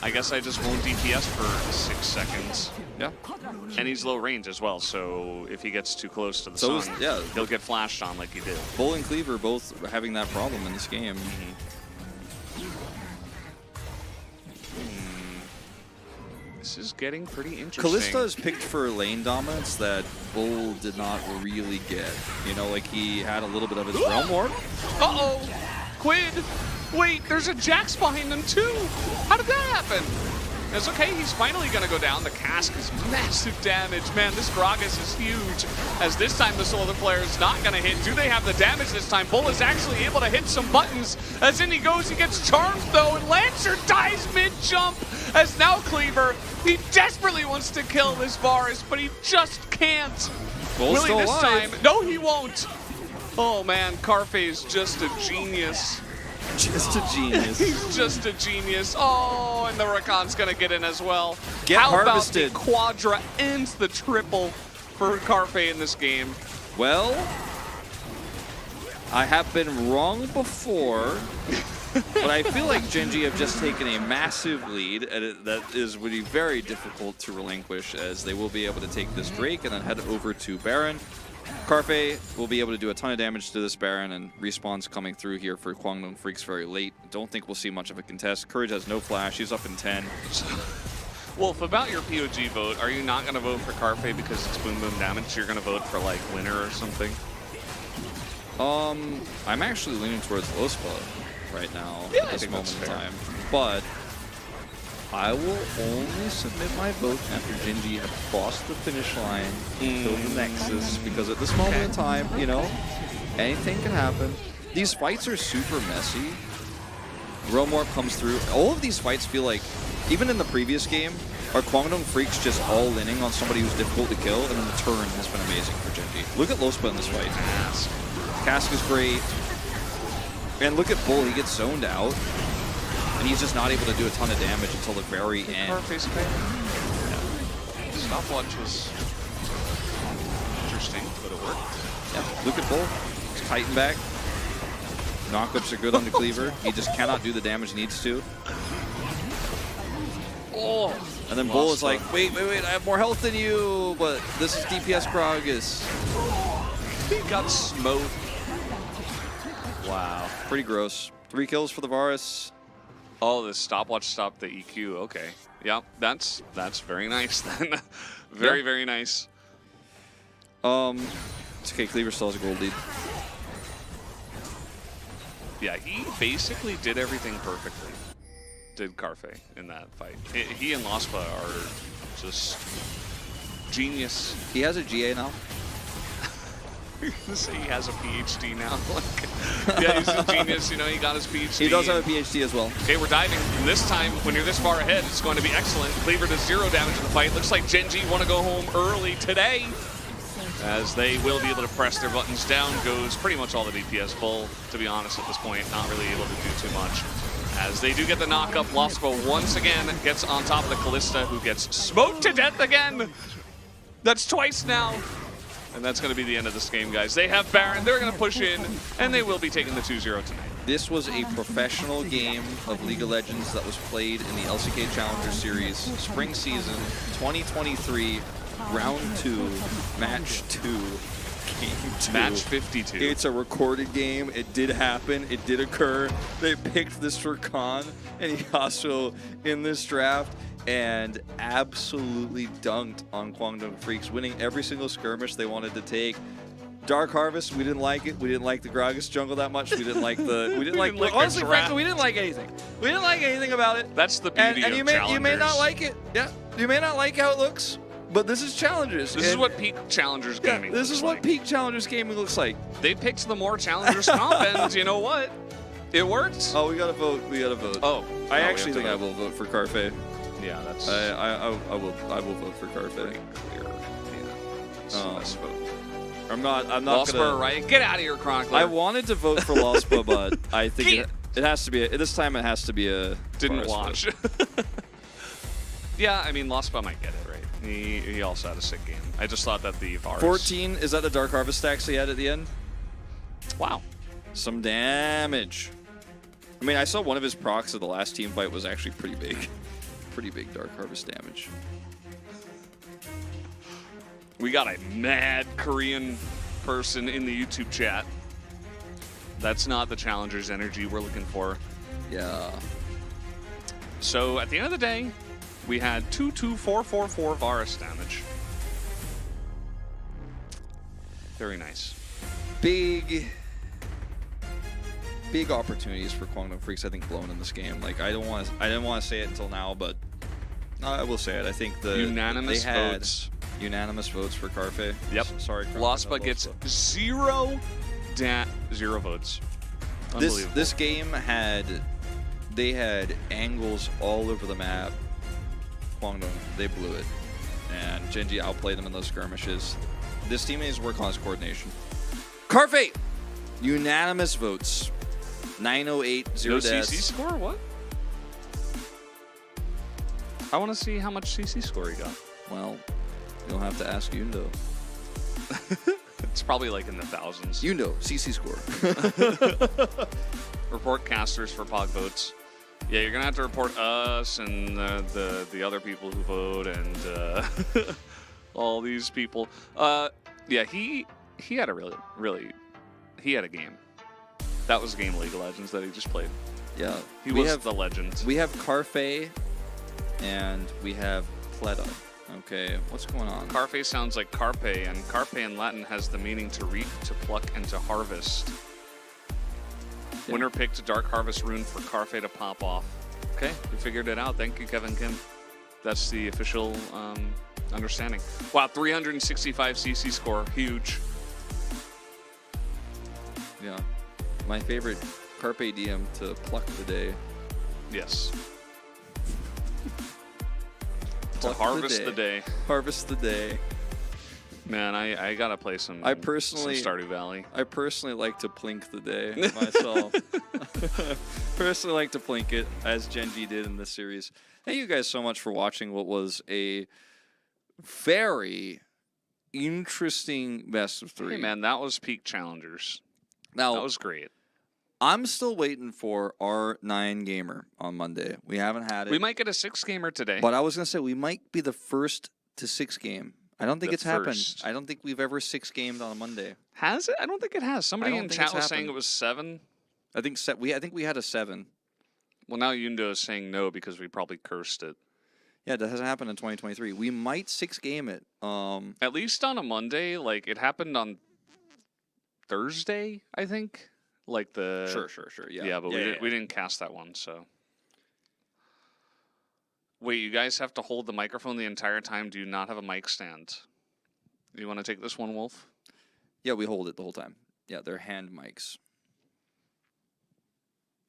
I guess I just won't DPS for 6 seconds. Yeah. And he's low range as well, so if he gets too close to the So sun, yeah. he'll get flashed on like he did. Bull and Cleaver both having that problem in this game. This is getting pretty interesting. Callista is picked for lane dominance that Bull did not really get. You know, like he had a little bit of his Realm Warp. Uh-oh! Quid! Wait, there's a Jax behind them too! How did that happen? It's okay, he's finally gonna go down. The cask is massive damage. Man, this Gragas is huge. As this time the solar flare is not gonna hit. Do they have the damage this time? Bull is actually able to hit some buttons. As in he goes, he gets charmed though, and Lancer dies mid-jump. As now Cleaver, he desperately wants to kill this Varus, but he just can't. Bull's Will he still this alive. time? No, he won't. Oh man, Carfe is just a genius. Just a genius. He's just a genius. Oh, and the Rakan's gonna get in as well. Get How harvested. about the Quadra ends the triple for Carfe in this game? Well, I have been wrong before, but I feel like Gen.G have just taken a massive lead, and that would be very difficult to relinquish, as they will be able to take this Drake and then head over to Baron. Carfe will be able to do a ton of damage to this Baron, and respawn's coming through here for Kwangdong Freaks very late. Don't think we'll see much of a contest. Courage has no flash. He's up in 10. Wolf, about your POG vote, are you not going to vote for Carfe because it's boom boom damage? You're going to vote for like winner or something? I'm actually leaning towards Lospa right now Yeah, at I this think moment that's in fair. time. But I will only submit my vote after Gen.G have crossed the finish line, killed the Nexus, because at this moment in time, you know, anything can happen. These fights are super messy. Realm Warp comes through. All of these fights feel like, even in the previous game, are Kwangdong Freaks just all-inning on somebody who's difficult to kill, and then the turn has been amazing for Gen.G. Look at Lospa in this fight. Cask is great. And look at Bull, he gets zoned out. And he's just not able to do a ton of damage until the very end. Carfe's fair. Yeah. Stopwatch was interesting, but it worked. Yeah, look at Bull. He's Titan back. Knockups are good on the Cleaver. He just cannot do the damage he needs to. Oh! And then Bull is like, wait, I have more health than you, but this is DPS Gragas. He got smoked. Wow. Pretty gross. 3 kills for the Varus. Oh, the stopwatch stopped the EQ. Okay. Yeah, that's very nice then. Very nice. It's okay, Cleaver still has a gold lead. Yeah, he basically did everything perfectly. Did Carfe in that fight. He and Lospa are just genius. He has a GA now. Say he has a PhD now. Yeah, he's a genius. You know, he got his PhD. He does have a PhD as well. Okay, we're diving. And this time, when you're this far ahead, it's going to be excellent. Cleaver does 0 damage in the fight. Looks like Gen.G want to go home early today, as they will be able to press their buttons down. Goes pretty much all the DPS full, to be honest, at this point. Not really able to do too much. As they do get the knock-up, Lospa once again gets on top of the Callista, who gets smoked to death again. That's twice now. And that's going to be the end of this game, guys. They have Baron. They're going to push in, and they will be taking the 2-0 tonight. This was a professional game of League of Legends that was played in the LCK Challenger Series, Spring Season 2023, Round 2, Match 2, Game 2. Match 52. It's a recorded game. It did happen. It did occur. They picked this for Khan and Yasuo in this draft, and absolutely dunked on Kwangdong Freaks, winning every single skirmish they wanted to take. Dark Harvest, we didn't like it. We didn't like the Gragas jungle that much. We didn't like the. We didn't like. Honestly, frankly, we didn't like anything. We didn't like anything about it. That's the beauty and of you Challengers. may not like it. Yeah, you may not like how it looks, but this is Challengers. This is what peak Challengers gaming This is what peak Challengers gaming looks like. They picked the more Challengers comp, and you know what? It worked. Oh, we gotta vote. We gotta vote. Oh, I actually think I will vote for Carfe. Yeah, that's. I will vote for Carfe. Pretty clear. Yeah. So let's vote. I'm not Lospa, gonna. right? Get out of here, Chronicler. I wanted to vote for Lospa, but I think it has to be. This time it has to be a. Didn't Forest watch. Yeah, I mean, Lospa might get it, right? He also had a sick game. I just thought that the Varus. 14, is that the Dark Harvest stacks he had at the end? Wow. Some damage. I mean, I saw one of his procs of the last team fight was actually pretty big. Pretty big Dark Harvest damage. We got a mad Korean person in the YouTube chat. That's not the Challengers energy we're looking for. Yeah. So at the end of the day, we had 22444 Varus damage. Very nice. Big opportunities for Kwangdong Freaks, I think, blown in this game. Like, I didn't want to say it until now, but I will say it. I think unanimous they had votes. Unanimous votes for Carfe. Yep. Sorry, Lospa gets 0 votes. Unbelievable. This game had angles all over the map. Kwangdong, they blew it, and Gen.G outplayed them in those skirmishes. This team needs to work on his coordination. Carfe, unanimous votes. 908, 0 No deaths. CC score? What? I want to see how much CC score he got. Well, you'll have to ask Yundo. It's probably like in the thousands. Yundo, CC score. Report casters for Pog votes. Yeah, you're gonna have to report us and the other people who vote and all these people. Yeah, he had a really he had a game. That was a game of League of Legends that he just played. Yeah, He was the legend. We have Carfe, and we have Pleta. Okay, what's going on? Carfe sounds like carpe, and carpe in Latin has the meaning to reap, to pluck, and to harvest. Yeah. Winner picked Dark Harvest rune for Carfe to pop off. Okay, we figured it out. Thank you, Kevin Kim. That's the official understanding. Wow, 365 CC score. Huge. Yeah, my favorite Carpe Diem to pluck the day. Yes. To Pluck harvest the day. Harvest the day. Man, I gotta play some Stardew Valley. I personally like to plink the day myself. Personally like to plink it, as Gen.G did in this series. Thank you guys so much for watching what was a very interesting best of 3. Hey man, that was peak Challengers. Now, That was great. I'm still waiting for our 9 gamer on Monday. We haven't had it. We might get a 6 gamer today. But I was going to say, we might be the first to 6 game. I don't think The it's happened. first. I don't think we've ever 6 gamed on a Monday. Has it? I don't think it has. Somebody don't in think chat it's was saying happened. it was 7. I think we had a 7. Well, now Yundo is saying no because we probably cursed it. Yeah, that hasn't happened in 2023. We might 6 game it. At least on a Monday, like it happened on Thursday, I think. Like the Sure. Yeah. Yeah, but we didn't cast that one, so. Wait, you guys have to hold the microphone the entire time. Do you not have a mic stand? You want to take this one, Wolf? Yeah, we hold it the whole time. Yeah, they're hand mics.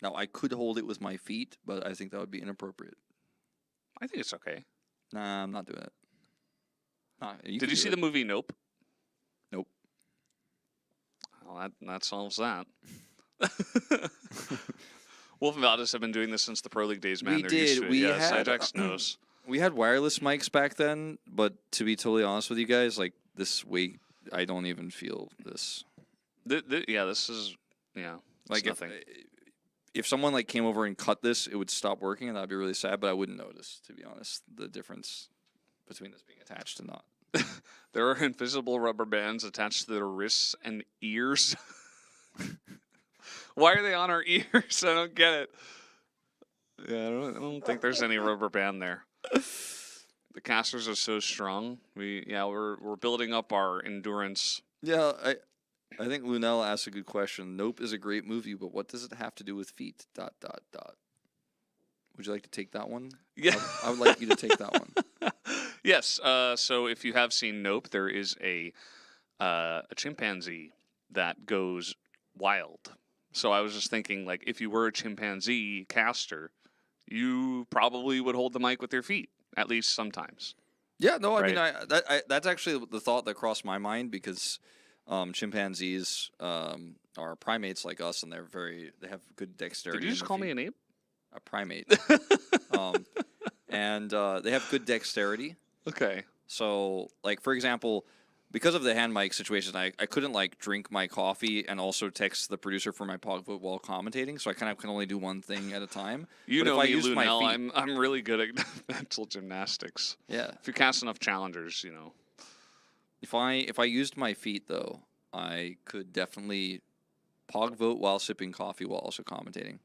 Now, I could hold it with my feet, but I think that would be inappropriate. I think it's okay. Nah, I'm not doing it. Did you see the movie Nope? Nope. Well, that solves that. Wolf and Valdez have been doing this since the Pro League days, man. We They're did. used to it. We Yeah, had, Cyjax knows. We had wireless mics back then, but to be totally honest with you guys, like this week, I don't even feel this. This is Like nothing. If someone like came over and cut this, it would stop working, and that'd be really sad. But I wouldn't notice, to be honest, the difference between this being attached and not. There are invisible rubber bands attached to their wrists and ears. Why are they on our ears? I don't get it. Yeah, I don't think there's any rubber band there. The casters are so strong. We're building up our endurance. Yeah, I think Lunel asked a good question. Nope is a great movie, but what does it have to do with feet? ... Would you like to take that one? Yeah, I would like you to take that one. Yes. So if you have seen Nope, there is a chimpanzee that goes wild. So I was just thinking, like, if you were a chimpanzee caster, you probably would hold the mic with your feet, at least sometimes. Yeah, no, I Right. mean, that's actually the thought that crossed my mind because chimpanzees are primates like us, and they have good dexterity. Did you just call me an ape? A primate. And they have good dexterity. Okay. So, like, for example, because of the hand mic situation, I couldn't, like, drink my coffee and also text the producer for my pog vote while commentating, so I kind of can only do one thing at a time. You But know if I me, used my Lunel. feet- I'm really good at mental gymnastics. Yeah. If you cast enough challengers, you know. If I used my feet, though, I could definitely pog vote while sipping coffee while also commentating.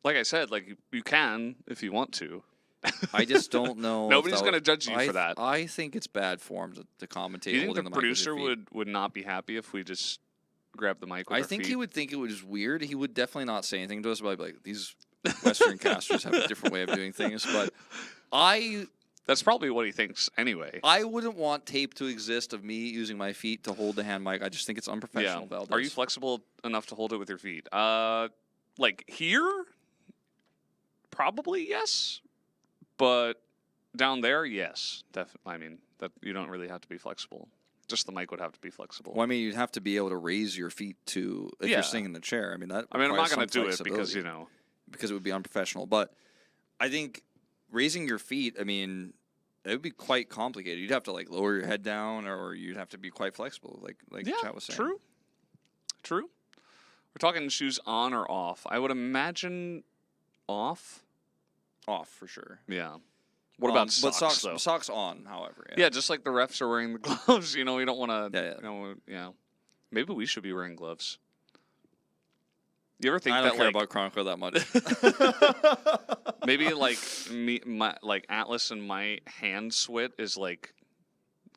Like I said, like you can if you want to. I just don't know. Nobody's going to judge you for that. I think it's bad form to commentate. Do you think holding the mic with your producer feet. would not be happy if we just grabbed the mic with I our think feet? he would think it was weird. He would definitely not say anything to us about like these Western casters have a different way of doing things. But That's probably what he thinks anyway. I wouldn't want tape to exist of me using my feet to hold the hand mic. I just think it's unprofessional. Valdez. Are you flexible enough to hold it with your feet? Like here? Probably yes. But down there, yes. Definitely. I mean, that you don't really have to be flexible. Just the mic would have to be flexible. Well, I mean, you'd have to be able to raise your feet to if Yeah. you're sitting in the chair. I mean, that. I'm not requires going to some do it because, flexibility, because it would be unprofessional. But I think raising your feet, I mean, it would be quite complicated. You'd have to like lower your head down, or you'd have to be quite flexible, like Chat was saying. True. We're talking shoes on or off. I would imagine off. Off for sure. Yeah. What about socks, but though? Socks on, however. Yeah, just like the refs are wearing the gloves. You know, we don't want to. Yeah. Maybe we should be wearing gloves. You ever think I that don't care like about Chronicle that much. maybe like like Atlas and my hand sweat is like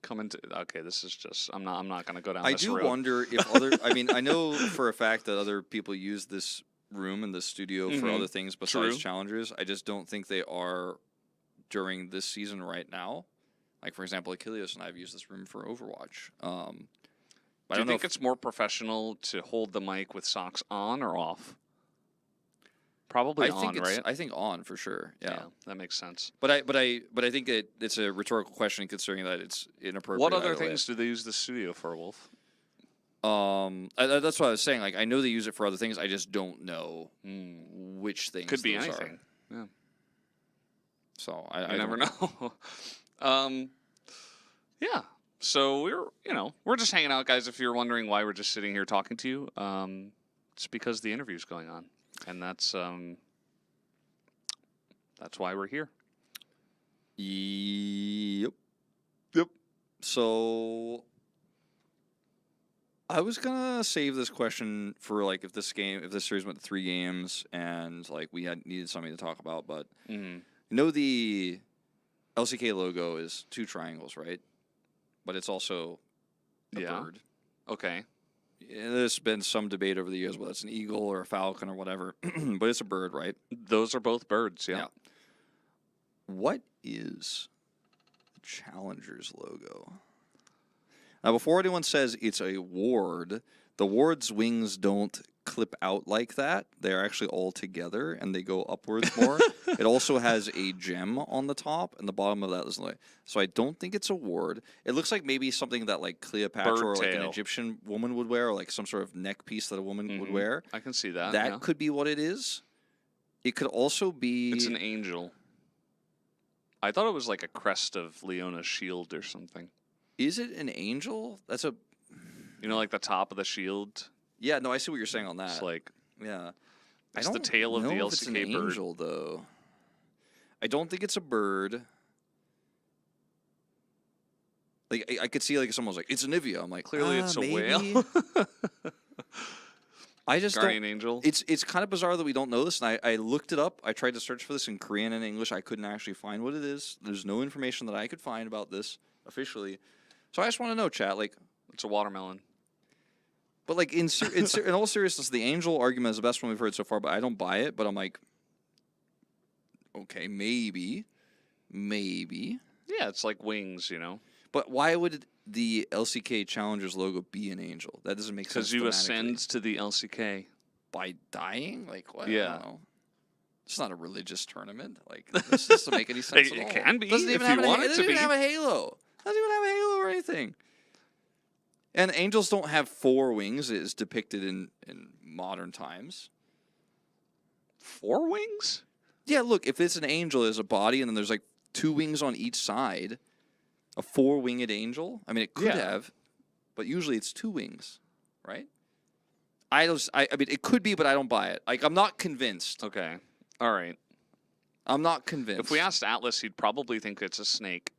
coming to? Okay, this is just. I'm not gonna go down. I this do road. wonder if other. I mean, I know for a fact that other people use this room in the studio for other things besides True. challengers. I just don't think they are during this season right now. Like for example, Achilles and I have used this room for Overwatch. Do you think it's more professional to hold the mic with socks on or off? Probably on, right? I think on for sure. Yeah. That makes sense. But I think it's a rhetorical question considering that it's inappropriate. What other either way. things do they use the studio for, Wolf? That's what I was saying. Like I know they use it for other things. I just don't know which things. Could be those anything. Are. Yeah. So I never know. Yeah. So we're just hanging out, guys. If you're wondering why we're just sitting here talking to you, it's because the interview's going on, and that's why we're here. Yep. So I was gonna save this question for like if this series went to 3 games and like we needed something to talk about, but you know the LCK logo is 2 triangles, right? But it's also a bird. Okay. there's been some debate over the years whether it's an eagle or a falcon or whatever, but it's a bird, right? Those are both birds, yeah. What is the Challengers logo? Now, before anyone says it's a ward, the ward's wings don't clip out like that. They're actually all together, and they go upwards more. It also has a gem on the top, and the bottom of that is like. So I don't think it's a ward. It looks like maybe something that like Cleopatra Bird or like an tail. Egyptian woman would wear, or like some sort of neck piece that a woman would wear. I can see that. That yeah. could be what it is. It could also be. It's an angel. I thought it was like a crest of Leona's shield or something. Is it an angel? That's a. You know, like the top of the shield. Yeah, no, I see what you're saying on that. It's like yeah, it's the tail of the know if it's an LCK bird. angel though. I don't think it's a bird. Like I could see like someone's like it's an Nivea. I'm like Clearly, it's a maybe. whale. I just Guardian don't. angel. It's kind of bizarre that we don't know this, and I looked it up. I tried to search for this in Korean and English. I couldn't actually find what it is. There's no information that I could find about this officially. So I just want to know, chat. Like, It's a watermelon. but like in all seriousness, the angel argument is the best one we've heard so far. But I don't buy it. But I'm like, okay, maybe. Yeah, it's like wings, you know. But why would the LCK Challengers logo be an angel? That doesn't make sense. Because you thematically. ascend to the LCK. By dying? Like what? Yeah. I don't know. It's not a religious tournament. Like this doesn't make any sense at all. It can be Doesn't if even you have want it it to doesn't be. even have a halo. Doesn't even have a halo or anything. And angels don't have 4 wings as depicted in modern times. 4 wings? Yeah, look, if it's an angel, there's a body, and then there's like 2 wings on each side. A 4-winged angel? I mean, it could Yeah. have, but usually it's 2 wings, right? I mean, it could be, but I don't buy it. Like, I'm not convinced. Okay. All right. I'm not convinced. If we asked Atlas, he'd probably think it's a snake.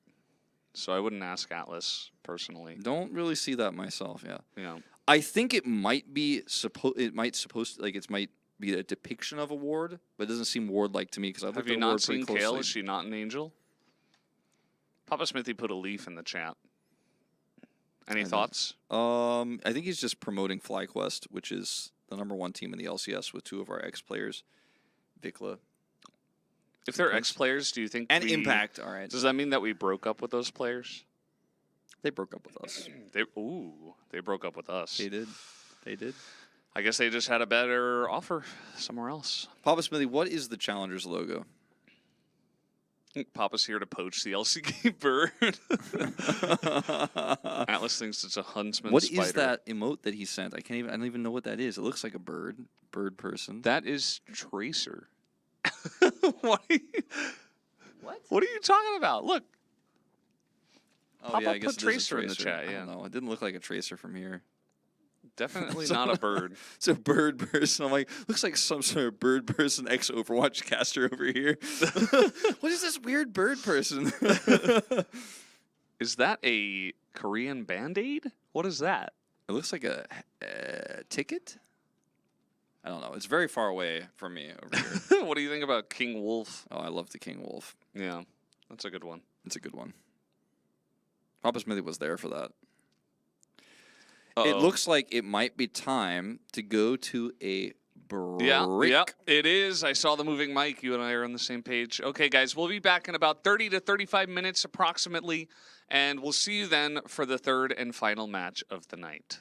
So I wouldn't ask Atlas personally. Don't really see that myself, yeah. Yeah. I think it might be it might be a depiction of a ward, but it doesn't seem ward-like to me because I looked Have at you the not ward pretty seen closely. Kale? Is she not an angel? Papa Smithy put a leaf in the chat. Any thoughts? I think he's just promoting FlyQuest, which is the #1 team in the LCS with 2 of our ex-players, Vikla If they're ex-players, do you think and Impact. All right, Does that mean that we broke up with those players? they broke up with us. They broke up with us. They did. They did. I guess they just had a better offer somewhere else. Papa Smithy, what is the Challengers logo? Papa's here to poach the LCK bird. Atlas thinks it's a huntsman What spider. is that emote that he sent? I don't even know what that is. It looks like a bird person. That is Tracer. What are you talking about? Look. Oh Papa yeah, I guess put it is a Tracer in the chat, I yeah. don't know. It didn't look like a Tracer from here. Definitely not a bird. It's a bird person. I'm like, looks like some sort of bird person ex-Overwatch caster over here. What is this weird bird person? Is that a Korean Band-Aid? What is that? It looks like a ticket. I don't know. It's very far away from me over here. What do you think about King Wolf? Oh, I love the King Wolf. Yeah, that's a good one. It's a good one. Papa Smithy was there for that. Uh-oh. It looks like it might be time to go to a break. Yeah, it is. I saw the moving mic. You and I are on the same page. Okay, guys, we'll be back in about 30 to 35 minutes approximately, and we'll see you then for the 3rd and final match of the night.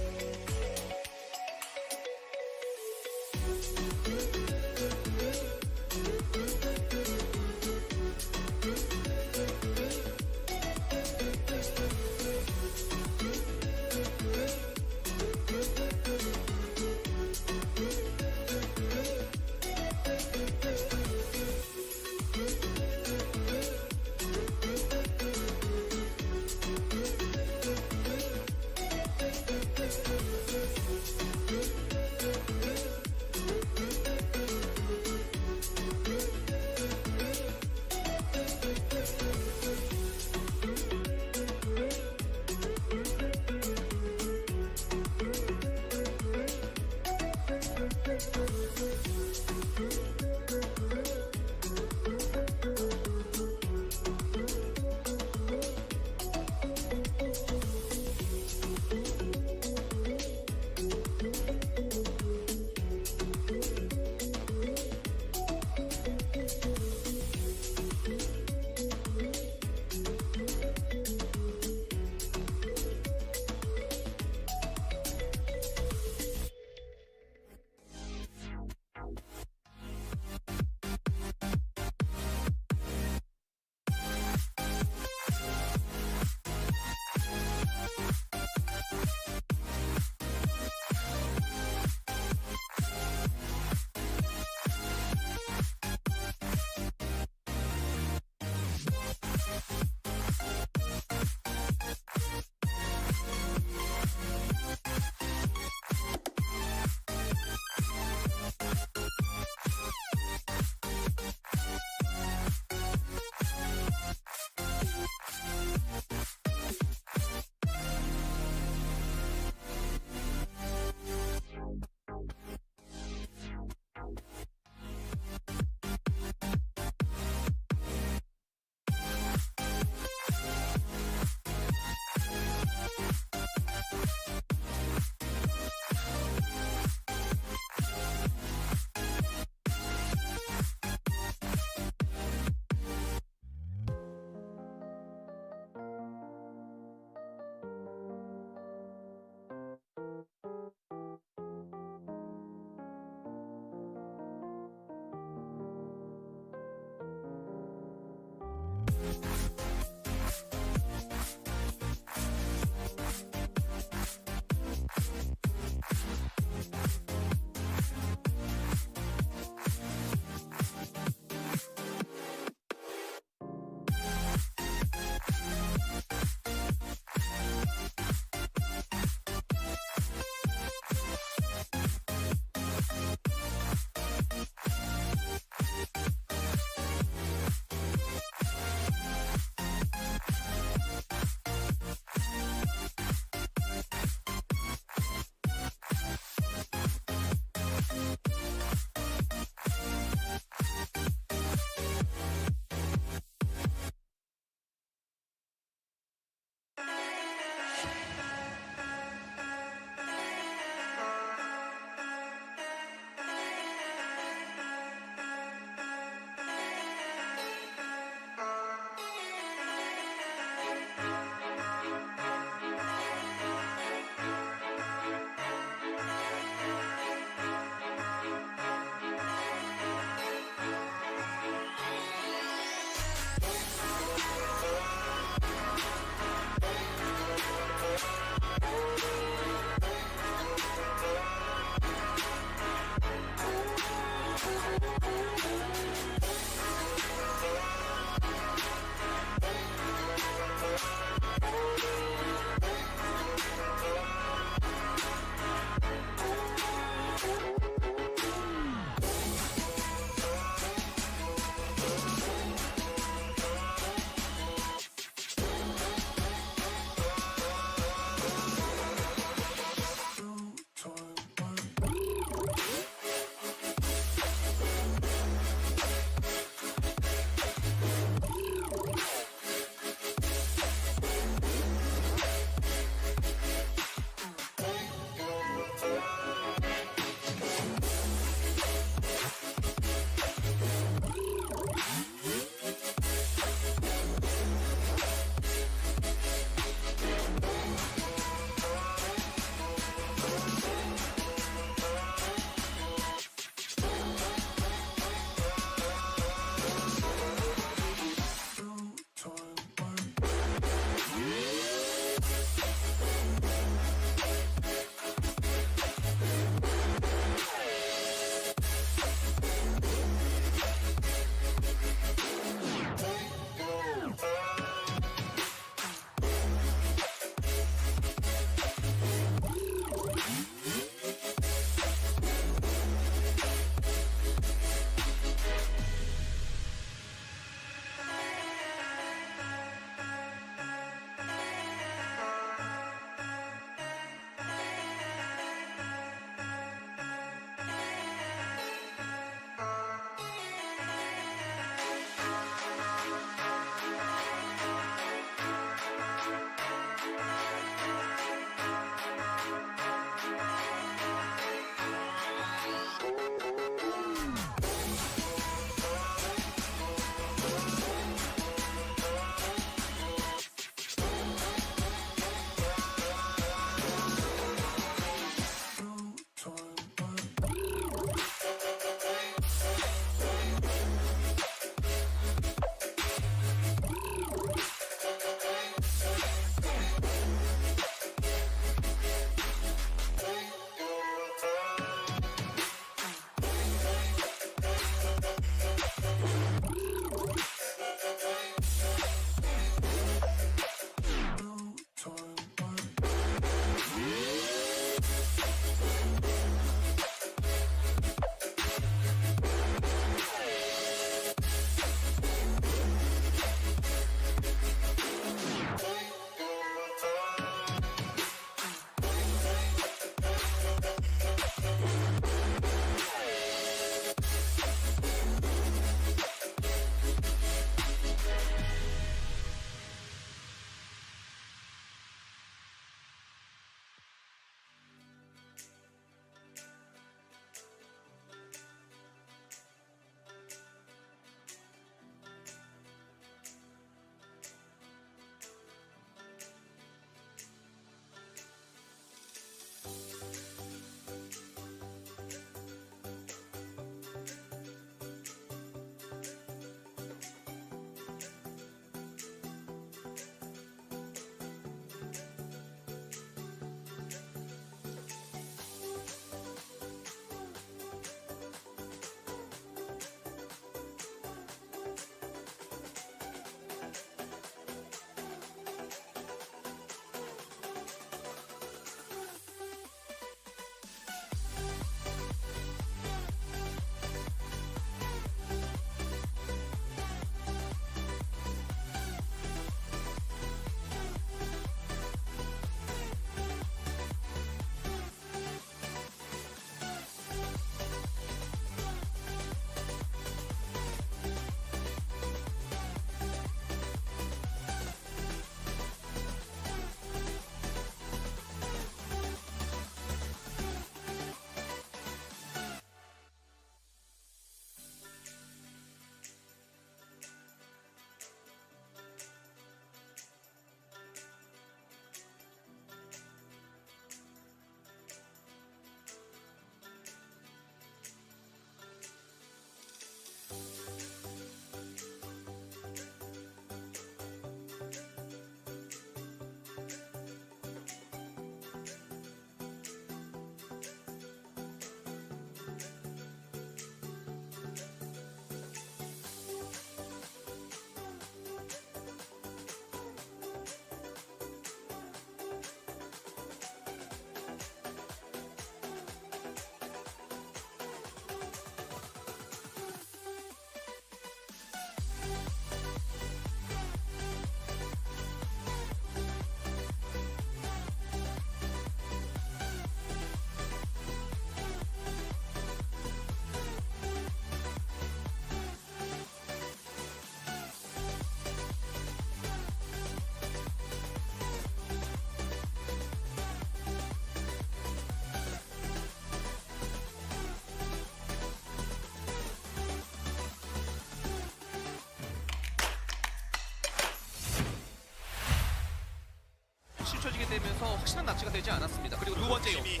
들어가면서 확실한 납치가 되지 않았습니다. 그리고 두 번째 용. 팀이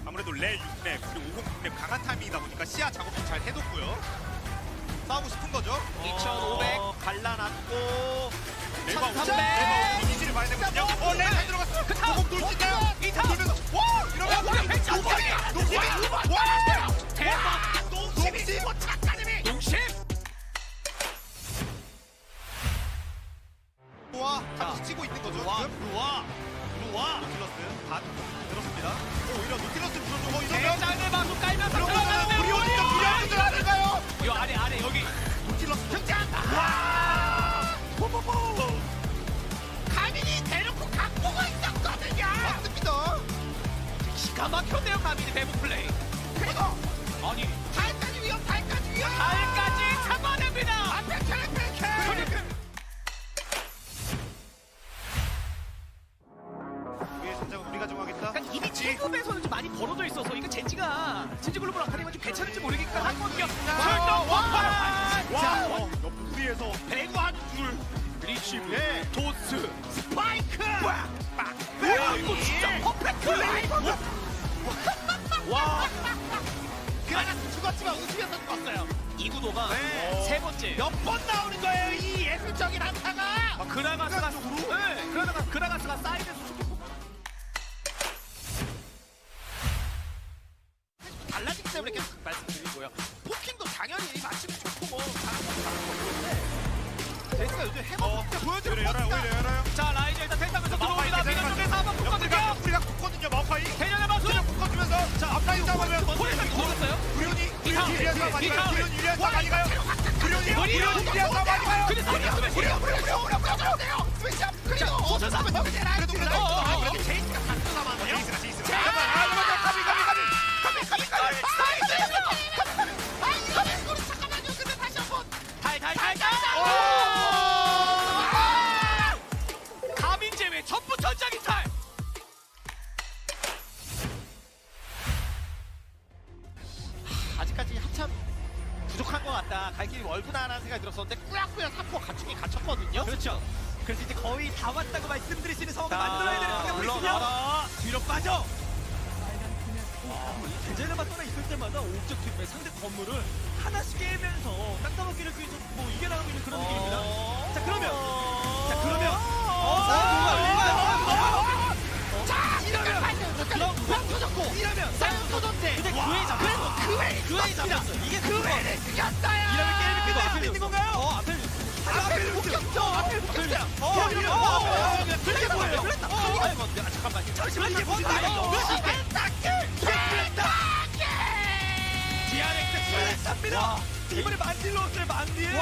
아무래도 레 6렙 그리고 50, 6렙 강한 타이밍이다 보니까 시야 작업도 잘 해뒀고요. 싸우고 싶은 거죠. 2500 갈라놨고 레바 5, 1300. 레바 5 이미지를 봐야 되거든요. 레 잘 들어갔어. 공공 돌진데요. 이타. 돌면서 와! 이러면 백지 농심이! 와! 대박. 농심이! 착가님이! 농심. 와! 잠시 치고 있는 거죠. 루아 지금? 루아 노틸러스 반 들었습니다. 오히려 노틸러스 들어주고 이러면 대장을 마구 깔면서 그러면 들어가는 우리 어디가 불리하는 아닌가요? 요 아래 여기. 노틸러스 등장한다. 와! 포포포! 가민이 대놓고 갖고가 있었거든요. 맞습니다. 기가 막혔네요, 가민이 대목 플레이. 그리고 아니 달까지 위험, 달까지 위험. 발까지 잡아냅니다. 앞에 트래픽. 위에 전장은 우리가 정하겠다. 그러니까 이미 체급에서는 좀 많이 벌어져 있어서 이거 젠지가 진지 글로벌 아카데미가 좀 괜찮을지 모르겠니까 한번 뛰어. 출동 원판. 자, 옆구리에서 배구하는 줄. 리시브. 예. 도스. 스파이크. 빡. 와, 이거 진짜 퍼펙트. 와. 그라가스 죽었지만 웃으면서 죽었어요. 이 구도가 네. 세 번째. 몇 번 나오는 거예요, 이 예술적인 한타가. 그라가스가 쪽으로? 네, 그라가스가 사이드에서 달라지기 때문에 계속 말씀드리고요. 포킹도 당연히 맞추면 좋고 뭐 잘하는 거 제이스가 요즘 해먹 보여주는 오히려 열어요, 오히려 열어요. 자 라이즈 일단 텐타면서 마우파이 들어옵니다. 계속 미는 쪽에서 한번 붙거든요. 우리가 붙거든요, 마우파이. 대전의 마수. 붙어주면서 자 앞라인 싸움하면 포리스가 모르겠어요. 구련이 이타. 유리한 싸움 아닌가요? 이타. 구련이 유리한 싸움 아닌가요? 구련이 유리한 싸움 아닌가요? 근데 사이드 스매시. 자 옷을 사면 형제 라이즈. 이렇게 제이스가 다 들어가면 제이스가. 가민 제외 전부 전장이 탈. 아직까지 한참 부족한 것 같다. 갈 길이 멀구나라는 생각이 들었었는데 꾸역꾸역 3포 갖추긴 갖췄거든요. 그렇죠. 그래서 이제 거의 다 왔다고 말씀드릴 수 있는 상황을 만들어야 되는 상황이 물러나라. 뒤로 빠져. 대제르만 떠나 있을 때마다 옵젝티브에 상대 건물을 하나씩 깨면서 땅따먹기를 뭐 이겨나가고 있는 그런 느낌입니다. 자 그러면 이러면 사이언 터졌대. 근데 그 외에 잡혔어. 이게 그 외에 죽였어요. 이러면 게임이 끝나 앞에 있는 건가요? 앞에 묶였죠. 앞에 묶였어요. 그게 뭐예요? 잠깐만요. 잠시만 이게 뭔가요? DRX 플랫합니다. 이번에 만딜로 왔어요. 만딜.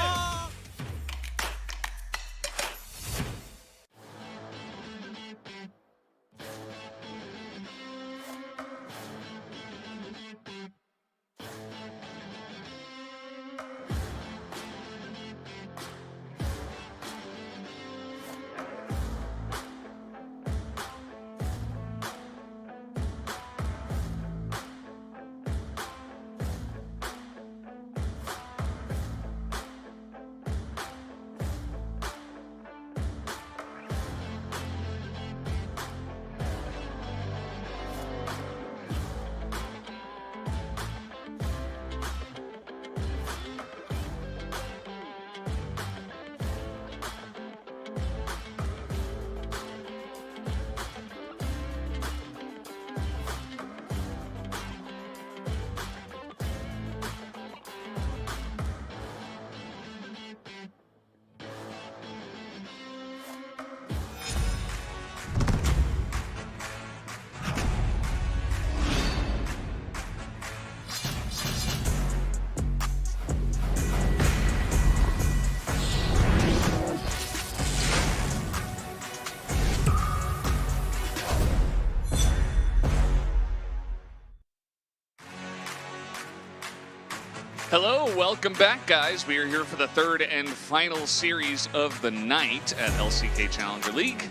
Hello, welcome back, guys. We are here for the third and final series of the night at LCK Challenger League.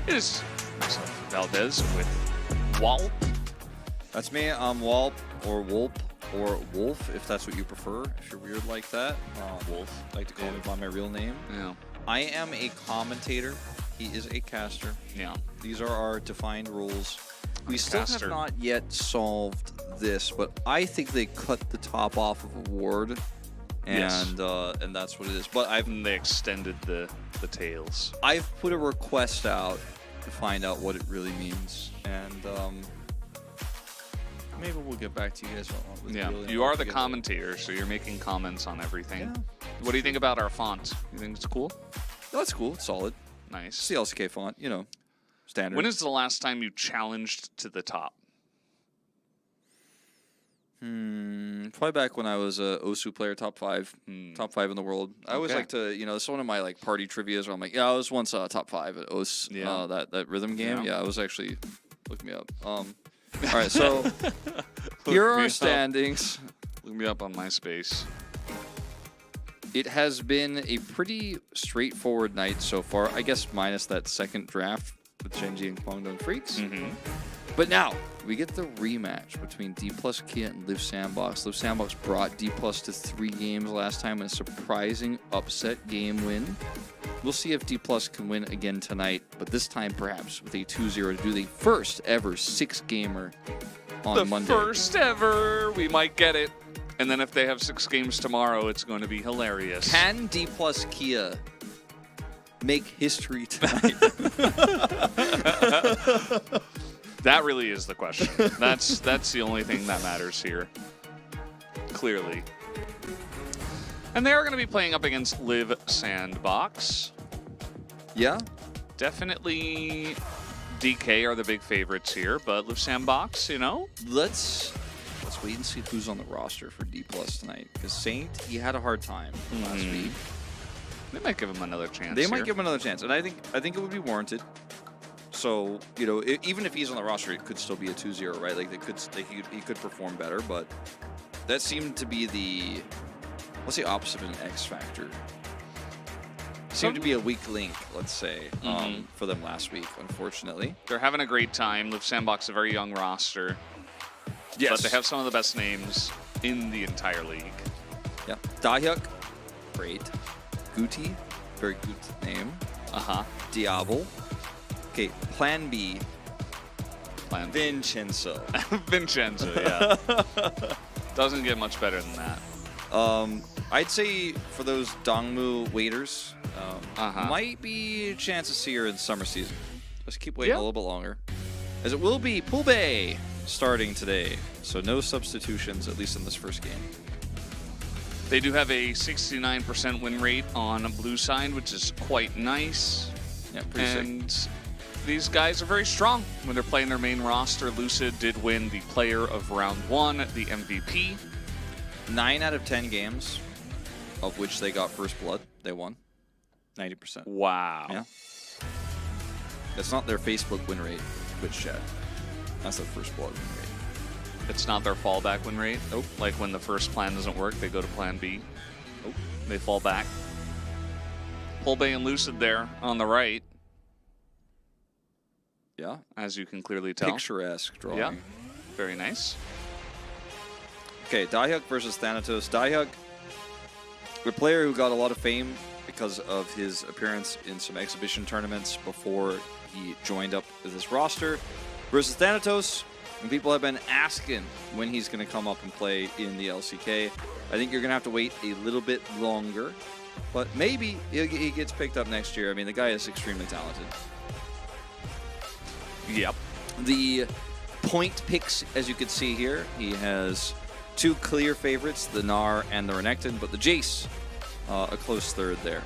It is myself, Valdez, with Walp. That's me. I'm Walp or Wolp or Wolf, if that's what you prefer. If you're weird like that, Wolf. I like to call me by my real name. Yeah. I am a commentator He is a caster. Yeah. These are our defined rules. We still caster. have not yet solved this, but I think they cut the top off of a ward, and Yes. and that's what it is. But And they extended the tails. I've put a request out to find out what it really means, and maybe we'll get back to you guys. With Yeah. really You are the together. commentator, so you're making comments on everything. Yeah. What do you think about our font? You think it's cool? No, that's cool. It's solid. It's Nice. the LCK font, you know, standard. When is the last time you challenged to the top? Probably back when I was a Osu player, top 5 in the world. I always Okay. like to, you know, it's one of my like party trivias where I'm like, yeah, I was once top 5 at Os, Yeah. that rhythm game. Yeah. Yeah, I was actually, look me up. All right, so here are me our up. standings. Look me up on MySpace. It has been a pretty straightforward night so far. I guess minus that second draft with Gen.G and Kwangdong Freaks. Mm-hmm. But now we get the rematch between D plus Kia and Liv Sandbox. Liv Sandbox brought D plus to 3 games last time in a surprising upset game win. We'll see if D plus can win again tonight, but this time perhaps with a 2-0 to do the first ever 6-gamer on The Monday. first ever. We might get it. And then if they have 6 games tomorrow, it's going to be hilarious. Can D plus Kia make history tonight? That really is the question. That's the only thing that matters here. Clearly. And they are going to be playing up against Liv Sandbox. Yeah? Definitely DK are the big favorites here, but Liv Sandbox, you know? Let's wait and see who's on the roster for D plus tonight. Because Saint, he had a hard time last week. They might give him another chance. They might here. give him another chance, and I think it would be warranted. So, you know, even if he's on the roster, it could still be a 2-0, right? Like he could perform better, but that seemed to be the, what's the opposite of an X factor? Seemed to be a weak link, let's say, for them last week, unfortunately. They're having a great time. Liv Sandbox, a very young roster. Yes. But they have some of the best names in the entire league. Yeah. Dahyuk, great. Guti, very good name. Uh-huh. Diablo. Okay, Plan B, Plan Vincenzo. Vincenzo, yeah. Doesn't get much better than that. I'd say for those Dongmu waiters, Uh-huh. might be a chance to see her in summer season. Just keep waiting Yeah. a little bit longer. As it will be Pool Bay starting today, so no substitutions, at least in this first game. They do have a 69% win rate on blue side, which is quite nice. Yeah, pretty sick. And these guys are very strong when they're playing their main roster. Lucid did win the player of round 1, the MVP. 9 out of 10 games, of which they got first blood, they won. 90%. Wow. Yeah. That's not their Facebook win rate, Twitch chat. That's their first blood win rate. It's not their fallback win rate. Nope. Like when the first plan doesn't work, they go to plan B. Nope. They fall back. Pool Bay and Lucid there on the right, Yeah. as you can clearly tell. Picturesque drawing. Yeah. Very nice. Okay, Dahyuk versus Thanatos. Dahyuk, a player who got a lot of fame because of his appearance in some exhibition tournaments before he joined up with this roster, versus Thanatos, and people have been asking when he's going to come up and play in the LCK. I think you're going to have to wait a little bit longer, but maybe he gets picked up next year. I mean, the guy is extremely talented. Yep. The point picks, as you can see here, he has 2 clear favorites, the Gnar and the Renekton, but the Jace, a close third there.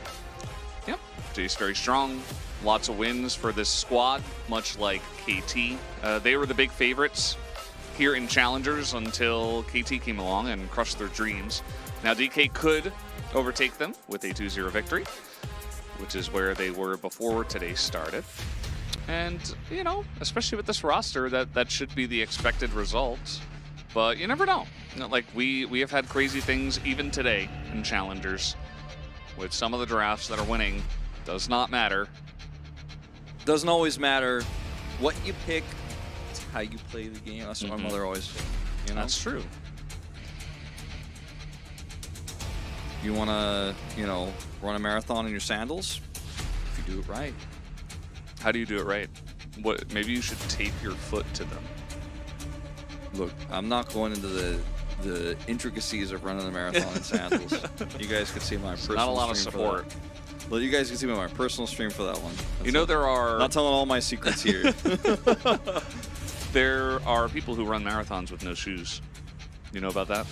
Yep. Jace very strong. Lots of wins for this squad, much like KT. They were the big favorites here in Challengers until KT came along and crushed their dreams. Now DK could overtake them with a 2-0 victory, which is where they were before today started. And, you know, especially with this roster, that should be the expected result. But you never know. You know, like, we have had crazy things even today in Challengers with some of the drafts that are winning. Does not matter. Doesn't always matter what you pick, it's how you play the game. That's what my mother always said. You know? That's true. You want to, you know, run a marathon in your sandals? If you do it right. How do you do it right? What? Maybe you should tape your foot to them. Look, I'm not going into the intricacies of running a marathon in sandals. You guys can see my personal Not a lot of stream for support. that. Well, you guys can see my personal stream for that one. You know, there are Not telling all my secrets here. there are people who run marathons with no shoes. You know about that?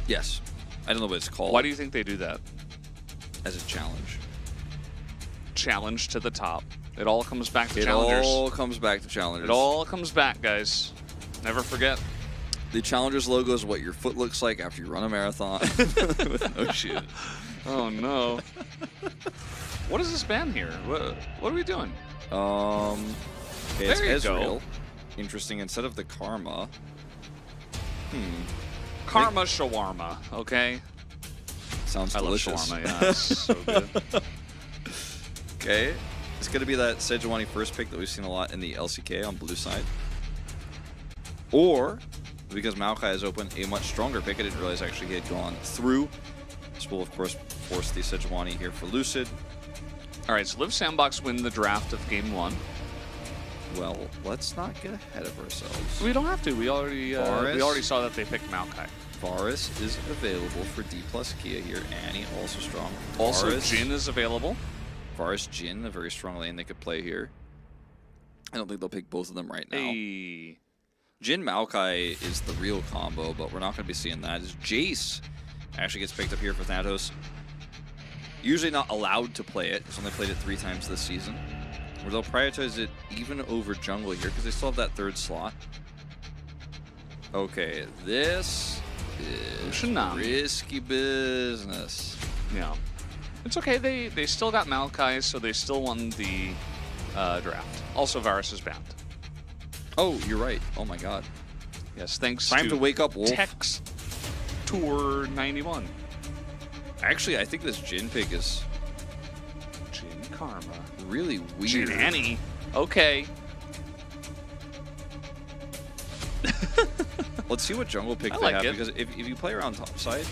Yes. I don't know what it's called. Why do you think they do that? As a challenge. Challenge to the top. It all comes back to It challengers. all comes back to challengers. It all comes back, guys. Never forget. The challengers logo is what your foot looks like after you run a marathon with no shoes. Oh no. What is this band here? What are we doing? Okay, it's There you Ezreal. go. Interesting. Instead of the Karma. Karma shawarma, okay? Sounds I love delicious. shawarma, yeah. It's so good. Okay. It's going to be that Sejuani first pick that we've seen a lot in the LCK on blue side. Or, because Maokai is open, a much stronger pick. I didn't realize actually he had gone through. This will, of course, force the Sejuani here for Lucid. All right, so Liv Sandbox win the draft of game 1. Well, let's not get ahead of ourselves. We don't have to. We already Varus. saw that they picked Maokai. Varus is available for D plus Kia here. Annie also strong. Also, Varus, Jin is available. Varus, Jin, a very strong lane they could play here. I don't think they'll pick both of them right now. Hey. Jin Maokai is the real combo, but we're not going to be seeing that. As Jace actually gets picked up here for Thanatos. Usually not allowed to play it. He's only played it 3 times this season. Where they'll prioritize it even over jungle here because they still have that 3rd slot. Okay, this is Tsunami. risky business. Yeah. It's okay. They still got Maokai, so they still won the draft. Also, Varus is banned. Oh, you're right. Oh my god. Yes, thanks Time to wake up, Wolf. Tex Tour 91. Actually, I think this Jin pick is Jin Karma. really weird. Jin Annie. Okay. Let's see what jungle pick I they like have, it. because if you play around top side,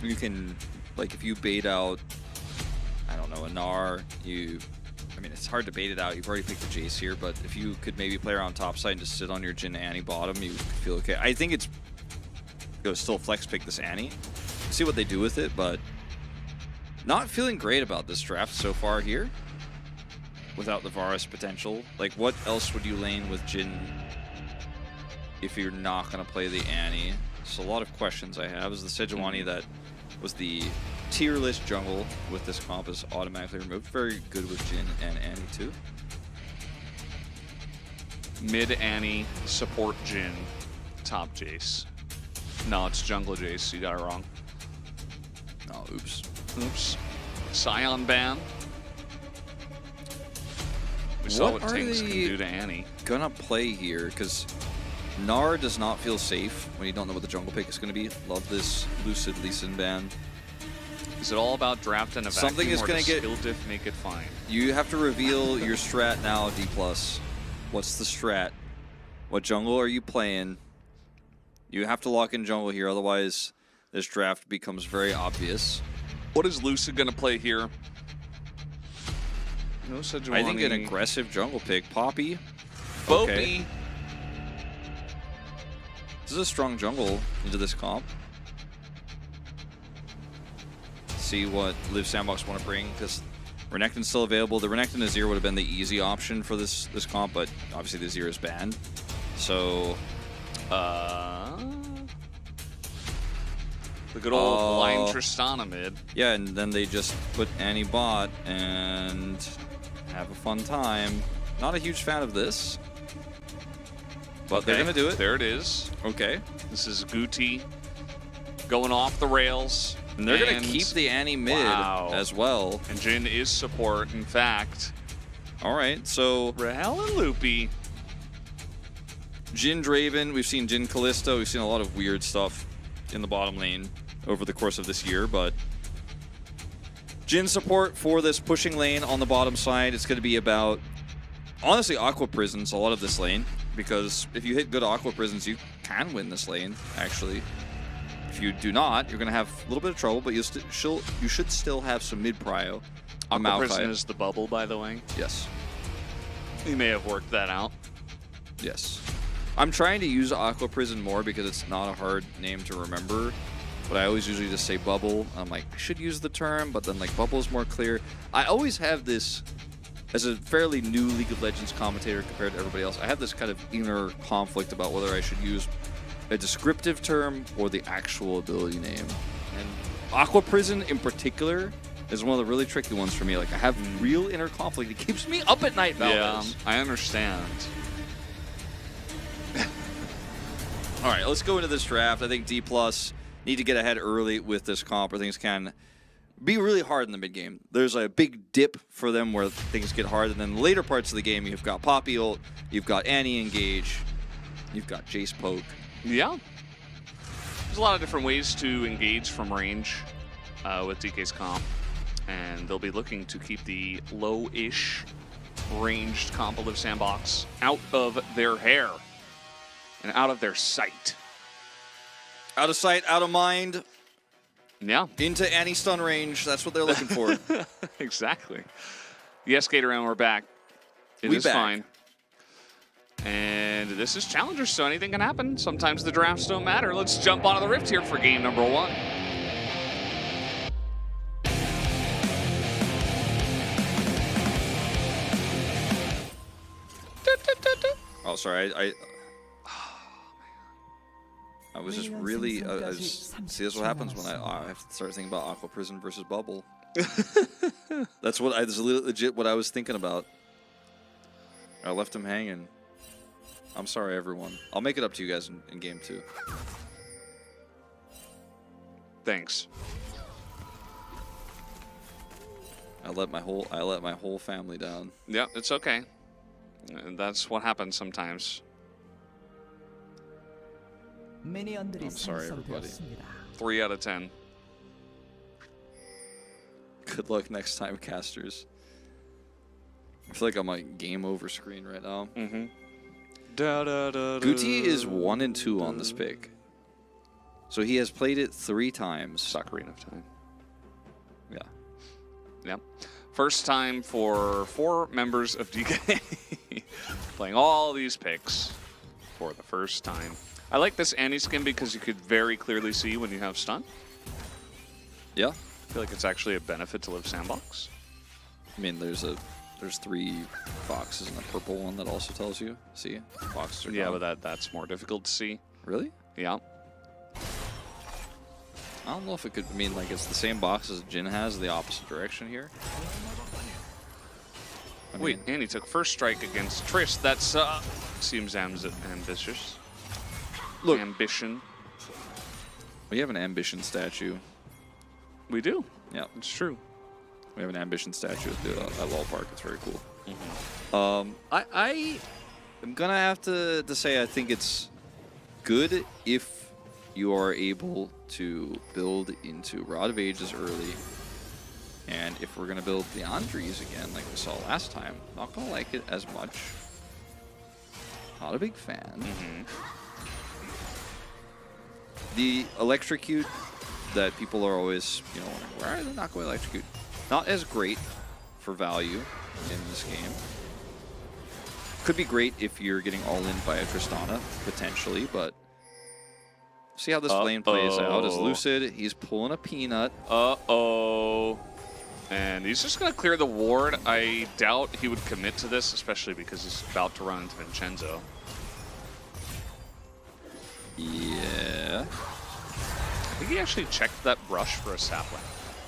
you can, like, if you bait out, I don't know, a Gnar, I mean, it's hard to bait it out. You've already picked the Jace here, but if you could maybe play around top side and just sit on your Jin Annie bottom, you could feel okay. I think it's still flex pick this Annie. See what they do with it, but not feeling great about this draft so far here without the Varus potential. Like, what else would you lane with Jin if you're not going to play the Annie? So a lot of questions I have. Is the Sejuani that was the tier list jungle with this comp is automatically removed? Very good with Jin and Annie too. Mid Annie, support Jin, top Jace. No, it's jungle Jace. You got it wrong. Oh, oops. Oops. Scion ban. We saw what are Tings can they do to Annie. gonna play here? Because Gnar does not feel safe when you don't know what the jungle pick is going to be. Love this Lucid Lee Sin ban. Is it all about draft and a vacuum, Something is or gonna does get- skill diff make it fine? You have to reveal your strat now, D+. What's the strat? What jungle are you playing? You have to lock in jungle here, otherwise this draft becomes very obvious. What is Lucid gonna play here? No Sejuani. I think an aggressive jungle pick. Poppy. Bopey. Okay. This is a strong jungle into this comp. See what Liv Sandbox want to bring, because Renekton's still available. The Renekton Azir would have been the easy option for this comp, but obviously the Azir is banned. So the good old blind Tristana mid. yeah, and then they just put Annie bot and have a fun time. Not a huge fan of this, but they're Okay, gonna do it. There it is. Okay, This is Guti going off the rails. and they're gonna keep the Annie mid Wow. as well. And Jin is support. In fact, All right, so Rahel and Loopy. Jin Draven, we've seen Jin Callisto, we've seen a lot of weird stuff in the bottom lane over the course of this year, but Jin support for this pushing lane on the bottom side, it's going to be about, honestly, Aqua Prisons a lot of this lane, because if you hit good Aqua Prisons, you can win this lane, actually. If you do not, you're going to have a little bit of trouble, but you should still have some mid-prio on Aqua Prison Maokai. is the bubble, by the way. Yes. You may have worked that out. Yes. I'm trying to use Aqua Prison more because it's not a hard name to remember. But I always usually just say Bubble. I'm like, I should use the term, but then like Bubble is more clear. I always have this, as a fairly new League of Legends commentator compared to everybody else, I have this kind of inner conflict about whether I should use a descriptive term or the actual ability name. And Aqua Prison in particular is one of the really tricky ones for me. Like, I have real inner conflict. It keeps me up at night, Valdez. Yeah, I understand. All right, let's go into this draft. I think D+ need to get ahead early with this comp, or things can be really hard in the mid game. There's a big dip for them where things get hard, and then later parts of the game, you've got Poppy ult, you've got Annie engage, you've got Jace poke. Yeah. There's a lot of different ways to engage from range with DK's comp, and they'll be looking to keep the low-ish ranged comp of Live Sandbox out of their hair and out of their sight. Out of sight, out of mind, Yeah. into Annie stun range. That's what they're looking for. Exactly. Yes, Gatorland, we're back. It is fine. And this is Challenger, so anything can happen. Sometimes the drafts don't matter. Let's jump onto the Rift here for game number 1. Oh, sorry. I was just really. See, that's what happens when I have to start thinking about Aqua Prison versus Bubble. That's legit what I was thinking about. I left him hanging. I'm sorry, everyone. I'll make it up to you guys in game 2. Thanks. I let my whole family down. Yeah, it's okay. And that's what happens sometimes. I'm sorry, everybody. 3 out of 10. Good luck next time, casters. I feel like I'm like game over screen right now. Mm-hmm. Guti is 1 and 2 on this pick. So he has played it 3 times. Ocarina of Time. Yeah. Yep. First time for 4 members of DK playing all these picks for the first time. I like this Annie skin because you could very clearly see when you have stun. Yeah. I feel like it's actually a benefit to Live Sandbox. I mean, there's 3 boxes and a purple one that also tells you. See, boxes are Yeah, gone. but that's more difficult to see. Really? Yeah. I don't know if it could mean like it's the same box as Jin has, the opposite direction here. I Wait, mean, Annie took first strike against Triss. That's seems ambitious. Look. Ambition. we have an ambition statue. We do. Yeah, It's true. we have an ambition statue at LOL Park. It's very cool. Mm-hmm. I am gonna have to say I think it's good if you are able to build into Rod of Ages early, and if we're gonna build the Andres again like we saw last time, not gonna like it as much. Not a big fan. Mm-hmm. The electrocute that people are always, wondering, why are they not going electrocute? Not as great for value in this game. Could be great if you're getting all in by a Tristana, potentially, but see how this lane plays out. As Lucid, he's pulling a peanut. Uh-oh. And he's just going to clear the ward. I doubt he would commit to this, especially because he's about to run into Vincenzo. Yeah. I think he actually checked that brush for a sapling.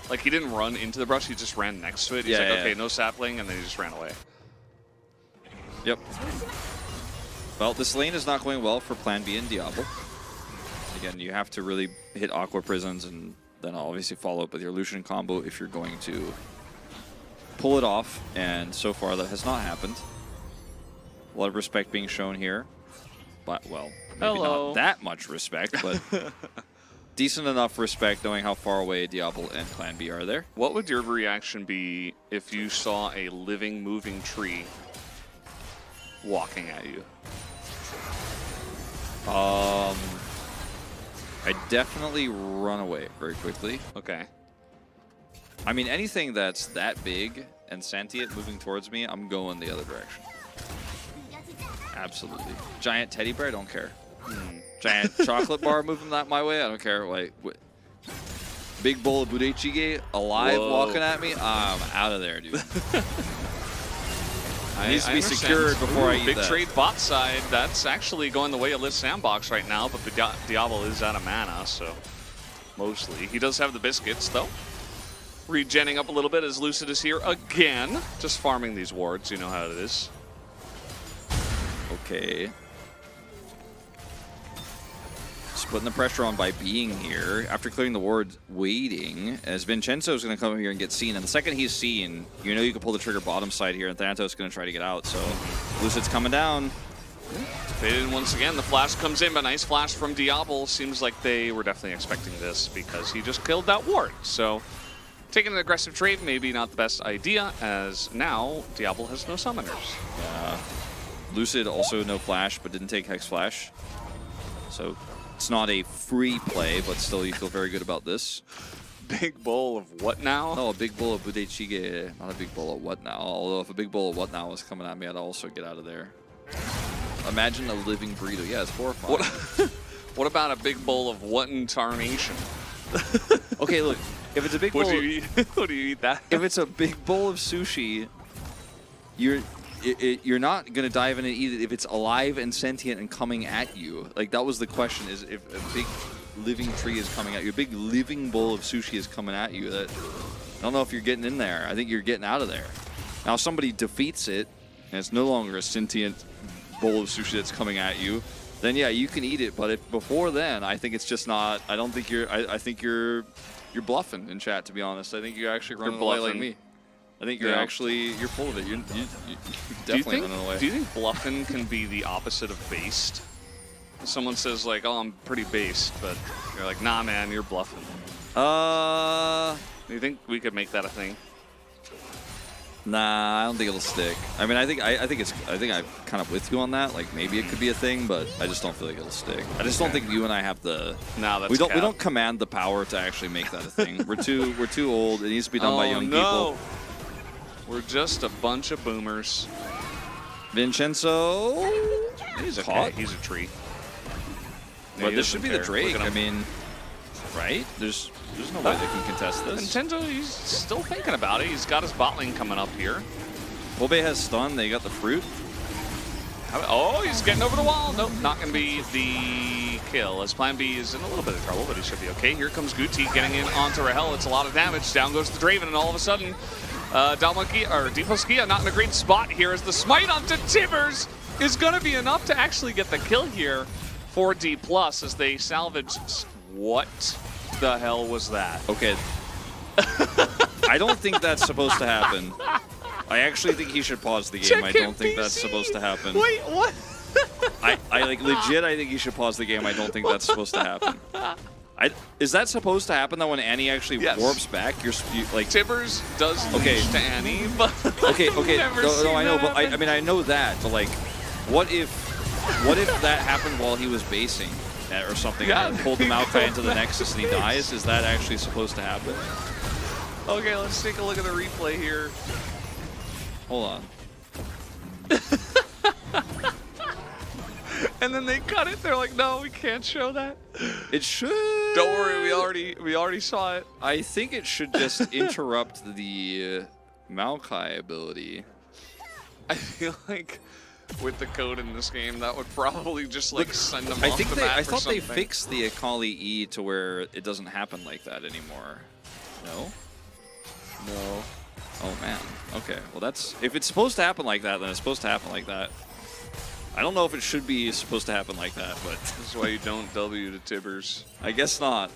Like, he didn't run into the brush, he just ran next to it. He's Yeah, like, yeah, okay, yeah. no sapling, and then he just ran away. Yep. Well, this lane is not going well for Plan B and Diablo. Again, you have to really hit Aqua Prisons and then obviously follow up with your Lucian combo if you're going to pull it off, and so far that has not happened. A lot of respect being shown here, but, well, maybe not that much respect, but decent enough respect knowing how far away Diablo and Plan B are there. What would your reaction be if you saw a living, moving tree walking at you? I definitely run away very quickly. Okay. I mean, anything that's that big and sentient moving towards me, I'm going the other direction. Absolutely. Giant teddy bear, I don't care. Giant chocolate bar moving that my way, I don't care. Like, big bowl of budechige alive walking at me, I'm out of there, dude. It needs to be secured before I eat Big that. trade bot side. That's actually going the way of Liz Sandbox right now, but Diablo is out of mana, so mostly. He does have the biscuits, though. Regenning up a little bit as Lucid is here again. Just farming these wards, you know how it is. Okay. Just putting the pressure on by being here. After clearing the ward, waiting, as Vincenzo is going to come here and get seen. And the second he's seen, you know you can pull the trigger bottom side here, and Thanatos is going to try to get out. So Lucid's coming down. Faded in once again. The flash comes in, but nice flash from Diablo. Seems like they were definitely expecting this because he just killed that ward. So taking an aggressive trade, maybe not the best idea, as now Diablo has no summoners. Lucid also no flash, but didn't take Hex Flash. So it's not a free play, but still you feel very good about this. Big bowl of what now? Oh, a big bowl of budechige, not a big bowl of what now. Although if a big bowl of what now was coming at me, I'd also get out of there. Imagine a living burrito. Yeah, it's horrifying. What about a big bowl of what in tarnation? Okay, look, if it's a big bowl, Would you eat? Would you eat that? if it's a big bowl of sushi, you're not gonna dive in and eat it if it's alive and sentient and coming at you. Like that was the question: is if a big living tree is coming at you, a big living bowl of sushi is coming at you. That I don't know if you're getting in there. I think you're getting out of there. Now, if somebody defeats it and it's no longer a sentient bowl of sushi that's coming at you, then yeah, you can eat it. But if before then, I think it's just not. I don't think you're. I think you're bluffing in chat. To be honest, I think you're actually running away like me. I think you're you're full of it. You're definitely running away. Do you think bluffing can be the opposite of based? Someone says like, "Oh, I'm pretty based," but you're like, "Nah, man, you're bluffing." Do you think we could make that a thing? Nah, I don't think it'll stick. I mean, I think I'm kind of with you on that. Like maybe it could be a thing, but I just don't feel like it'll stick. I just don't think you and I have the. No, that's we don't command the power to actually make that a thing. We're too old. It needs to be done by young people. We're just a bunch of boomers. Vincenzo, He's caught. okay. He's a tree. But He this should doesn't be the care. Drake. Look at I him. mean, right? There's no way they can contest this. Nintendo, he's still thinking about it. He's got his bot lane coming up here. Kobe has stun. They got the fruit. Oh, he's getting over the wall. Nope, not going to be the kill. As Plan B is in a little bit of trouble, but he should be okay. Here comes Guti getting in onto Rahel. It's a lot of damage. Down goes the Draven, and all of a sudden, Deposkia not in a great spot here as the smite onto Tibbers is going to be enough to actually get the kill here for D+, as they salvage. What the hell was that? Okay. I don't think that's supposed to happen. I actually think he should pause the game. I don't think that's supposed to happen. Wait, what? I like legit. I think he should pause the game. I don't think that's supposed to happen. Is that supposed to happen though when Annie actually warps back? You're like Tibbers does Okay. leash to Annie, but okay. never No, seen I know, that but happen. I mean I know that. But like, what if that happened while he was basing or something? Yeah. And pulled him out into the Nexus and he dies. Is that actually supposed to happen? Okay, let's take a look at the replay here. Hold on. And then they cut it. They're like, no, we can't show that. It should. Don't worry, we already saw it. I think it should just interrupt the Maokai ability. I feel like with the code in this game, that would probably just like send them I off think the map I or thought they something. fixed the Akali E to where it doesn't happen like that anymore. No? No. Oh man. Okay. Well, that's if it's supposed to happen like that, then it's supposed to happen like that. I don't know if it should be supposed to happen like that, but This is why you don't W to Tibbers. I guess not.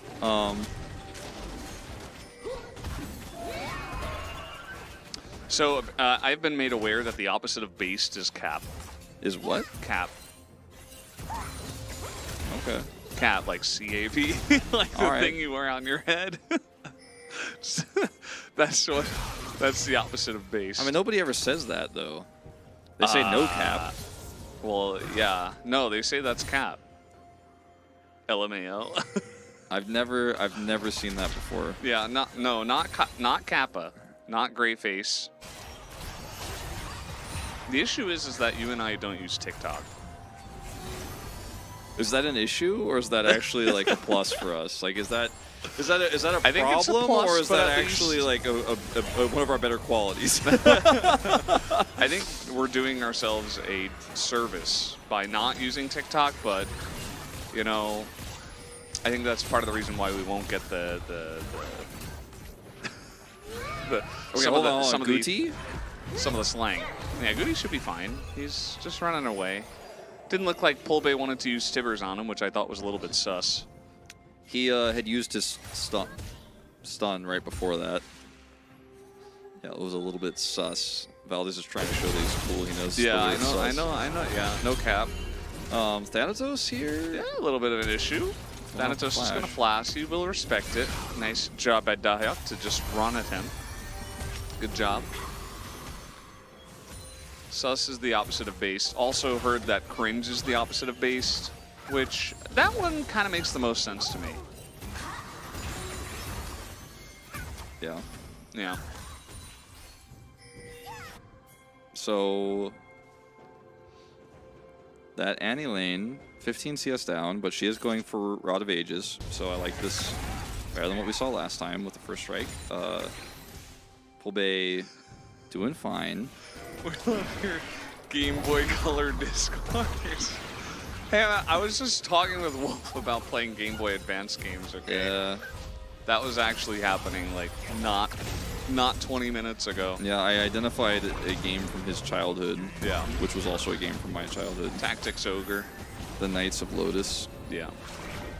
So I've been made aware that the opposite of based is cap. Is what? Cap. Okay. Cap, like C-A-P. Like the All right. thing you wear on your head. That's the opposite of based. I mean, nobody ever says that though. They say no cap. Well, yeah. No, they say that's cap. LMAO. I've never seen that before. Yeah, not Kappa. Not Grey Face. The issue is that you and I don't use TikTok. Is that an issue, or is that actually like a plus for us? Like, is that a I think it's a problem, plus, or is but that at actually least- like one of our better qualities? I think we're doing ourselves a service by not using TikTok, but you know, I think that's part of the reason why we won't get the Okay, some hold of the on, some of the Guti? some of the slang. Yeah, Goody should be fine. He's just running away. Didn't look like Polbey wanted to use Tibbers on him, which I thought was a little bit sus. He had used his stun right before that. Yeah, it was a little bit sus. Valdez is trying to show that he's cool. He knows. Yeah, the word sus. I know. Yeah, no cap. Thanatos here. Yeah, a little bit of an issue. Thanatos is going to flash. You will respect it. Nice job by Dahyuk to just run at him. Good job. Sus is the opposite of based. Also heard that cringe is the opposite of based, which that one kind of makes the most sense to me. Yeah. Yeah. So that Annie lane, 15 CS down, but she is going for Rod of Ages. So I like this better than what we saw last time with the first strike. Polbey doing fine. We love your Game Boy Color Discord. Hey, I was just talking with Wolf about playing Game Boy Advance games, okay? Yeah. That was actually happening, like, not 20 minutes ago. Yeah, I identified a game from his childhood. Yeah. Which was also a game from my childhood. Tactics Ogre. The Knights of Lotus. Yeah.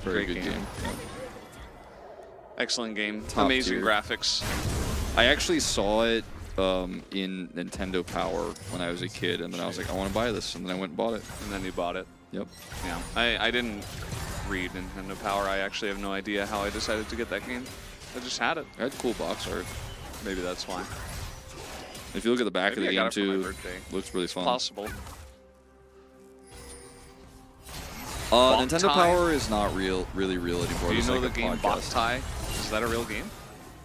Very Great good game. Yeah. Excellent game. Top Amazing tier. graphics. I actually saw it in Nintendo Power when I was a kid, and then I was like, I want to buy this, and then I went and bought it. And then you bought it. Yep. Yeah. I didn't read Nintendo Power. I actually have no idea how I decided to get that game. I just had it. I had cool box art. Maybe that's why. If you look at the back Maybe I of the game got it for my too, birthday. looks really fun. Possible. Nintendo Bot-tie. Power is not really real anymore. Do you It's know like the a game podcast. Bot-tie? Is that a real game?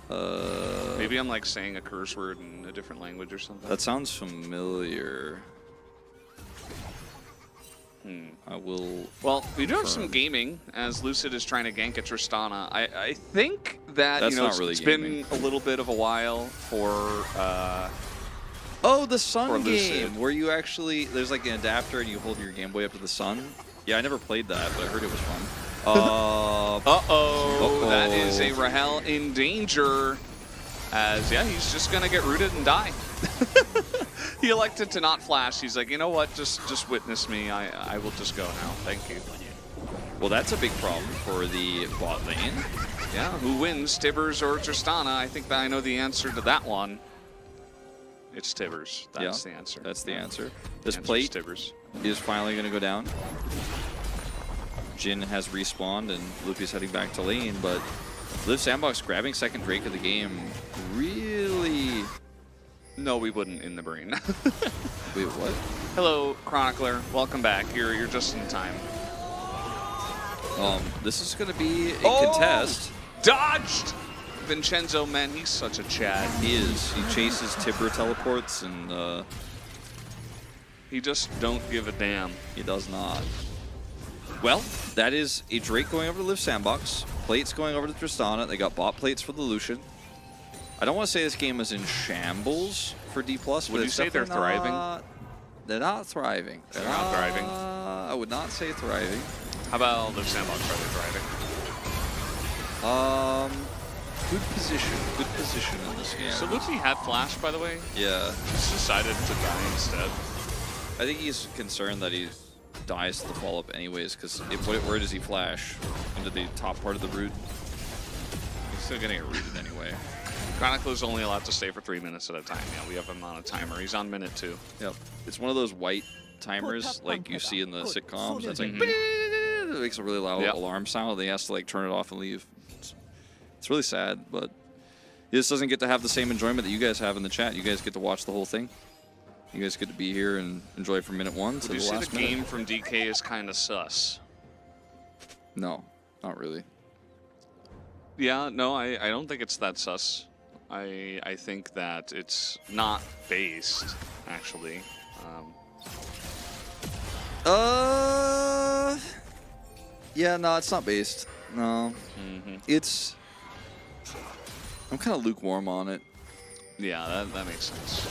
Maybe Maybe I'm like saying a curse word in a different language or something. that sounds familiar. I will. Well, we do have some confirm. gaming as Lucid is trying to gank at Tristana. I think that That's you know not really it's gaming. been a little bit of a while for Oh, the For sun Lucid. game where you actually there's like an adapter and you hold your Game Boy up to the sun. Yeah, I never played that, but I heard it was fun. That is a Rahel in danger. As yeah, he's just gonna get rooted and die. He elected to not flash. He's like, you know what? Just witness me. I will just go now. Thank you. Well, that's a big problem for the bot lane. Yeah, who wins, Tibbers or Tristana? I think that I know the answer to that one. It's Tibbers. That's the answer. That's the answer. This Answer's plate Tibbers. is finally going to go down. Jin has respawned and Luffy's heading back to lane, but Liv Sandbox grabbing second Drake of the game really... No, we wouldn't in the brain. Wait, what? Hello, Chronicler. Welcome back. You're just in time. This is going to be a Oh! contest. Dodged! Vincenzo, man, he's such a Chad. He is. He chases Tibber teleports and He just don't give a damn. he does not. Well, that is a Drake going over to Liv Sandbox. Plates going over to Tristana. They got bot plates for the Lucian. I don't want to say this game is in shambles for D+, but Would you it's say they're definitely thriving? not- They're not thriving. They're not thriving. I would not say thriving. How about Liv Sandbox are they driving? Good position in this game. So Luffy had flash, by the way. Yeah, Just decided to die instead. I think he's concerned that he dies to the follow-up anyways, because where does he flash? Into the top part of the route? He's still gonna get rooted anyway. Chronicler's only allowed to stay for 3 minutes at a time. Yeah, we have him on a timer. He's on minute 2. Yep. It's one of those white timers like you see in the sitcoms. That's like, Mhm. it makes a really loud Yep. alarm sound. And he has to like turn it off and leave. It's really sad, but he just doesn't get to have the same enjoyment that you guys have in the chat. You guys get to watch the whole thing. You guys get to be here and enjoy it from minute 1 to Would you the say last the minute. game from DK is kind of sus? No, not really. Yeah, no, I don't think it's that sus. I think that it's not based, actually. Yeah, no, it's not based. No. It's... I'm kind of lukewarm on it. Yeah, that makes sense.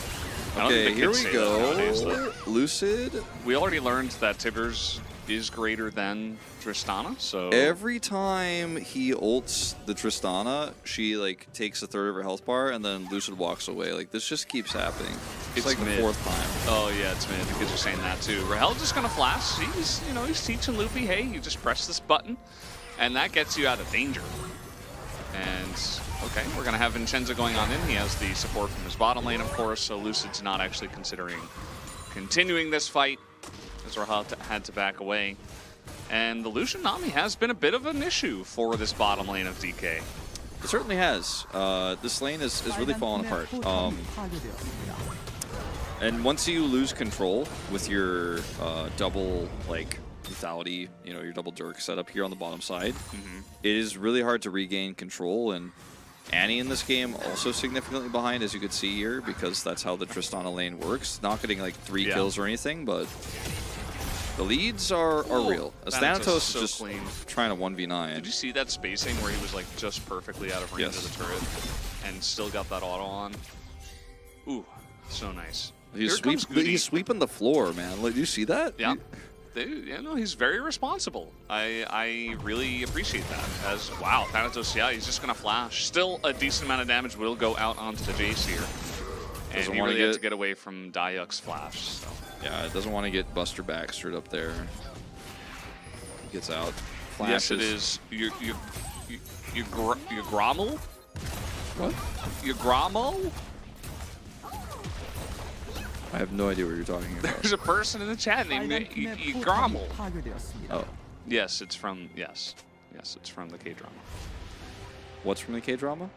I don't Okay, think here kids we say that nowadays, go. though. Lucid. We already learned that Tibbers is greater than Tristana, so... Every time he ults the Tristana, she like takes a third of her health bar, and then Lucid walks away. Like, this just keeps happening. It's like mid. the 4th time. Oh yeah, it's mid. The kids are saying that too. Rahel's just gonna flash. He's, you know, he's teaching Loopy, hey, you just press this button, and that gets you out of danger. And okay, we're gonna have Vincenzo going on in. He has the support from his bottom lane, of course, so Lucid's not actually considering continuing this fight, as Rahel had to back away. And the Lucian Nami has been a bit of an issue for this bottom lane of DK. It certainly has. This lane is really falling apart. And once you lose control with your double like lethality, you know, your double Dirk setup here on the bottom side, it is really hard to regain control. And Annie in this game also significantly behind, as you could see here, because that's how the Tristana lane works. Not getting like 3 kills or anything, but the leads are real. Thanatos is just clean. trying to 1v9. Did you see that spacing where he was like just perfectly out of range of the turret and still got that auto on? Ooh, so nice. He's sweeping the floor, man. Like, do you see that? Yeah. You know, he's very responsible. I really appreciate that. As wow, Thanatos, yeah, he's just gonna flash. Still a decent amount of damage will go out onto the Jace here. And he really had to get away from Dayuk's flash. So. Yeah, it doesn't want to get Buster Baxtered up there. Gets out. Flashes. Yes, it is. You Grommel? What? You Grommel? I have no idea what you're talking about. There's a person in the chat named Grommel. Oh. Yes, it's from it's from the K-drama. What's from the K-drama?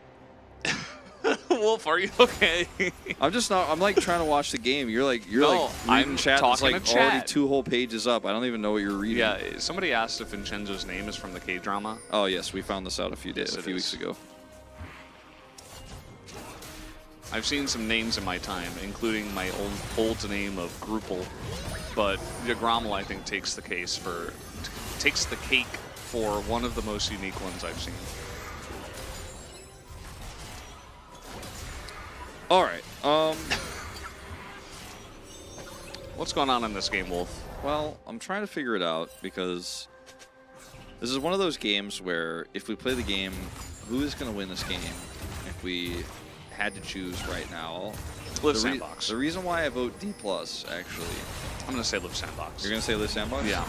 Wolf, are you okay? I'm just not. I'm like trying to watch the game. You're like reading I'm chat that's talking like to already chat. 2 whole pages up. I don't even know what you're reading. Yeah, somebody asked if Vincenzo's name is from the K-drama. Oh yes, we found this out a few Yes, weeks ago. I've seen some names in my time, including my old name of Grupal, but Grommel I think takes the cake for one of the most unique ones I've seen. All right. What's going on in this game, Wolf? Well, I'm trying to figure it out because this is one of those games where if we play the game, who is going to win this game? If we had to choose right now, Live Sandbox. The reason why I vote D+, actually. I'm going to say Live Sandbox. You're going to say Live Sandbox? Yeah.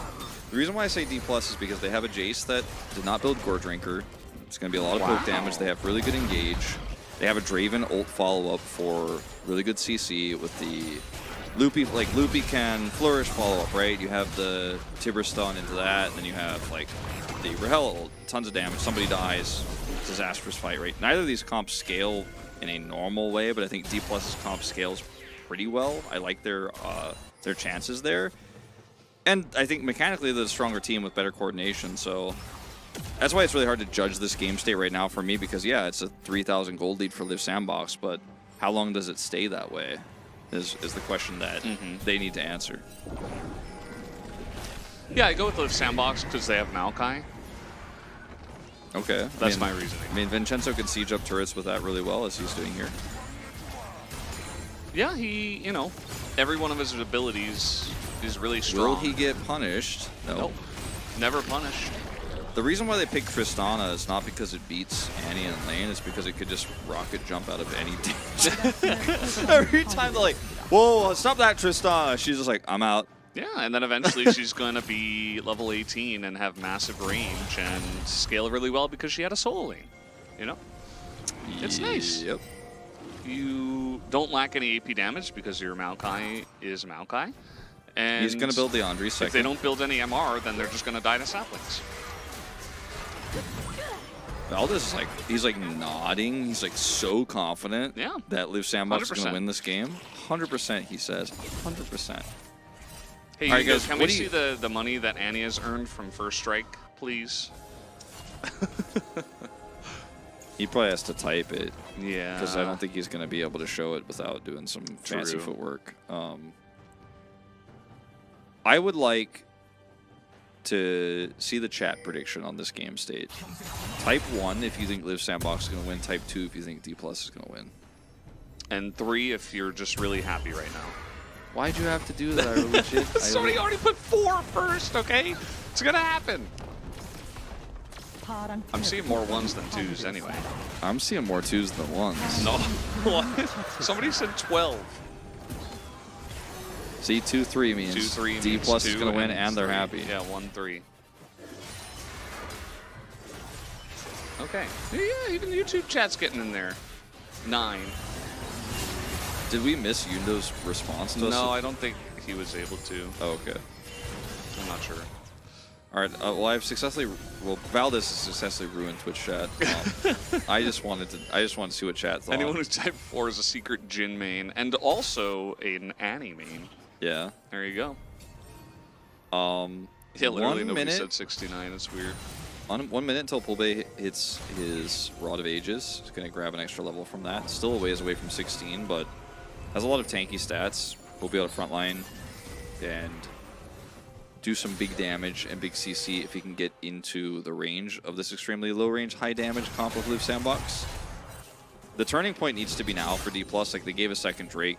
The reason why I say D+ is because they have a Jace that did not build Gore Drinker. It's going to be a lot of poke damage. They have really good engage. They have a Draven ult follow-up for really good CC with the Loopy. Like, Loopy can flourish follow-up, right? You have the Tibber stun into that, and then you have, like, the Rahel ult. Tons of damage. Somebody dies. Disastrous fight, right? Neither of these comps scale in a normal way, but I think D+'s comp scales pretty well. I like their chances there. And I think mechanically they're the stronger team with better coordination, so that's why it's really hard to judge this game state right now for me, because yeah, it's a 3,000 gold lead for Live Sandbox, but how long does it stay that way is the question that they need to answer. Yeah, I go with Live Sandbox because they have Maokai. Okay. That's my reasoning. I mean, Vincenzo can siege up turrets with that really well, as he's doing here. Yeah, he, you know, every one of his abilities is really strong. Will he get punished? No. Nope. Never punished. The reason why they picked Tristana is not because it beats Annie in lane, it's because it could just rocket jump out of any danger. Every time they're like, whoa, stop that Tristana, she's just like, I'm out. Yeah, and then eventually she's going to be level 18 and have massive range and scale really well because she had a solo lane, you know? It's nice. Yep. You don't lack any AP damage because your Maokai is Maokai. And he's going to build the Andre second. If they don't build any MR, then they're just going to die to saplings. Valdez is like, he's like nodding. He's like so confident that Live Sandbox is going to win this game. 100%, he says. 100%. Hey, you guys, can we see the money that Annie has earned from First Strike, please? He probably has to type it. Yeah. Because I don't think he's going to be able to show it without doing some fancy footwork. I would like to see the chat prediction on this game state. Type 1 if you think Live Sandbox is going to win. Type 2 if you think D+ is going to win. And 3 if you're just really happy right now. Why'd you have to do that? I legit, Somebody already put 4 first, okay? It's gonna happen. I'm seeing more 1s than 2s anyway. I'm seeing more 2s than 1s. No. What? Somebody said 12. See, 2-3 means 2-3 D+ means is 2 going to win and and they're 3. happy. Yeah, 1-3. Okay. Yeah, even YouTube chat's getting in there. 9. Did we miss Yundo's response to us? No, I don't think he was able to. Oh, okay. I'm not sure. All right. Well, I've successfully. Well, Valdez has successfully ruined Twitch chat. I just wanted to see what chat thought. Anyone who typed 4 is a secret Jin main and also an Annie main. Yeah. There you go. Yeah, literally 1 nobody minute. said 69. It's weird. 1 minute until Pulbe hits his Rod of Ages. He's going to grab an extra level from that. Still a ways away from 16, but has a lot of tanky stats. Will be able to frontline and do some big damage and big CC if he can get into the range of this extremely low range, high damage comp of Live Sandbox. The turning point needs to be now for D+. Like, they gave a second Drake.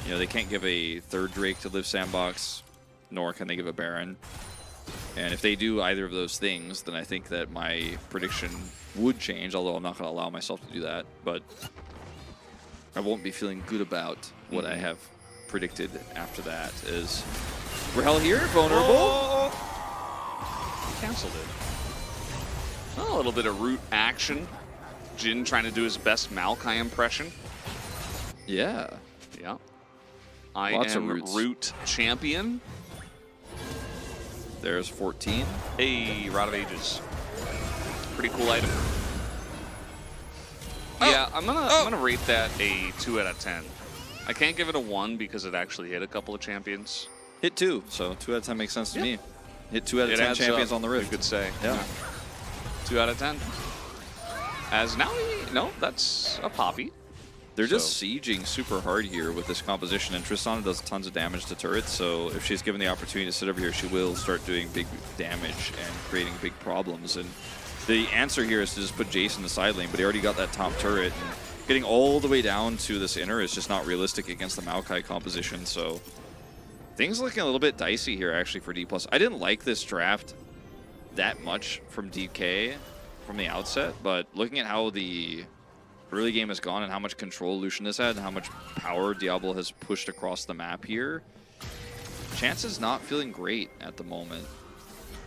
You know, they can't give a third Drake to Live Sandbox, nor can they give a Baron. And if they do either of those things, then I think that my prediction would change, although I'm not going to allow myself to do that. But I won't be feeling good about what I have predicted after that. Is Rahel here, vulnerable? Canceled it. Oh, a little bit of root action. Jin trying to do his best Maokai impression. Yeah. Yeah. I Lots of am roots. root champion. There's 14. Hey, Rod of Ages. Pretty cool item. Yeah, I'm gonna rate that a 2 out of 10. I can't give it a 1 because it actually hit a couple of champions. Hit 2, so 2 out of 10 makes sense to me. Hit 2 out of It 10 adds champions up, on the Rift. You could say. Yeah. 2 out of 10. As now, no, that's a Poppy. They're just sieging super hard here with this composition, and Tristana does tons of damage to turrets, so if she's given the opportunity to sit over here, she will start doing big damage and creating big problems. And the answer here is to just put Jace in the side lane, but he already got that top turret, and getting all the way down to this inner is just not realistic against the Maokai composition, so things looking a little bit dicey here actually for D+. I didn't like this draft that much from DK from the outset, but looking at how the early game has gone and how much control Lucian has had and how much power Diablo has pushed across the map here, Chance is not feeling great at the moment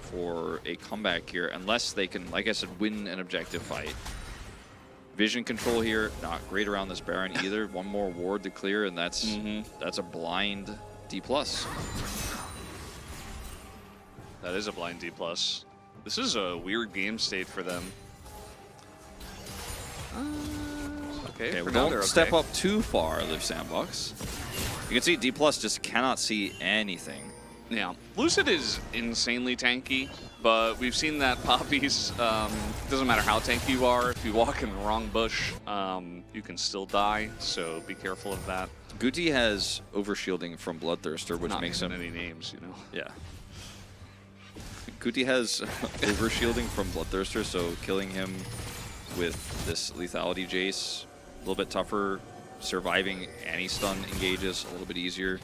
for a comeback here unless they can, like I said, win an objective fight. Vision control here, not great around this Baron either. One more ward to clear, and that's a blind D+. That is a blind D+. This is a weird game state for them. Okay, We don't step up too far, Live Sandbox. You can see D+ just cannot see anything. Yeah, Lucid is insanely tanky, but we've seen that Poppy's, doesn't matter how tanky you are, if you walk in the wrong bush, you can still die, so be careful of that. Guti has overshielding from Bloodthirster, which Not makes him... any names, you know. Yeah. Guti has overshielding from Bloodthirster, so killing him with this lethality Jace, a little bit tougher. Surviving anti-stun engages a little bit easier.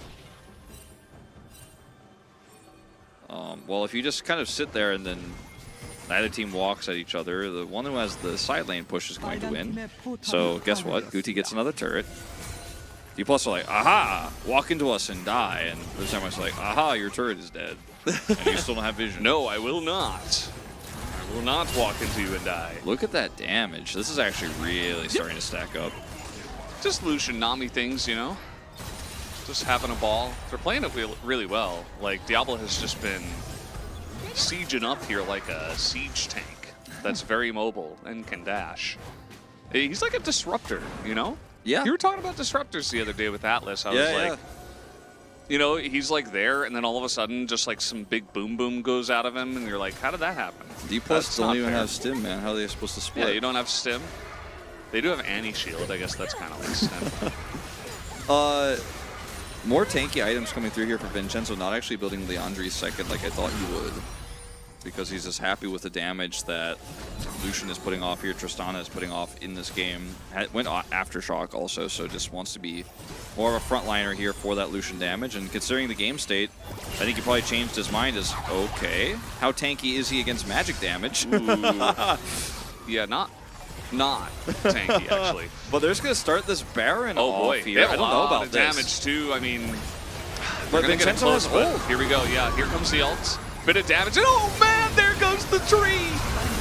Well, if you just kind of sit there and then neither team walks at each other, the one who has the side lane push is going to win. So guess what? Guti gets another turret. D+ are like, aha, walk into us and die. And this time it's like, aha, your turret is dead. And you still don't have vision. No, I will not. I will not walk into you and die. Look at that damage. This is actually really starting to stack up. Just Lucian Nami things, you know? Just having a ball. They're playing it really well. Like, Diablo has just been sieging up here like a siege tank that's very mobile and can dash. He's like a disruptor, you know? Yeah. You were talking about disruptors the other day with Atlas. I was like, you know, he's like there, and then all of a sudden, just like some big boom boom goes out of him, and you're like, how did that happen? D+ That's don't not even fair. have stim, man. How are they supposed to split? Yeah, you don't have stim. They do have anti-shield. I guess that's kind of like stim. More tanky items coming through here for Vincenzo, not actually building Leandri's second like I thought he would. Because he's just happy with the damage that Lucian is putting off here, Tristana is putting off in this game. Went Aftershock also, so just wants to be more of a frontliner here for that Lucian damage. And considering the game state, I think he probably changed his mind as, okay, how tanky is he against magic damage? Yeah, not tanky, actually. But they're just going to start this Baron Oh off boy, here. I don't know about the this. damage too. I mean, But gonna get it Vincenzo close, has but ult. here we go. Yeah, here comes the ult. Bit of damage, and oh man, there goes the tree!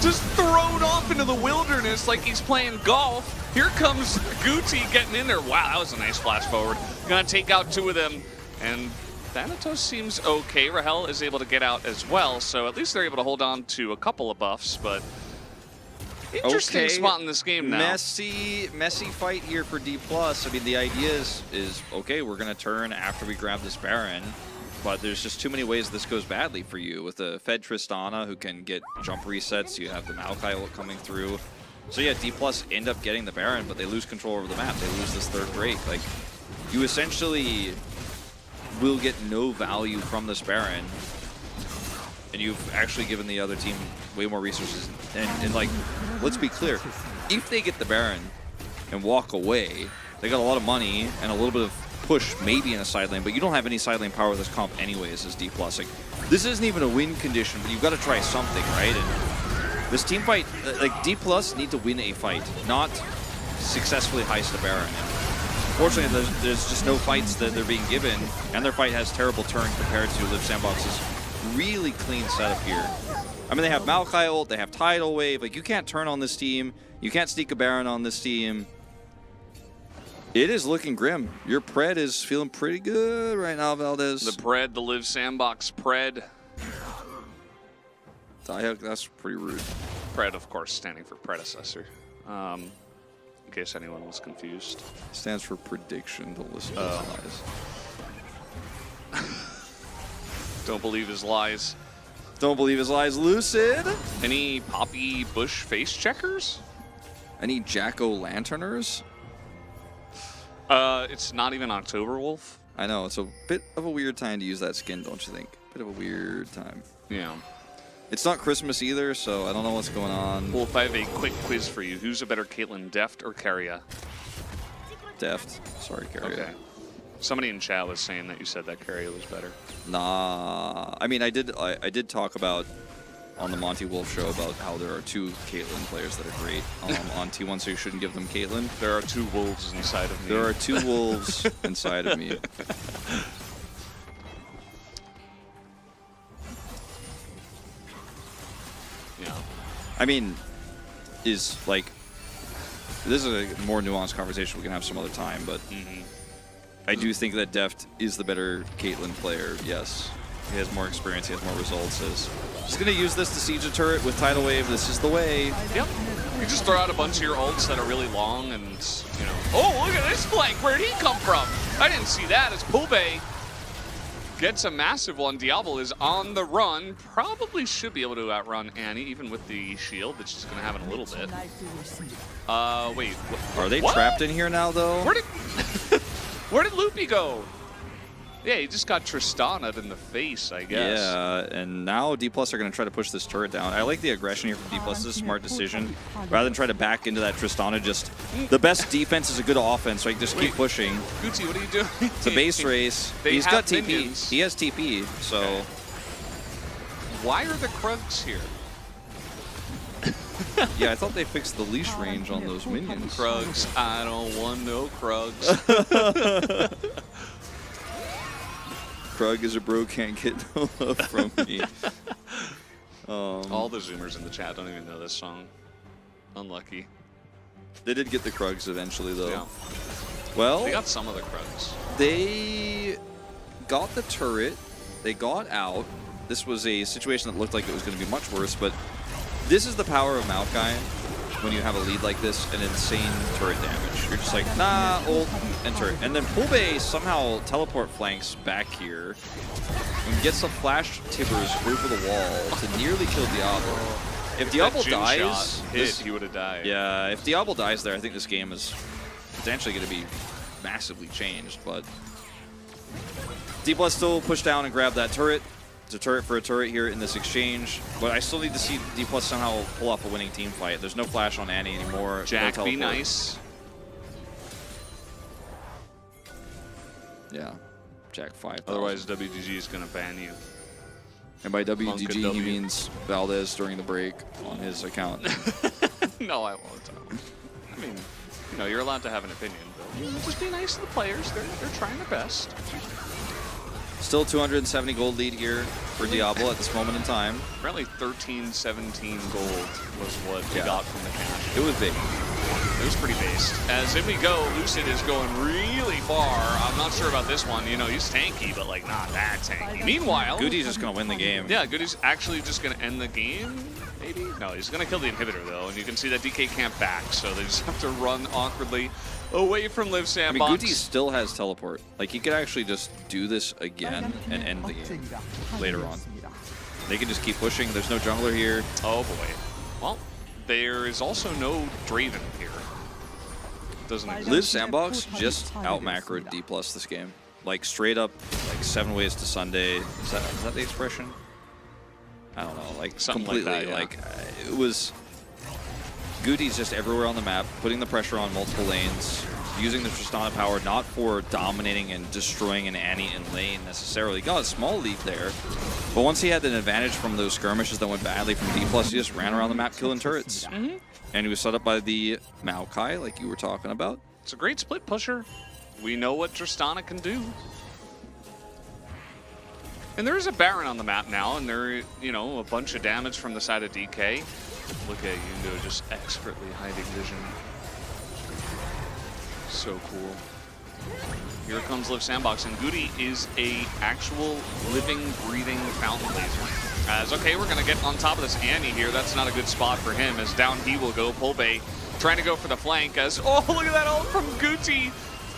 Just thrown off into the wilderness like he's playing golf. Here comes Gucci getting in there. Wow, that was a nice flash forward. Gonna take out 2 of them, and Thanatos seems okay. Rahel is able to get out as well, so at least they're able to hold on to a couple of buffs, but interesting spot in this game now. Messy fight here for D+. I mean, the idea is okay, we're going to turn after we grab this Baron, but there's just too many ways this goes badly for you. With the Fed Tristana, who can get jump resets, you have the Maokai ult coming through. So yeah, D+ end up getting the Baron, but they lose control over the map. They lose this third Drake. Like, you essentially will get no value from this Baron, and you've actually given the other team way more resources. And like, let's be clear, if they get the Baron and walk away, they got a lot of money and a little bit of push maybe in a side lane, but you don't have any side lane power with this comp anyways as D+. Like, this isn't even a win condition, but you've got to try something, right? And this team fight, like, D+ need to win a fight, not successfully heist a Baron. And fortunately, there's just no fights that they're being given, and their fight has terrible turn compared to Liv Sandbox's really clean setup here. I mean, they have Maokai ult, they have Tidal Wave. Like, you can't turn on this team. You can't sneak a Baron on this team. It is looking grim. Your Pred is feeling pretty good right now, Valdez. The Pred, the Liv Sandbox Pred. That's pretty rude. Pred, of course, standing for predecessor. In case anyone was confused. Stands for prediction. Don't listen to his lies. Don't believe his lies. Don't believe his lies, Lucid. Any Poppy Bush face checkers? Any Jack-o'-lanterners? It's not even October Wolf. I know, it's a bit of a weird time to use that skin, don't you think? Bit of a weird time. Yeah. It's not Christmas either, so I don't know what's going on. Wolf, I have a quick quiz for you. Who's a better Caitlyn, Deft or Keria? Deft. Sorry, Keria. Okay. Somebody in chat was saying that you said that Keria was better. Nah. I mean, I did talk about on the Monty Wolf show about how there are 2 Caitlyn players that are great on T1, so you shouldn't give them Caitlyn. There are 2 wolves inside of me. There are 2 wolves inside of me. Yeah. I mean, this is a more nuanced conversation we can have some other time, but I do think that Deft is the better Caitlyn player, yes. He has more experience, he has more results. Just going to use this to siege a turret with Tidal Wave. This is the way. Yep. You just throw out a bunch of your ults that are really long and, you know. Oh, look at this flank. Where'd he come from? I didn't see that. As Pulbe gets a massive one. Diablo is on the run. Probably should be able to outrun Annie, even with the shield that she's going to have in a little bit. Wait. Are they what? trapped in here now, though? Where did Loopy go? Yeah, he just got Tristana'd in the face, I guess. Yeah, and now D+ are going to try to push this turret down. I like the aggression here from D+. This is a smart decision. Rather than try to back into that Tristana, just the best defense is a good offense, so you just keep pushing. Gucci, what are you doing? It's a base race. He's got TP. Minions. He has TP, so... Okay. Why are the Krugs here? Yeah, I thought they fixed the leash range on those minions. Krugs, I don't want no Krugs. Krug is a bro, can't get no love from me. All the Zoomers in the chat don't even know this song. Unlucky. They did get the Krugs eventually, though. Yeah. Well, they got some of the Krugs. They got the turret. They got out. This was a situation that looked like it was going to be much worse, but this is the power of Maokai when you have a lead like this, an insane turret damage. You're just like, nah, ult, and turret. And then Pulbe somehow teleport flanks back here and gets a flash Tibbers over the wall to nearly kill Diablo. If Diablo dies, he would have died. Yeah, if Diablo dies there, I think this game is potentially going to be massively changed, but D Plus still push down and grab that turret. It's a turret for a turret here in this exchange, but I still need to see D Plus somehow pull off a winning team fight. There's no flash on Annie anymore. Jack, no be teleport. nice. Yeah, Jack 5. Otherwise, WDG is going to ban you. And by Monk WDG, and he W. means Valdez during the break on his account. No, I won't. I mean, you know, you're allowed to have an opinion, but you know, just be nice to the players. They're trying their best. Still 270 gold lead here for Diablo at this moment in time. Apparently 13, 17 gold was what we Yeah. got from the cash. It was big. It was pretty based. As in we go, Lucid is going really far. I'm not sure about this one. You know, he's tanky, but like not that tanky. Meanwhile, Goody's just going to win the game. yeah, Goody's actually just going to end the game, maybe? No, he's going to kill the inhibitor, though, and you can see that DK can't back, so they just have to run awkwardly away from Live I Sandbox. mean, Goody still has teleport. Like, he could actually just do this again and end the game later on. They can just keep pushing. There's no jungler here. Oh, boy. Well, there is also no Draven here. Doesn't exist. Live Sandbox just out macroed D plus this game. Like, straight up, like 7 ways to Sunday. Is that the expression? I don't know. Like, Something completely. like that, yeah. It was Goody's just everywhere on the map, putting the pressure on multiple lanes, using the Tristana power not for dominating and destroying an Annie in lane necessarily. Got a small lead there, but once he had an advantage from those skirmishes that went badly from D+, he just ran around the map killing turrets. And he was set up by the Maokai, like you were talking about. It's a great split pusher. We know what Tristana can do. And there is a Baron on the map now, and there, you know, a bunch of damage from the side of DK. Look at Yundo just expertly hiding vision. So cool. Here comes Live Sandbox, and Goody is a actual living, breathing fountain laser. As, okay, we're gonna get on top of this Annie here. That's not a good spot for him, as down he will go. Pulbay trying to go for the flank, as, oh, look at that ult from Gucci.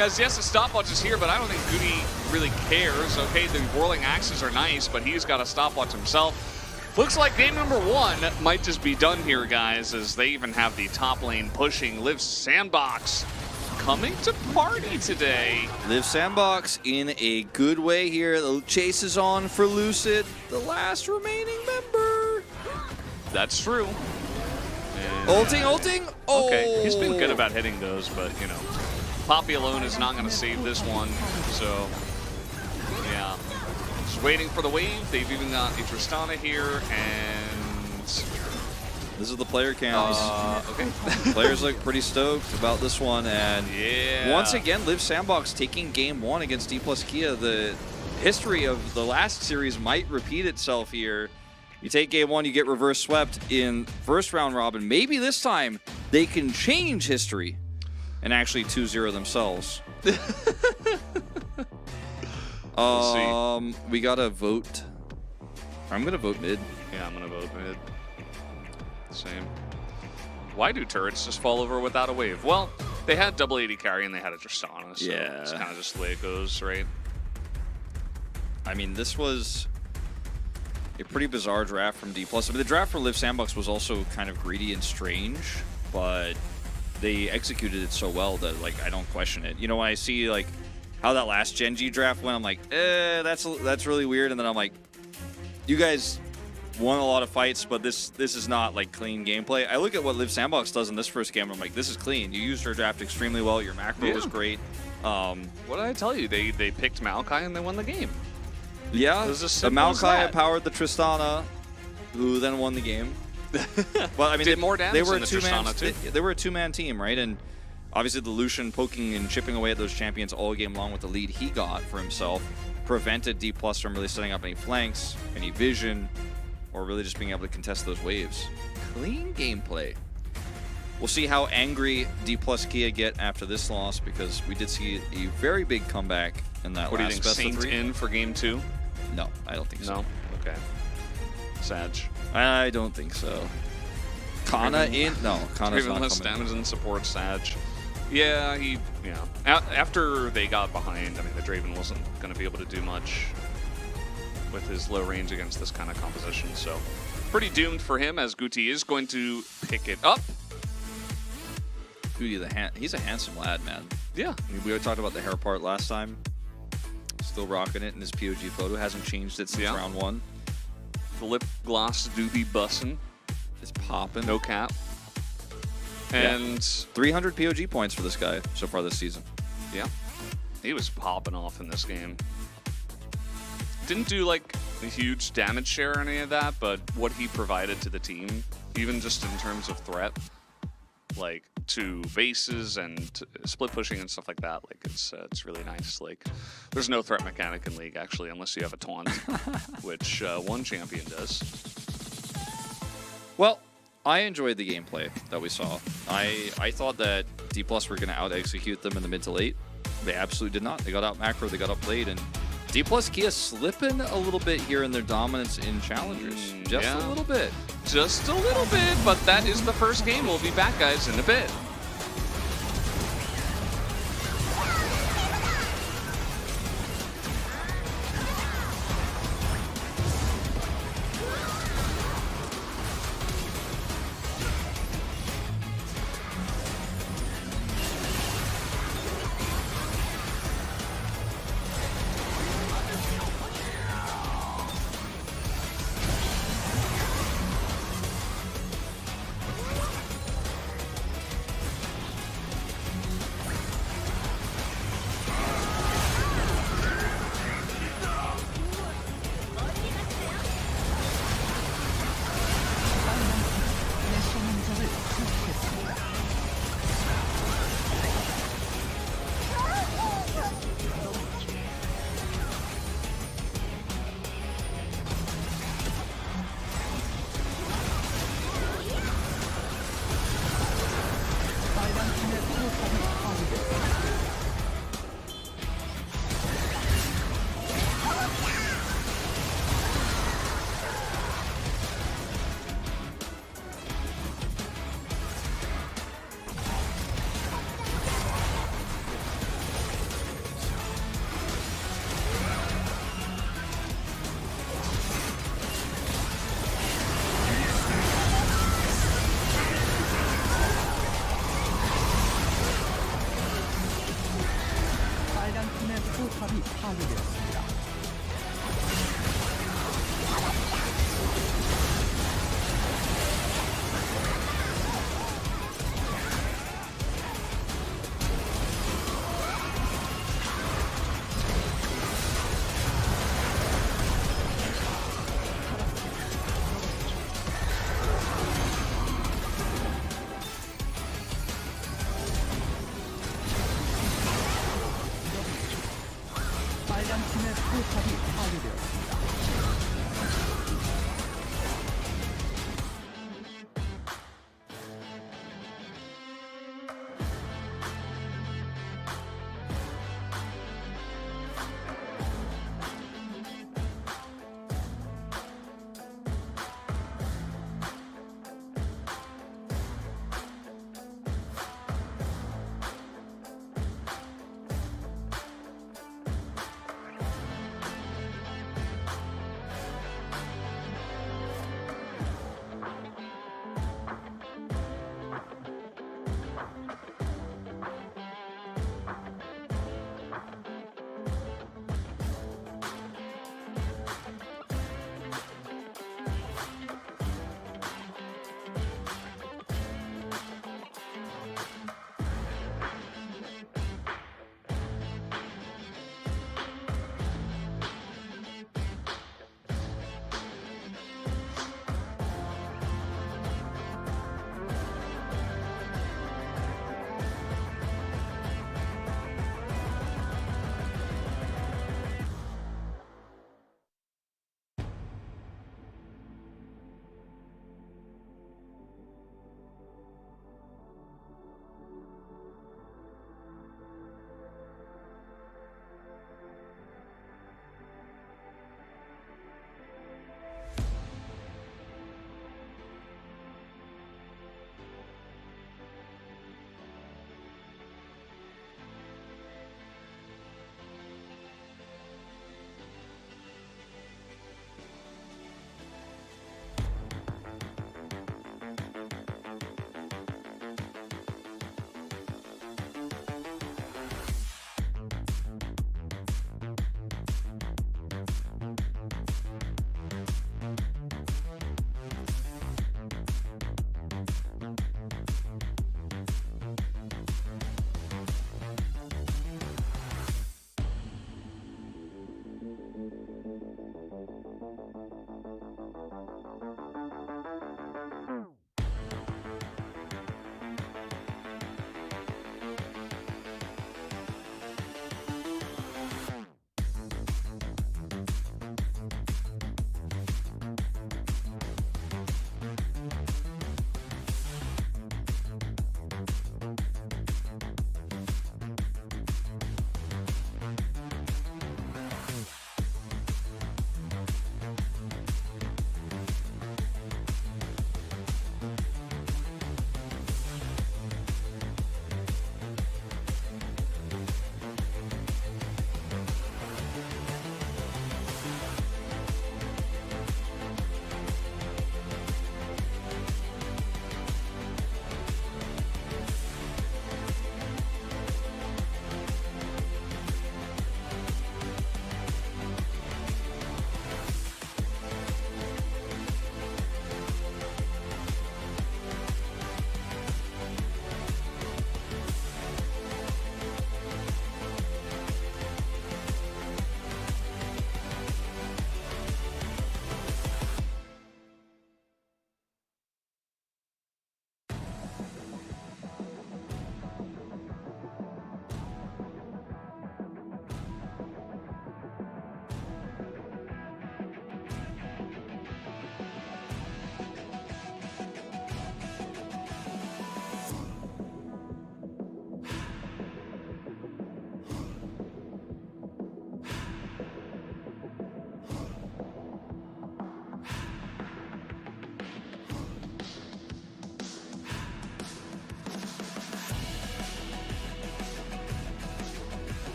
As, yes, the stopwatch is here, but I don't think Goody really cares. Okay, the whirling axes are nice, but he's got a stopwatch himself. Looks like game number 1 might just be done here, guys, as they even have the top lane pushing. Live Sandbox coming to party today. Live Sandbox in a good way here. The chase is on for Lucid, the last remaining member. That's true. And, Ulting. Oh. okay, he's been good about hitting those, but, you know, Poppy alone is not going to save this one, so, yeah. Just waiting for the wave. They've even got a Tristana here, and... This is the player cams. Okay. Players look pretty stoked about this one, and Yeah. once again, Live Sandbox taking game 1 against D+ Kia. The history of the last series might repeat itself here. You take game 1, you get reverse swept in first round robin. Maybe this time they can change history and actually 2-0 themselves. We gotta vote. I'm gonna vote mid. Yeah, I'm going to vote mid. Same. Why do turrets just fall over without a wave? Well, they had double 80 carry and they had a Tristana, so Yeah. it's kind of just the way it goes, right? I mean, this was a pretty bizarre draft from D+. I mean, the draft for Live Sandbox was also kind of greedy and strange, but they executed it so well that, like, I don't question it. You know, when I see, like, how that last Gen.G draft went, I'm like, that's really weird. And then I'm like, you guys won a lot of fights, but this is not, like, clean gameplay. I look at what Live Sandbox does in this first game, and I'm like, this is clean. You used your draft extremely well. Your macro was great. What did I tell you? They picked Maokai and they won the game. Yeah, It was as the simple as Maokai that. powered the Tristana, who then won the game. Well, I mean, Did more damage they were than a the two-man. Tristana, too. They were a two-man team, right? And obviously, the Lucian poking and chipping away at those champions all game long with the lead he got for himself prevented D+ from really setting up any flanks, any vision, or really just being able to contest those waves. Clean gameplay. We'll see how angry D+ Kia get after this loss, because we did see a very big comeback in that What do you last think? best of Saints 3. in for game 2? No, I don't think so. No? Okay. Sag. I don't think so. Kana in? No, Kana's Even not less coming. damage than support Sag. Yeah, after they got behind, I mean, the Draven wasn't going to be able to do much with his low range against this kind of composition, so pretty doomed for him, as Guti is going to pick it up. Goody, he's a handsome lad, man. Yeah. We talked about the hair part last time. Still rocking it in his POG photo. Hasn't changed it since Yeah. round 1. The lip gloss do be bussin'. It's popping. No cap. Yeah. And 300 POG points for this guy so far this season. yeah, he was popping off in this game. Didn't do like a huge damage share or any of that, but what he provided to the team, even just in terms of threat, like to bases and split pushing and stuff like that, like it's really nice. Like there's no threat mechanic in League actually, unless you have a taunt, which one champion does. Well, I enjoyed the gameplay that we saw. I thought that D+ were going to out-execute them in the mid to late. They absolutely did not. They got out macro, they got up late, and D+ Kia slipping a little bit here in their dominance in challengers. Just yeah. a little bit. Just a little bit, but that is the first game. We'll be back, guys, in a bit.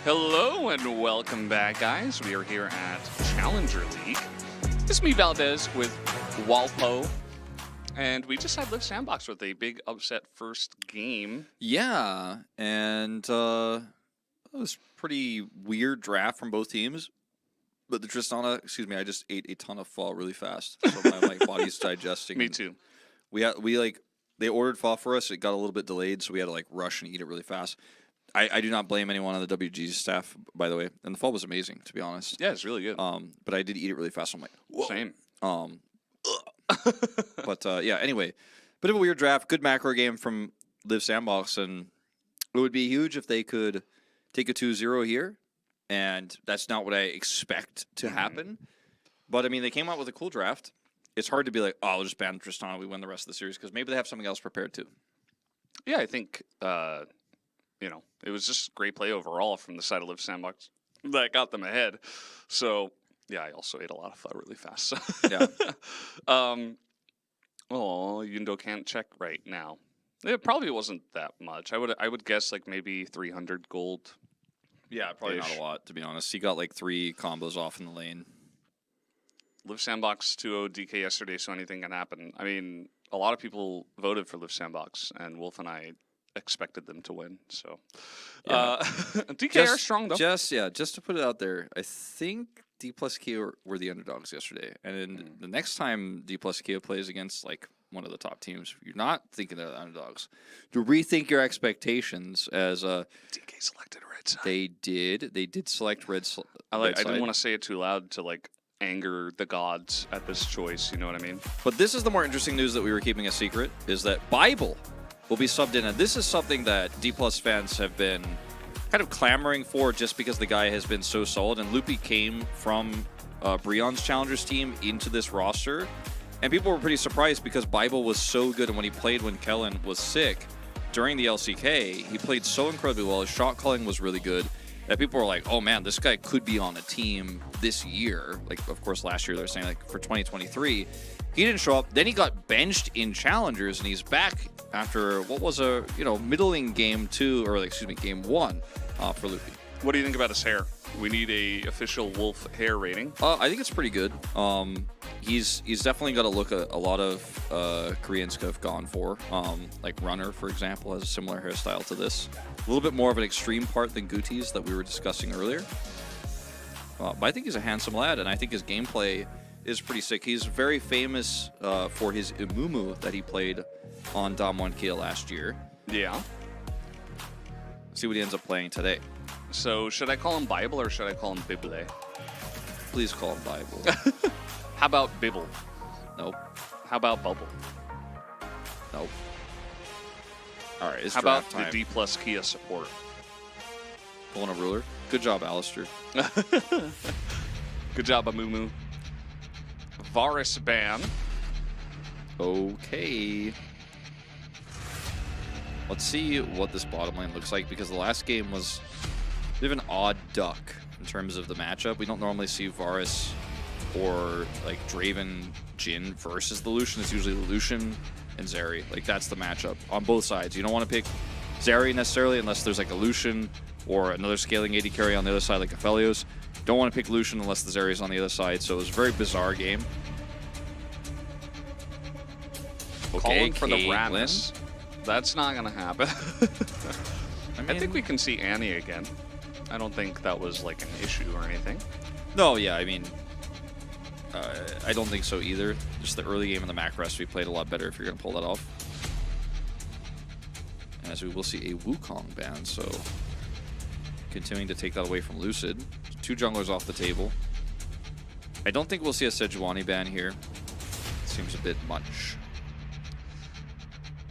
Hello and welcome back, guys. We are here at Challenger League. It's me, Valdez, with Walpo. And we just had Live Sandbox with a big upset first game. Yeah, and it was pretty weird draft from both teams. But the Tristana, excuse me, I just ate a ton of pho really fast, so my body's digesting. Me too. They ordered pho for us. It got a little bit delayed, so we had to rush and eat it really fast. I do not blame anyone on the WG staff, by the way. And the pho was amazing, to be honest. Yeah, it's really good. But I did eat it really fast. So I'm like, whoa. Same. But yeah, anyway, bit of a weird draft. Good macro game from Live Sandbox, and it would be huge if they could take a 2-0 here, and that's not what I expect to happen. But I mean, they came out with a cool draft. It's hard to be like, oh, I'll just ban Tristana, we win the rest of the series, because maybe they have something else prepared too. Yeah, I think it was just great play overall from the side of Live Sandbox that got them ahead. So yeah, I also ate a lot of pho really fast. So. Yeah. Yundo can't check right now. It probably wasn't that much. I would guess maybe 300 gold. Yeah, probably not a lot, to be honest. He got 3 combos off in the lane. Live Sandbox 2-0 DK yesterday, so anything can happen. I mean, a lot of people voted for Live Sandbox, and Wolf and I expected them to win. So Yeah. DK are strong, though. Just to put it out there, I think D plus K were the underdogs yesterday. And the next time D plus K plays against one of the top teams, you're not thinking they're the underdogs. To rethink your expectations as DK selected red side. They did select red side. I didn't want to say it too loud to anger the gods at this choice, you know what I mean? But this is the more interesting news that we were keeping a secret, is that Bible will be subbed in. And this is something that D plus fans have been kind of clamoring for, just because the guy has been so solid. And Loopy came from Breon's Challengers team into this roster. And people were pretty surprised because Bible was so good. And when he played when Kellen was sick during the LCK, he played so incredibly well. His shot calling was really good. That people were like, oh man, this guy could be on a team this year. Of course, last year they're saying for 2023. He didn't show up. Then he got benched in Challengers, and he's back after what was a middling game 2, or game 1 for Loopy. What do you think about his hair? We need a official Wolf hair rating. I think it's pretty good. He's definitely got a look a lot of Koreans have gone for. Runner, for example, has a similar hairstyle to this. A little bit more of an extreme part than Guti's that we were discussing earlier. But I think he's a handsome lad, and I think his gameplay is pretty sick. He's very famous for his Imumu that he played on Dom 1K last year. Yeah. See what he ends up playing today. So should I call him Bible or should I call him Bible? Please call him Bible. How about Bibble? Nope. How about Bubble? Nope. All right, it's How about draft time. the D plus Kia support? Pulling a ruler. Good job, Alistair. Good job, Amumu. Varus ban. Okay. Let's see what this bottom lane looks like, because the last game was a bit of an odd duck in terms of the matchup. We don't normally see Varus or Draven Jhin versus the Lucian. It's usually Lucian and Zeri. That's the matchup on both sides. You don't want to pick Zeri necessarily unless there's a Lucian or another scaling AD carry on the other side like Aphelios. Don't want to pick Lucian unless the Zeri is on the other side. So it was a very bizarre game. Calling for the Caitlyn. Radness. That's not going to happen. I think we can see Annie again. I don't think that was an issue or anything. No, yeah, I mean, I don't think so either. Just the early game in the Macross, we played a lot better if you're going to pull that off. As we will see a Wukong ban, so continuing to take that away from Lucid. 2 junglers off the table. I don't think we'll see a Sejuani ban here. Seems a bit much.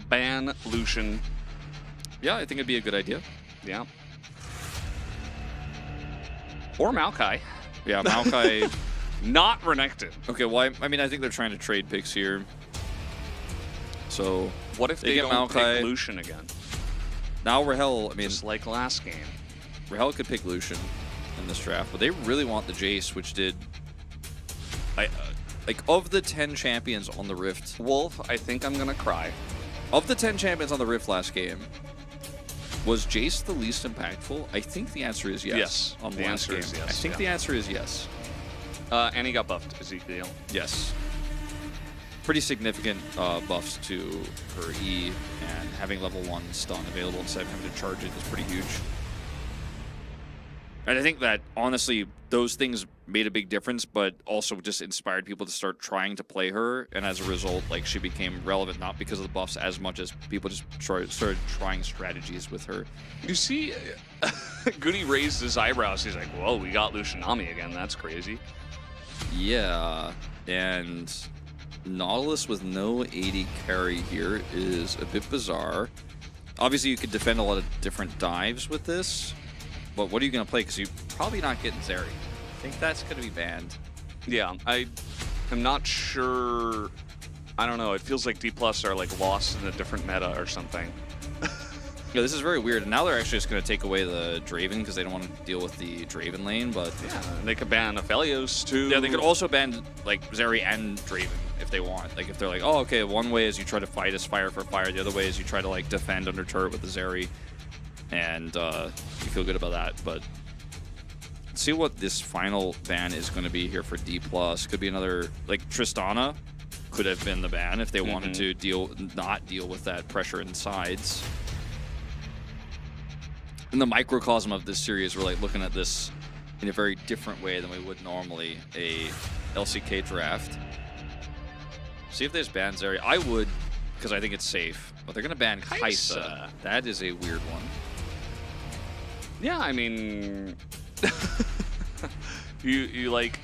Ban Lucian. Yeah, I think it'd be a good idea. Yeah. Or Maokai. Yeah, Maokai. Not Renekton. Okay, well, I mean, I think they're trying to trade picks here. So what if they get don't Maokai. pick Lucian again? Now Rahel, I mean, Just like last game. Rahel could pick Lucian in this draft, but they really want the Jace, which did... of the 10 champions on the Rift... Wolf, I think I'm going to cry. Of the 10 champions on the Rift last game, Was Jace the least impactful? I think the answer is yes. Yes, On the last answer game. is yes, I think yeah. the answer is yes. And he got buffed, Ezekiel. Yes. Pretty significant buffs to her E, and having level 1 stun available instead of having to charge it is pretty huge. And I think that, honestly, those things made a big difference, but also just inspired people to start trying to play her, and as a result, like, she became relevant not because of the buffs as much as people just started trying strategies with her. You see, Goody raised his eyebrows. He's like, whoa, we got Lucianami again. That's crazy. Yeah, and Nautilus with no AD carry here is a bit bizarre. Obviously, you could defend a lot of different dives with this, but what are you going to play? Because you're probably not getting Zeri. I think that's going to be banned. Yeah, I am not sure. I don't know. It feels like D+ are like lost in a different meta or something. Yeah, this is very weird. And now they're actually just going to take away the Draven because they don't want to deal with the Draven lane. But Yeah, they could ban Aphelios too. yeah, they could also ban like Zeri and Draven if they want. Like if they're like, oh, okay, one way is you try to fight as fire for fire. The other way is you try to like defend under turret with the Zeri. And you feel good about that. But let's see what this final ban is going to be here for D+. Could be another, like Tristana could have been the ban if they wanted to not deal with that pressure in sides. In the microcosm of this series, we're like looking at this in a very different way than we would normally a LCK draft. See if there's ban Zeri. I would, because I think it's safe. But they're going to ban Kaisa. That is a weird one. Yeah, I mean, you like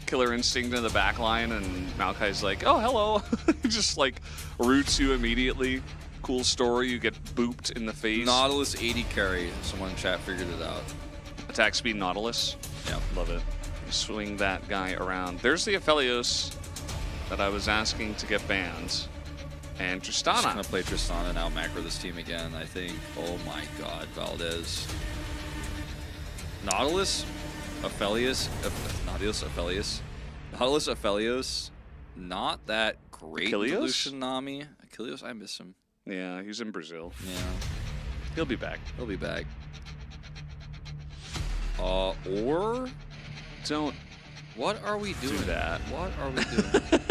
Killer Instinct in the back line, and Maokai's like, oh, hello. He just like roots you immediately. Cool story, you get booped in the face. Nautilus 80 carry. Someone in chat figured it out. Attack speed Nautilus. Yeah, Love it. You swing that guy around. There's the Aphelios that I was asking to get banned. And just Tristana. gonna play Tristana and out macro this team again, I think. Oh my god, Valdez. Nautilus, Aphelios, Nautilus, Aphelios, not that great. Achilles? Lucianami. Achilles, I miss him. Yeah, he's in Brazil. Yeah, He'll be back. he'll be back. Or Don't what are we doing? do that. What are we doing?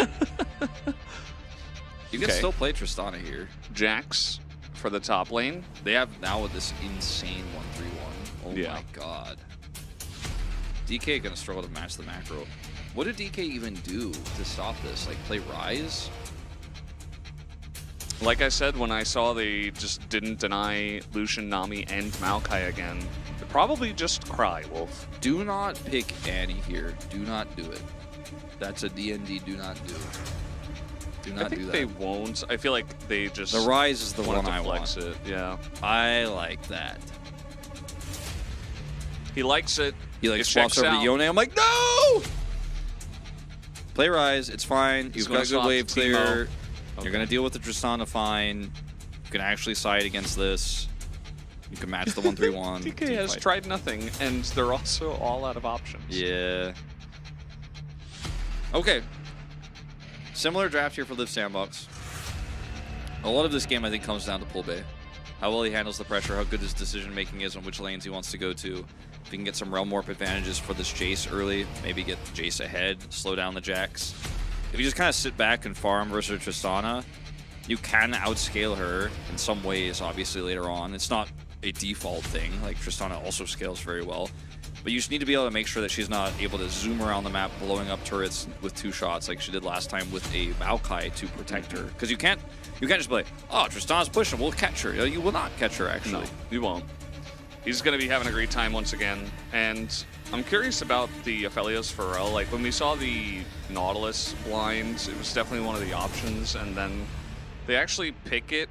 You can Okay. still play Tristana here. Jax for the top lane. They have now with this insane 1-3-1. Oh Yeah. my god. DK gonna struggle to match the macro. What did DK even do to stop this? Like play Rise? Like I said, when I saw they just didn't deny Lucian, Nami, and Maokai again, probably just cry, Wolf. Do not pick Annie here. Do not do it. That's a D&D do not do. Do I not think do that. they won't. I feel like they just The Rise is the wanted one to I flex want. it. Yeah, I like that. he likes it. He like It swaps checks over out. to Yone. I'm like, no! Play Rise. It's fine. He's You've gonna got good swap wave to clear. Teemo. You're going to deal with the Tristana fine. You can actually side against this. You can match the 1-3-1. DK team has fight. tried nothing, and they're also all out of options. Yeah. Okay. Similar draft here for Live Sandbox. A lot of this game, I think, comes down to Pull Bay. How well he handles the pressure, how good his decision-making is on which lanes he wants to go to. If he can get some Realm Warp advantages for this Jace early, maybe get Jace ahead, slow down the Jax. If you just kind of sit back and farm versus Tristana, you can outscale her in some ways, obviously, later on. It's not a default thing. Like, Tristana also scales very well. But you just need to be able to make sure that she's not able to zoom around the map, blowing up turrets with 2 shots like she did last time with a Maokai to protect her. Because you can't just be like, oh, Tristana's pushing, we'll catch her. You will not catch her, actually. No, you won't. He's going to be having a great time once again. And I'm curious about the Aphelios Pharrell. Like, when we saw the Nautilus blind, it was definitely one of the options. And then they actually pick it,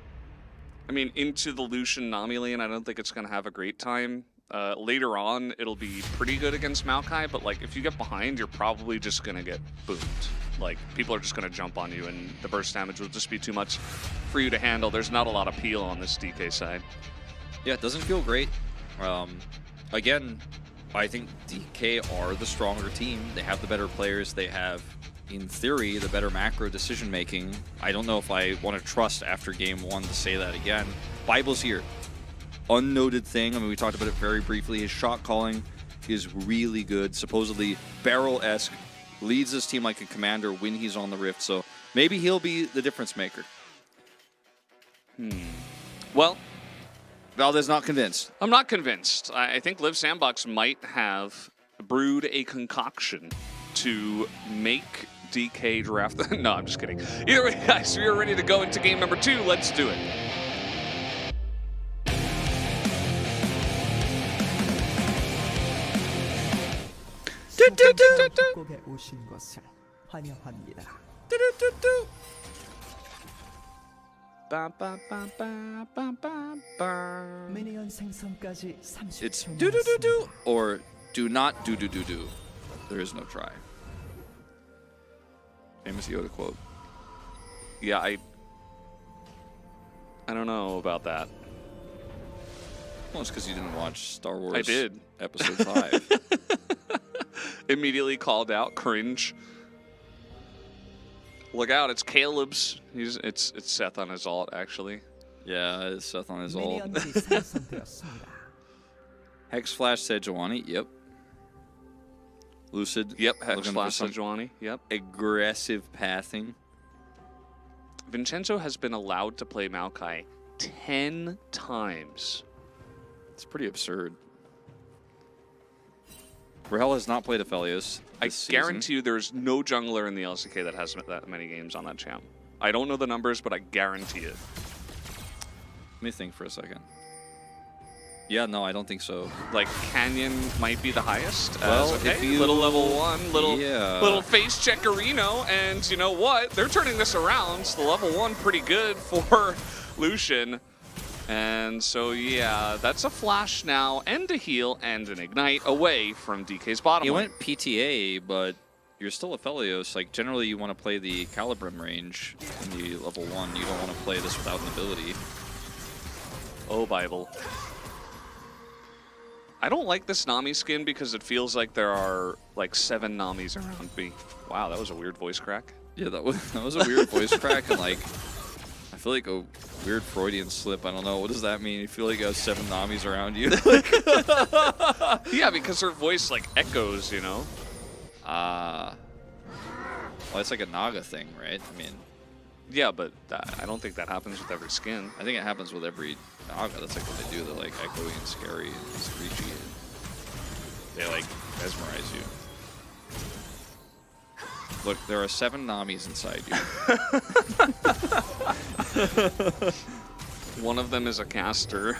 I mean, into the Lucian Nami lane. I don't think it's going to have a great time. Later on, it'll be pretty good against Maokai, but like if you get behind, you're probably just going to get boomed. Like, people are just going to jump on you, and the burst damage will just be too much for you to handle. There's not a lot of peel on this DK side. Yeah, it doesn't feel great. Again, I think DK are the stronger team. They have the better players. They have, in theory, the better macro decision-making. I don't know if I want to trust after game 1 to say that again. Bible's here. unnoted thing. I mean, we talked about it very briefly. His shot calling is really good. Supposedly barrel-esque, leads his team like a commander when he's on the Rift. So maybe he'll be the difference maker. Well, Valdez not convinced. I'm not convinced. I think Liv Sandbox might have brewed a concoction to make DK draft. No, I'm just kidding. Either way, guys, we are ready to go into game number 2. Let's do it. 곡에 오신 것을 환영합니다. 미니언 생성까지 30초 It's 남았습니다. do-do-do-do or do not do-do-do-do. There is no try. Famous Yoda quote. Yeah, I don't know about that. Well, it's because you didn't watch Star Wars I did. Episode 5. Immediately called out, cringe. Look out, it's Caleb's. It's Seth on his ult, actually. Yeah, it's Seth on his ult. 미니언들이 생성되었습니다. Hex Flash Sejuani, yep. Lucid, Yep, Hex looking for Flash some Sejuani. Yep. aggressive pathing. Vincenzo has been allowed to play Maokai 10 times. It's pretty absurd. Rahel has not played Aphelios. I guarantee you there's no jungler in the LCK that has that many games on that champ. I don't know the numbers, but I guarantee it. Let me think for a second. Yeah, no, I don't think so. Like, Canyon might be the highest. Well, Okay, if you- little level 1, Yeah. little face checkerino, and you know what? They're turning this around. So the level 1 pretty good for Lucian. And so, yeah, that's a flash now, and a heal, and an ignite away from DK's bottom You lane. went PTA, but you're still Aphelios. Like, generally you want to play the Calibrim range in the level 1. You don't want to play this without an ability. Oh, Bible. I don't like this Nami skin because it feels like there are like 7 Namis around me. Wow, that was a weird voice crack. Yeah, that was a weird voice crack, and like, I feel like a weird Freudian slip. I don't know. What does that mean? You feel like you have 7 Namis around you? Yeah, because her voice like echoes, you know? Well, it's like a Naga thing, right? I mean, Yeah, but I don't think that happens with every skin. I think it happens with every Naga. That's like what they do. They're like echoey and scary and screechy. They like mesmerize you. Look, there are 7 Namis inside you. One of them is a caster.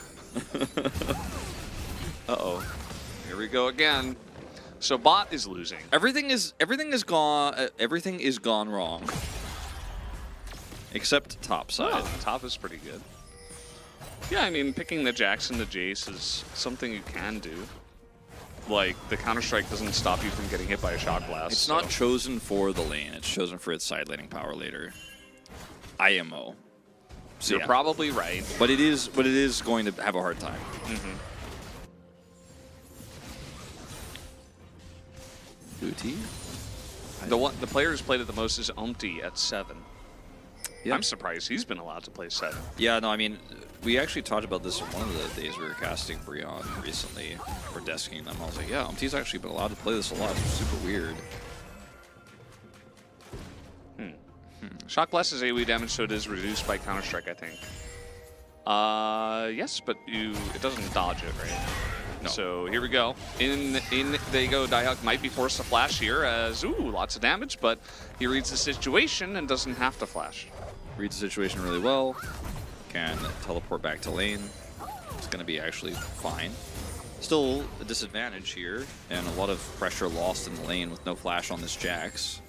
Uh-oh. Here we go again. So bot is losing. Everything is gone wrong. Except top side. Oh, top is pretty good. Yeah, I mean, picking the Jackson to Jace is something you can do. Like, the Counter-Strike doesn't stop you from getting hit by a Shock Blast. It's not chosen for the lane. It's chosen for its side laning power later. IMO. So You're yeah. probably right. But it is going to have a hard time. Booty? The player who's played it the most is Umpty at 7. Yeah. I'm surprised he's been allowed to play 7. Yeah, no, I mean, we actually talked about this one of the days we were casting Brion recently, or desking them. I was like, yeah, Umpty's actually been allowed to play this a lot. It's super weird. Shock Blast is AoE damage, so it is reduced by Counter-Strike, I think. Yes, but it doesn't dodge it, right? No. So here we go. In they go. Diehawk might be forced to flash here as, lots of damage, but he reads the situation and doesn't have to flash. Reads the situation really well. Can teleport back to lane. It's going to be actually fine. Still a disadvantage here, and a lot of pressure lost in the lane with no flash on this Jax.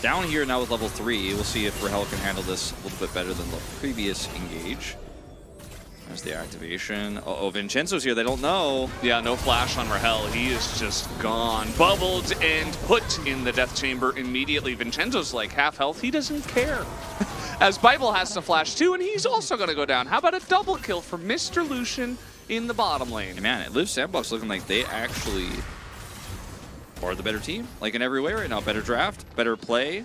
Down here now with level 3, we'll see if Rahel can handle this a little bit better than the previous engage. There's the activation. Uh-oh, Vincenzo's here, they don't know. Yeah, no flash on Rahel. He is just gone. Bubbled and put in the death chamber immediately. Vincenzo's like half health. He doesn't care. As Bible has to flash too, and he's also going to go down. How about a double kill for Mr. Lucian in the bottom lane? Hey man, it Liv Sandbox looking like they actually are the better team. Like in every way right now. Better draft, better play.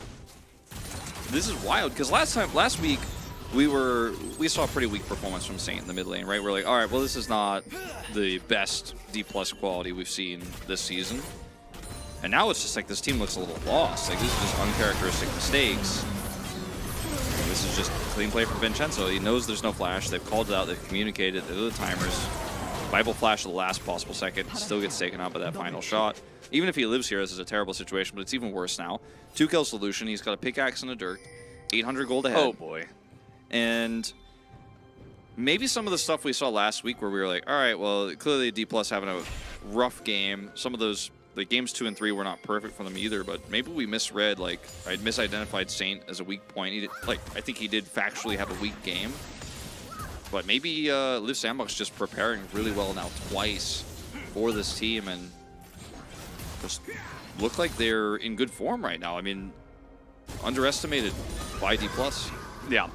This is wild, because last week, we saw a pretty weak performance from Saint in the mid lane, right? We're like, all right, well, this is not the best D+ quality we've seen this season. And now it's just like this team looks a little lost. Like, this is just uncharacteristic mistakes. This is just clean play from Vincenzo. He knows there's no flash. They've called it out. They've communicated. They're the timers. Bible flash at the last possible second. Still gets taken out by that final shot. Even if he lives here, this is a terrible situation, but it's even worse now. 2-kill solution. He's got a pickaxe and a dirk. 800 gold ahead. Oh, boy. And maybe some of the stuff we saw last week where we were like, all right, well, clearly D+ having a rough game. Some of those, like games 2 and 3 were not perfect for them either, but maybe we misread, like, I'd misidentified Saint as a weak point. He did, like, I think he did factually have a weak game. But maybe Liv Sandbox just preparing really well now twice for this team and just look like they're in good form right now. I mean, underestimated by D+. Yeah.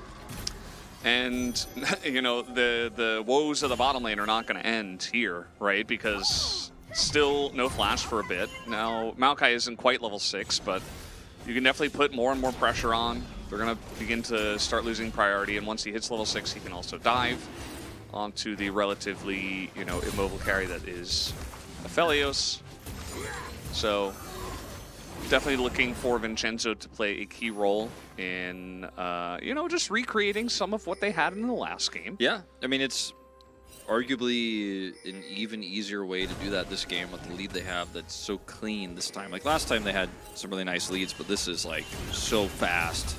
And, you know, the woes of the bottom lane are not going to end here, right? Because still no flash for a bit. Now, Maokai isn't quite level 6, but you can definitely put more and more pressure on. They're going to begin to start losing priority, and once he hits level 6, he can also dive onto the relatively, you know, immobile carry that is Aphelios. So definitely looking for Vincenzo to play a key role in, you know, just recreating some of what they had in the last game. Yeah, I mean, it's arguably an even easier way to do that this game with the lead they have that's so clean this time. Like last time they had some really nice leads, but this is like so fast.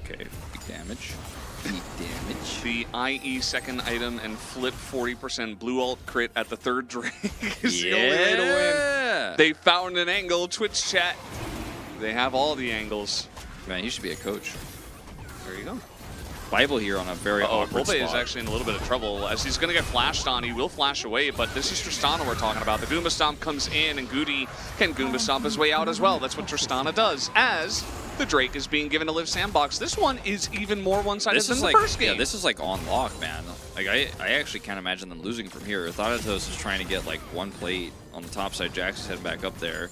Okay, big damage. Big damage. The IE second item and flip 40% blue ult crit at the third drink is the only way to win. They found an angle, Twitch chat. They have all the angles. Man, he should be a coach. There you go. Bible here on a very awkward spot. Pulpe is actually in a little bit of trouble as he's going to get flashed on. He will flash away, but this is Tristana we're talking about. The Goomba Stomp comes in, and Goody can Goomba Stomp his way out as well. That's what Tristana does, as the Drake is being given to Liv Sandbox. This one is even more one-sided than the first game. Yeah, this is like on lock, man. Like I actually can't imagine them losing from here. Thanatos is trying to get like one plate on the top side. Jax is heading back up there.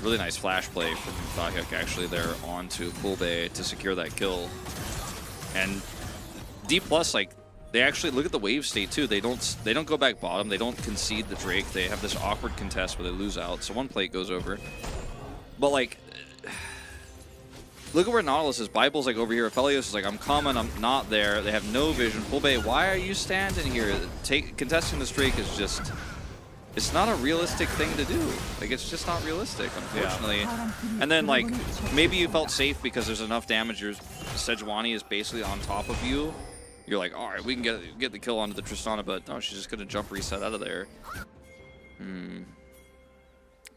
Really nice flash play from Thahik actually there onto Pulpe to secure that kill. And D+, like, they actually look at the wave state too. They don't go back bottom. They don't concede the Drake. They have this awkward contest where they lose out. So one plate goes over. But like, look at where Nautilus is. Bible's like over here. Aphelios is like, I'm coming. I'm not there. They have no vision. Pulpe, why are you standing here? Contesting this Drake is just, it's not a realistic thing to do. Like, it's just not realistic, unfortunately. Yeah. And then, like, maybe you felt safe because there's enough damage. Sejuani is basically on top of you. You're like, all right, we can get the kill onto the Tristana, but no, she's just going to jump reset out of there.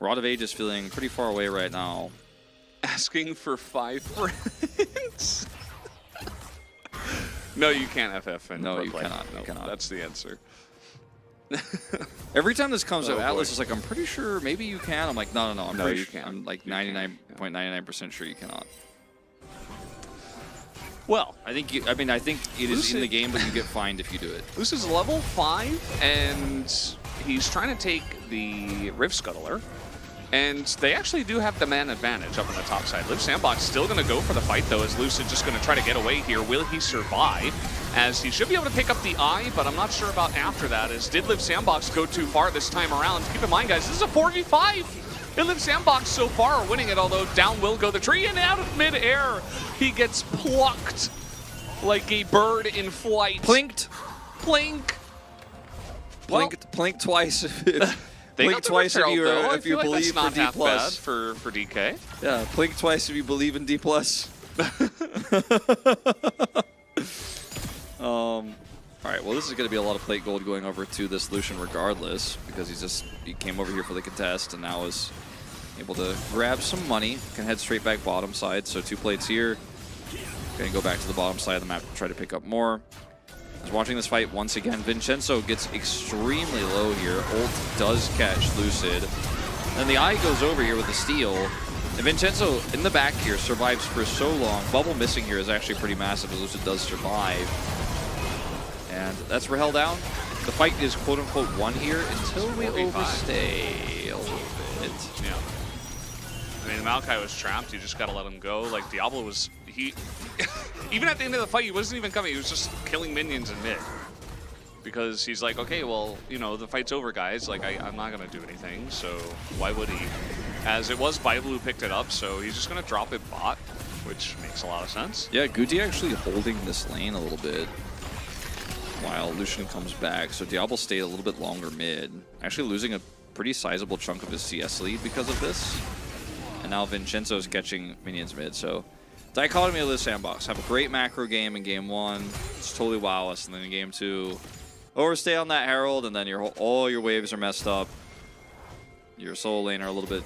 Rod of Age is feeling pretty far away right now. Asking for 5 friends. No, you can't FF. No, you cannot. No, you cannot. That's the answer. Every time this comes up, Atlas boy. is like, I'm pretty sure maybe you can. I'm like, no, No, you can't. I'm like 99.99% sure you cannot. Well, I think it is in the game, but you get fined if you do it. This is level 5, and he's trying to take the Rift Scuttler. And they actually do have the man advantage up on the top side. Liv Sandbox still going to go for the fight, though, as Lucid just going to try to get away here. Will he survive? As he should be able to pick up the eye, but I'm not sure about after that. As did Liv Sandbox go too far this time around? Keep in mind, guys, this is a 4v5. And Liv Sandbox so far are winning it, although down will go the tree, and out of midair, he gets plucked like a bird in flight. Plinked. Plink. Plink twice. Blink twice if you believe not for D+. Bad for DK. Yeah, blink twice if you believe in D+. All right, well, this is going to be a lot of plate gold going over to this Lucian regardless, because he came over here for the contest and now is able to grab some money. Can head straight back bottom side, so 2 plates here. Going to go back to the bottom side of the map to try to pick up more. As watching this fight once again, Vincenzo gets extremely low here. Ult does catch Lucid. And the eye goes over here with the steal. And Vincenzo in the back here survives for so long. Bubble missing here is actually pretty massive, but Lucid does survive. And that's Rahel down. The fight is quote-unquote won here until we overstay a little bit. Yeah. I mean, Maokai was trapped. You just got to let him go. Like, Diablo was... he even at the end of the fight, he wasn't even coming. He was just killing minions in mid. Because he's like, okay, well, you know, the fight's over, guys. Like, I'm not going to do anything, so why would he? As it was Bible who picked it up, so he's just going to drop it bot, which makes a lot of sense. Yeah, Guti actually holding this lane a little bit while Lucian comes back. So Diablo stayed a little bit longer mid, actually losing a pretty sizable chunk of his CS lead because of this. And now Vincenzo's catching minions mid, so dichotomy of this sandbox. Have a great macro game in game 1. It's totally wow us, and then in game 2, overstay on that Herald, and then all your waves are messed up. Your solo lane are a little bit...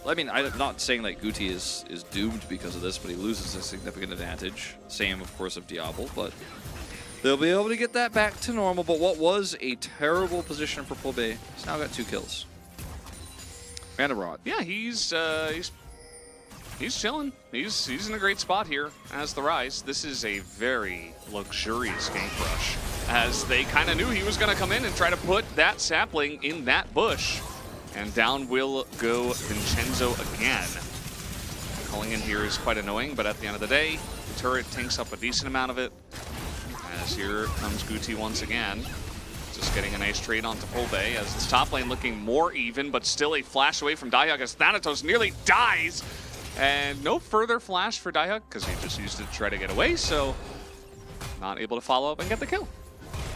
I mean, I'm not saying that Guti is doomed because of this, but he loses a significant advantage. Same, of course, of Diablo, but they'll be able to get that back to normal. But what was a terrible position for Pobe, he's now got 2 kills. And a rod. Yeah, he's chilling. He's in a great spot here as the Rise. This is a very luxurious gank rush, as they kind of knew he was going to come in and try to put that sapling in that bush. And down will go Vincenzo again. Calling in here is quite annoying, but at the end of the day, the turret tanks up a decent amount of it. As here comes Guti once again. Just getting a nice trade onto Polbey, as its top lane looking more even, but still a flash away from Dihug as Thanatos nearly dies. And no further flash for Dihug, because he just used it to try to get away, so not able to follow up and get the kill.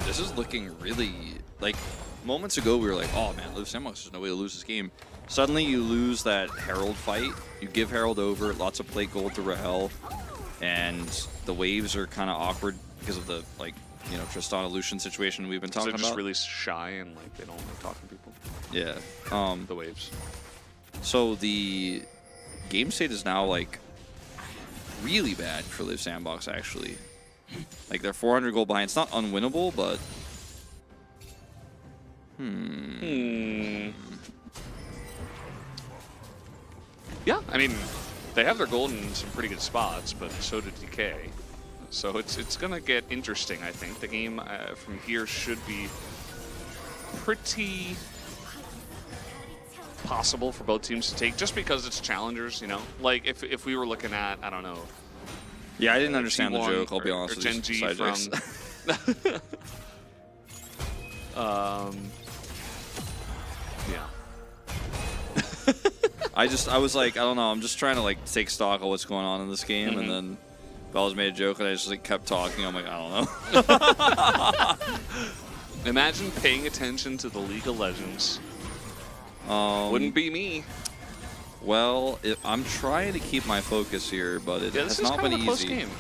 This is looking really, like, moments ago we were like, oh man, Liv Sandbox, there's no way to lose this game. Suddenly you lose that Herald fight, you give Herald over, lots of plate gold to Rahel, and the waves are kind of awkward because of the, like, you know, Tristana Lucian situation we've been talking about. They're just really shy and like they don't like talking to people. Yeah. The waves. So the game state is now like really bad for Liv Sandbox actually. Like they're 400 gold behind. It's not unwinnable, but Yeah, I mean, they have their gold in some pretty good spots, but so did DK. So it's gonna get interesting, I think. The game from here should be pretty possible for both teams to take, just because it's challengers, you know? Like, if we were looking at, I don't know. yeah, I didn't understand the T1 joke, I'll be honest or with you. Gen.G from... yeah. I was like, I don't know, I'm just trying to like take stock of what's going on in this game, and then Bells made a joke and I just like kept talking. I'm like, I don't know. Imagine paying attention to the League of Legends. Wouldn't be me. Well, I'm trying to keep my focus here, but it has not been easy. Close game.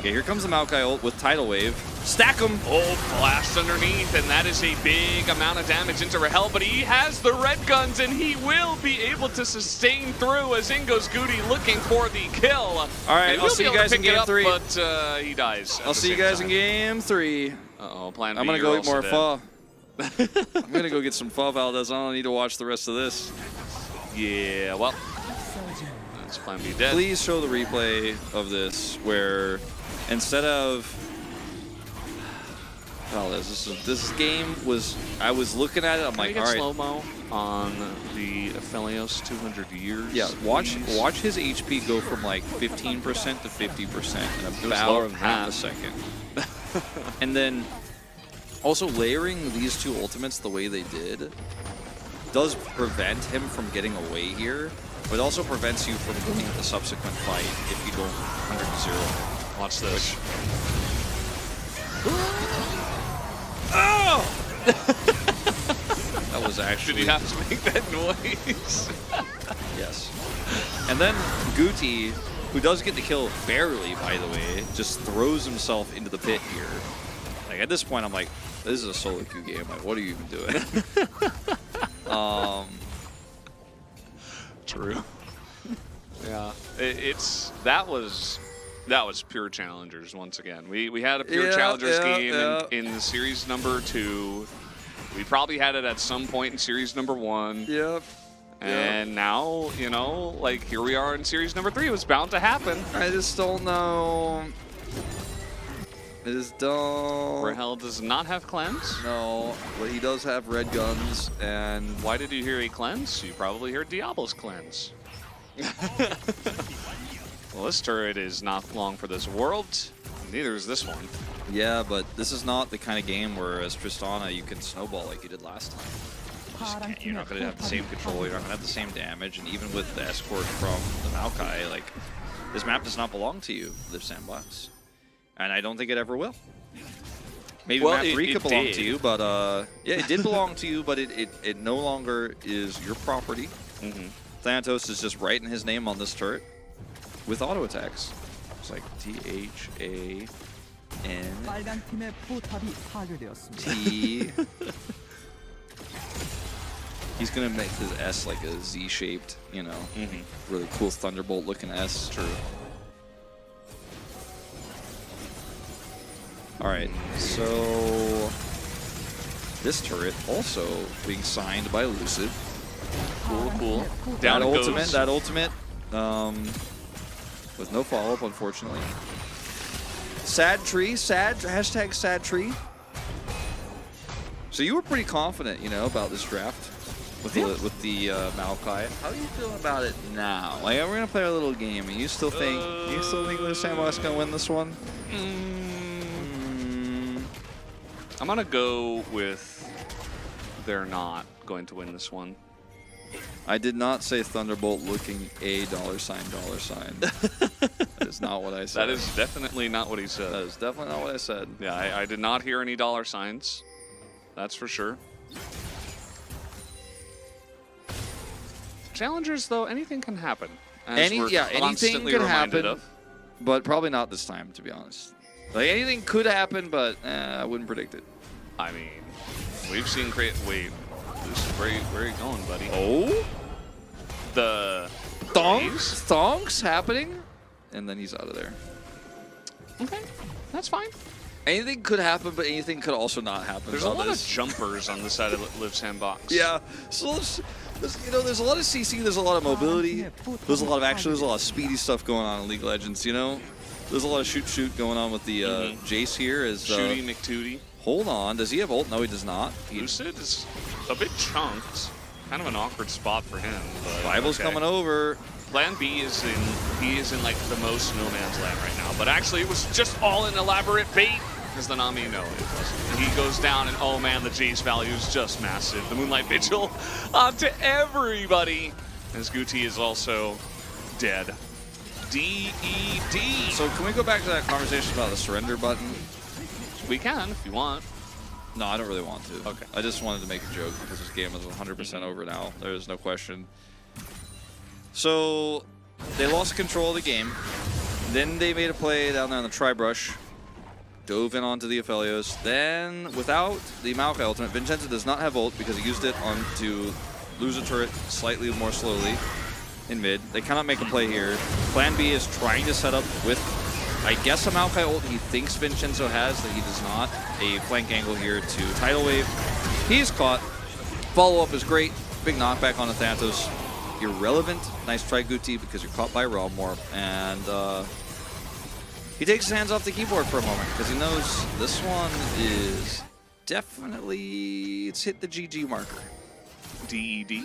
Okay, here comes the Maokai ult with Tidal Wave. Stack him! Oh, blast underneath, and that is a big amount of damage into Rahel, but he has the red guns, and he will be able to sustain through as in goes Guti looking for the kill. All right, I'll see you guys in game 3. But he dies. I'll see you guys in game 3. Uh-oh, plan B. I'm gonna go eat more pho. I'm gonna go get some pho, Valdez. I don't need to watch the rest of this. Yeah, well, that's plan B dead. Please show the replay of where instead of Valdez, this game was, I was looking at it, I'm like, all right. Slow-mo on the Aphelios 200 years. Yeah, watch his HP go from like 15% to 50% in lower about than half that. a second. And then also layering these two ultimates the way they did does prevent him from getting away here, but also prevents you from winning the subsequent fight if you don't 100-0. Watch this. Oh! That was actually... Did he have to make that noise? Yes. And then Guti, who does get the kill barely, by the way, just throws himself into the pit here. Like, at this point, I'm like, this is a solo queue game. Like, what are you even doing? True. Yeah. That was pure challengers once again. We had a pure challengers game in the series number 2. We probably had it at some point in series number 1. Yep. And now, you know, like here we are in series number 3. It was bound to happen. I just don't know. I just don't. Rahel does not have cleanse. No, but he does have red guns. And Why did you hear a cleanse? You probably heard Diablo's cleanse. Well, this turret is not long for this world. Neither is this one. Yeah, but this is not the kind of game where as Tristana you can snowball like you did last time. You're not going to have the same control, you're not going to have the same damage, and even with the escort from the Maokai, like, this map does not belong to you, Live Sandbox. And I don't think it ever will. Maybe Well, map 3 could it belong did. to you, but yeah, it did belong to you, but it no longer is your property. Thanatos is just writing his name on this turret with auto attacks. It's like THAN. 빨간 팀의 포탑이 파괴되었습니다. T. He's gonna make his S like a Z-shaped, you know, really cool Thunderbolt looking S. True. All right, so this turret also being signed by Lucid. Cool, cool. Down That it ultimate, goes. that ultimate, with no follow-up, unfortunately. Sad tree, hashtag sad tree. So you were pretty confident, you know, about this draft with the Maokai. How are you feeling about it now? Like, we're gonna play our little game, and you still think Live Sandbox gonna win this one? I'm gonna go with they're not going to win this one. I did not say Thunderbolt looking a $sign. That is not what I said. That is definitely not what he said. That is definitely not what I said. Yeah, I did not hear any $signs. That's for sure. Challengers, though, anything can happen. As we're anything constantly could reminded happen, of. but probably not this time, to be honest. Like, anything could happen, but I wouldn't predict it. I mean, we've seen Wait, where are you going, buddy? Oh? The Thonks happening? And then he's out of there. Okay, that's fine. Anything could happen, but anything could also not happen. There's So a lot of this- jumpers on the side of Live Sandbox. Yeah. So you know, there's a lot of CC, there's a lot of mobility, there's a lot of action, there's a lot of speedy stuff going on in League of Legends, you know? There's a lot of shoot going on with the Jace here. Shooty McTooty. Hold on, does he have ult? No, he does not. Lucid is a bit chunked. Kind of an awkward spot for him. But Bibal's coming over. Plan B is in like the most no man's land right now. But actually, it was just all an elaborate bait. Because the Nami, no, it wasn't. And he goes down, and oh man, the Jace value is just massive. The Moonlight Vigil onto everybody. As Guti is also dead. DED. So can we go back to that conversation about the surrender button? We can if you want. No, I don't really want to. Okay. I just wanted to make a joke because this game is 100% over now. There's no question. So they lost control of the game. Then they made a play down there on the tri-brush. Dove in onto the Aphelios. Then, without the Maokai ultimate, Vincenzo does not have ult because he used it to lose a turret slightly more slowly in mid. They cannot make a play here. Plan B is trying to set up with, I guess, a Maokai ult he thinks Vincenzo has that he does not. A flank angle here to Tidal Wave. He's caught. Follow-up is great. Big knockback on the Thanatos. Irrelevant. Nice try, Guti, because you're caught by Realmorph. And he takes his hands off the keyboard for a moment because he knows this one is definitely, it's hit the GG marker. DED.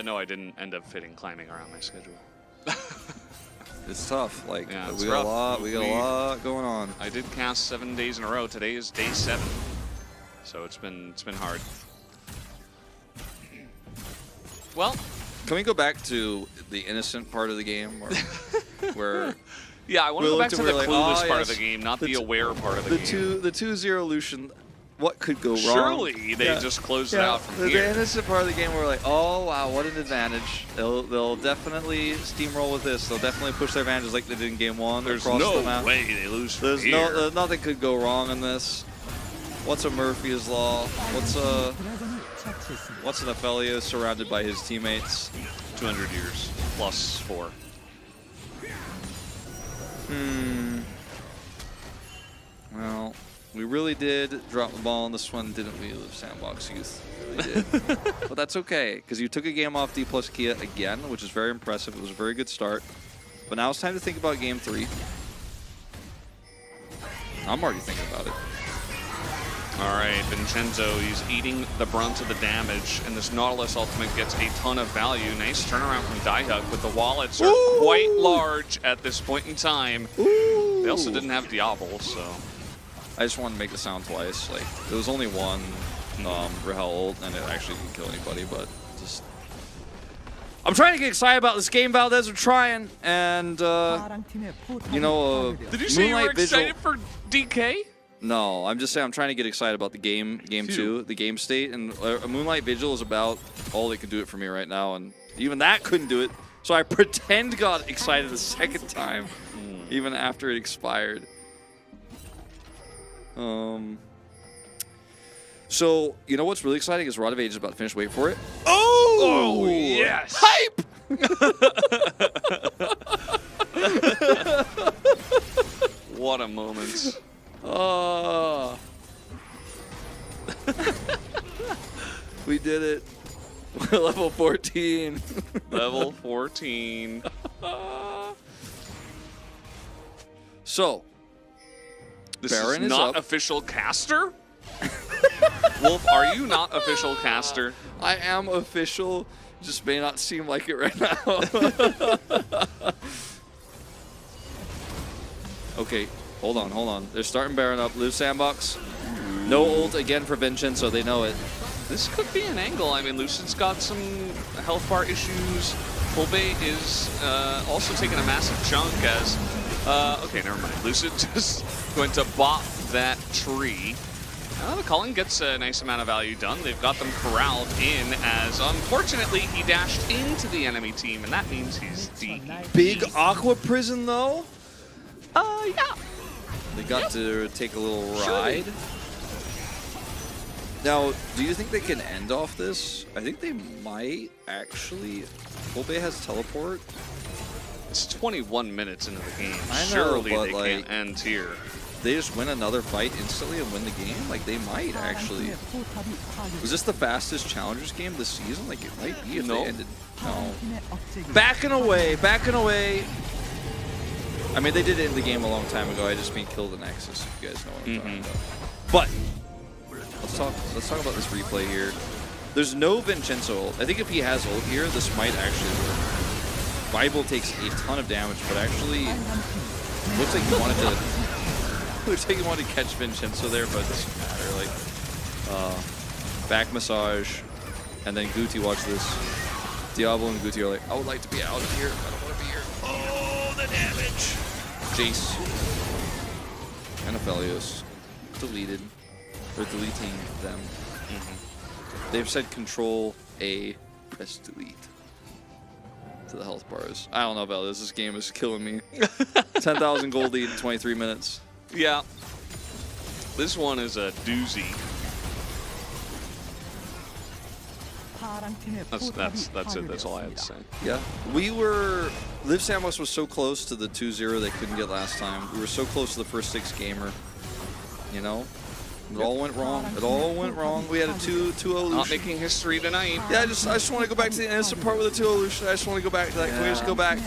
No, I didn't end up fitting climbing around my schedule. It's tough. Like, Yeah, it's we got rough. a lot going on. I did cast 7 days in a row. Today is day 7, so it's been hard. Well, Can we go back to the innocent part of the game where yeah, I want to go back to the like, clueless part of yes, the game, not the aware part of the game. the 2-0 Lucian? What could go wrong? Surely they just closed it out from the here. innocent part of the game, we're like, oh wow, what an advantage! They'll definitely steamroll with this. They'll definitely push their advantages like they did in game 1. There's across the no map. way they lose from There's here. nothing could go wrong in this. What's a Murphy's Law? What's an Aphelios surrounded by his teammates? 200 years plus 4. Well, we really did drop the ball on this one, didn't we, Live Sandbox Youth? We really did. But that's okay, because you took a game off D plus Kia again, which is very impressive. It was a very good start. But now it's time to think about game 3. I'm already thinking about it. All right, Vincenzo, he's eating the brunt of the damage, and this Nautilus ultimate gets a ton of value. Nice turnaround from Daihuk, but the wallets are quite large at this point in time. They also didn't have Diablo, so... I just wanted to make the sound twice. Like, there was only one Rahel ult, and it actually didn't kill anybody, but just... I'm trying to get excited about this game, Valdez. I'm trying, and, you know, Did you say you were Moonlight Vigil... excited for DK? No, I'm just saying I'm trying to get excited about the game 2, the game state, and Moonlight Vigil is about all that can do it for me right now, and even that couldn't do it. So I pretend got excited a second time, even after it expired. So, you know what's really exciting is Rod of Age is about to finish. Wait for it. Oh yes! Hype! What a moment. We did it. We're level 14. Level 14. So, This Baron is is not up. official caster? Wolf, are you not official caster? I am official. Just may not seem like it right now. Okay, hold on. They're starting Baron up. Live Sandbox. No ult again for Vincenzo, they know it. This could be an angle. I mean, Lucid's got some health bar issues. Kolbe is also taking a massive chunk as... okay, never mind. Lucid just going to bop that tree. The Cullen gets a nice amount of value done. They've got them corralled in as, unfortunately, he dashed into the enemy team, and that means he's DE. Big Aqua Prison, though? Yeah. They got to take a little ride. Now, do you think they can end off this? I think they might, actually. Kolbe has teleport. It's 21 minutes into the game. I know, Surely but, they like, can't end here. They just win another fight instantly and win the game? Like, they might, actually. Was this the fastest Challengers game this season? Like, it might be if they ended. No. Backing away. I mean, they did end the game a long time ago. I just mean kill the Nexus, if you guys know what I'm talking about. But, let's talk about this replay here. There's no Vincenzo ult. I think if he has ult here, this might actually work. Bible takes a ton of damage, but actually looks like he wanted to catch Vincenzo there, but it doesn't matter. Like, back massage, and then Guti, watch this. Diablo and Guti are like, I would like to be out of here. I don't want to be here. Oh, the damage! Jace and Aphelios deleted. They're deleting them. They've said Control A, press delete to the health bars. I don't know about this. This game is killing me. 10,000 gold lead in 23 minutes. Yeah. This one is a doozy. That's it. That's all I had to say. Yeah. Liv Sandbox was so close to the 2-0 they couldn't get last time. We were so close to the first 6 gamer. You know? It all went wrong. We had a 2-0 Lucian. Not making history tonight. Yeah, I just want to go back to the innocent part with the 2-0 Lucian. I just want to go back to that. Can we just go back?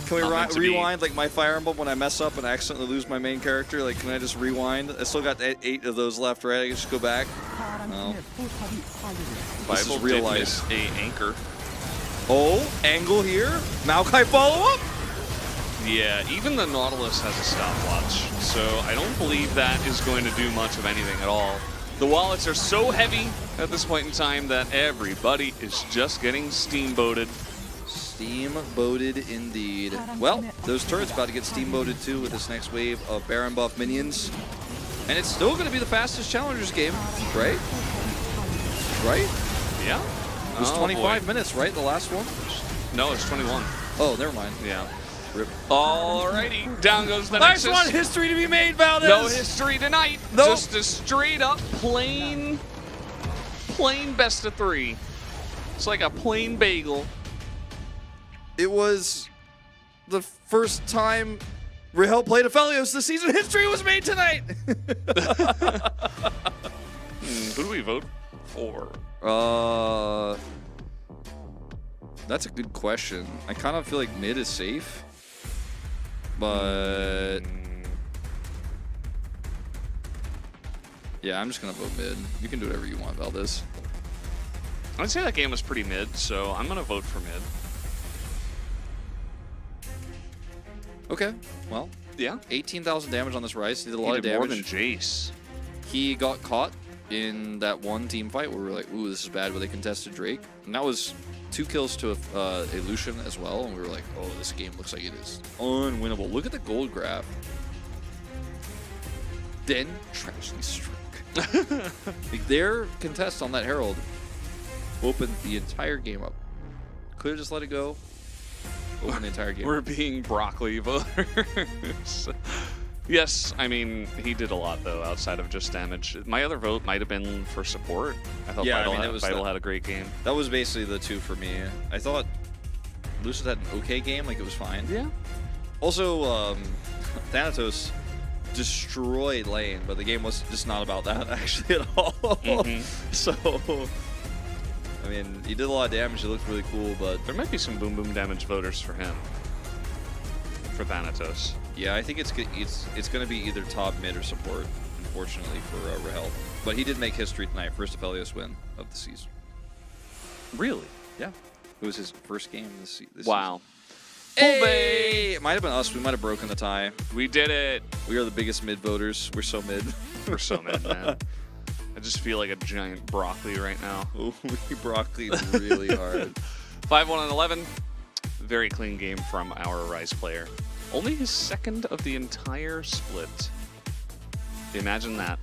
Can we rewind like my Fire Emblem when I mess up and I accidentally lose my main character? Like, can I just rewind? I still got 8 of those left, right? I can just go back? No. This is real life. A anchor. Oh, angle here. Maokai follow-up? Yeah, even the Nautilus has a stopwatch, so I don't believe that is going to do much of anything at all. The wallets are so heavy at this point in time that everybody is just getting steamboated. Steamboated indeed. Well, those turrets about to get steamboated too with this next wave of Baron buff minions. And it's still going to be the fastest Challengers game, right? Right? Yeah. It was 25 minutes, right? The last one? No, it's 21. Oh, never mind. Yeah. Rip. Alrighty, down goes the Nice Nexus. one, history to be made, Valdez. No history tonight. Nope. Just a straight up plain best of 3. It's like a plain bagel. It was the first time Rahel played Aphelios this season. History was made tonight. Who do we vote for? That's a good question. I kind of feel like mid is safe, but Yeah, I'm just gonna vote mid. You can do whatever you want, Valdez. I'd say that game was pretty mid, so I'm gonna vote for mid. Okay, well, Yeah, 18,000 damage on this Rice. He did a lot he of did more damage. than Jace. He got caught in that one team fight where we were like, ooh, this is bad, where they contested Drake. And that was 2 kills to a Lucian as well, and we were like, oh, this game looks like it is unwinnable. Look at the gold graph. Then tragedy struck. Like, their contest on that Herald opened the entire game up. Could have just let it go. Open the entire game. We're being broccoli voters. Yes, I mean, he did a lot, though, outside of just damage. My other vote might have been for support. I thought Yeah, I Vital, mean, it was Vital had a great game. That was basically the 2 for me. I thought Lucius had an okay game, like it was fine. Yeah. Also, Thanatos destroyed lane, but the game was just not about that actually at all. So, I mean, he did a lot of damage. It looked really cool, but There might be some boom boom damage voters for him. For Thanatos. yeah, I think it's going to be either top, mid, or support. Unfortunately for Rahel, but he did make history tonight. First Aphelios win of the season. Really? Yeah, it was his first game this season. Wow. Hey! It might have been us. We might have broken the tie. We did it. We are the biggest mid voters. We're so mid. We're so mad, man. I just feel like a giant broccoli right now. Oh, we broccoli really hard. 5-1 and 11. Very clean game from our Rise player. Only his second of the entire split. Imagine that.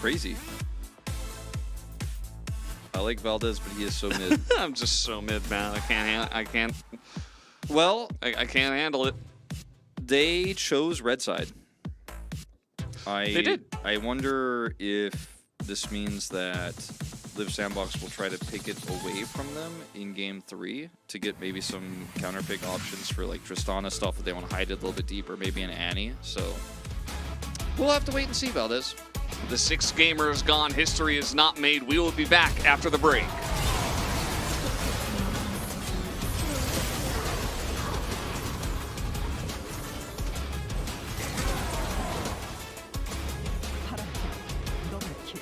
Crazy. I like Valdez, but he is so mid. I'm just so mid, man. I can't Well, I can't handle it. they chose red side. They did. I wonder if this means that Live Sandbox will try to pick it away from them in game 3 to get maybe some counter pick options for like Tristana stuff that they want to hide it a little bit deeper, maybe an Annie. So we'll have to wait and see, Valdez. The 6 gamers gone. History is not made. We will be back after the break. 파란팀 더블킬.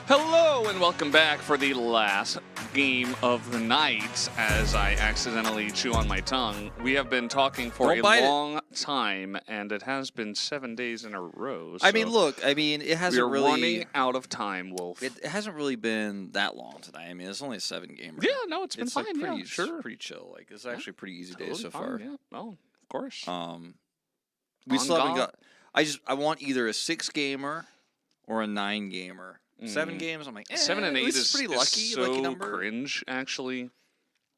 Hello and welcome back for the last game of the night as I accidentally chew on my tongue. We have been talking for a long time, and it has been 7 days in a row. I mean, look, it hasn't we're really... running out of time, Wolf. It hasn't really been that long today. I mean, it's only a 7-gamer. Yeah, no, it's been fine. Like pretty, yeah, sure. pretty chill. Like, it's actually a pretty easy day Totally so fine, far. Yeah, oh, of course. We still haven't got... I want either a 6-gamer or a 9-gamer. 7 games, I'm like, 7 and 8 is pretty lucky. So lucky number. Cringe, actually.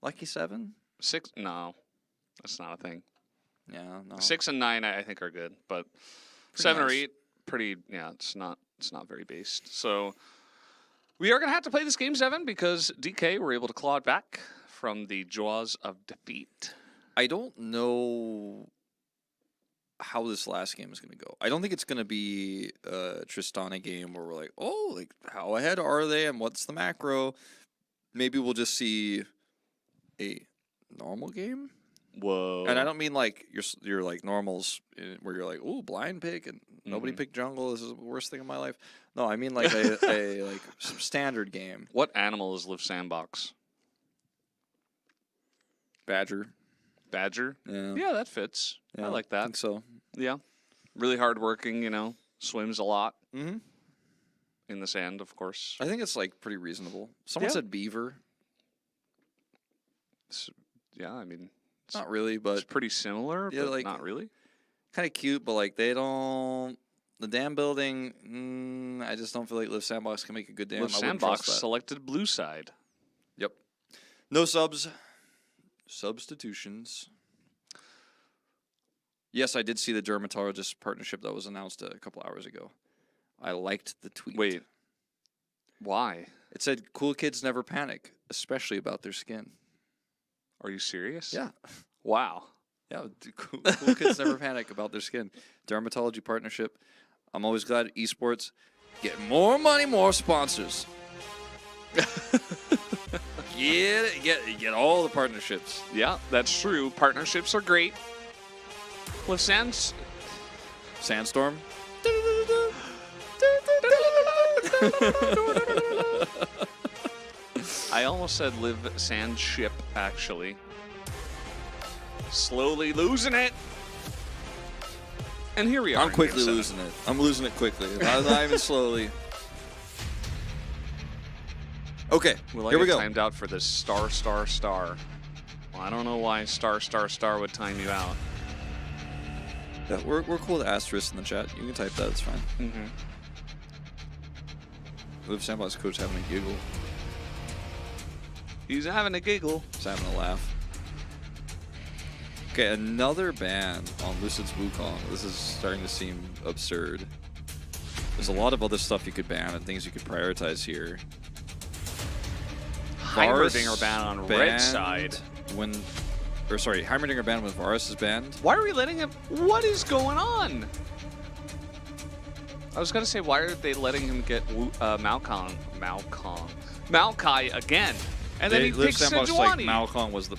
Lucky 7? 6? No, that's not a thing. Yeah, no. 6 and 9, I think, are good, but Pretty 7 or nice. 8, pretty. Yeah, it's not very based. So we are gonna have to play this game 7 because DK were able to claw it back from the jaws of defeat. I don't know how this last game is going to go. I don't think it's going to be a Tristana game where we're like, oh, like how ahead are they and what's the macro? Maybe we'll just see a normal game. Whoa! And I don't mean like your like normals where you're like, oh, blind pick and nobody picked jungle. This is the worst thing in my life. No, I mean like a like some standard game. What animal is Live Sandbox? Badger. Badger? Yeah. Yeah, that fits. Yeah, I like I that. think so. Yeah. Really hardworking, swims a lot. Mm-hmm. In the sand, of course. I think it's like pretty reasonable. Someone Yeah. said beaver. Yeah, I mean, Not really, it's but pretty similar, yeah, but like- not really. kind of cute. But like they don't. The dam building, I just don't feel like Live Sandbox can make a good dam. Live I wouldn't Sandbox trust that. selected blue side. Yep. No subs. Substitutions. Yes, I did see the dermatologist partnership that was announced a couple hours ago. I liked the tweet. Wait. Why? It said, cool kids never panic, especially about their skin. Are you serious? Yeah. Wow. Yeah, cool kids never panic about their skin. Dermatology partnership. I'm always glad esports get more money, more sponsors. Get all the partnerships. Yeah, that's true. Partnerships are great. Live Sandstorm. I almost said Live Sand Ship, actually. Slowly losing it. And here we are. I'm in quickly game 7. losing it. I'm losing it quickly. Not even slowly. Okay, Will I here we get go. timed out for this star, star, star? Well, I don't know why star, star, star would time you out. Yeah, we're cool with asterisk in the chat. You can type that. It's fine. Mm-hmm. Live Sandbox coach having a giggle. He's having a giggle. He's having a laugh. Okay, another ban on Lucid's Wukong. This is starting to seem absurd. There's a lot of other stuff you could ban and things you could prioritize here. Heimerdinger ban on red banned side. Heimerdinger banned when Varus is banned. Why are we letting him? What is going on? I was gonna say, why are they letting him get Maokai again? And then he Live picks Sandbox like Sejuani. Maokai was the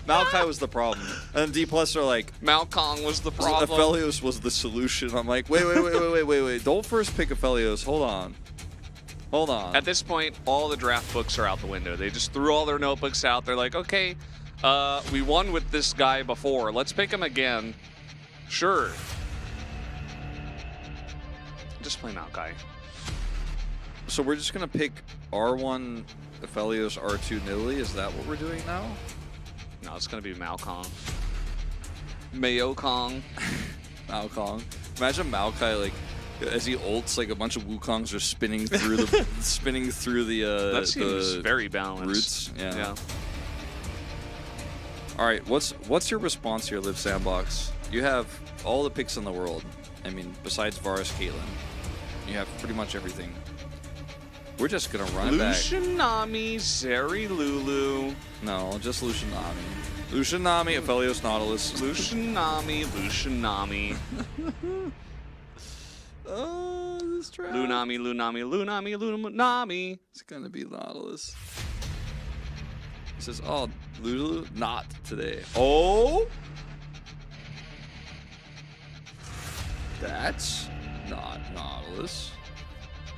Maokai was the problem. And D Plus are like, Maokai was the problem. Aphelios was the solution. I'm like, wait. Don't first pick Aphelios. Hold on. At this point, all the draft books are out the window. They just threw all their notebooks out. They're like, okay, we won with this guy before. Let's pick him again. Sure. Just play Maokai. So we're just gonna pick R1 Aphelios, R2 Nidalee? Is that what we're doing now? No, it's gonna be Maokong. Mayokong. Maokong. Imagine Maokai like as he ults, like a bunch of Wukongs are spinning through the That seems the very balanced. roots. Yeah. All right, what's your response here, Live Sandbox? You have all the picks in the world. I mean, besides Varus, Caitlyn, you have pretty much everything. We're just gonna run it back. Lucianami, Zeri Lulu. No, just Lucianami. Lucianami, Aphelios, Nautilus. Lucianami. Oh, this trap. Lunami. It's gonna be Nautilus. He says, "Oh, Lulu, not today." Oh, that's not Nautilus.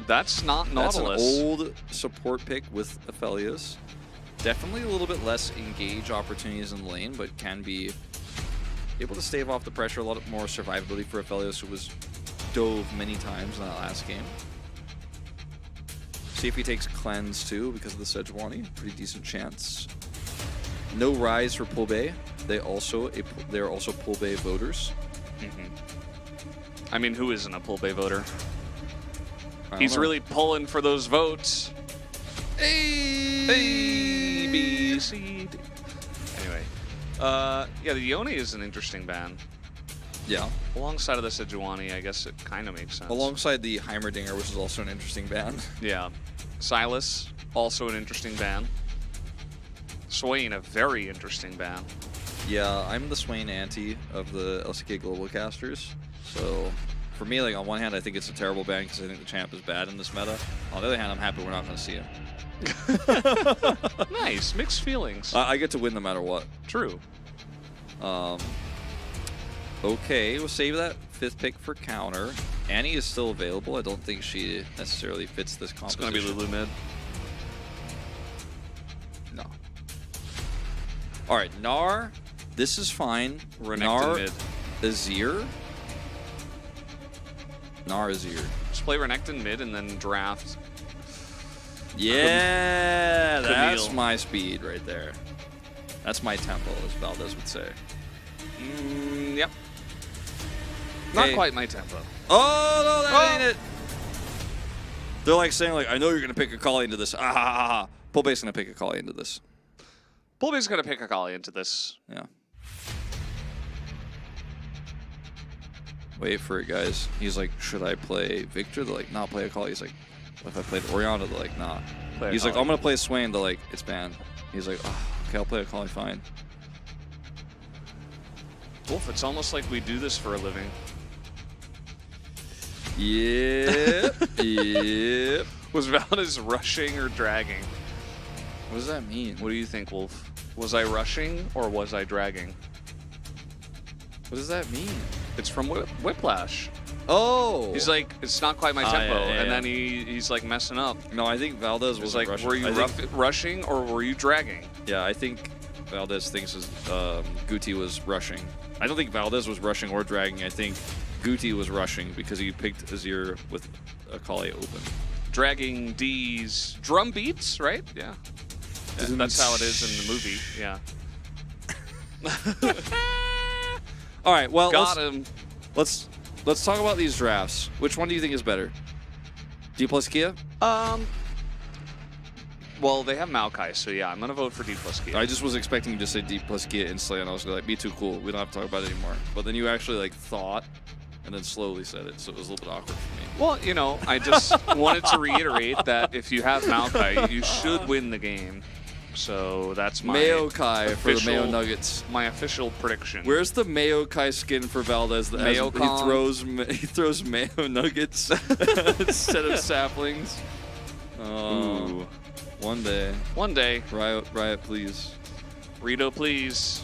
That's not Nautilus. That's an old support pick with Aphelios. Definitely a little bit less engage opportunities in the lane, but can be able to stave off the pressure. A lot more survivability for Aphelios, who was dove many times in that last game. See if he takes cleanse too because of the Sejuani. Pretty decent chance. No rise for Pulbe. They're also Pulbe voters. I mean, who isn't a Pulbe voter? He's really pulling for those votes. Hey! A, B, C, D. Anyway, yeah, the Yone is an interesting ban. Yeah. Alongside of the Sejuani, I guess it kind of makes sense. Alongside the Heimerdinger, which is also an interesting ban. Yeah. Silas, also an interesting ban. Swain, a very interesting ban. Yeah, I'm the Swain anti of the LCK Global casters. So, for me, like on one hand, I think it's a terrible ban because I think the champ is bad in this meta. On the other hand, I'm happy we're not going to see him. Nice, mixed feelings. I get to win no matter what. True. Okay, we'll save that 5th pick for counter. Annie is still available. I don't think she necessarily fits this composition. It's going to be Lulu mid. No. All right, Gnar. This is fine. Renekton Gnar, mid. Azir. Gnar, Azir. Just play Renekton mid and then draft. Yeah, that's Camille. my speed right there. That's my tempo, as Valdez would say. Yep. Not Okay. quite my tempo. Oh, no, that ain't it. They're like saying, like, I know you're going to pick Akali into this. Pulbe's going to pick Akali into this. Pulbe's going to pick Akali into this. Yeah. Wait for it, guys. He's like, should I play Victor? They're like, nah, play Akali. He's like, what if I played Orianna? They're like, nah. Play He's like, Akali. I'm going to play Swain. They're like, it's banned. He's like, oh, okay, I'll play Akali, fine. Wolf, it's almost like we do this for a living. Yep. Yep. Was Valdez rushing or dragging? What does that mean? What do you think, Wolf? Was I rushing or was I dragging? What does that mean? It's from Whiplash. Oh. He's like, it's not quite my tempo, yeah, and yeah. then he's like messing up. No, I think Valdez It was was like, rushing. were you rushing or were you dragging? Yeah, I think Valdez thinks Guti was rushing. I don't think Valdez was rushing or dragging. I think Guti was rushing because he picked Azir with Akali open. Dragging D's drum beats, right? Yeah. That's how it is in the movie. Yeah. All right, well, Got him. let's talk about these drafts. Which one do you think is better? D plus Kia? Well, they have Maokai, so yeah, I'm gonna vote for D plus Kia. I just was expecting you to say D plus Kia instantly, and I was like, be too cool. We don't have to talk about it anymore. But then you actually like thought, and then slowly said it, so it was a little bit awkward for me. Well, you know, I just wanted to reiterate that if you have Maokai, you should win the game. So that's my Maokai for the Mayo official- Nuggets. my official prediction. Where's the Maokai skin for Valdez? That Mayo he throws Mayo Nuggets instead of saplings. Oh, Ooh. one day. One day, Riot, please. Rito, please.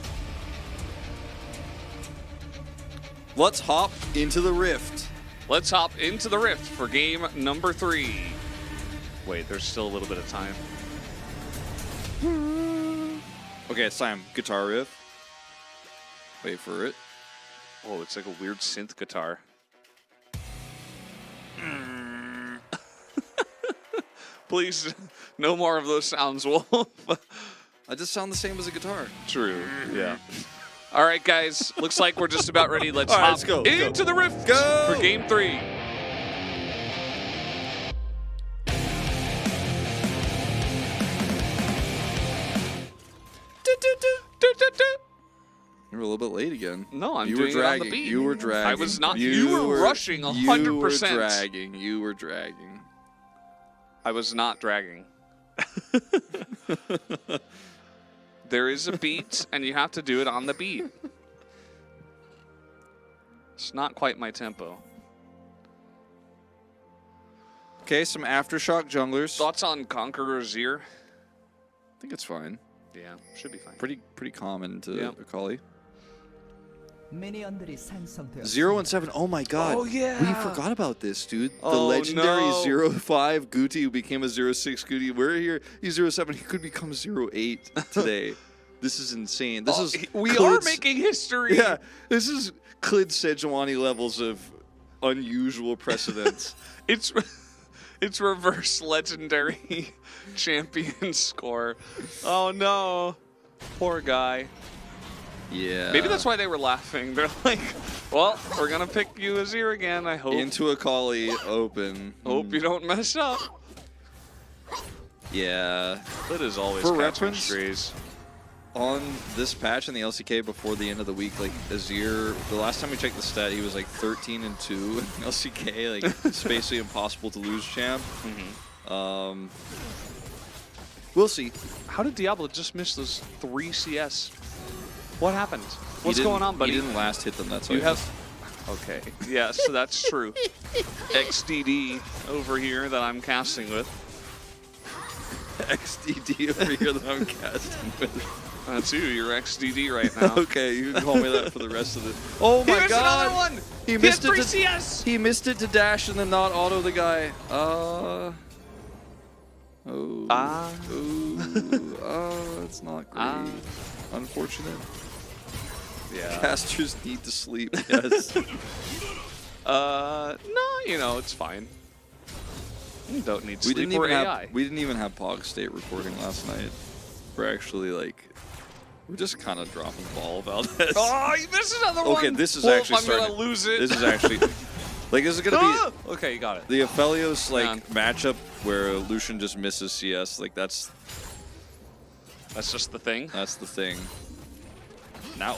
Let's hop into the Rift. Let's hop into the Rift for game number 3. Wait, there's still a little bit of time. Okay, it's time. Guitar riff. Wait for it. Oh, it's like a weird synth guitar. Please, no more of those sounds, Wolf. I just sound the same as a guitar. True. Yeah. All right, guys. Looks like we're just about ready. Let's All right, hop let's go. into the Rift Go. for game 3. You were a little bit late again. No, I'm you doing were it on the dragging. beat. You were dragging. I was not. You were rushing 100%. You were dragging. You were dragging. I was not dragging. There is a beat, and you have to do it on the beat. It's not quite my tempo. Okay, some Aftershock junglers. Thoughts on Conqueror's Ear? I think it's fine. Yeah, should be fine. Pretty common to Yeah. Akali. 미니언들이 생성되었습니다. 0 and 7. Oh my god. Oh, yeah. We forgot about this, dude. The Oh, legendary no. 0-5 Guti who became a 0-6 Guti. We're here. He's 0-7. He could become 0-8 today. This is insane. This is we Klid's- are making history. Yeah, this is Klid Sejuani levels of unusual precedents. It's reverse legendary champion score. Oh no, poor guy. Yeah. Maybe that's why they were laughing. They're like, well, we're gonna pick you as here again. I hope. Into a Kali open. Hope you don't mess up. Yeah. That is always For catching reference, strays. On this patch in the LCK before the end of the week, like Azir, the last time we checked the stat, he was like 13-2 in LCK. Like it's basically impossible to lose champ. We'll see. How did Diablo just miss those 3 CS? What happened? He What's didn't- going on, buddy? He didn't last hit them. That's why You he have. missed. Okay. Yes, that's true. XDD over here that I'm casting with. XDD over here that I'm casting with. That's you. You're XDD right now. Okay, you can call me that for the rest of the. Oh He my missed god! another one. He He missed had 3 it. To, CS. he missed it to dash and then not auto the guy. Oh. It's not great. Unfortunate. Yeah. Casters need to sleep. Yes. No, you know it's fine. You don't need we sleep didn't or even AI. have Pog State recording last night. We're actually like, we're just kind of dropping the ball about this. Oh, he missed another one. Okay, this is Wolf, actually I'm gonna starting. lose it. This is actually like this is gonna be Okay, you got it. the Aphelios like Man. matchup where Lucian just misses CS. Like that's just the thing. the thing. Now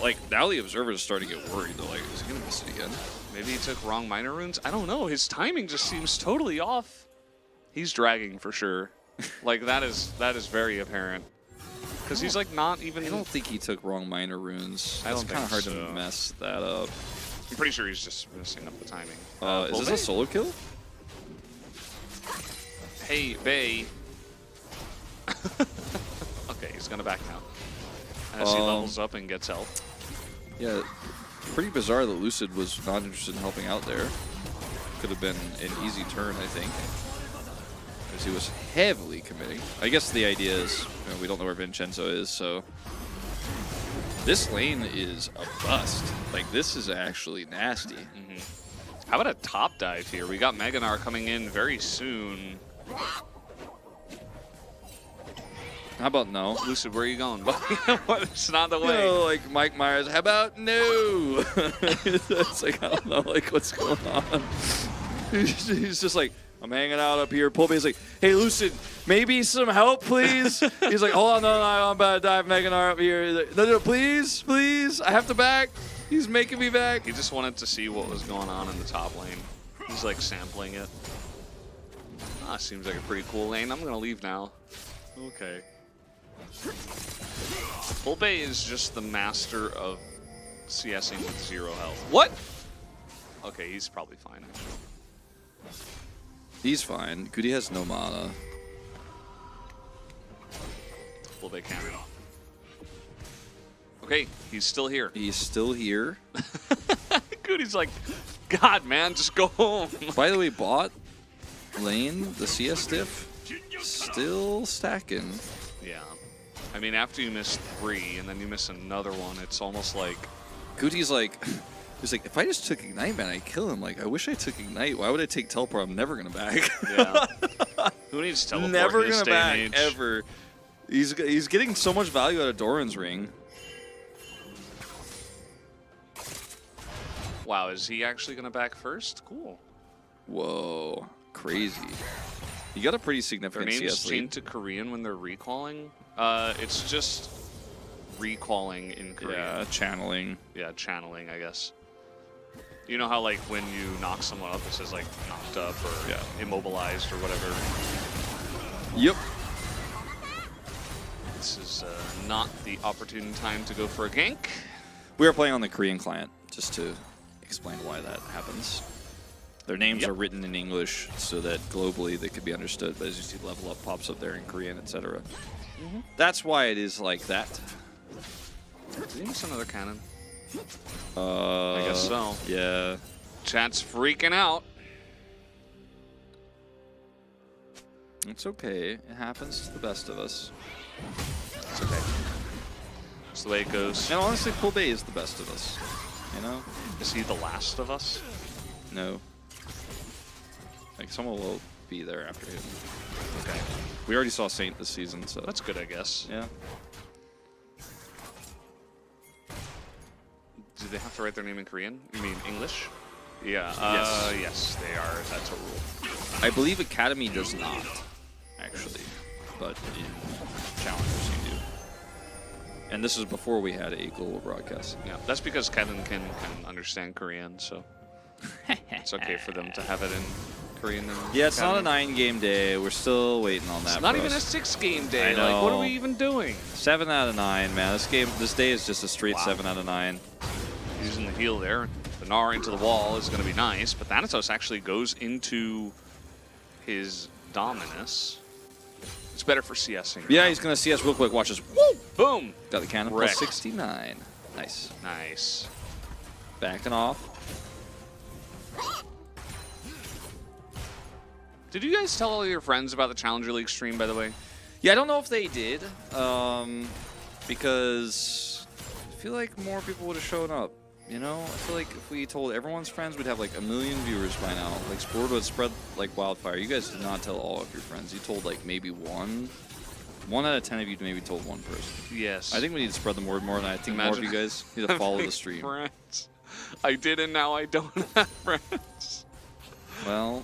the observers are starting to get worried. They're like, is he gonna miss it again? Maybe he took wrong minor runes. I don't know. His timing just seems totally off. He's dragging for sure. Like that is very apparent. Because he's like not even. I don't think he took wrong minor runes. I It's don't kind of think hard to so. mess that up. I'm pretty sure he's just messing up the timing. Is this a solo kill? Hey, Bay. Okay, he's gonna back now. As he levels up and gets health. Yeah, pretty bizarre that Lucid was not interested in helping out there. Could have been an easy turn, I think. Because he was heavily committing. I guess the idea is, you know, we don't know where Vincenzo is, so... This lane is a bust. Like, this is actually nasty. How about a top dive here? We got Meganar coming in very soon. How about no? Lucid, where are you going? It's not the You way. know, like Mike Myers, how about no? It's like, I don't know, like, what's going on? He's just like, I'm hanging out up here. Pulbay's like, hey, Lucid, maybe some help, please? He's like, hold on, no, I'm about to dive Meganar up here. He's like, no, please, I have to back. He's making me back. He just wanted to see what was going on in the top lane. He's like sampling it. Seems like a pretty cool lane. I'm gonna leave now. Okay. Pulbay is just the master of CSing with 0 health. What? Okay, he's probably fine actually. He's fine. Goody has no mana. Pulbay cannon. Okay, he's still here. He's still here. Goody's like, God, man, just go home. By the way, bot lane, the CS diff, still stacking. Yeah. I mean, after you miss 3 and then you miss another one, it's almost like... Goody's like, he's like, if I just took Ignite, man, I'd kill him. Like, I wish I took Ignite. Why would I take Teleport? I'm never going to back. Yeah. Who needs teleport Never in this gonna day back, and age? ever. He's getting so much value out of Doran's ring. Wow, is he actually going to back first? Cool. Whoa, crazy. You got a pretty Their significant names CS lead. change to Korean when they're recalling. It's just recalling in Korean. Yeah, channeling. Yeah, channeling, I guess. You know how like when you knock someone up, it says like knocked up or immobilized or whatever. Yep. This is not the opportune time to go for a gank. We are playing on the Korean client, just to explain why that happens. Their names are written in English so that globally they could be understood, but as you see Level Up pops up there in Korean, etc. That's why it is like that. Did he miss another cannon? I guess so. Yeah. Chat's freaking out. It's okay. It happens to the best of us. It's okay. That's the way it goes. And honestly, Pool Bay is the best of us. You know? Is he the last of us? No. Like, someone will be there after him. Okay. We already saw Saint this season, so. That's good, I guess. Yeah. Do they have to write their name in Korean? You mean English? Yeah. Yes, they are. That's a rule. I believe Academy does not, actually. But in Challengers, you do. And this is before we had a global broadcast. Yeah, that's because Kevin can understand Korean, so it's okay for them to have it in Korean. And Yeah, it's Academy. not a 9-game day. We're still waiting on that. It's not for even a us. 6-game day. I know. Like, what are we even doing? 7 out of 9, man. This day is just a straight Wow. 7 out of 9. Using the heal there. The Gnar into the wall is going to be nice, but Thanatos actually goes into his Dominus. It's better for CSing. Yeah, he's gonna see us real quick. Watch this. Woo! Boom! Got the cannon Wrecked. plus 69. Nice. Nice. Backing off. Did you guys tell all your friends about the Challenger League stream, by the way? Yeah, I don't know if they did, because I feel like more people would have shown up. You know, I feel like if we told everyone's friends, we'd have like 1 million viewers by now. Like, sport would spread like wildfire. You guys did not tell all of your friends. You told like maybe one. 1 out of 10 of you maybe told one person. Yes. I think we need to spread the word more, and I think more of you guys need to follow the stream. Friends. I did, and now I don't have friends. Well,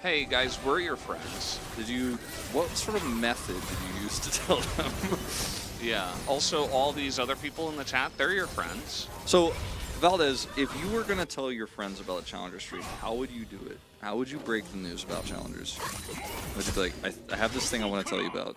Hey guys, we're your friends. what sort of method did you use to tell them? Yeah. Also, all these other people in the chat, they're your friends. So, Valdez, if you were going to tell your friends about a Challenger stream, how would you do it? How would you break the news about Challengers? Would you be like, I have this thing I want to tell you about?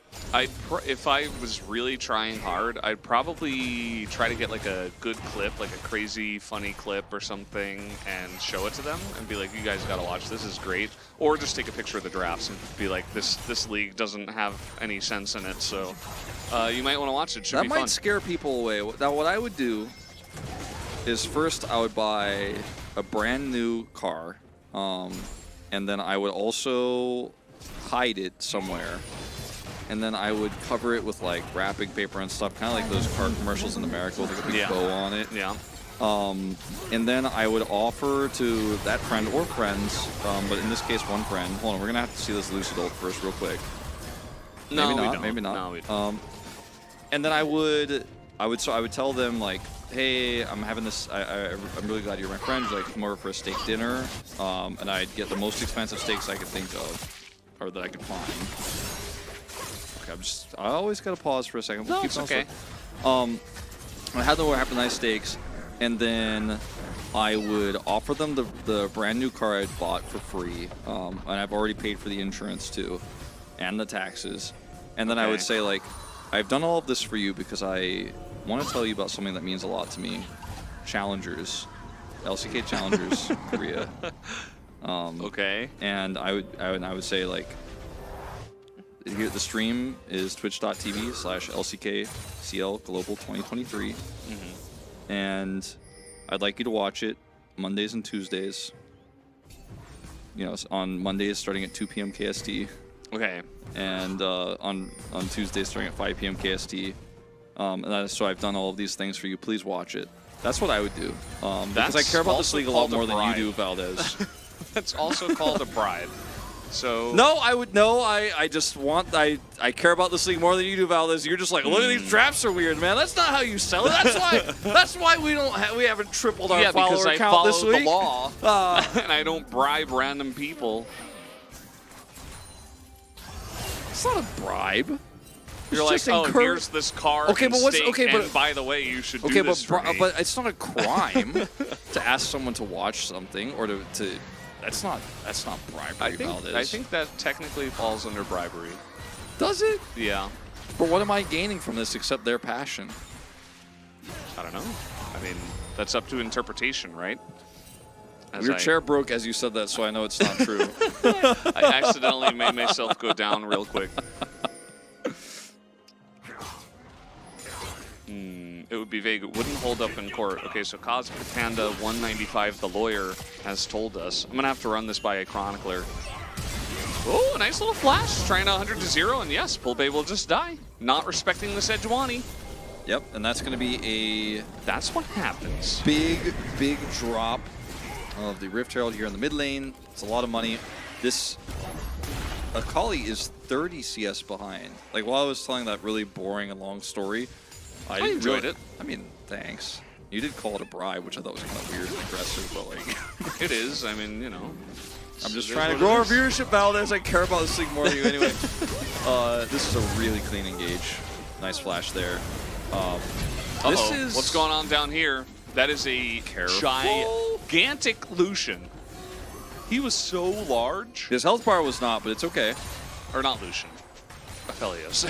If I was really trying hard, I'd probably try to get like a good clip, like a crazy funny clip or something, and show it to them and be like, you guys gotta watch, this is great. Or just take a picture of the drafts and be like, this league doesn't have any sense in it, so you might want to watch it. Should That be might fun. scare people away. Now, what I would do is first I would buy a brand new car, and then I would also hide it somewhere, and then I would cover it with like wrapping paper and stuff, kind of like those car commercials in America with like a big bow on it. Yeah. And then I would offer to that friend or friends, but in this case one friend. Hold on, we're gonna have to see this Lucidol first real quick. No, Maybe we not. don't. Maybe not. No, we don't. And then I would tell them like, hey, I'm having this. I'm really glad you're my friend. Would you like to come over for a steak dinner? And I'd get the most expensive steaks I could think of, or that I could find. Okay, I always gotta pause for a second. No, Keep it's on okay. I had them have nice steaks, and then I would offer them the brand new car I'd bought for free, and I've already paid for the insurance too, and the taxes. And then I would Okay. say like, I've done all of this for you because I want to tell you about something that means a lot to me. Challengers, LCK Challengers, Korea. Okay. And I would say like, here the stream is twitch.tv/LCK CL Global 2023, and I'd like you to watch it Mondays and Tuesdays. You know, on Mondays starting at 2 p.m. KST, Okay. and on Tuesdays starting at 5 p.m. KST. So I've done all of these things for you. Please watch it. That's what I would do. Because I That's care about this also league a lot called a more than you bribe. do, Valdez. That's also called a bribe. So No, I just want I care about this league more than you do, Valdez. You're just like, look at these drafts are weird, man. That's not how you sell it. That's why we haven't tripled our yeah, because follower I count follow this the week. law and I don't bribe random people. It's not a bribe. You're It's like, just oh, encourage- here's this car. Okay, and but what's- steak, okay, but- and by the way, you should Okay, do this for me. but it's not a crime to ask someone to watch something or to that's not bribery, Valdez. I think that technically falls under bribery. Does it? Yeah. But what am I gaining from this except their passion? I don't know. I mean, that's up to interpretation, right? Your chair broke as you said that, so I know it's not true. I accidentally made myself go down real quick. It would be vague. It wouldn't hold up in court. Okay, so Cosmic Panda 195, the lawyer, has told us. I'm going to have to run this by a chronicler. Oh, a nice little flash. Trying to 100 to 0, and yes, Pulpe will just die. Not respecting the Sejuani. Yep, and that's going to be a That's what happens. big drop of the Rift Herald here in the mid lane. It's a lot of money. This Akali is 30 CS behind. Like, while I was telling that really boring and long story, I enjoyed it. I mean, thanks. You did call it a bribe, which I thought was kind of weird and aggressive, but like... It is. I mean, you know. I'm just trying to grow our viewership, Valdez. I care about this league more than you anyway. This is a really clean engage. Nice flash there. This is... What's going on down here? That is a gigantic Lucian. He was so large. His health bar was not, but it's okay. Or not Lucian. Aphelios.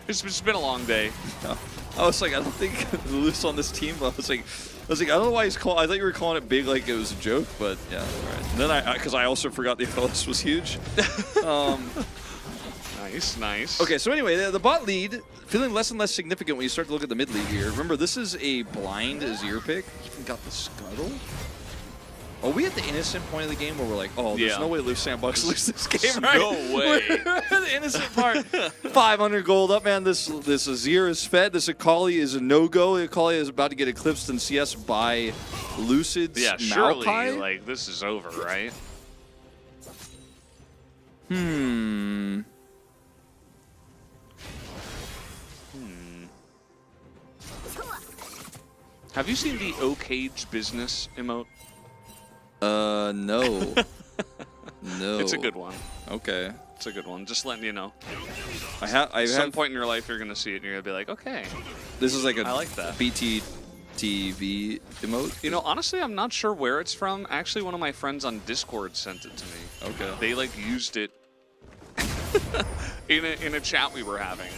It's been a long day. Yeah. I was like, I don't think Luce on this team, but I was like, I don't know why he's calling. I thought you were calling it big like it was a joke, but yeah, all right. And then because I also forgot the Aphelios was huge. Nice. Okay, so anyway, the bot lead feeling less and less significant when you start to look at the mid lead here. Remember, this is a blind Azir pick. Even got the scuttle. Are we at the innocent point of the game where we're like, oh, there's no way Luce Sandbox lose this game, right? No way. We're at the innocent part. 500 gold up, man. This Azir is fed. This Akali is a no-go. Akali is about to get eclipsed in CS by Lucid's surely, Maokai. like, this is over, right? Have you seen the O-Cage business emote? No. No. It's a good one. Okay. It's a good one. Just letting you know. I At some have. point in your life, you're going to see it, and you're going to be like, okay. This is like a I like that. BTTV emote. You know, honestly, I'm not sure where it's from. Actually, one of my friends on Discord sent it to me. Okay. They, like, used it in a chat we were having.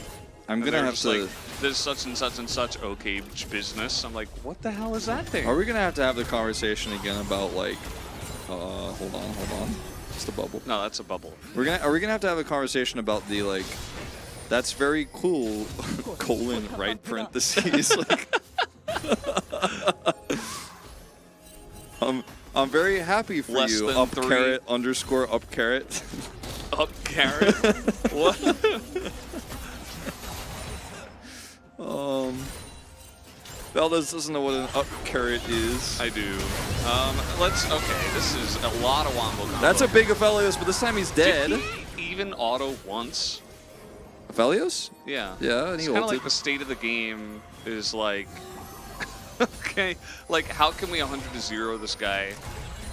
I'm gonna have to. Like, there's such and such and such O-Cage business. I'm like, what the hell is that thing? Are we gonna have the conversation again about like? Hold on. Just a bubble. No, that's a bubble. Are we gonna have a conversation about the like? That's very cool. colon right parentheses. Like, I'm very happy for Less you. than Up 3. carrot underscore up carrot. Up carrot. What? Valdez doesn't know what an up carrot is. I do. Okay, this is a lot of wombo combo. That's a big Aphelios, but this time he's dead. Did he even auto once? Aphelios? Yeah. Yeah, and It's he kind of ulted. like the state of the game is like, okay, like how can we 100 to 0 this guy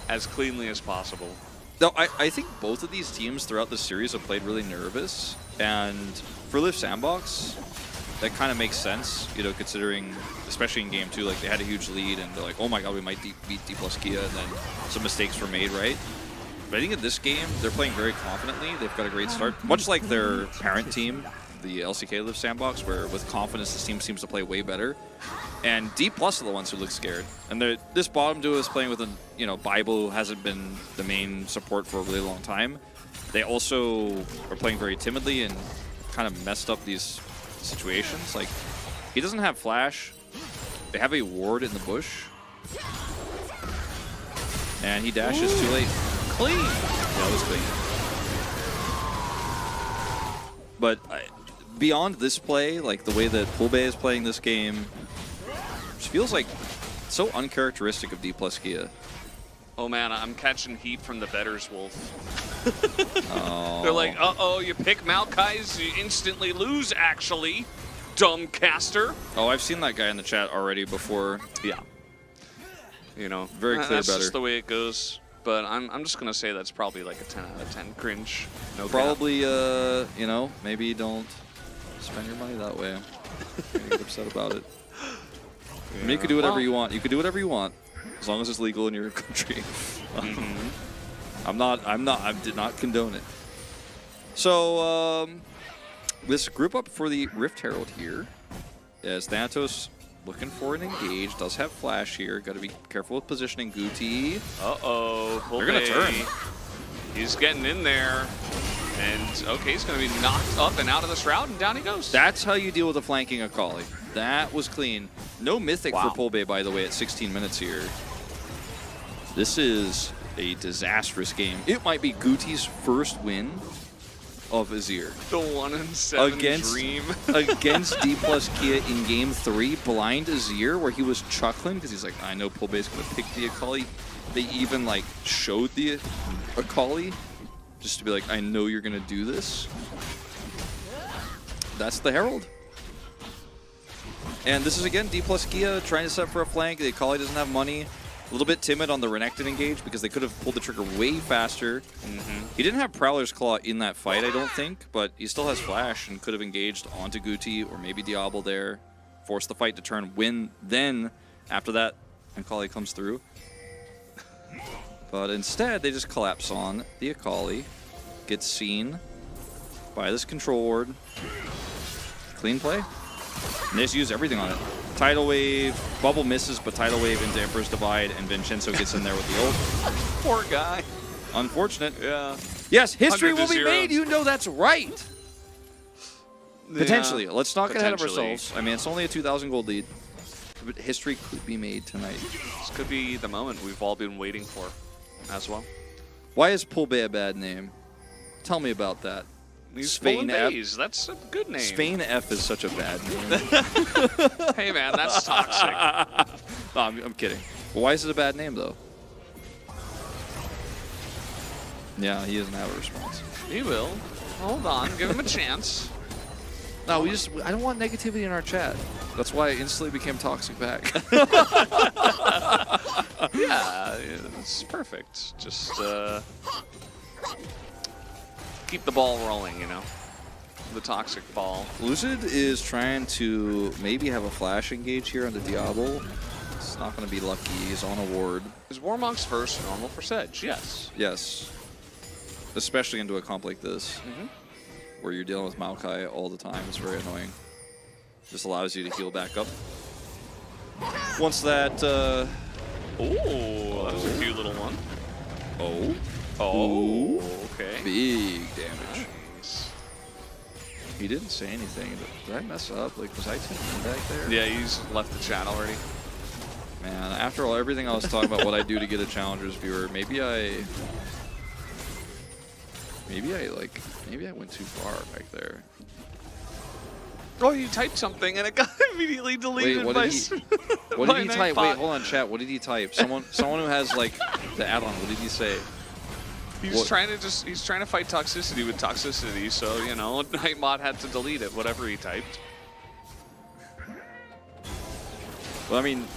as cleanly as possible? No, I think both of these teams throughout the series have played really nervous, and for Lift Sandbox, that kind of makes sense, you know, considering, especially in game 2, like they had a huge lead and they're like, oh my god, we might beat D plus Kia, and then some mistakes were made, right? But I think in this game, they're playing very confidently. They've got a great start, much like their parent team, the LCK Lift Sandbox, where with confidence this team seems to play way better. And D plus are the ones who look scared. And this bottom duo is playing with a, you know, Bible, who hasn't been the main support for a really long time. They also are playing very timidly and kind of messed up these situations. Like, he doesn't have flash. They have a ward in the bush. And he dashes too late. Clean. Yeah, that was clean. But beyond this play, like the way that Pulbe is playing this game, just feels like so uncharacteristic of D plus Kia. Oh man, I'm catching heat from the betters, Wolf. Oh. They're like, uh-oh, you pick Maokai's, you instantly lose, actually, dumb caster. Oh, I've seen that guy in the chat already before. Yeah. You know, Very clear that's better. just the way it goes. But I'm just going to say that's probably like a 10 out of 10 cringe. No Probably, you know, maybe don't spend your money that way. You're gonna get upset about it. I mean, you could do whatever you want. You could do whatever you want, as long as it's legal in your country. I did not condone it. So, this group up for the Rift Herald here, as Thanatos looking for an engage, does have flash here. Got to be careful with positioning Guti. Uh-oh. They're gonna turn. He's getting in there. And, okay, he's going to be knocked up and out of the shroud, and down he goes. That's how you deal with a flanking Akali. That was clean. No mythic Wow. for Polbe, by the way, at 16 minutes here. This is a disastrous game. It might be Guti's first win of Azir. The 1-in-7 Against- dream. Against D plus Kia in game 3, blind Azir, where he was chuckling because he's like, I know Polbe's going to pick the Akali. They even like showed the Akali just to be like, I know you're going to do this. That's the Herald. And this is again D plus Kia trying to set up for a flank. The Akali doesn't have money. A little bit timid on the Renekton engage because they could have pulled the trigger way faster. He didn't have Prowler's Claw in that fight, I don't think, but he still has Flash and could have engaged onto Guti or maybe Diablo there, force the fight to turn, win. Then, after that, Akali comes through. But instead, they just collapse on the Akali, gets seen by this control ward. Clean play. And they just use everything on it. Tidal Wave, Bubble misses, but Tidal Wave into Emperor's Divide, and Vincenzo gets in there with the ult. Poor guy. Unfortunate. Yeah. Yes, history 100 will to be 0. made. You know that's right. Potentially. Yeah. Let's not get ahead of Potentially. ourselves. I mean, it's only a 2,000 gold lead. But history could be made tonight. This could be the moment we've all been waiting for as well. Why is Polbe a bad name? Tell me about that. He's Spain full of F. A's. That's a good name. Spain F is such a bad name. Hey, man, that's toxic. No, I'm kidding. Why is it a bad name, though? Yeah, he doesn't have a response. He will. Hold on. Give him a chance. No, I don't want negativity in our chat. That's why I instantly became toxic back. Yeah, it's perfect. Just keep the ball rolling, you know? The toxic ball. Lucid is trying to maybe have a flash engage here on the Diablo. It's not going to be lucky. He's on a ward. Is Warmonk's first normal for Sedge? Yes. Yes. Especially into a comp like this, where you're dealing with Maokai all the time. It's very annoying. Just allows you to heal back up. Once that... Ooh, that was a cute little one. Oh, Okay. big damage. Nice. He didn't say anything. Did I mess up? Like, was I tuned in back there? Yeah, he's left the chat already. Man, after all, everything I was talking about what I do to get a Challengers viewer, maybe I went too far back there. Oh, you typed something and it got immediately deleted. Wait, what by did he? What did he type? Wait, hold on, chat. What did he type? Someone who has like the add-on. What did he say? He's trying to fight toxicity with toxicity. So you know, Nightbot had to delete it. Whatever he typed. Well, I mean,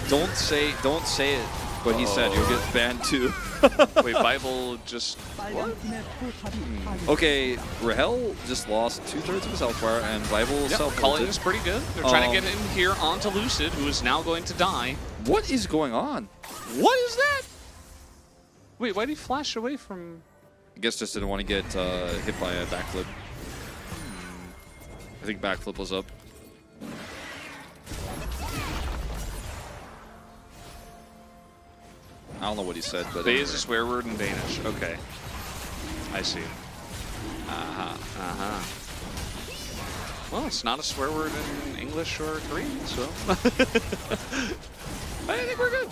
don't say it. But he said you'll get banned too. Wait, Bible just. 빨간팀의 포탑이 파괴. Okay, Rahel just lost 2/3 of his health bar, and Bible Yep, self Culling is pretty good. They're trying to get in here onto Lucid, who is now going to die. What is going on? What is that? Wait, why did he flash away from? I guess just didn't want to get hit by a backflip. I think backflip was up. I don't know what he said, but Bay is a swear word in Danish. Okay. I see. Well, it's not a swear word in English or Korean, so. I think we're good.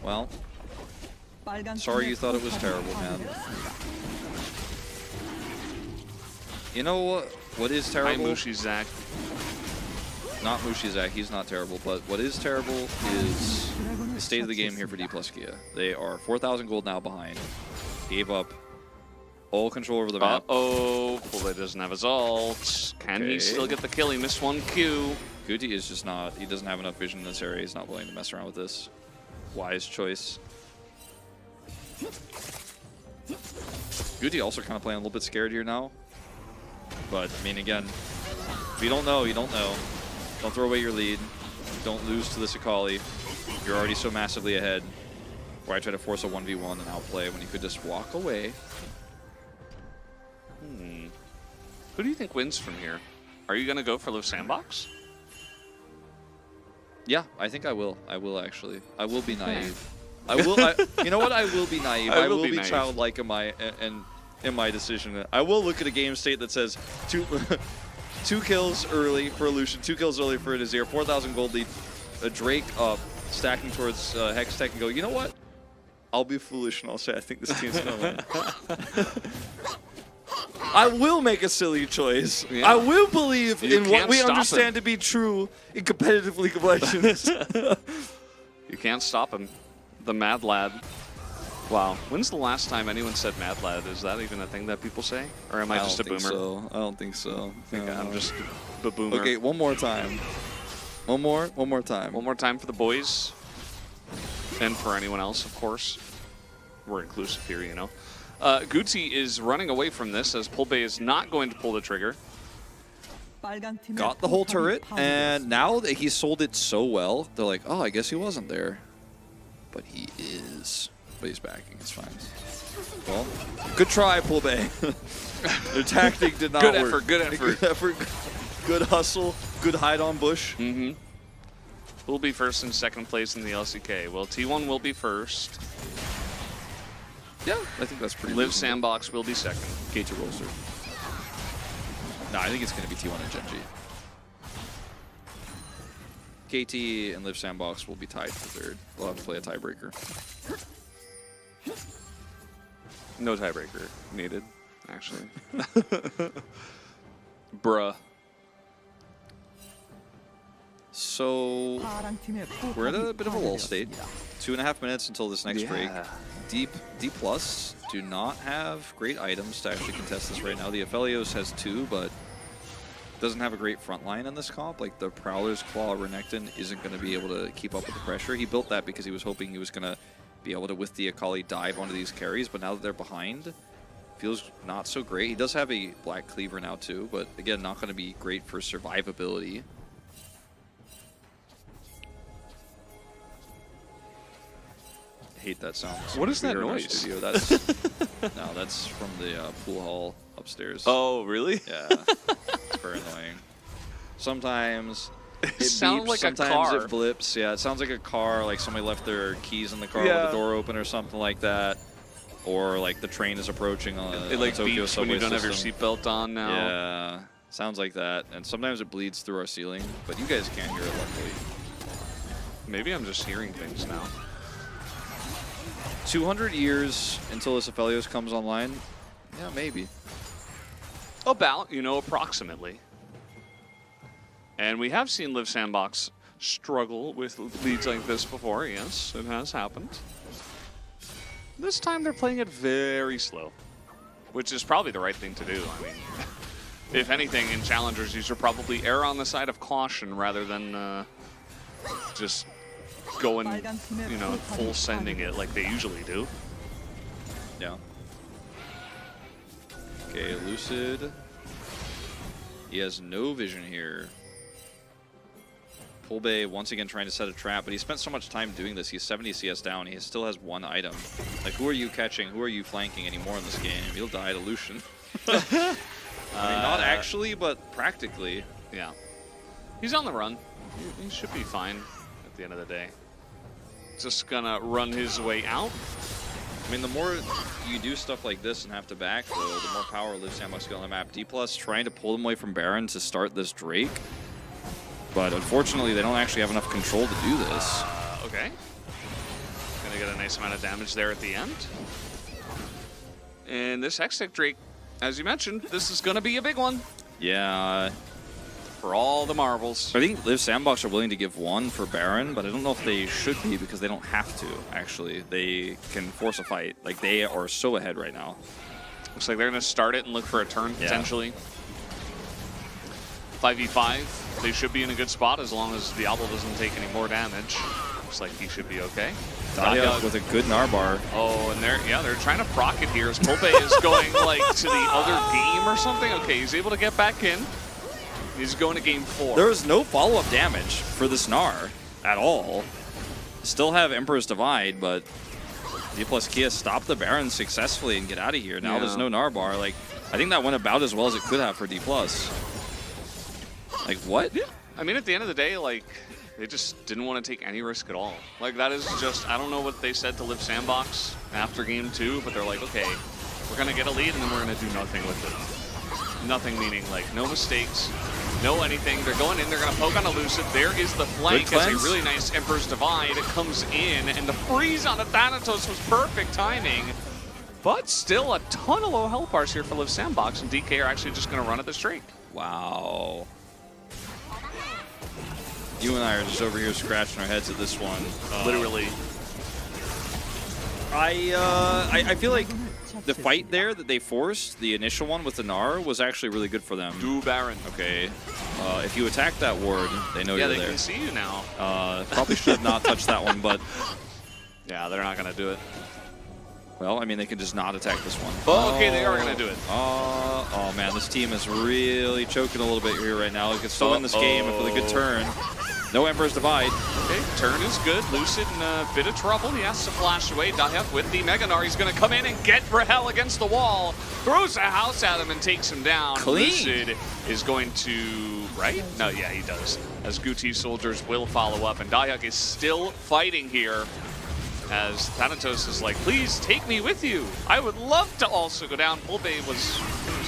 Well, 빨간팀의 sorry you thought it was 포탑이 terrible, man. 파괴되었습니다. You know what is Hi, terrible? Mushi Zach. Not Mushizak, he's not terrible, but what is terrible is the state of the game here for D plus Kia. They are 4,000 gold now behind. Gave up all control over the map. Uh-oh, Pule doesn't have his ult. Can he Okay. still get the kill? He missed one Q. Guti is just not, he doesn't have enough vision in this area. He's not willing to mess around with this. Wise choice. Guti also kind of playing a little bit scared here now. But, I mean, again, if you don't know, you don't know. Don't throw away your lead. Don't lose to this Akali. You're already so massively ahead. Why try to force a 1v1 and outplay when you could just walk away? Who do you think wins from here? Are you going to go for Low Sandbox? Yeah, I think I will. I will actually. I will be naive. I will. You know what? I will be naive. I I will will be be naive. childlike in my decision. I will look at a game state that says 2 kills early for Lucian, 2 kills early for Nazir, 4,000 gold lead. A Drake up, stacking towards Hextech and go, you know what? I'll be foolish and I'll say I think this team's going to win. I will make a silly choice. Yeah. I will believe You in what can't we stop understand him. to be true in competitive League of Legends. You can't stop him. The Mad Lad. Wow. When's the last time anyone said Mad Lad? Is that even a thing that people say? Or am I just a boomer? So. I don't think so. I'm just a boomer. Okay, one more time. One more time. One more time for the boys. And for anyone else, of course. We're inclusive here, you know. Gucci is running away from this as Pulbe is not going to pull the trigger. Got the whole turret, and now that he sold it so well, they're like, oh, I guess he wasn't there. But he is. But he's backing, it's fine. Well, good try, Pulbe. Their tactic did not work. Good effort. Good effort. Good hustle. Good hide on bush. Mm-hmm. Who'll be first and second place in the LCK? Well, T1 will be first. Yeah, I think that's pretty Live reasonable. Sandbox will be second. K2 rolls through. No, I think it's going to be T1 and Gen.G. KT and Live Sandbox will be tied for third. We'll have to play a tiebreaker. No tiebreaker needed, actually. Bruh. So we're at a bit of a lull state. 2.5 minutes until this next break. D+ do not have great items to actually contest this right now. The Aphelios has 2, but doesn't have a great front line in this comp. Like the Prowler's Claw Renekton isn't going to be able to keep up with the pressure. He built that because he was hoping he was going to be able to, with the Akali, dive onto these carries, but now that they're behind, feels not so great. He does have a Black Cleaver now too, but again, not going to be great for survivability. Hate that sound. What is that We heard in our noise? studio. That's no, that's from the pool hall upstairs. Oh, really? Yeah, it's very annoying. Sometimes it sounds beeps, like a sometimes car. it blips. Yeah, it sounds like a car, like somebody left their keys in the car with Yeah. the door open or something like that. Or like the train is approaching on It like Tokyo beeps when subway you don't have your system. seatbelt on now. Yeah, sounds like that. And sometimes it bleeds through our ceiling, but you guys can't hear it luckily. Maybe I'm just hearing things now. 200 years until this Aphelios comes online? Yeah, maybe. About, you know, approximately. And we have seen Live Sandbox struggle with leads like this before. Yes, it has happened. This time they're playing it very slow, which is probably the right thing to do. I mean, if anything, in challengers, you should probably err on the side of caution rather than just going, you know, full sending it like they usually do. Yeah. Okay, Lucid. He has no vision here. Pulbe once again trying to set a trap, but he spent so much time doing this. He's 70 CS down. He still has 1 item. Like, who are you catching? Who are you flanking anymore in this game? You'll die to Lucian. I mean, not actually, but practically. Yeah. He's on the run. He should be fine at the end of the day. Just gonna run his way out. I mean, the more you do stuff like this and have to back, though, the more power Live Sandbox got on the map. D+ trying to pull them away from Baron to start this Drake. But unfortunately, they don't actually have enough control to do this. Okay. Gonna get a nice amount of damage there at the end. And this Hextech Drake, as you mentioned, this is gonna be a big one Yeah. for all the marbles. I think Live Sandbox are willing to give 1 for Baron, but I don't know if they should be because they don't have to, actually. They can force a fight. Like, they are so ahead right now. Looks like they're gonna start it and look for a turn, Yeah. potentially. 5v5, they should be in a good spot as long as Diablo doesn't take any more damage. Looks like he should be okay. Dalia with a good Narbar. Oh, and they're trying to proc it here as Pulpe is going like to the other game or something. Okay, he's able to get back in. He's going to game 4. There is no follow-up damage for this Gnar at all. Still have Emperor's Divide, but D+ Kia stopped the Baron successfully and get out of here. Now there's no Narbar. Like, I think that went about as well as it could have for D+. Like, what? Yeah. I mean, at the end of the day, like, they just didn't want to take any risk at all. Like, that is just, I don't know what they said to Live Sandbox after game 2, but they're like, okay, we're going to get a lead and then we're going to do nothing with it. Nothing meaning like no mistakes, no anything. They're going in, they're going to poke on Elusive. There is the flank as a really nice Emperor's Divide. It comes in, and the freeze on the Thanatos was perfect timing. But still a ton of low health bars here for Liv Sandbox, and DK are actually just going to run at the streak. Wow. You and I are just over here scratching our heads at this one. Literally. I feel like the fight there that they forced, the initial one with the Gnar, was actually really good for them. Do Baron. Okay. If you attack that ward, they know you're there. Yeah, they can see you now. Probably should have not touched that one, but... Yeah, they're not going to do it. Well, I mean, they can just not attack this one. Oh, okay, they are going to do it. Oh, man, this team is really choking a little bit here right now. They can still win this game with a good turn. No Emperor's Divide. Okay, turn is good. Lucid in a bit of trouble. He has to flash away. Dayuk with the Mega Gnar. He's going to come in and get Rahel against the wall. Throws a house at him and takes him down. Clean. Lucid is going to... Right? No, yeah, he does. As Guti soldiers will follow up. And Dayuk is still fighting here. As Thanatos is like, please take me with you. I would love to also go down. Pulbe was,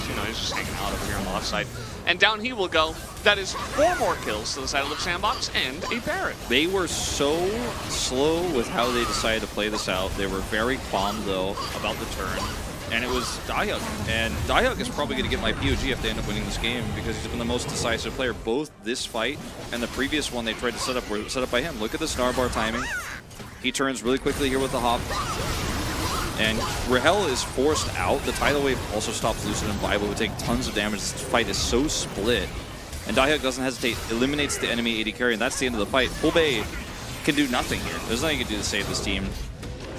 you know, he's just hanging out over here on the left side. And down he will go. That is 4 more kills to the side of Liv Sandbox and a Baron. They were so slow with how they decided to play this out. They were very calm, though, about the turn. And it was Dayuk. And Dayuk is probably going to get my POG if they end up winning this game, because he's been the most decisive player. Both this fight and the previous one they tried to set up were set up by him. Look at the Gnar bar timing. He turns really quickly here with the hop. And Rahel is forced out. The tidal wave also stops Lucid and Bible, who take tons of damage. This fight is so split. And Dayuk doesn't hesitate, eliminates the enemy AD carry, and that's the end of the fight. Pulbe can do nothing here. There's nothing he can do to save this team.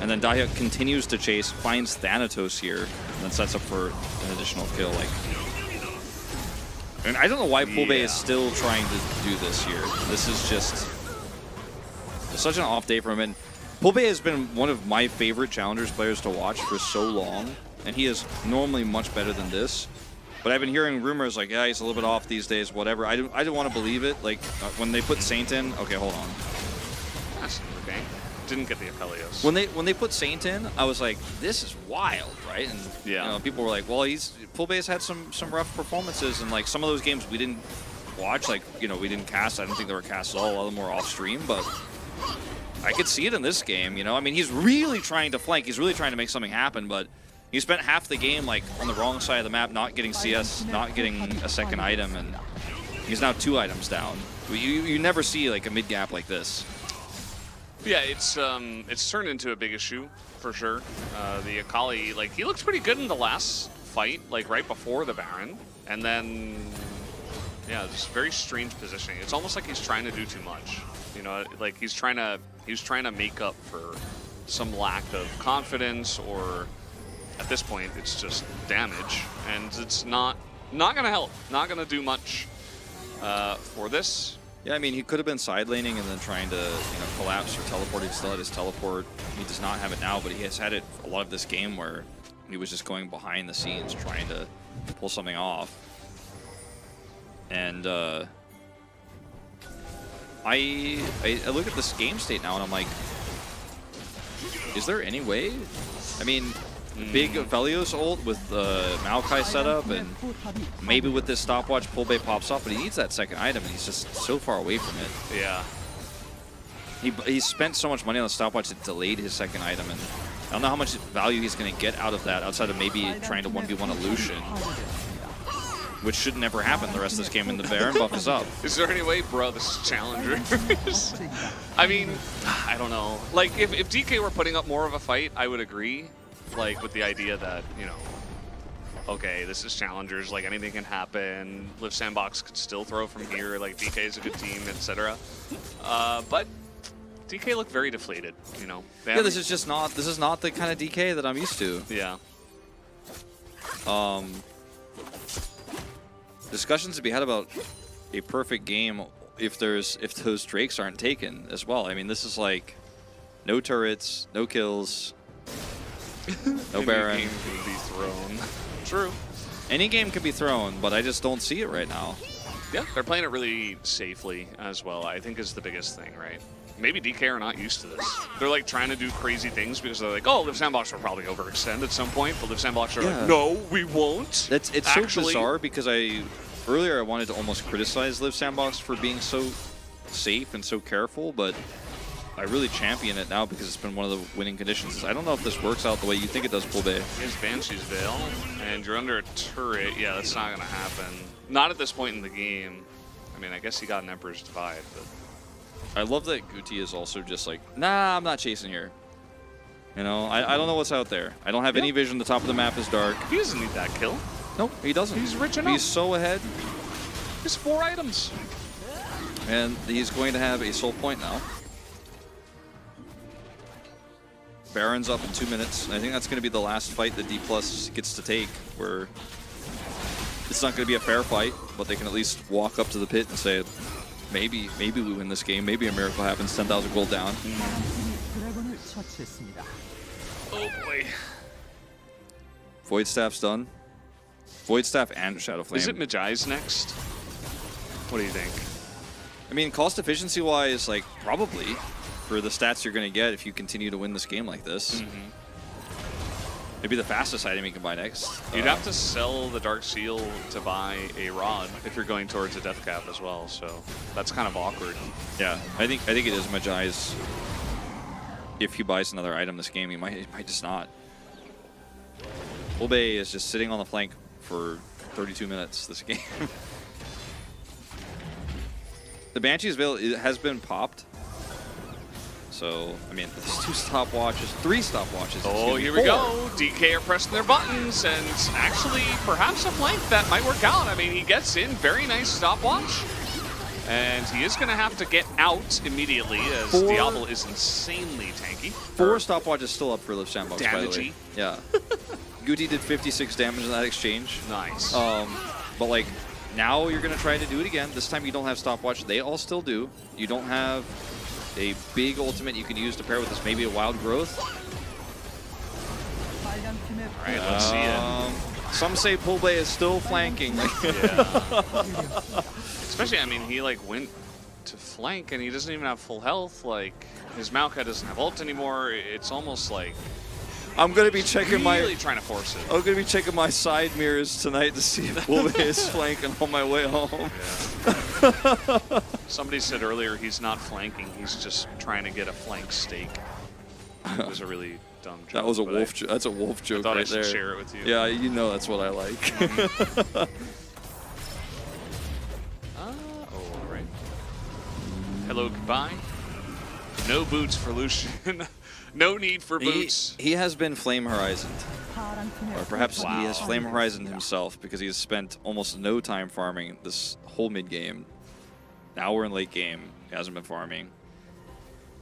And then Dayuk continues to chase, finds Thanatos here, and then sets up for an additional kill. And I don't know why Pulbe is still trying to do this here. This is just such an off day for him. And Pulbe has been one of my favorite Challengers players to watch for so long, and he is normally much better than this. But I've been hearing rumors like, yeah, he's a little bit off these days, whatever. I don't want to believe it. Like, when they put Saint in, okay, hold on. That's okay. Didn't get the Apelios. When they put Saint in, I was like, this is wild, right? And yeah, you know, people were like, well, Pulbe's had some rough performances, and like some of those games we didn't watch, like, you know, we didn't cast. I don't think they were cast at all. A lot of them were off stream, but I could see it in this game, you know? I mean, he's really trying to flank. He's really trying to make something happen, but he spent half the game, like, on the wrong side of the map, not getting CS, not getting a second item, and he's now 2 items down. You never see, like, a mid-gap like this. Yeah, it's turned into a big issue, for sure. The Akali, like, he looks pretty good in the last fight, like, right before the Baron, and then, yeah, just very strange positioning. It's almost like he's trying to do too much. You know, like he's trying to make up for some lack of confidence, or at this point it's just damage, and it's not gonna help, not gonna do much for this. Yeah, I mean, he could have been side laning and then trying to, you know, collapse or teleport. He still had his teleport. He does not have it now, but he has had it a lot of this game where he was just going behind the scenes trying to pull something off. And I look at this game state now and I'm like, is there any way? I mean, big Velios ult with the Maokai setup, and maybe with this stopwatch Pulbe pops off, but he needs that second item and he's just so far away from it. Yeah. He spent so much money on the stopwatch that delayed his second item, and I don't know how much value he's going to get out of that outside of maybe trying to 1v1 a Lucian, which should never happen the rest of this game when the Baron buff is up. Is there any way, bro, this is Challengers? I mean, I don't know. Like, if DK were putting up more of a fight, I would agree. Like, with the idea that, you know, okay, this is Challengers, like, anything can happen. Liv Sandbox could still throw from here, like, DK is a good team, etc. But DK looked very deflated, you know. Yeah, this is not the kind of DK that I'm used to. Yeah. Discussions to be had about a perfect game if those Drakes aren't taken as well. I mean, this is like no turrets, no kills, no Baron. Any game can be thrown. True. Any game can be thrown, but I just don't see it right now. Yeah, they're playing it really safely as well, I think is the biggest thing, right? maybe DK are not used to this. They're like trying to do crazy things because they're like, oh, Liv Sandbox will probably overextend at some point, but Liv Sandbox are like, no, we won't. It's Actually, so bizarre because earlier I wanted to almost criticize Liv Sandbox for being so safe and so careful, but I really champion it now because it's been one of the winning conditions. I don't know if this works out the way you think it does, Pool Bay. Here's Banshee's Veil, and you're under a turret. Yeah, that's not going to happen. Not at this point in the game. I mean, I guess he got an Emperor's Divide, but... I love that Guti is also just like, nah, I'm not chasing here. You know, I don't know what's out there. I don't have any vision. The top of the map is dark. He doesn't need that kill. Nope, he doesn't. He's rich enough. He's so ahead. He's 4 items. And he's going to have a soul point now. Baron's up in 2 minutes. I think that's going to be the last fight that D+ gets to take, where it's not going to be a fair fight, but they can at least walk up to the pit and say, maybe we win this game. Maybe a miracle happens. 10,000 gold down. 드래곤을 처치했습니다. Oh boy. Void Staff's done. Void Staff and Shadow Flame. Is it Majai's next? What do you think? I mean, cost efficiency wise, like probably for the stats you're going to get if you continue to win this game like this. Maybe the fastest item you can buy next. You'd have to sell the Dark Seal to buy a Rod if you're going towards a Death Cap as well, so that's kind of awkward. Yeah, I think it is Majai's. If he buys another item this game, he might just not. Ulbay is just sitting on the flank for 32 minutes this game. The Banshee's Veil has been popped. So, I mean, there's 2 stopwatches, 3 stopwatches. Oh, here we go. DK are pressing their buttons, and it's actually perhaps a flank that might work out. I mean, he gets in, very nice stopwatch. And he is going to have to get out immediately as Diablo is insanely tanky. 4 stopwatches still up for Liv Sandbox, by the way. Damagey. Yeah. Guti did 56 damage in that exchange. Nice. But like, now you're going to try to do it again. This time you don't have stopwatch. They all still do. You don't have a big ultimate you can use to pair with this. Maybe a Wild Growth. All right, let's see it. Some say Pulbay is still flanking. Yeah. Especially, I mean, he like went to flank and he doesn't even have full health. Like, his Maokai doesn't have ult anymore. It's almost like I'm gonna be checking really trying to force it. I'm gonna be checking my side mirrors tonight to see if Pulbay is flanking on my way home. Yeah. Somebody said earlier he's not flanking. He's just trying to get a flank stake. It was a really dumb joke. That was a wolf. That's a wolf joke I thought right I should there. share it with you. Yeah, you know that's what I like. All right. Hello, goodbye. No boots for Lucian. No need for boots. He has been Flame Horizoned. Or perhaps Wow. he has Flame Horizoned himself because he has spent almost no time farming this whole mid game. Now we're in late game. He hasn't been farming.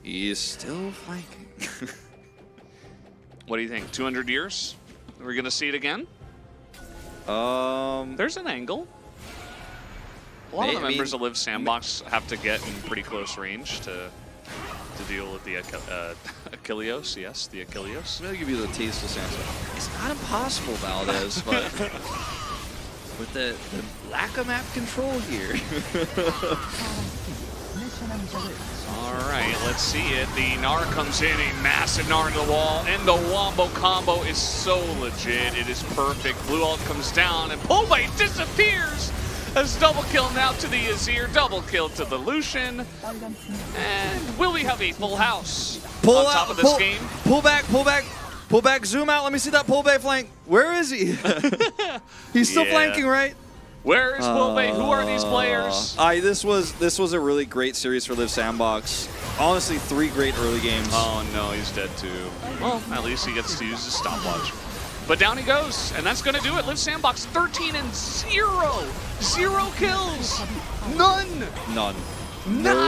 He is still flanking. What do you think? 200 years? Are we going to see it again? There's an angle. A lot of the members of Liv Sandbox have to get in pretty close range to deal with the Achilleos. Yes, the Achilleos. I'm going to give you the tasteless answer. It's not impossible, Valdez, but with the lack of map control here. All right, let's see it. The Gnar comes in, a massive Gnar into the wall, and the Wombo combo is so legit. It is perfect. Blue ult comes down, and Pulbay disappears as double kill now to the Azir, double kill to the Lucian. And will we have a full house on top of this game? Pull back, zoom out. Let me see that Pulbay flank. Where is he? He's still flanking, right? Where is Pulbay? Who are these players? This was a really great series for Liv Sandbox. Honestly, 3 great early games. Oh no, he's dead too. Well, at least he gets to use his stopwatch. But down he goes, and that's going to do it. Liv Sandbox 13-0. 0 kills. None. No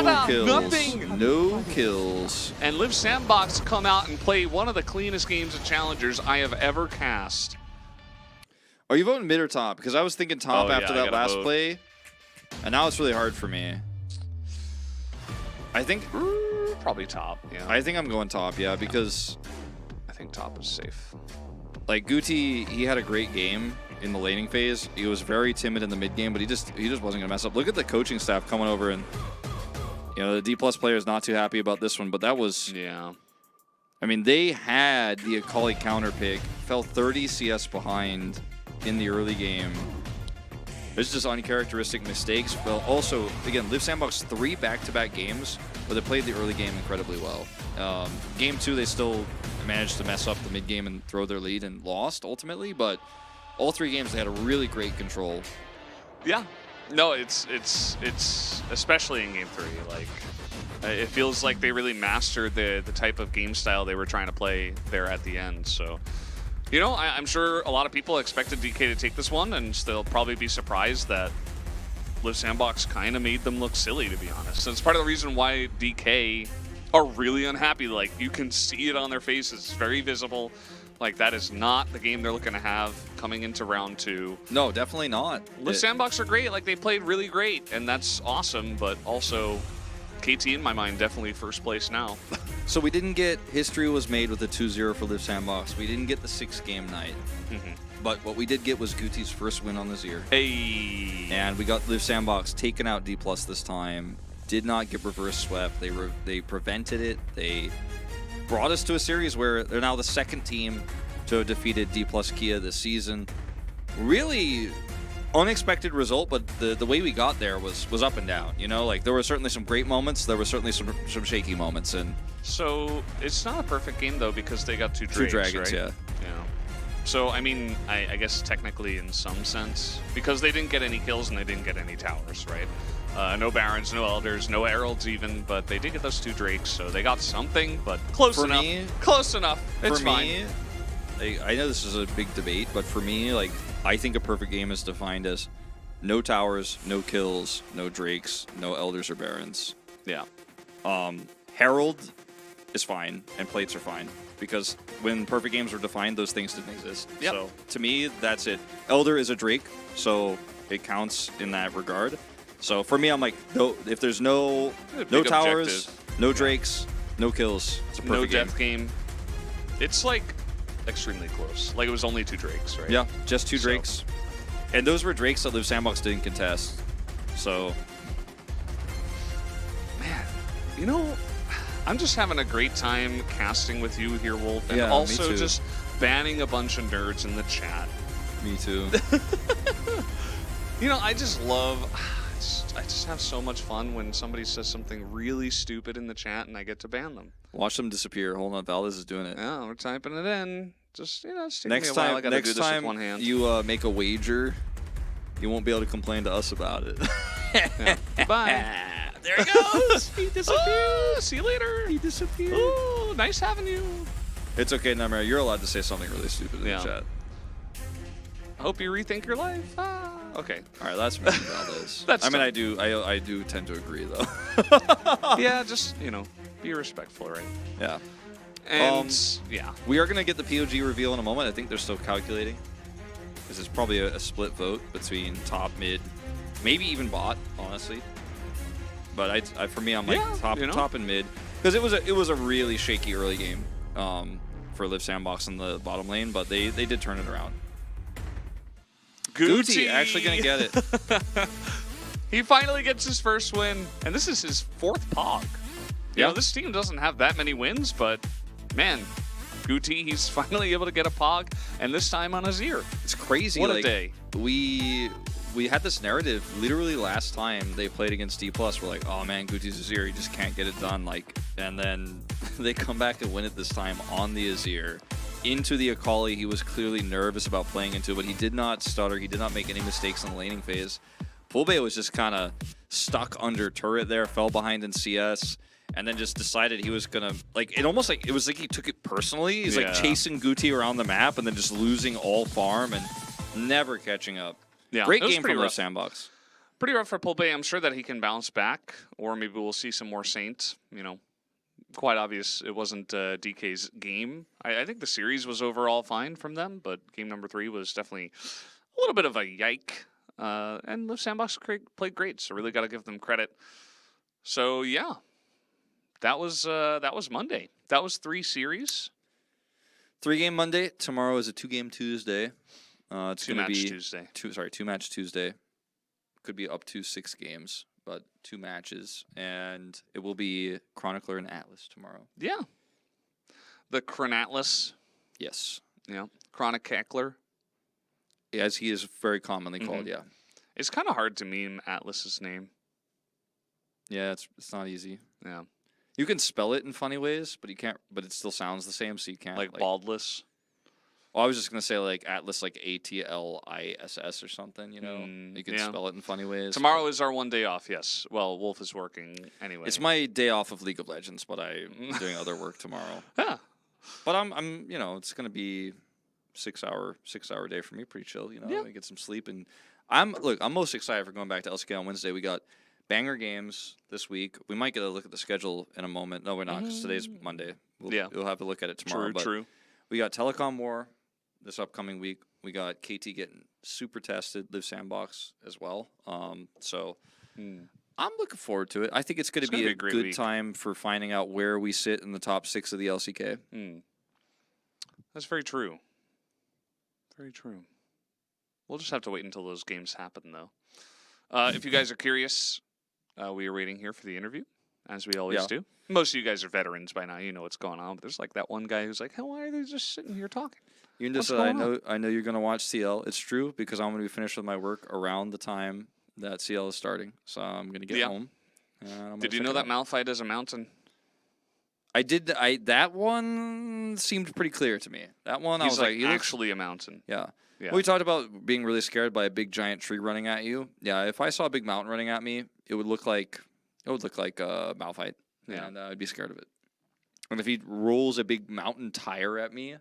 Nada. kills. Nothing. No kills. And Liv Sandbox come out and play one of the cleanest games of Challengers I have ever cast. Are you voting mid or top? Because I was thinking top Oh, after yeah, I that gotta last vote. play, and now it's really hard for me. I think Probably top, yeah. I think I'm going top, yeah, because I think top is safe. like Guti, he had a great game in the laning phase. He was very timid in the mid game, but he just wasn't gonna mess up. Look at the coaching staff coming over and You know, the D+ player is not too happy about this one, but that was... Yeah. I mean, they had the Akali counter pick, fell 30 CS behind in the early game. There's just uncharacteristic mistakes. But also, again, Live Sandbox 3 back-to-back games, but they played the early game incredibly well. Game 2, they still managed to mess up the mid-game and throw their lead and lost, ultimately. But all 3 games, they had a really great control. Yeah. No, it's especially in Game 3. Like, it feels like they really mastered the type of game style they were trying to play there at the end. So, you know, I'm sure a lot of people expected DK to take this one, and they'll probably be surprised that Live Sandbox kind of made them look silly, to be honest. And it's part of the reason why DK are really unhappy. Like, you can see it on their faces. It's very visible. Like, that is not the game they're looking to have coming into round 2. No, definitely not. Live Sandbox are great. Like, they played really great, and that's awesome. But also, KT, in my mind, definitely first place now. So we didn't get... History was made with a 2-0 for Live Sandbox. We didn't get the 6-game night. But what we did get was Guti's first win on the Azir. Hey! And we got Live Sandbox taking out D+ this time. Did not get reverse swept. They prevented it. They brought us to a series where they're now the second team to have defeated D+ Kia this season. Really unexpected result, but the way we got there was up and down. You know, like, there were certainly some great moments. There were certainly some shaky moments. And so it's not a perfect game, though, because they got two dragons, right? yeah. So, I mean, I guess technically in some sense, because they didn't get any kills and they didn't get any towers, right? No Barons, no Elders, no Heralds even, but they did get those 2 Drakes, so they got something, but close enough. Close enough. It's fine. I know this is a big debate, but for me, like, I think a perfect game is defined as no towers, no kills, no Drakes, no Elders or Barons. Yeah. Herald is fine, and plates are fine. Because when perfect games were defined, those things didn't exist. Yep. So, to me, that's it. Elder is a Drake, so it counts in that regard. So, for me, I'm like, no, if there's no towers, no Drakes, no kills, it's a perfect no death game. It's, like, extremely close. Like, it was only 2 Drakes, right? Yeah, just 2 Drakes. And those were Drakes that Live Sandbox didn't contest. So, man, you know, I'm just having a great time casting with you here, Wolf, and yeah, also just banning a bunch of nerds in the chat. Me too. You know, I just love... I just have so much fun when somebody says something really stupid in the chat and I get to ban them. Watch them disappear. Hold on, Valdez is doing it. Yeah, we're typing it in. Just, you know, it's taking Next me a while. time, I gotta next do this time with one hand. you make a wager, you won't be able to complain to us about it. Yeah. Bye. There he goes. He disappeared. Oh, see you later. He disappeared. Oh, nice having you. It's okay, Nightmare. You're allowed to say something really stupid in the chat. I hope you rethink your life. Okay. All right, that's me, Valdez. That's I mean, I do tend to agree, though. Yeah, just, you know, be respectful, right? Yeah. And, yeah. We are going to get the POG reveal in a moment. I think they're still calculating. Because it's probably a split vote between top, mid, maybe even bot, honestly. But for me, I'm like top and mid. Because it was a really shaky early game for Live Sandbox in the bottom lane, but they did turn it around. Guti actually going to get it. He finally gets his first win, and this is his 4th POG. You know, this team doesn't have that many wins, but man, Guti, he's finally able to get a POG, and this time on Azir. It's crazy. What like, a day. We had this narrative literally last time they played against D+. We're like, oh man, Guti's Azir, he just can't get it done. Like, and then they come back and win it this time on the Azir. Into the Akali, he was clearly nervous about playing into, but he did not stutter. He did not make any mistakes in the laning phase. Pulbe was just kind of stuck under turret there, fell behind in CS, and then just decided he was gonna, like, it almost like, it was like he took it personally. He's like chasing Guti around the map and then just losing all farm and never catching up. Yeah, great game from Live Sandbox. Pretty rough for Pulpe. I'm sure that he can bounce back, or maybe we'll see some more Saint. You know, quite obvious it wasn't DK's game. I think the series was overall fine from them, but game number 3 was definitely a little bit of a yike. And Live Sandbox played great, so really got to give them credit. So yeah, that was Monday. That was 3 series. 3-game Monday. Tomorrow is a 2-game Tuesday. It's going to be Tuesday. 2-match Tuesday. Could be up to 6 games. but 2 matches, and it will be Chronicler and Atlas tomorrow. Yeah. The Chronatlas. Yes. Yeah. Chronicackler. As he is very commonly called, yeah. It's kind of hard to meme Atlas's name. Yeah, it's not easy. Yeah. You can spell it in funny ways, but you can't. But it still sounds the same, so you can't. Like baldless. Well, I was just gonna say like Atlas, like ATLISS or something. You know, you can spell it in funny ways. Tomorrow is our 1 day off. Yes. Well, Wolf is working anyway. It's my day off of League of Legends, but I'm doing other work tomorrow. Yeah. But I'm you know, it's gonna be 6 hour day for me, pretty chill. You know, Yeah. I get some sleep, and I'm most excited for going back to LCK on Wednesday. We got banger games this week. We might get a look at the schedule in a moment. No, we're not, because today's Monday. We'll have to look at it tomorrow. True. We got Telecom War this upcoming week. We got KT getting super tested, Live Sandbox as well. So I'm looking forward to it. I think it's going to be a great good week. time for finding out where we sit in the top 6 of the LCK. That's very true. Very true. We'll just have to wait until those games happen, though. If you guys are curious, we are waiting here for the interview, as we always do. Most of you guys are veterans by now. You know what's going on. But there's like that one guy who's like, "Hey, why are they just sitting here talking?" You just said, I know you're going to watch CL. It's true, because I'm going to be finished with my work around the time that CL is starting. So I'm going to get home. Did you know that Malphite is a mountain? I did. That one seemed pretty clear to me. That one, He's I was like, he looks actually a mountain. Yeah. Yeah. We talked about being really scared by a big giant tree running at you. Yeah, if I saw a big mountain running at me, it would look like a Malphite, and I'd be scared of it. And if he rolls a big mountain tire at me,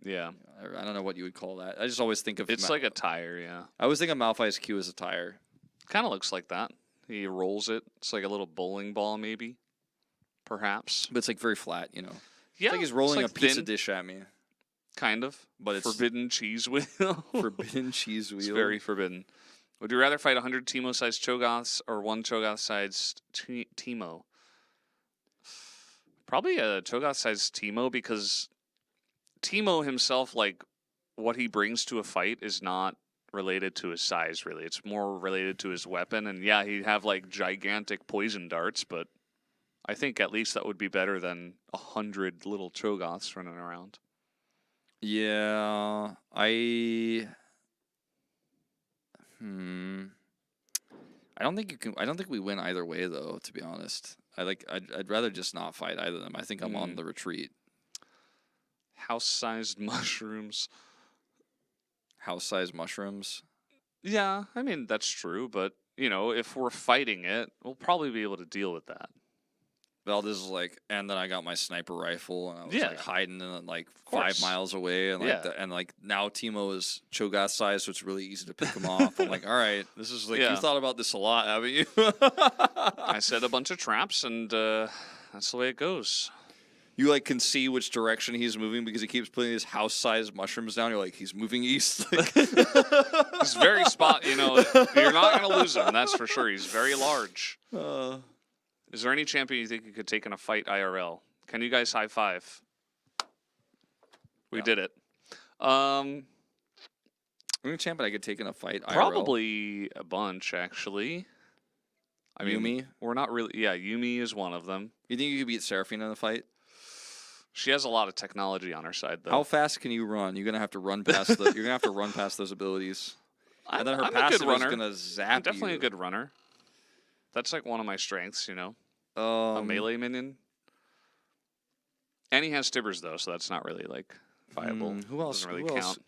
Yeah. I don't know what you would call that. I just always think of It's like a tire, yeah. I always think of Malphite's Q as a tire. Kind of looks like that. He rolls it. It's like a little bowling ball, maybe. Perhaps. But it's like very flat, you know. Yeah. It's like he's rolling like a pizza thin, dish at me. Kind of. But it's forbidden cheese wheel. Forbidden cheese wheel. It's very forbidden. Would you rather fight 100 Teemo-sized Cho'Gaths or 1 Cho'Gath-sized Teemo? Probably a Cho'Gath-sized Teemo, because Teemo himself, like, what he brings to a fight is not related to his size, really. It's more related to his weapon. And, yeah, he'd have, like, gigantic poison darts, but I think at least that would be better than 100 little Cho'Gaths running around. Yeah, I don't think you can. I don't think we win either way, though. To be honest, I'd rather just not fight either of them. I think I'm on the retreat. House-sized mushrooms. House-sized mushrooms. Yeah, I mean that's true, but you know, if we're fighting it, we'll probably be able to deal with that. Valdez is like, and then I got my sniper rifle, and I was Yeah. like hiding in like course. 5 miles away, and like Yeah. and like now Teemo is Cho'Gath size, so it's really easy to pick him off. I'm like, all right, this is like you thought about this a lot, haven't you? I set a bunch of traps, and that's the way it goes. You like can see which direction he's moving because he keeps putting his house-sized mushrooms down. You're like, he's moving east. He's very spot. You know, you're not gonna lose him. That's for sure. He's very large. Is there any champion you think you could take in a fight IRL? Can you guys high five? We did it. Any champion I could take in a fight IRL? Probably a bunch, actually. I mean, Yumi? We're not really. Yeah, Yumi is one of them. You think you could beat Seraphine in a fight? She has a lot of technology on her side, though. How fast can you run? You're gonna have to run past you're gonna have to run past those abilities. And then her I'm passive a good runner. is gonna zap I'm definitely you. a good runner. That's like one of my strengths, you know. A Um, melee minion. And he has Tibbers, though, so that's not really, like, viable. Who else? Doesn't really Who else? count.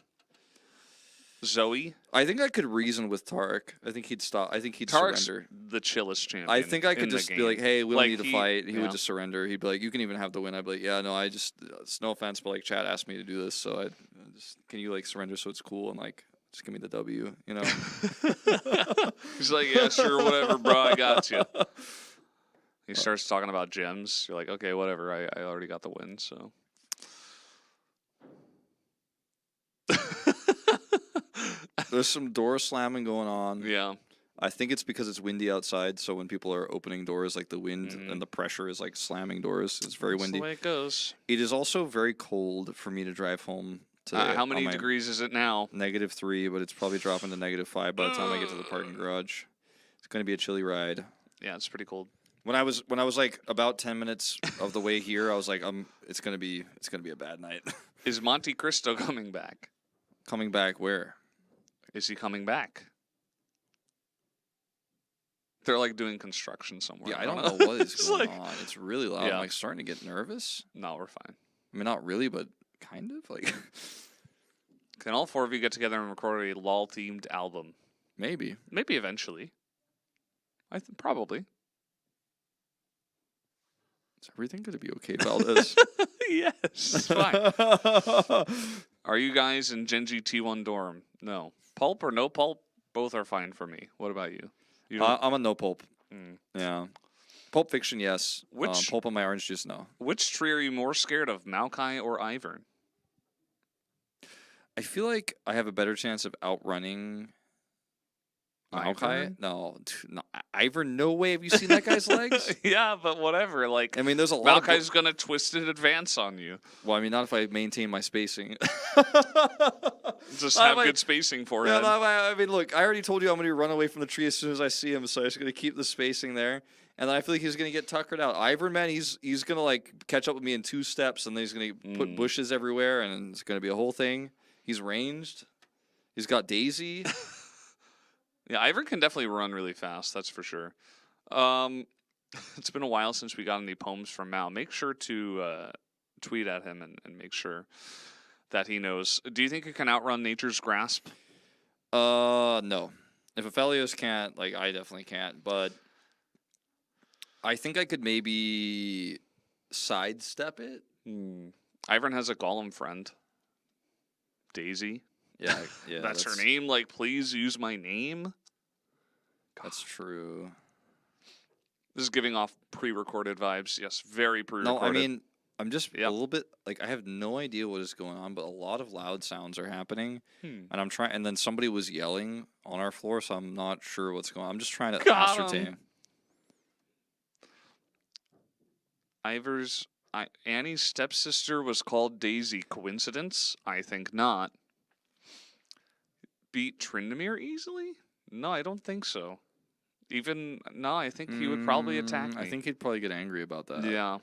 Zoe. I think I could reason with Tarek. I think he'd stop. I think he'd Tarek's surrender. the chillest champion. I think I in could the just be game. like, "Hey, we don't Like, need to fight." He yeah. would just surrender. He'd be like, "You can even have the win." I'd be like, "Yeah, no, it's no offense, but like, Chad asked me to do this, so I just can you like surrender so it's cool and like just give me the W, you know?" He's like, yeah, sure, whatever, bro, I got you. He starts talking about gems. You're like, okay, whatever, I already got the win, so. There's some door slamming going on. Yeah. I think it's because it's windy outside, so when people are opening doors, like the wind and the pressure is like slamming doors. It's very That's windy. the way it goes. It is also very cold for me to drive home today. How many degrees is it now? -3, but it's probably dropping to -5 by the time I get to the parking garage. It's going to be a chilly ride. Yeah, it's pretty cold. When I was like about 10 minutes of the way here, I was like, it's gonna be a bad night. Is Monte Cristo coming back? Coming back where? Is he coming back? They're like doing construction somewhere. Yeah, I don't know what is going like, on. It's really loud. Yeah. I'm like starting to get nervous. No, we're fine. I mean, not really, but kind of like. Can all 4 of you get together and record a LOL themed album? Maybe. Maybe eventually. Probably. Is everything going to be okay, Valdez? Yes, it's fine. Are you guys in Gen.G T1 dorm? No. Pulp or no pulp? Both are fine for me. What about you? I'm a no pulp. Mm. Yeah. Pulp Fiction, yes. Which pulp on my orange juice, no. Which tree are you more scared of, Maokai or Ivern? I feel like I have a better chance of outrunning Maokai. No, Ivern, no way. Have you seen that guy's legs? Yeah, but whatever. Like, I mean, there's a lot. Maokai's gonna twist and advance on you. Well, I mean, not if I maintain my spacing. Just have good spacing for him. I mean, look, I already told you I'm going to run away from the tree as soon as I see him, so I'm just going to keep the spacing there. And then I feel like he's going to get tuckered out. Ivern, man, he's going to like catch up with me in 2 steps, and then he's going to put bushes everywhere, and it's going to be a whole thing. He's ranged. He's got Daisy. Yeah, Ivern can definitely run really fast. That's for sure. It's been a while since we got any poems from Mao. Make sure to tweet at him and make sure that he knows. Do you think it can outrun Nature's Grasp? No. If Aphelios can't, like, I definitely can't. But I think I could maybe sidestep it. Ivern has a golem friend. Daisy. Yeah, that's her name. Like, please use my name. That's true. This is giving off pre-recorded vibes. Yes, very pre-recorded. No, I mean, I'm just a little bit like I have no idea what is going on, but a lot of loud sounds are happening, and I'm trying. And then somebody was yelling on our floor, so I'm not sure what's going on. I'm just trying to ascertain. Annie's stepsister was called Daisy. Coincidence? I think not. Beat Tryndamere easily? No, I don't think so. I think he would probably attack me. I think he'd probably get angry about that. Yeah.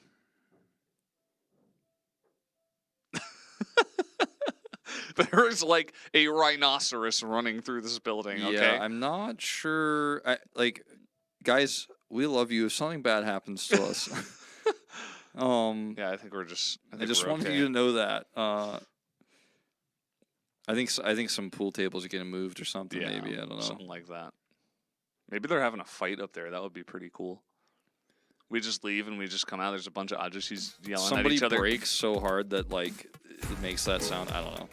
There's like a rhinoceros running through this building, okay? Yeah, I'm not sure. Guys, we love you. If something bad happens to us. Yeah, I think we're just... I just wanted you to know that. I think some pool tables are getting moved or something, maybe. I don't know. Something like that. Maybe they're having a fight up there. That would be pretty cool. We just leave and we just come out. There's a bunch of Ajushis yelling at each other. Somebody breaks so hard that, like, it makes that sound. I don't know.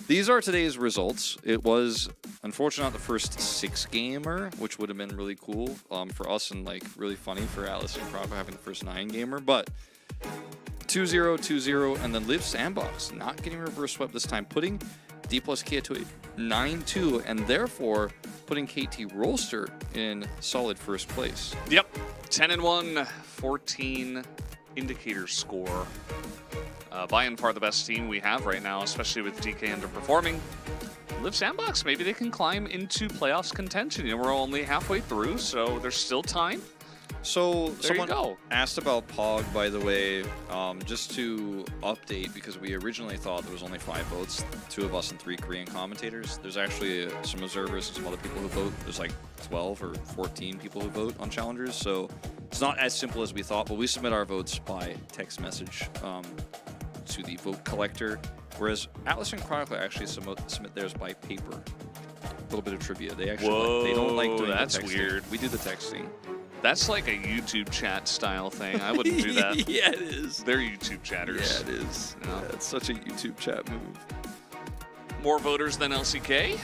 These are today's results. It was, unfortunately, not the first 6-gamer, which would have been really cool for us and, like, really funny for Atlas and Croco having the first 9-gamer. But 2-0, 2-0, and then Live Sandbox not getting reverse swept this time, putting D plus K to a 9-2, and therefore putting KT Rolster in solid first place. Yep. 10-1, 14 indicator score. By and far the best team we have right now, especially with DK underperforming. Live Sandbox, maybe they can climb into playoffs contention. You know, we're only halfway through, so there's still time. So there you go. Asked about Pog, by the way, just to update, because we originally thought there was only 5 votes, 2 of us and 3 Korean commentators. There's actually some observers and some other people who vote. There's like 12 or 14 people who vote on challengers, so it's not as simple as we thought, but we submit our votes by text message to the vote collector, whereas Atlas and Chronicle actually submit theirs by paper. A little bit of trivia. They actually they don't like doing that's the texting. Weird. We do the texting. That's like a YouTube chat style thing. I wouldn't do that. Yeah, it is. They're YouTube chatters. Yeah, it is. You know? Yeah, it's such a YouTube chat move. More voters than LCK?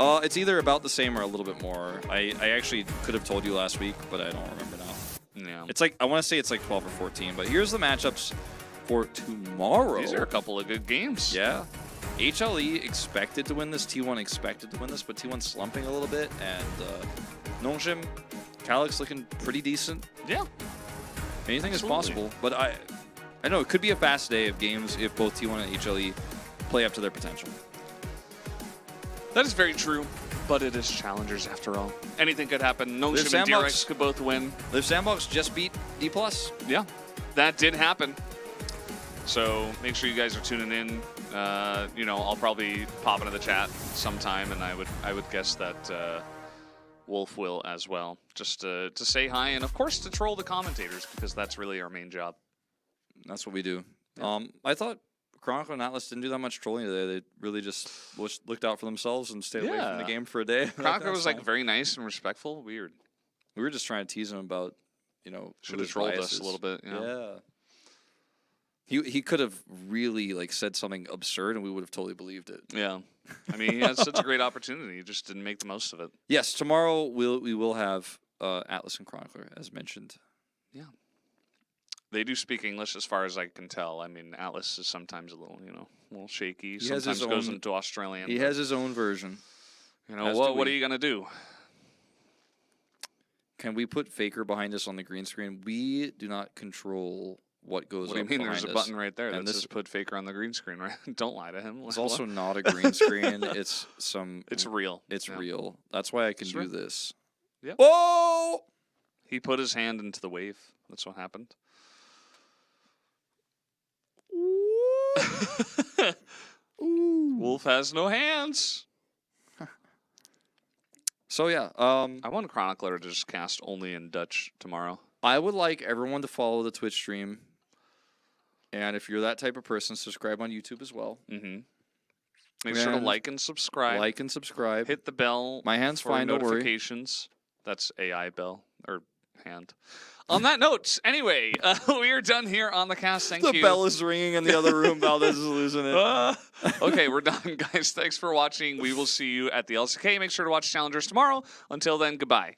It's either about the same or a little bit more. I actually could have told you last week, but I don't remember now. Yeah. It's like, I want to say it's like 12 or 14, but here's the matchups for tomorrow. These are a couple of good games. Yeah. HLE expected to win this, T1 expected to win this, but T1 slumping a little bit, and Nongshim, Calyx looking pretty decent. Yeah. Anything is possible, but I know it could be a fast day of games if both T1 and HLE play up to their potential. That is very true. But it is challengers after all. Anything could happen. Liv Nongshim and Sandbox. DRX could both win. Liv Sandbox just beat D+. Yeah, that did happen. So make sure you guys are tuning in. You know, I'll probably pop into the chat sometime, and I would guess that Wolf will as well, just to say hi and of course to troll the commentators, because that's really our main job. That's what we do. I thought Chronicle and Atlas didn't do that much trolling today. They really just looked out for themselves and stayed away from the game for a day. Chronicle was like very nice and respectful. Weird. We were just trying to tease him about, you know, Should have trolled us a little bit. You know? Yeah. He could have really like said something absurd and we would have totally believed it. Yeah. I mean, he had such a great opportunity. He just didn't make the most of it. Yes, tomorrow we will have Atlas and Chronicler, as mentioned. Yeah. They do speak English as far as I can tell. I mean, Atlas is sometimes a little, you know, a little shaky. He has sometimes his goes own- into Australian. He has his own version. You know, as do what we. are you going to do? Can we put Faker behind us on the green screen? We do not control what goes What do you up mean? There's behind a us. button right there that And says this- put Faker on the green screen, right? Don't lie to him. It's also not a green screen. It's some. It's real. It's Yeah. real. That's why I can It's do real. this. Yep. Whoa! He put his hand into the wave. That's what happened. Wolf has no hands. So yeah, I want Chronicler to just cast only in Dutch tomorrow. I would like everyone to follow the Twitch stream, and if you're that type of person, subscribe on YouTube as well. Mm-hmm. Make sure to And like and subscribe. Like and subscribe. Hit the bell. My hand's for fine, don't worry. notifications. That's AI bell or hand. On that note, anyway, we are done here on the cast. Thank The you. bell is ringing in the other room. Valdez is losing it. Okay, we're done, guys. Thanks for watching. We will see you at the LCK. Make sure to watch Challengers tomorrow. Until then, goodbye.